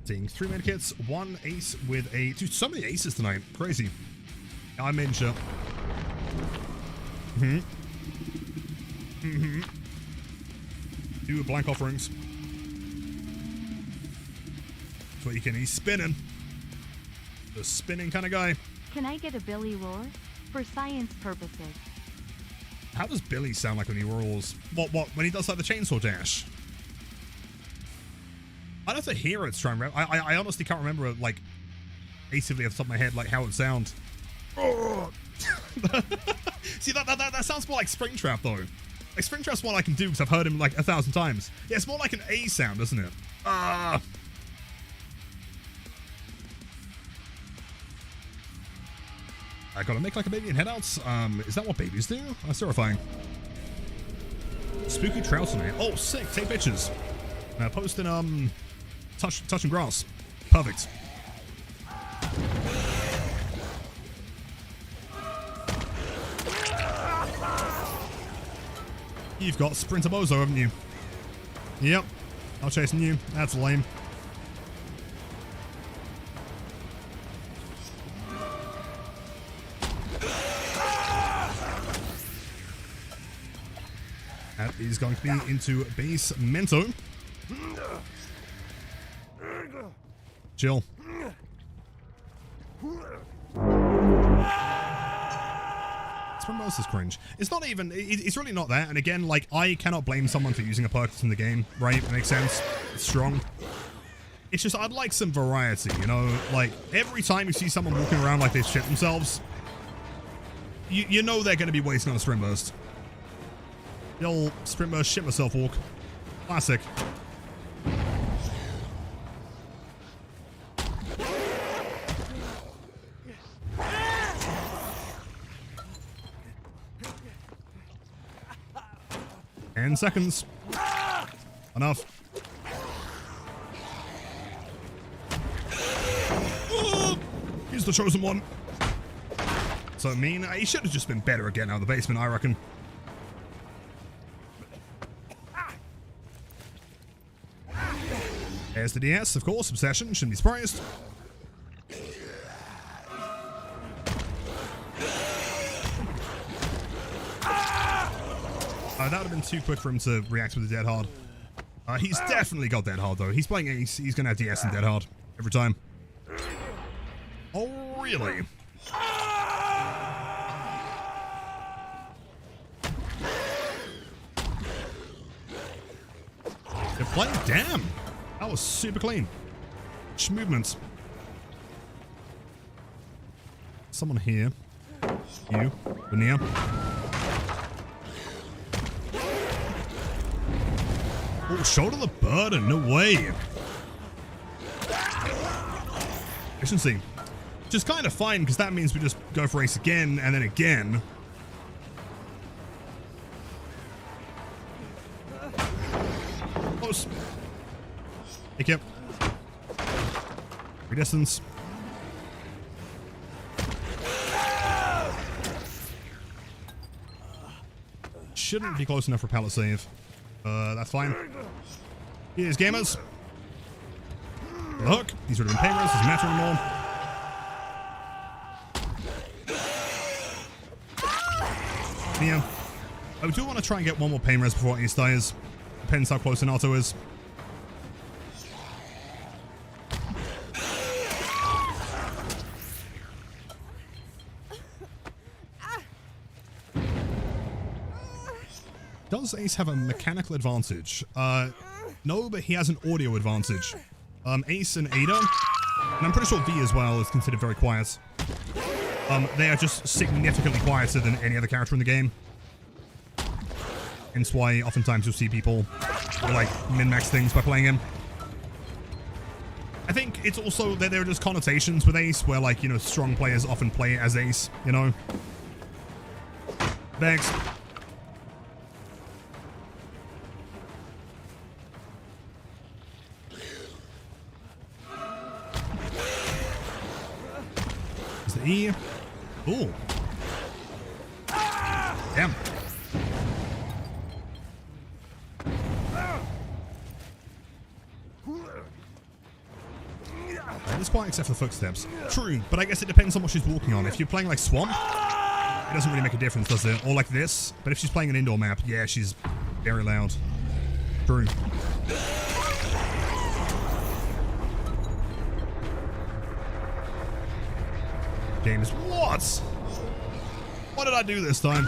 Seeing 3 medkits, 1 ace with a... Dude, so many aces tonight. Crazy. I'm in shit. Do blank offerings. That's what you can. He's spinning. The spinning kind of guy. Can I get a Billy roar? For science purposes. How does Billy sound like when he roars? What? When he does like the chainsaw dash? I'd have to hear it to try and I honestly can't remember, like, basically off the top of my head, like, how it sounds. See, that sounds more like Springtrap, though. Like, Springtrap's one I can do because I've heard him, like, 1,000 times. Yeah, it's more like an A sound, isn't it? I gotta make, like, a baby in headouts? Is that what babies do? That's terrifying. Spooky trout tonight. Oh, sick. Take pictures. Now, post in, touching grass. Perfect. You've got Sprinter Bozo, haven't you? Yep. I'm chasing you. That's lame. That is going to be into base Mento. Chill. Springburst is cringe. It's not even, it's really not that. And again, like, I cannot blame someone for using a perk that's in the game, right? It makes sense. It's strong. It's just, I'd like some variety, you know? Like, every time you see someone walking around like they shit themselves, you know they're going to be wasting on a sprint burst. The old sprint burst shit myself walk. Classic. And seconds. Enough. Oh, he's the chosen one. So, I mean, he should have just been better again out of the basement, I reckon. There's the DS, of course. Obsession. Shouldn't be surprised. That would have been too quick for him to react with the Dead Hard. He's definitely got Dead Hard, though. He's playing Ace. He's going to have DS and Dead Hard every time. Oh, really? They're playing. Damn. That was super clean. Movements. Someone here. You. Veneer. Oh, shoulder the burden. No way. Efficiency. Which is kind of fine, because that means we just go for ace again, and then again. Close. Take it. Redistance. Shouldn't be close enough for pallet save. That's fine. Here's gamers. The hook. These would have been payers. Doesn't matter anymore. Yeah. I do want to try and get one more pain res before Ace dies. Depends how close an auto is. Does Ace have a mechanical advantage? No, but he has an audio advantage. Ace and Ada, and I'm pretty sure V as well, is considered very quiet. They are just significantly quieter than any other character in the game. Hence why oftentimes you'll see people do, like, min-max things by playing him. I think it's also that there are just connotations with Ace where, like, you know, strong players often play as Ace, you know? Thanks. Is the E? Ooh. Damn. It's quiet except for footsteps. True, but I guess it depends on what she's walking on. If you're playing like Swamp, it doesn't really make a difference, does it? Or like this. But if she's playing an indoor map, yeah, she's very loud. True. James, what? What did I do this time?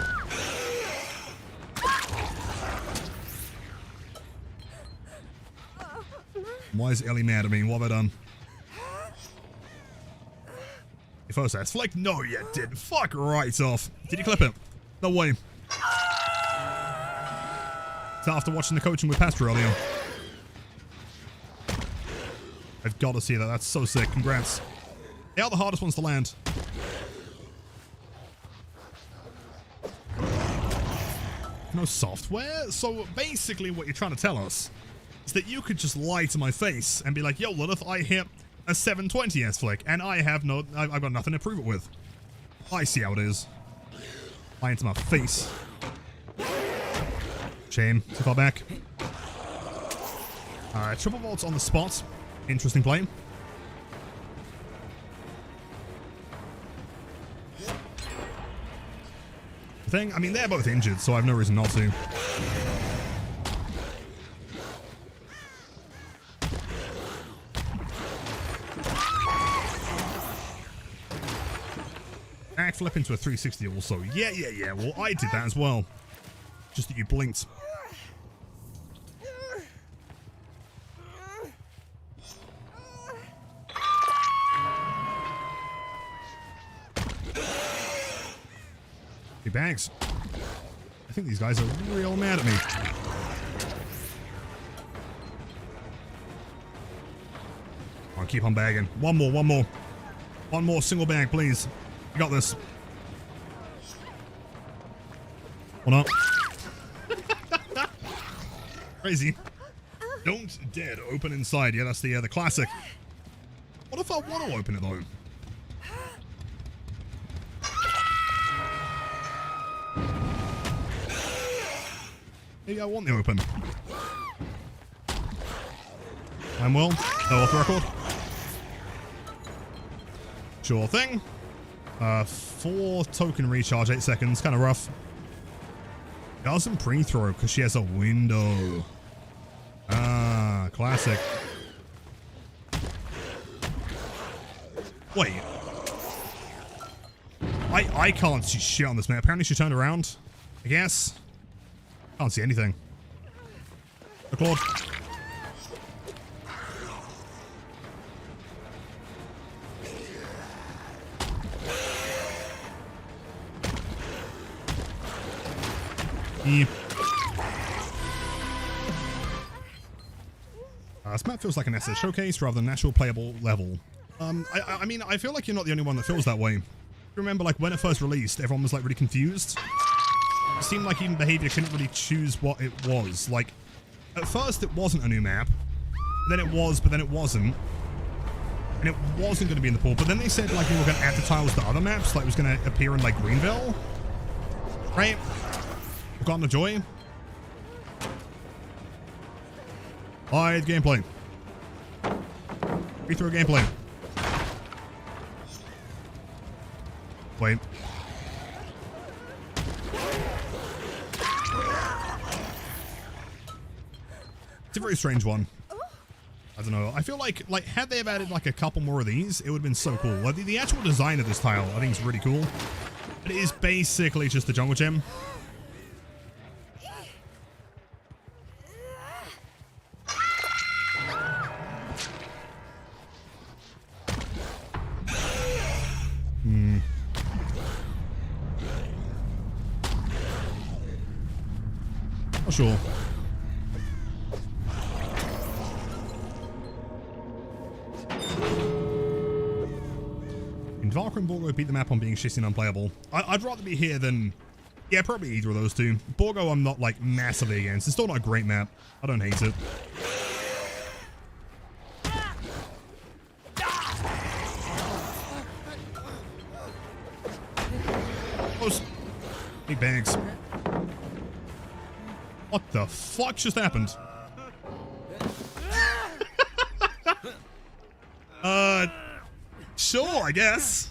Why is Ellie mad at me? What have I done? If I was asked, like, no, you didn't. Fuck right off. Did you clip it? No way. Is that after watching the coaching with Pastra earlier? I've got to see that. That's so sick. Congrats. They are the hardest ones to land. No software? So basically what you're trying to tell us is that you could just lie to my face and be like, yo, Lilith, I hit a 720S flick, and I've got nothing to prove it with. I see how it is. Lie into my face. Shame. Too far back. Triple vaults on the spot. Interesting play. Thing. I mean, they're both injured, so I have no reason not to. Flip into a 360 also. Yeah. Well, I did that as well. Just that you blinked. Hey, bags. I think these guys are real mad at me. I'll keep on bagging. One more. One more single bag, please. You got this. Or not. Crazy. Don't dare to open inside. Yeah, that's the classic. What if I want to open it though? Maybe I want the open. I'm well. No off the record. Sure thing. 4 token recharge, 8 seconds. Kind of rough. Doesn't pre-throw because she has a window. Ah, classic. Wait. I can't see shit on this map. Apparently she turned around. I guess. Can't see anything. The Claude. This map feels like an SS showcase rather than an actual playable level. I mean, I feel like you're not the only one that feels that way. Remember, like, when it first released, everyone was, like, really confused. It seemed like even Behavior couldn't really choose what it was. Like, at first it wasn't a new map. Then it was, but then it wasn't. And it wasn't going to be in the pool. But then they said, like, we were going to add the tiles to other maps. Like, it was going to appear in, like, Greenville. Right? We've gotten the joy. Hide gameplay. Free-throw gameplay. Wait. It's a very strange one. I don't know. I feel like had they have added like a couple more of these, it would have been so cool. Like the actual design of this tile, I think is really cool. But it is basically just the jungle gym. For sure. And Valkyrie and Borgo beat the map on being shitty and unplayable. I'd rather be here than... Yeah, probably either of those two. Borgo I'm not, like, massively against. It's still not a great map. I don't hate it. Close. Big bags. What the fuck just happened? Sure, I guess.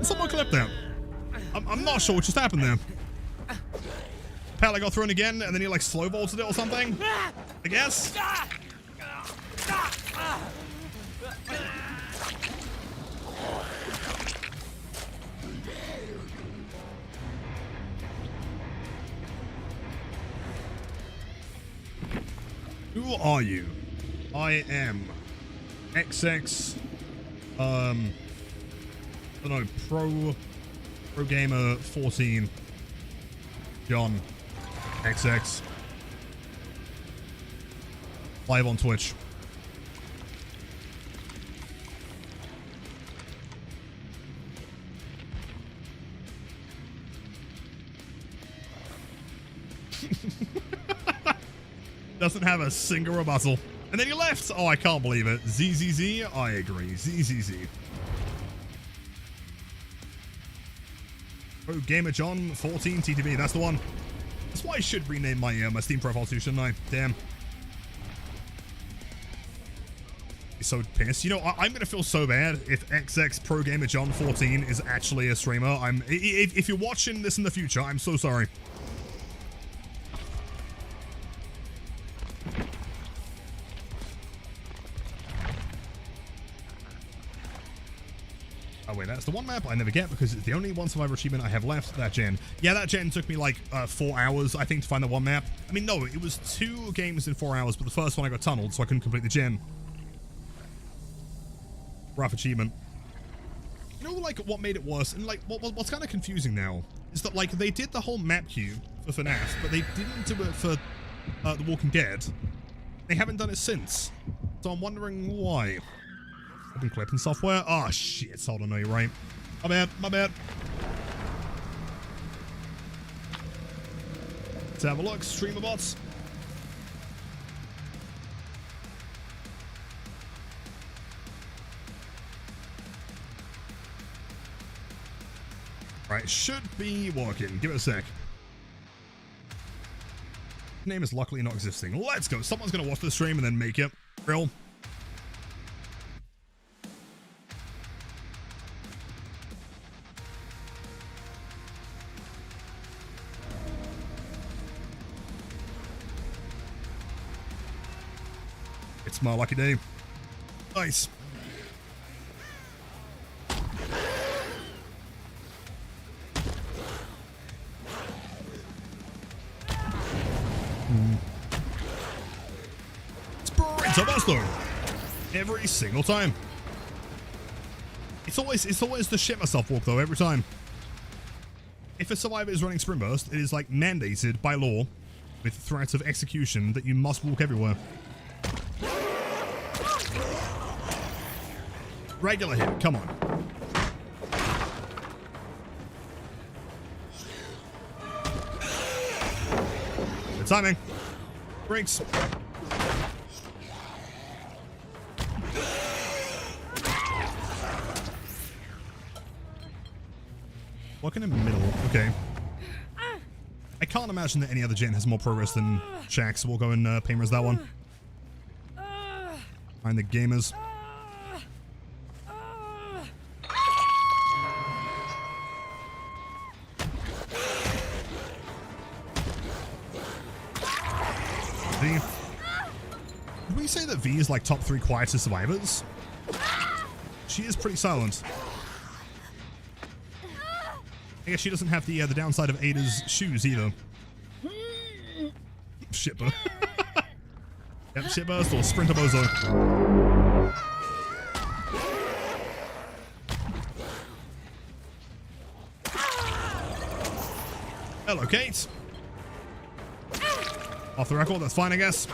Someone clip that. I'm not sure what just happened there. Pallet got thrown again, and then he like slow vaulted it or something. I guess. Who are you? I am XX. I don't know, Pro Gamer 14. John. XX. Live on Twitch. Doesn't have a single rebuttal. And then you left. Oh, I can't believe it. ZZZ, I agree. ZZZ. Oh, Gamer John 14 TTV. That's the one. That's why I should rename my my Steam profile too, shouldn't I? Damn. He's so pissed. You know, I'm gonna feel so bad if XX Pro Gamer John 14 is actually a streamer. If you're watching this in the future, I'm so sorry. Oh wait, that's the one map I never get because it's the only one survivor achievement I have left, that gen. Yeah, that gen took me like 4 hours, I think, to find the one map. I mean, no, it was 2 games in 4 hours, but the first one I got tunneled, so I couldn't complete the gen. Rough achievement. You know, like, what made it worse, and like, what's kind of confusing now, is that, like, they did the whole map queue for FNAF, but they didn't do it for The Walking Dead. They haven't done it since. So I'm wondering why. Open clipping software. Oh shit, hold on, no, you're right. My bad, my bad. Let's have a look, streamer bots. Right, should be working. Give it a sec. Name is luckily not existing. Let's go. Someone's gonna watch the stream and then make it real. It's my lucky day. Nice. It's though. Every single time. It's always the shit myself walk though, every time. If a survivor is running sprint burst, it is like mandated by law with threats of execution that you must walk everywhere. Regular hit, come on. Good timing. Brakes. Working in the middle, okay. I can't imagine that any other gen has more progress than Shaq, so we'll go and pain res that one. Find the gamers. V. Did we say that V is like top 3 quietest survivors? She is pretty silent. I guess she doesn't have the downside of Ada's shoes either. Shitburst. Yep, shitburst or sprinter bozo. Hello, Kate. Off the record, that's fine, I guess.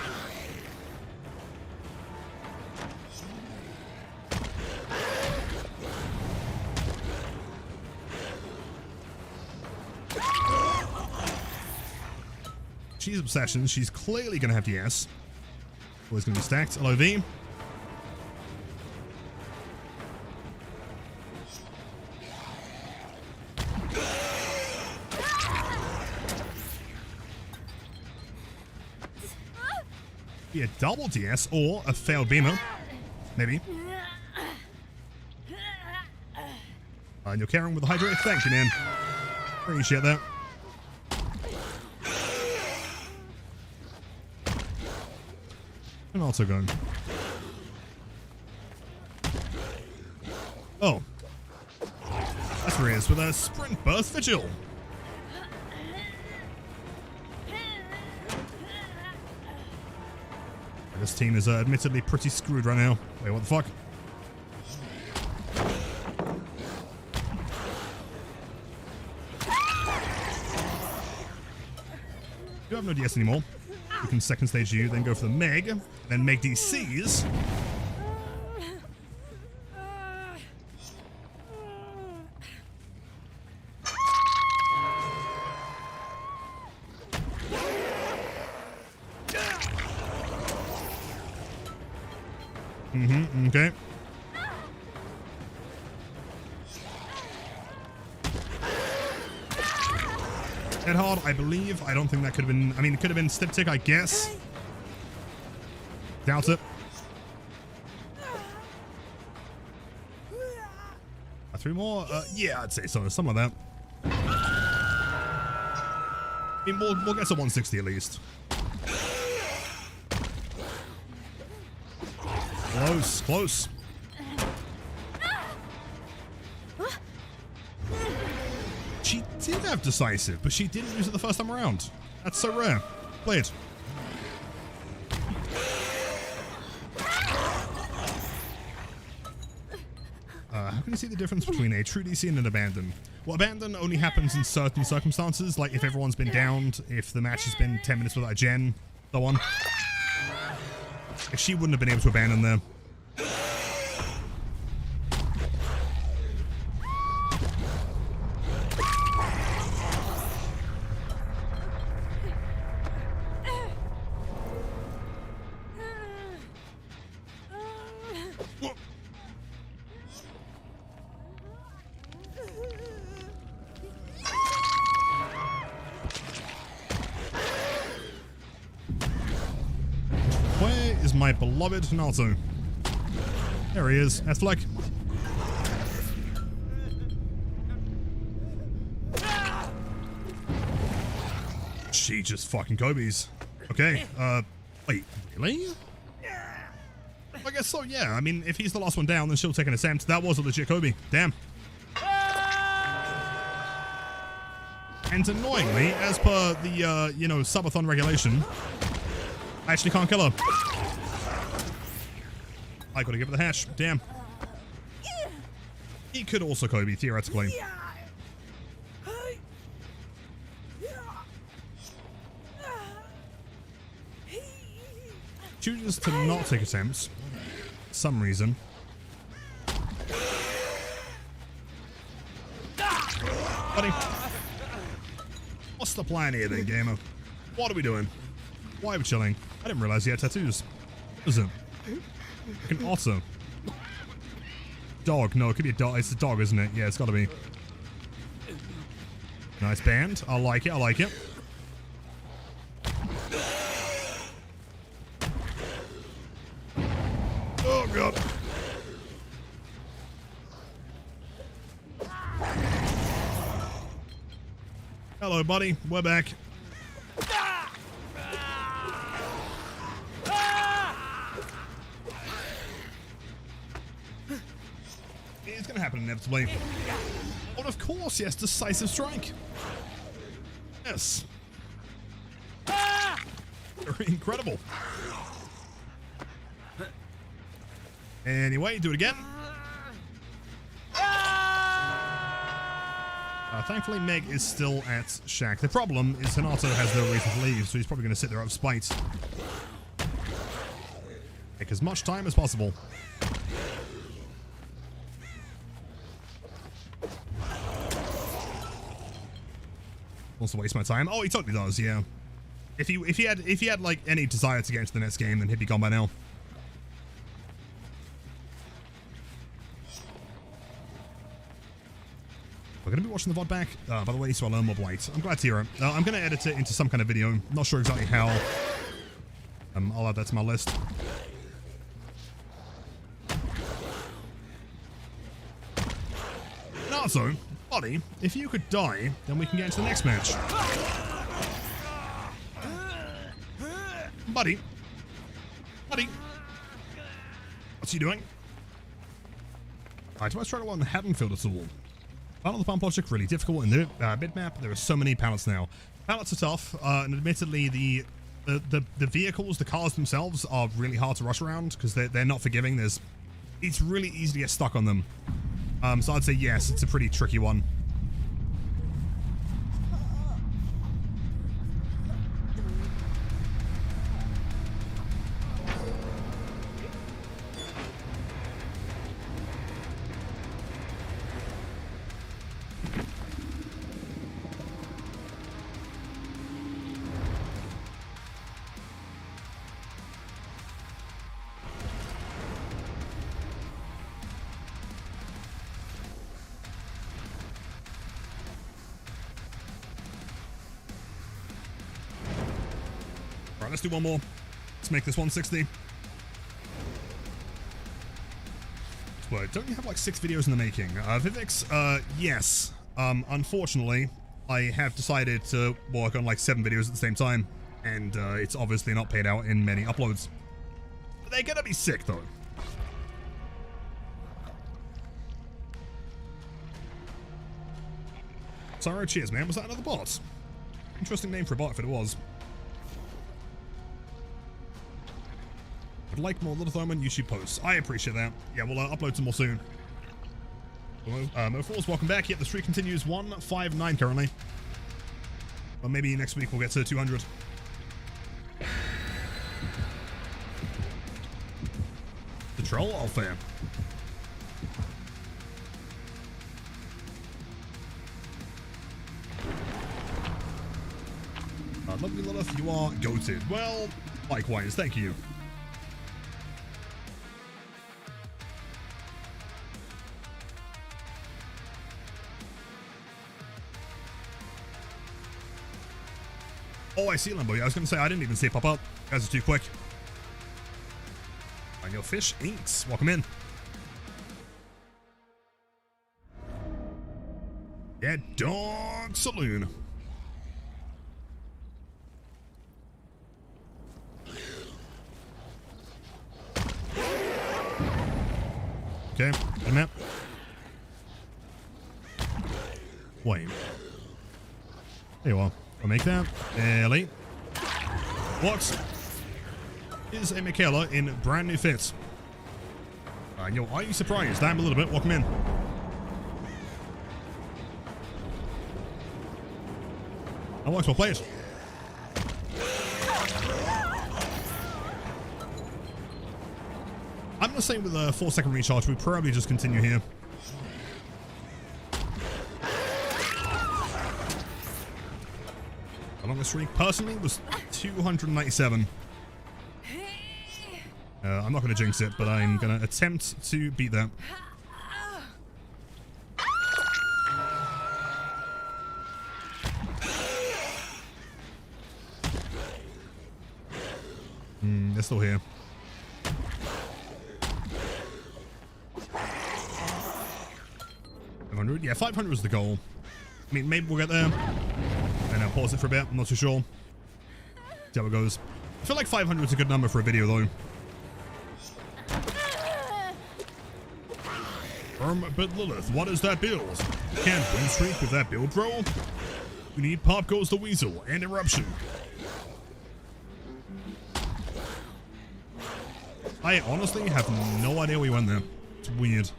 She's obsession. She's clearly going to have DS. Always going to be stacked. LOV. Be a double DS or a failed beamer. Maybe. And you're carrying with the hydrate. Thank you, man. Appreciate that. And also going. Oh. That's where he is with a sprint burst vigil. This team is admittedly pretty screwed right now. Wait, what the fuck? You have no DS anymore. You can second stage you, then go for the Meg, then make DCs. Okay. Dead hard, I believe. I don't think that could have been. I mean, it could have been stip tick, I guess. Doubt it. Three more? Yeah, I'd say so. Something like that. I mean, we'll get to 160 at least. Close, close. She did have decisive, but she didn't use it the first time around. That's so rare. Play it. How can you see the difference between a true DC and an abandon? Well, abandon only happens in certain circumstances, like if everyone's been downed, if the match has been 10 minutes without a gen, so on. If she wouldn't have been able to abandon there. My beloved Naruto. There he is. That's like. She just fucking Kobe's. Okay. Wait, really? I guess so. Yeah. I mean, if he's the last one down, then she'll take an attempt. That was a legit Kobe. Damn. And annoyingly, as per the you know, subathon regulation, I actually can't kill her. I gotta give it the hash. Damn. He could also Kobe, theoretically. Chooses to not take attempts. For some reason. Buddy. What's the plan here then, gamer? What are we doing? Why are we chilling? I didn't realize he had tattoos. What is it? Like an otter. Dog. No, it could be a dog. It's a dog, isn't it? Yeah, it's gotta be. Nice band. I like it. I like it. Oh, God. Hello, buddy. We're back. It's going to happen inevitably. But of course, yes, decisive strike. Yes. Very incredible. Anyway, do it again. Thankfully, Meg is still at Shack. The problem is Hanato has no reason to leave, so he's probably going to sit there out of spite. Take as much time as possible. Also waste my time. Oh, he totally does, yeah. If he had like any desire to get into the next game, then he'd be gone by now. We're going to be watching the VOD back, by the way, so I'll learn more Blight. I'm glad to hear it. I'm going to edit it into some kind of video. Not sure exactly how. I'll add that to my list. Naruto, buddy, if you could die, then we can get into the next match. Buddy. Buddy. What's he doing? Alright, do I struggle on Haddonfield at all? Final of the pump logic really difficult in the mid-map. There are so many pallets now. Pallets are tough, and admittedly the vehicles, the cars themselves, are really hard to rush around because they're not forgiving. It's really easy to get stuck on them. So I'd say yes, it's a pretty tricky one. Let's do one more. Let's make this 160. Wait, don't you have like 6 videos in the making? Vivix, yes. Unfortunately, I have decided to work on like 7 videos at the same time, and it's obviously not paid out in many uploads. But they're gonna be sick though. Sorry, cheers, man. Was that another bot? Interesting name for a bot if it was. Would like more Little Thurman YouTube posts. I appreciate that. Yeah, we'll upload some more soon. Mo4's welcome back. Yep, the streak continues. 159 currently. Well, maybe next week we'll get to 200. The troll? All fair. Lovely Lilith, you are goated. Well, likewise, thank you. Oh, I see Limbo. Yeah, I was going to say, I didn't even see it pop up. You guys are too quick. And your fish inks. Welcome in. Yeah, Dog Saloon. Okay, good map. Wait. There you are. I'll make that. Ellie. What is a Michaela in brand new fits? Yo, are you surprised? I'm a little bit. Welcome in. I want to play it. I'm gonna say with a 4-second recharge, we probably just continue here. How long the streak personally was 297. I'm not gonna jinx it, but I'm gonna attempt to beat that. They're still here. Yeah, 500 was the goal. I mean, maybe we'll get there. And I'll pause it for a bit. I'm not too sure. See how it goes. I feel like 500 is a good number for a video, though. But Lilith, what is that build? Can't win streak with that build, bro. We need Pop Goes the Weasel and Eruption. I honestly have no idea we went there. It's weird.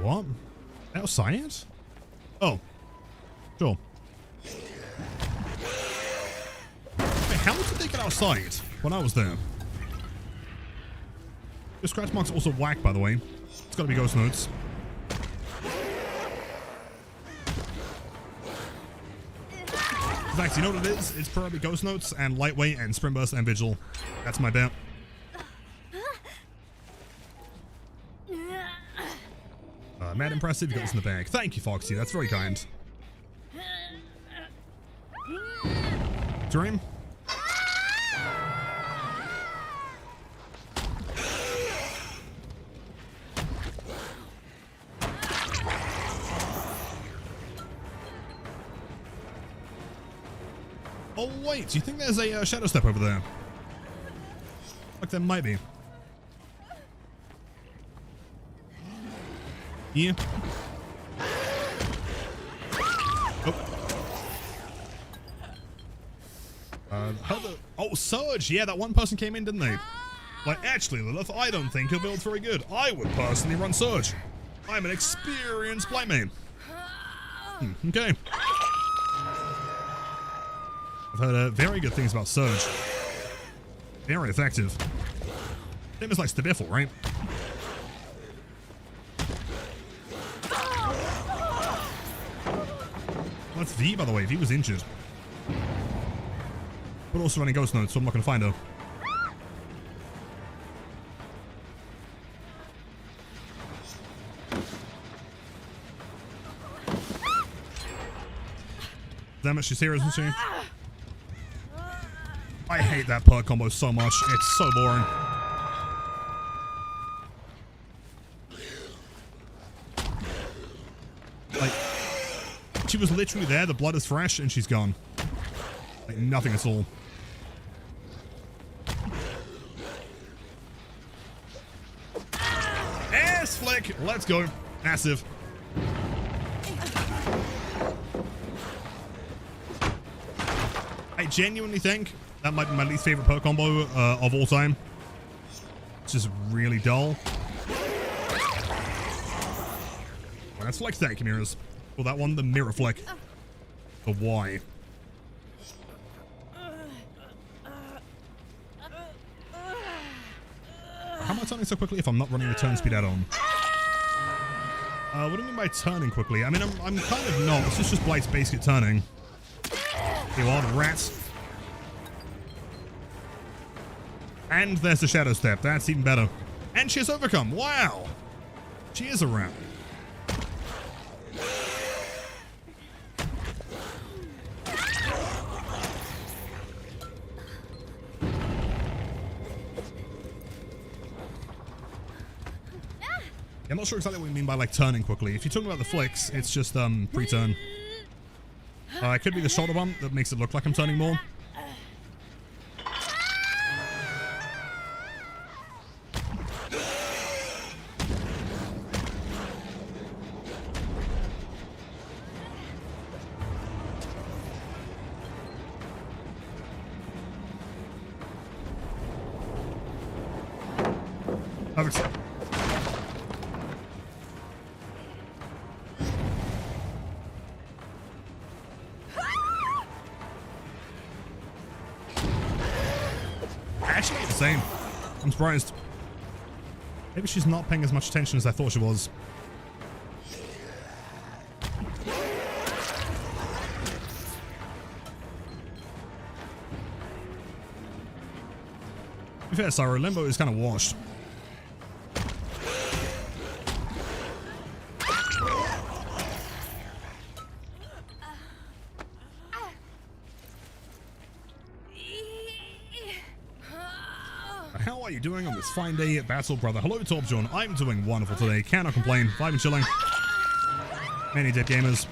what? Outside? Oh. Sure. Wait, how did they get outside when I was there? The scratch mark's also whack, by the way. It's gotta be ghost notes. In fact, you know what it is? It's probably ghost notes and lightweight and sprint burst and vigil. That's my bet. Mad impressive, you got this in the bag. Thank you, Foxy. That's very kind. Dream? Oh wait, do you think there's a shadow step over there? Like there might be. Yeah. Oh. Oh, Surge. Yeah, that one person came in, didn't they? Like, actually, Lilith, I don't think your build's very good. I would personally run Surge. I'm an experienced Blight main. Okay. I've heard very good things about Surge. Very effective. Same as like Stabiffle, right? That's V, by the way. V was injured. But also running ghost notes, so I'm not going to find her. Damn it, she's here, isn't she? I hate that perk combo so much. It's so boring. Like, she was literally there, the blood is fresh, and she's gone. Like, nothing at all. Ass flick! Let's go. Massive. I genuinely think that might be my least favorite perk combo of all time. It's just really dull. Well, that's flick. Thank you, mirrors. Well, that one, the mirror flick. The Y. How am I turning so quickly if I'm not running the turn speed add-on? What do you mean by turning quickly? I mean, I'm kind of not. This is just Blight's basic turning. You are the rats. And there's the shadow step. That's even better. And she has overcome. Wow. She is a rat. I'm not sure exactly what you mean by like turning quickly. If you're talking about the flicks, it's just pre-turn. It could be the shoulder bump that makes it look like I'm turning more. Actually, it's the same. I'm surprised. Maybe she's not paying as much attention as I thought she was. To be fair, Sarah, Limbo is kind of washed. How are you doing on this fine day at Battle, brother? Hello, Torbjorn. I'm doing wonderful today. Cannot complain. Vibing, chilling. Many dead gamers.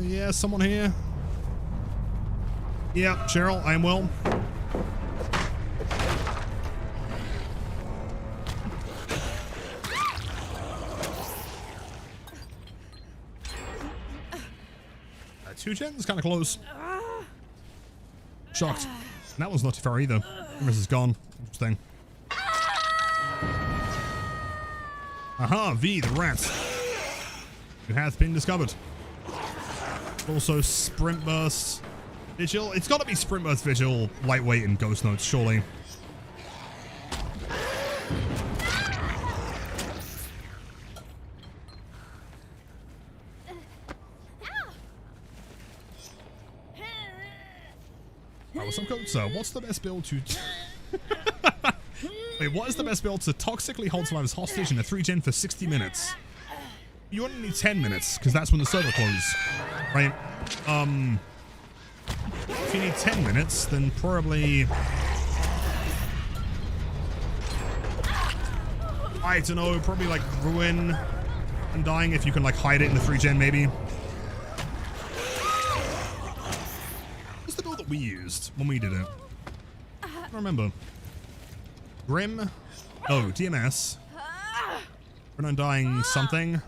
Yeah, someone here. Yeah, Cheryl, I am well. Two gens, kind of close. Shocked. And that one's not too far either. This is gone. Interesting. Aha, V, the rat. Who has been discovered. Also, Sprint Burst Vigil. It's got to be Sprint Burst Vigil, Lightweight, and Ghost Notes, surely. Some codes. What's the best build to... Wait, what is the best build to toxically hold survivors hostage in a 3-gen for 60 minutes? You only need 10 minutes, because that's when the server closes, right? If you need 10 minutes, then probably... I don't know, probably like Ruin and Dying if you can like hide it in the 3-gen maybe. What's the build that we used when we did it? I don't remember. Grim? Oh, DMS. Ruin and Dying something.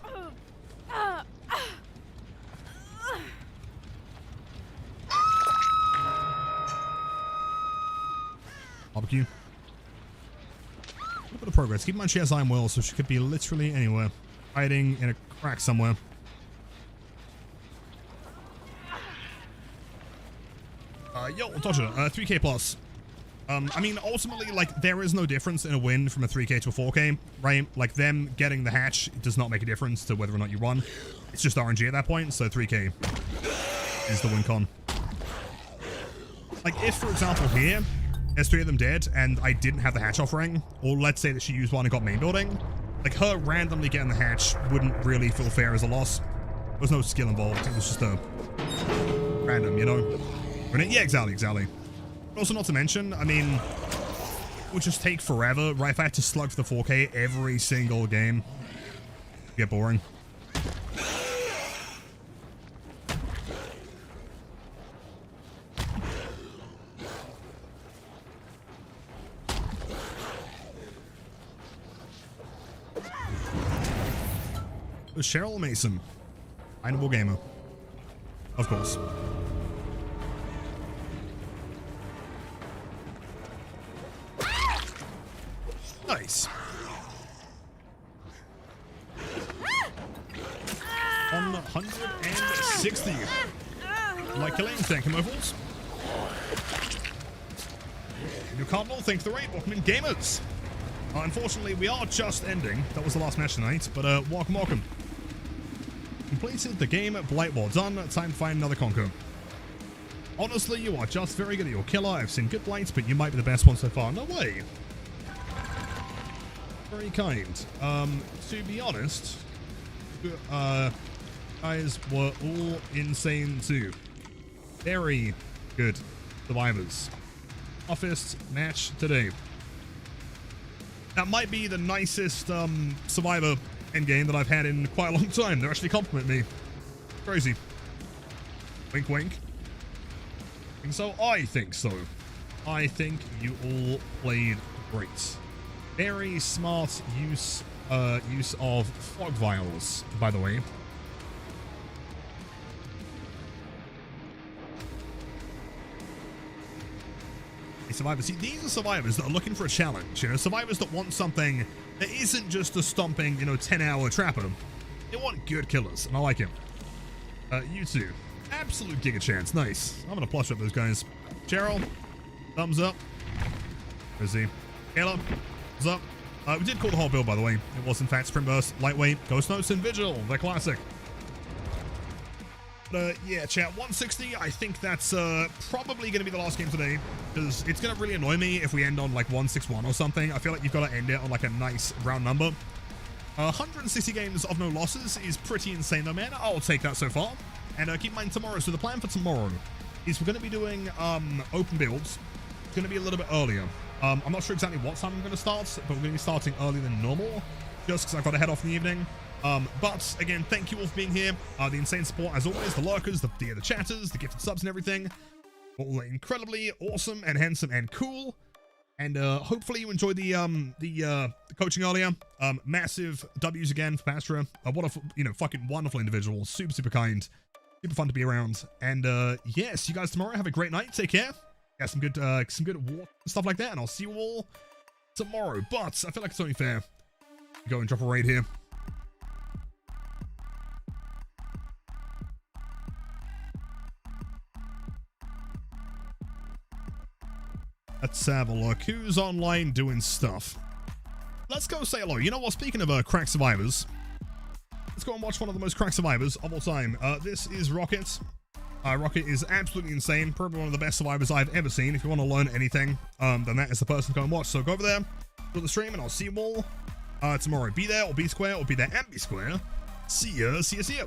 Barbecue. Look at the progress. Keep in mind she has Iron Will, so she could be literally anywhere. Hiding in a crack somewhere. Yo, Dodger, 3K plus. I mean, ultimately, like, there is no difference in a win from a 3K to a 4K, right? Like, them getting the hatch does not make a difference to whether or not you run. It's just RNG at that point, so 3K is the win con. Like, if, for example, here, there's 3 of them dead, and I didn't have the hatch offering, or let's say that she used one and got main building, like, her randomly getting the hatch wouldn't really feel fair as a loss. There was no skill involved. It was just a random, you know? Yeah, exactly. Also, not to mention, I mean, it would just take forever, right? If I had to slug for the 4K every single game, it'd get boring. Cheryl Mason, Findable Gamer, of course. Nice. 160. Like killing, thank you, Mobiles. New Cardinal, thanks the raid, welcome in gamers. Unfortunately, we are just ending. That was the last match tonight, but welcome. Completed the game, Blight well done, time to find another conquer. Honestly, you are just very good at your killer. I've seen good Blights, but you might be the best one so far. No way. Very kind. To be honest, guys were all insane too. Very good survivors. Toughest match today. That might be the nicest survivor endgame that I've had in quite a long time. They actually compliment me. Crazy. Wink, wink. I think so. I think you all played great. Very smart use of fog vials, by the way. Survivors. See, these are survivors that are looking for a challenge, you know, survivors that want something that isn't just a stomping, you know, 10-hour trapper. They want good killers, and I like it. You two. Absolute giga chance. Nice. I'm gonna plush up those guys. Cheryl, thumbs up. Where's he? Caleb, thumbs up. We did call the whole build, by the way. It was, in fact, Sprint Burst, Lightweight, Ghost Notes, and Vigil. They're classic. But, yeah, chat, 160, I think that's probably going to be the last game today, because it's going to really annoy me if we end on, like, 161 or something. I feel like you've got to end it on, like, a nice round number. 160 games of no losses is pretty insane, though, man. I'll take that so far. And keep in mind tomorrow. So the plan for tomorrow is we're going to be doing open builds. It's going to be a little bit earlier. I'm not sure exactly what time I'm going to start, but we're going to be starting earlier than normal, just because I've got to head off in the evening. But again, thank you all for being here. The insane support as always, the lurkers, the chatters, the gifted subs and everything. All incredibly awesome and handsome and cool. And hopefully you enjoyed the coaching earlier. Massive W's again for Pastra. What a fucking wonderful individual. Super, super kind. Super fun to be around. And yeah, see you guys tomorrow. Have a great night. Take care. Yeah, some good war stuff like that. And I'll see you all tomorrow. But I feel like it's only fair to go and drop a raid here. Let's have a look. Who's online doing stuff? Let's go say hello. You know what? Speaking of crack survivors, let's go and watch one of the most crack survivors of all time. This is Rocket. Rocket is absolutely insane. Probably one of the best survivors I've ever seen. If you want to learn anything, then that is the person to go and watch. So go over there, do the stream, and I'll see you all tomorrow. Be there or be square or be there and be square. See ya, see ya, see ya.